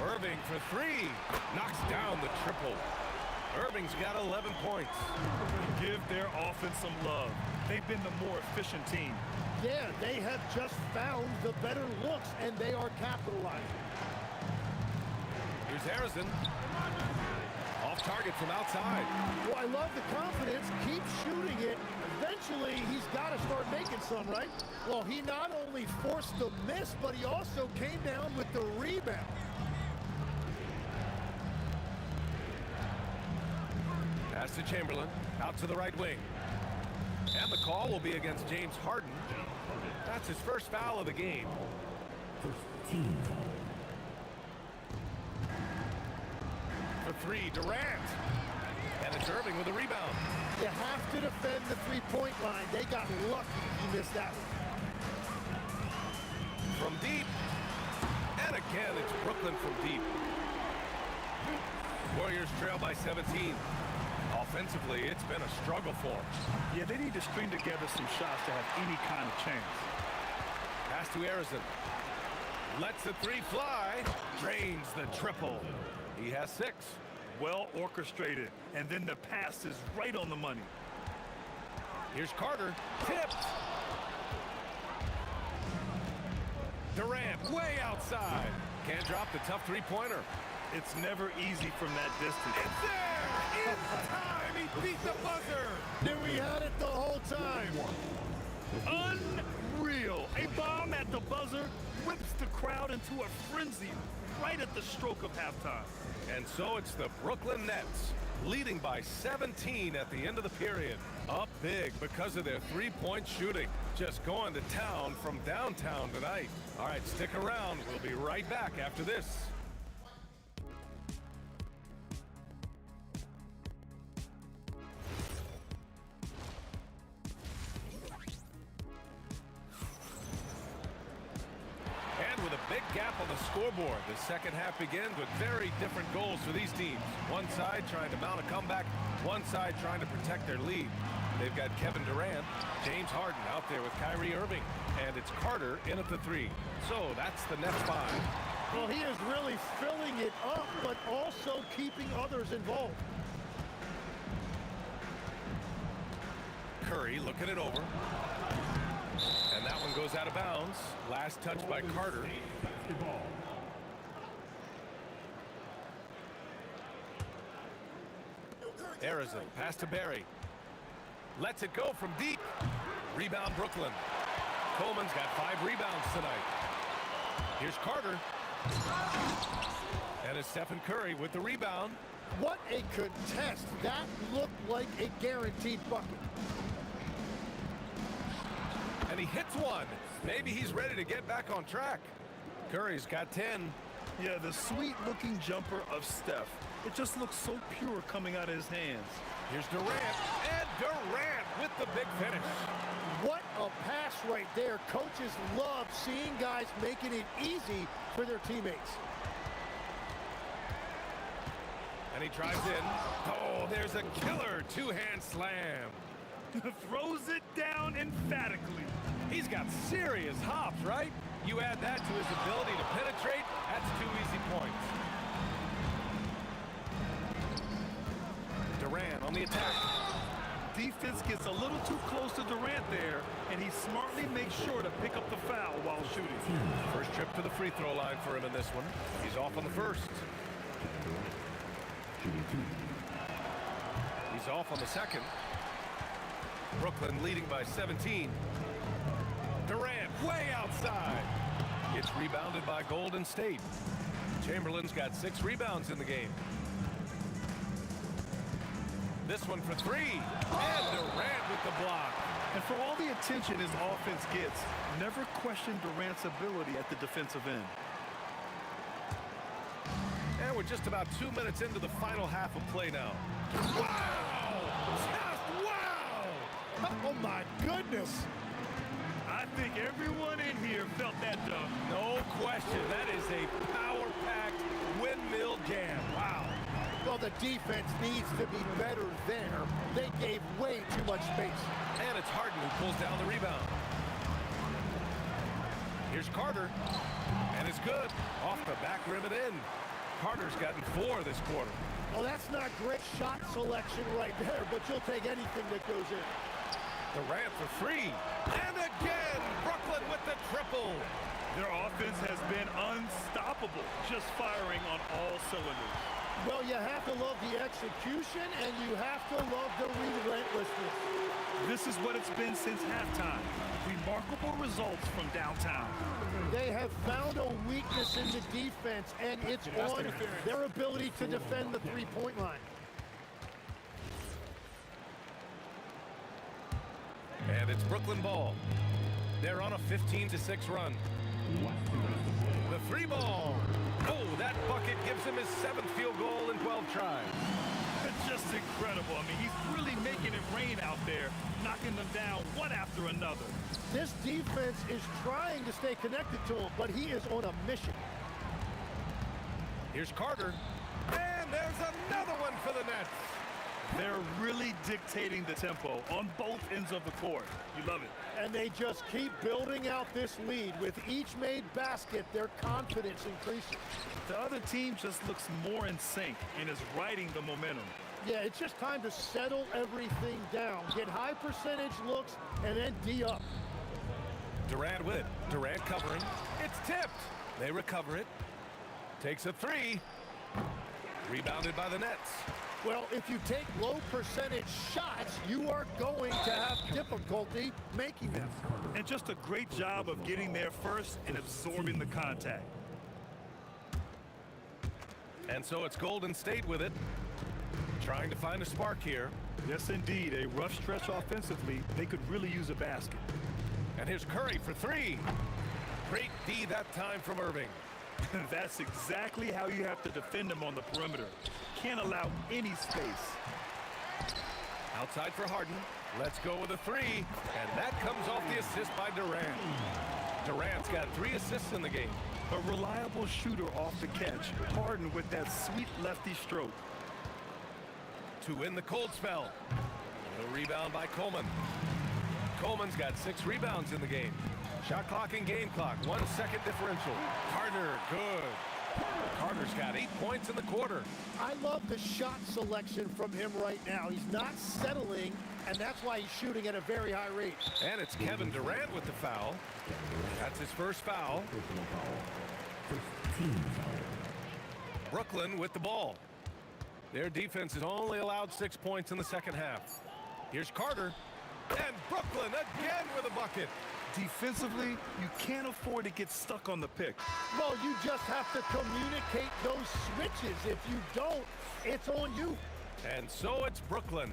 Irving for 3. Knocks down the triple. Irving's got 11 points. Give their offense some love. They've been the more efficient team. Yeah, they have just found the better looks, and they are capitalizing. Here's Harrison. Off target from outside. Well, I love the confidence. Keep shooting it. Eventually, he's got to start making some, right? Well, he not only forced the miss, but he also came down with the rebound. Pass to Chamberlain. Out to the right wing. And the call will be against James Harden. That's his first foul of the game. For 3, Durant. And it's Irving with a rebound. You have to defend the three-point line. They got lucky he missed that one. From deep. And again, it's Brooklyn from deep. Warriors trail by 17. Offensively, it's been a struggle for them. Yeah, they need to string together some shots to have any kind of chance. Pass to Harrison. Lets the 3 fly. Drains the triple. He has 6. well orchestrated, and then the pass is right on the money. Here's Carter, tipped. Durant way outside. Can't drop the tough three-pointer. It's never easy from that distance. It's there! In time! He beat the buzzer! Knew we had it the whole time. Unreal. A bomb at the buzzer whips the crowd into a frenzy right at the stroke of halftime. And so it's the Brooklyn Nets, leading by 17 at the end of the period. Up big because of their three-point shooting. Just going to town from downtown tonight. All right, stick around. We'll be right back after this. And with a big gap on the scoreboard, the second half begins with very different goals for these teams. One side trying to mount a comeback, one side trying to protect their lead. They've got Kevin Durant, James Harden out there with Kyrie Irving, and it's Carter in at the three. So that's the Nets 5. Well, he is really filling it up, but also keeping others involved. Curry looking it over. And that one goes out of bounds. Last touch by Carter. Arizona, pass to Barry. Lets it go from deep. Rebound Brooklyn. Coleman's got 5 rebounds tonight. Here's Carter. And it's Stephen Curry with the rebound. What a contest. That looked like a guaranteed bucket. And he hits one. Maybe he's ready to get back on track. Curry's got 10. Yeah, the sweet-looking jumper of Steph. It just looks so pure coming out of his hands. Here's Durant. And Durant with the big finish. What a pass right there. Coaches love seeing guys making it easy for their teammates. And he drives in. Oh, there's a killer two-hand slam. Throws it down emphatically. He's got serious hops, right? You add that to his ability to penetrate, that's 2 easy points. Durant on the attack. Defense gets a little too close to Durant there, and he smartly makes sure to pick up the foul while shooting. First trip to the free throw line for him in this one. He's off on the first. He's off on the second. Brooklyn leading by 17. Durant way outside. It's rebounded by Golden State. Chamberlain's got 6 rebounds in the game. This one for 3. And Durant with the block. And for all the attention his offense gets, never question Durant's ability at the defensive end. And we're just about 2 minutes into the final half of play now. Wow! Just wow! Oh, my goodness. I think everyone in here felt that dunk. No question. That is a power-packed windmill jam. Wow. Well, the defense needs to be better there. They gave way too much space. And it's Harden who pulls down the rebound. Here's Carter. And it's good. Off the back rim and in. Carter's gotten 4 this quarter. Well, that's not great shot selection right there, but you'll take anything that goes in. Durant for 3. And again, Brooklyn with the triple. Their offense has been unstoppable, just firing on all cylinders. Well, you have to love the execution, and you have to love the relentlessness. This is what it's been since halftime. Remarkable results from downtown. They have found a weakness in the defense, and it's on their ability to defend the three-point line. And it's Brooklyn ball. They're on a 15-6 run. The 3 ball. Oh, that bucket gives him his 7th field goal in 12 tries. It's just incredible. I mean, he's really making it rain out there, knocking them down one after another. This defense is trying to stay connected to him, but he is on a mission. Here's Carter. And there's another one for the Nets. They're really dictating the tempo on both ends of the court. You love it. And they just keep building out this lead. With each made basket, their confidence increases. The other team just looks more in sync and is riding the momentum. Yeah, it's just time to settle everything down, get high percentage looks, and then D up. Durant with it. Durant covering. It's tipped. They recover it. Takes a three. Rebounded by the Nets. Well, if you take low percentage shots, you are going to have difficulty making them. And just a great job of getting there first and absorbing the contact. And so it's Golden State with it. Trying to find a spark here. Yes, indeed. A rough stretch offensively. They could really use a basket. And here's Curry for three. Great D that time from Irving. That's exactly how you have to defend him on the perimeter. Can't allow any space. Outside for Harden. Let's go with a three. And that comes off the assist by Durant. Durant's got 3 assists in the game. A reliable shooter off the catch. Harden with that sweet lefty stroke. To win the cold spell. The rebound by Coleman. Coleman's got 6 rebounds in the game. Shot clock and game clock. 1 second differential. Carter, good. Carter's got 8 points in the quarter. I love the shot selection from him right now. He's not settling, and that's why he's shooting at a very high rate. And it's Kevin Durant with the foul. That's his first foul. Brooklyn with the ball. Their defense has only allowed 6 points in the second half. Here's Carter. And Brooklyn again with a bucket. Defensively, you can't afford to get stuck on the pick. Well, you just have to communicate those switches. If you don't, it's on you. And so it's Brooklyn.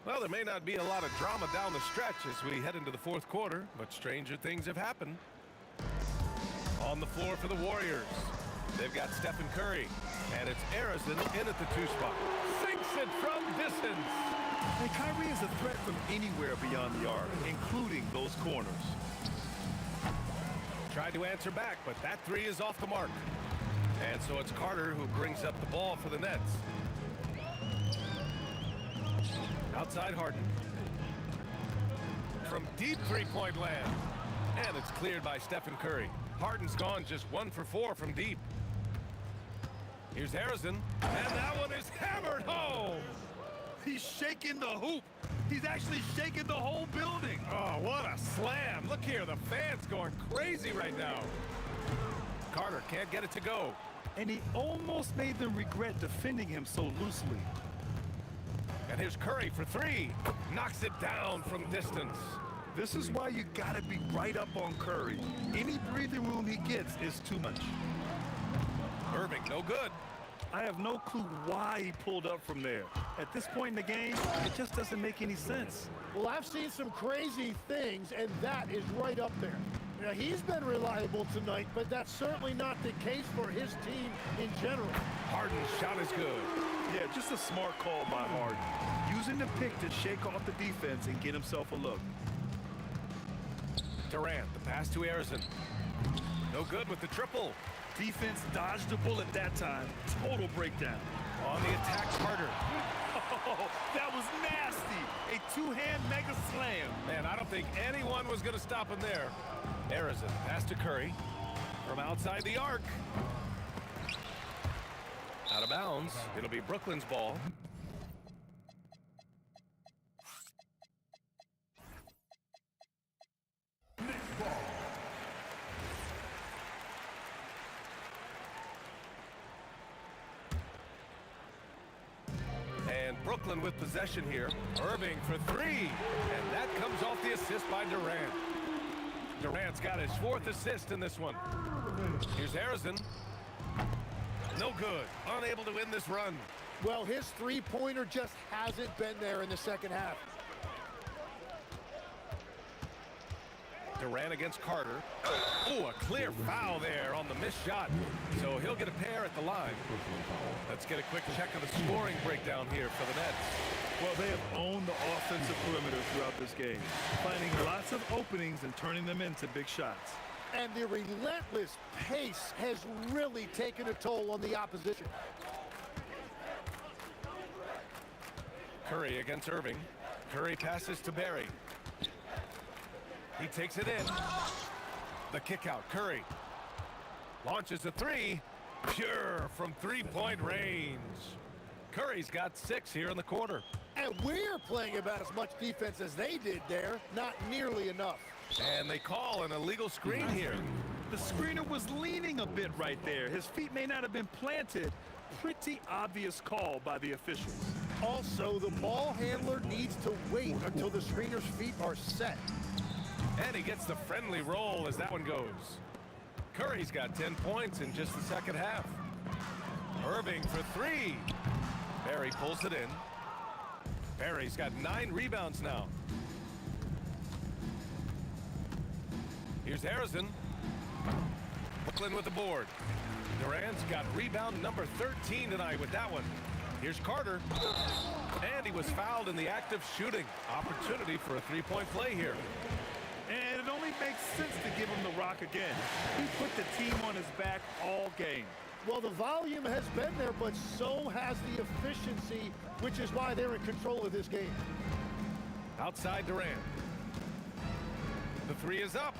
Well, there may not be a lot of drama down the stretch as we head into the fourth quarter, but stranger things have happened. On the floor for the Warriors, they've got Stephen Curry, and it's Arizin in at the 2 spot. Sinks it from distance. And Kyrie is a threat from anywhere beyond the arc, including those corners. Tried to answer back, but that 3 is off the mark. And so it's Carter who brings up the ball for the Nets. Outside Harden. From deep 3-point land. And it's cleared by Stephen Curry. Harden's gone just 1 for 4 from deep. Here's Arizin. And that one is hammered home. He's shaking the hoop. He's actually shaking the whole building. Oh, what a slam. Look here, the fans going crazy right now. Carter can't get it to go. And he almost made them regret defending him so loosely. And here's Curry for 3. Knocks it down from distance. This is why you gotta be right up on Curry. Any breathing room he gets is too much. Irving, no good. I have no clue why he pulled up from there. At this point in the game, it just doesn't make any sense. Well, I've seen some crazy things, and that is right up there. Now, he's been reliable tonight, but that's certainly not the case for his team in general. Harden's shot is good. Yeah, just a smart call by Harden. Using the pick to shake off the defense and get himself a look. Durant, the pass to Arizin. No good with the triple. Defense dodged the bullet that time. Total breakdown. On the attack, Carter. Oh, that was nasty. A 2-hand mega slam. Man, I don't think anyone was going to stop him there. Arizin, pass to Curry. From outside the arc. Out of bounds. It'll be Brooklyn's ball. Brooklyn with possession here. Irving for 3. And that comes off the assist by Durant. Durant's got his 4th assist in this one. Here's Arizin. No good. Unable to win this run. Well, his 3-pointer just hasn't been there in the second half. Durant against Carter. Oh, a clear foul there on the missed shot. So he'll get a pair at the line. Let's get a quick check of the scoring breakdown here for the Nets. Well, they have owned the offensive perimeter throughout this game, finding lots of openings and turning them into big shots. And the relentless pace has really taken a toll on the opposition. Curry against Irving. Curry passes to Barry. He takes it in. The kick out. Curry launches a three. Pure from three-point range. Curry's got 6 here in the quarter. And we're playing about as much defense as they did there. Not nearly enough. And they call an illegal screen here. The screener was leaning a bit right there. His feet may not have been planted. Pretty obvious call by the officials. Also, the ball handler needs to wait until the screener's feet are set. And he gets the friendly roll as that one goes. Curry's got 10 points in just the second half. Irving for 3. Barry pulls it in. Barry's got 9 rebounds now. Here's Harrison. Brooklyn with the board. Durant's got rebound number 13 tonight with that one. Here's Carter. And he was fouled in the act of shooting. Opportunity for a three-point play here. And it only makes sense to give him the rock again. He put the team on his back all game. Well, the volume has been there, but so has the efficiency, which is why they're in control of this game. Outside Durant. The 3 is up.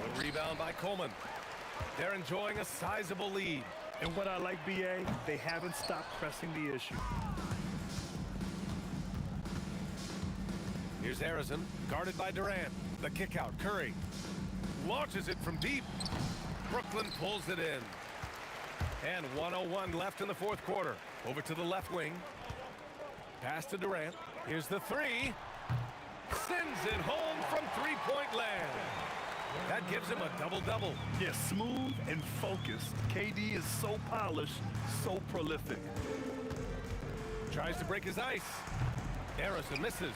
A rebound by Coleman. They're enjoying a sizable lead. And what I like, BA, they haven't stopped pressing the issue. Here's Harrison, guarded by Durant. The kick out. Curry launches it from deep. Brooklyn pulls it in. And 1:01 left in the fourth quarter. Over to the left wing. Pass to Durant. Here's the 3. Sends it home from three-point land. That gives him a double-double. Yeah, smooth and focused. KD is so polished, so prolific. Tries to break his ice. Harrison misses.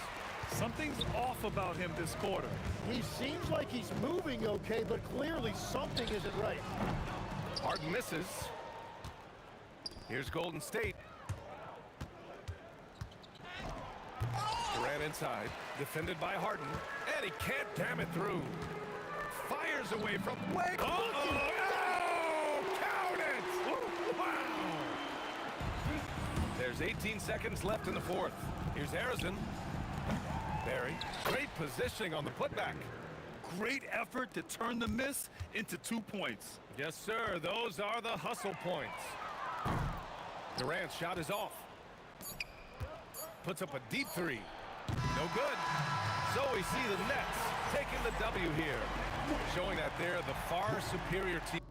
Something's off about him this quarter. He seems like he's moving okay, but clearly something isn't right. Harden misses. Here's Golden State. Durant inside, defended by Harden, and he can't jam it through. Fires away from way. Oh, count it! Wow! There's 18 seconds left in the fourth. Here's Harrison. Barry, great positioning on the putback. Great effort to turn the miss into 2 points. Yes, sir. Those are the hustle points. Durant's shot is off. Puts up a deep 3. No good. So we see the Nets taking the W here, showing that they're the far superior team.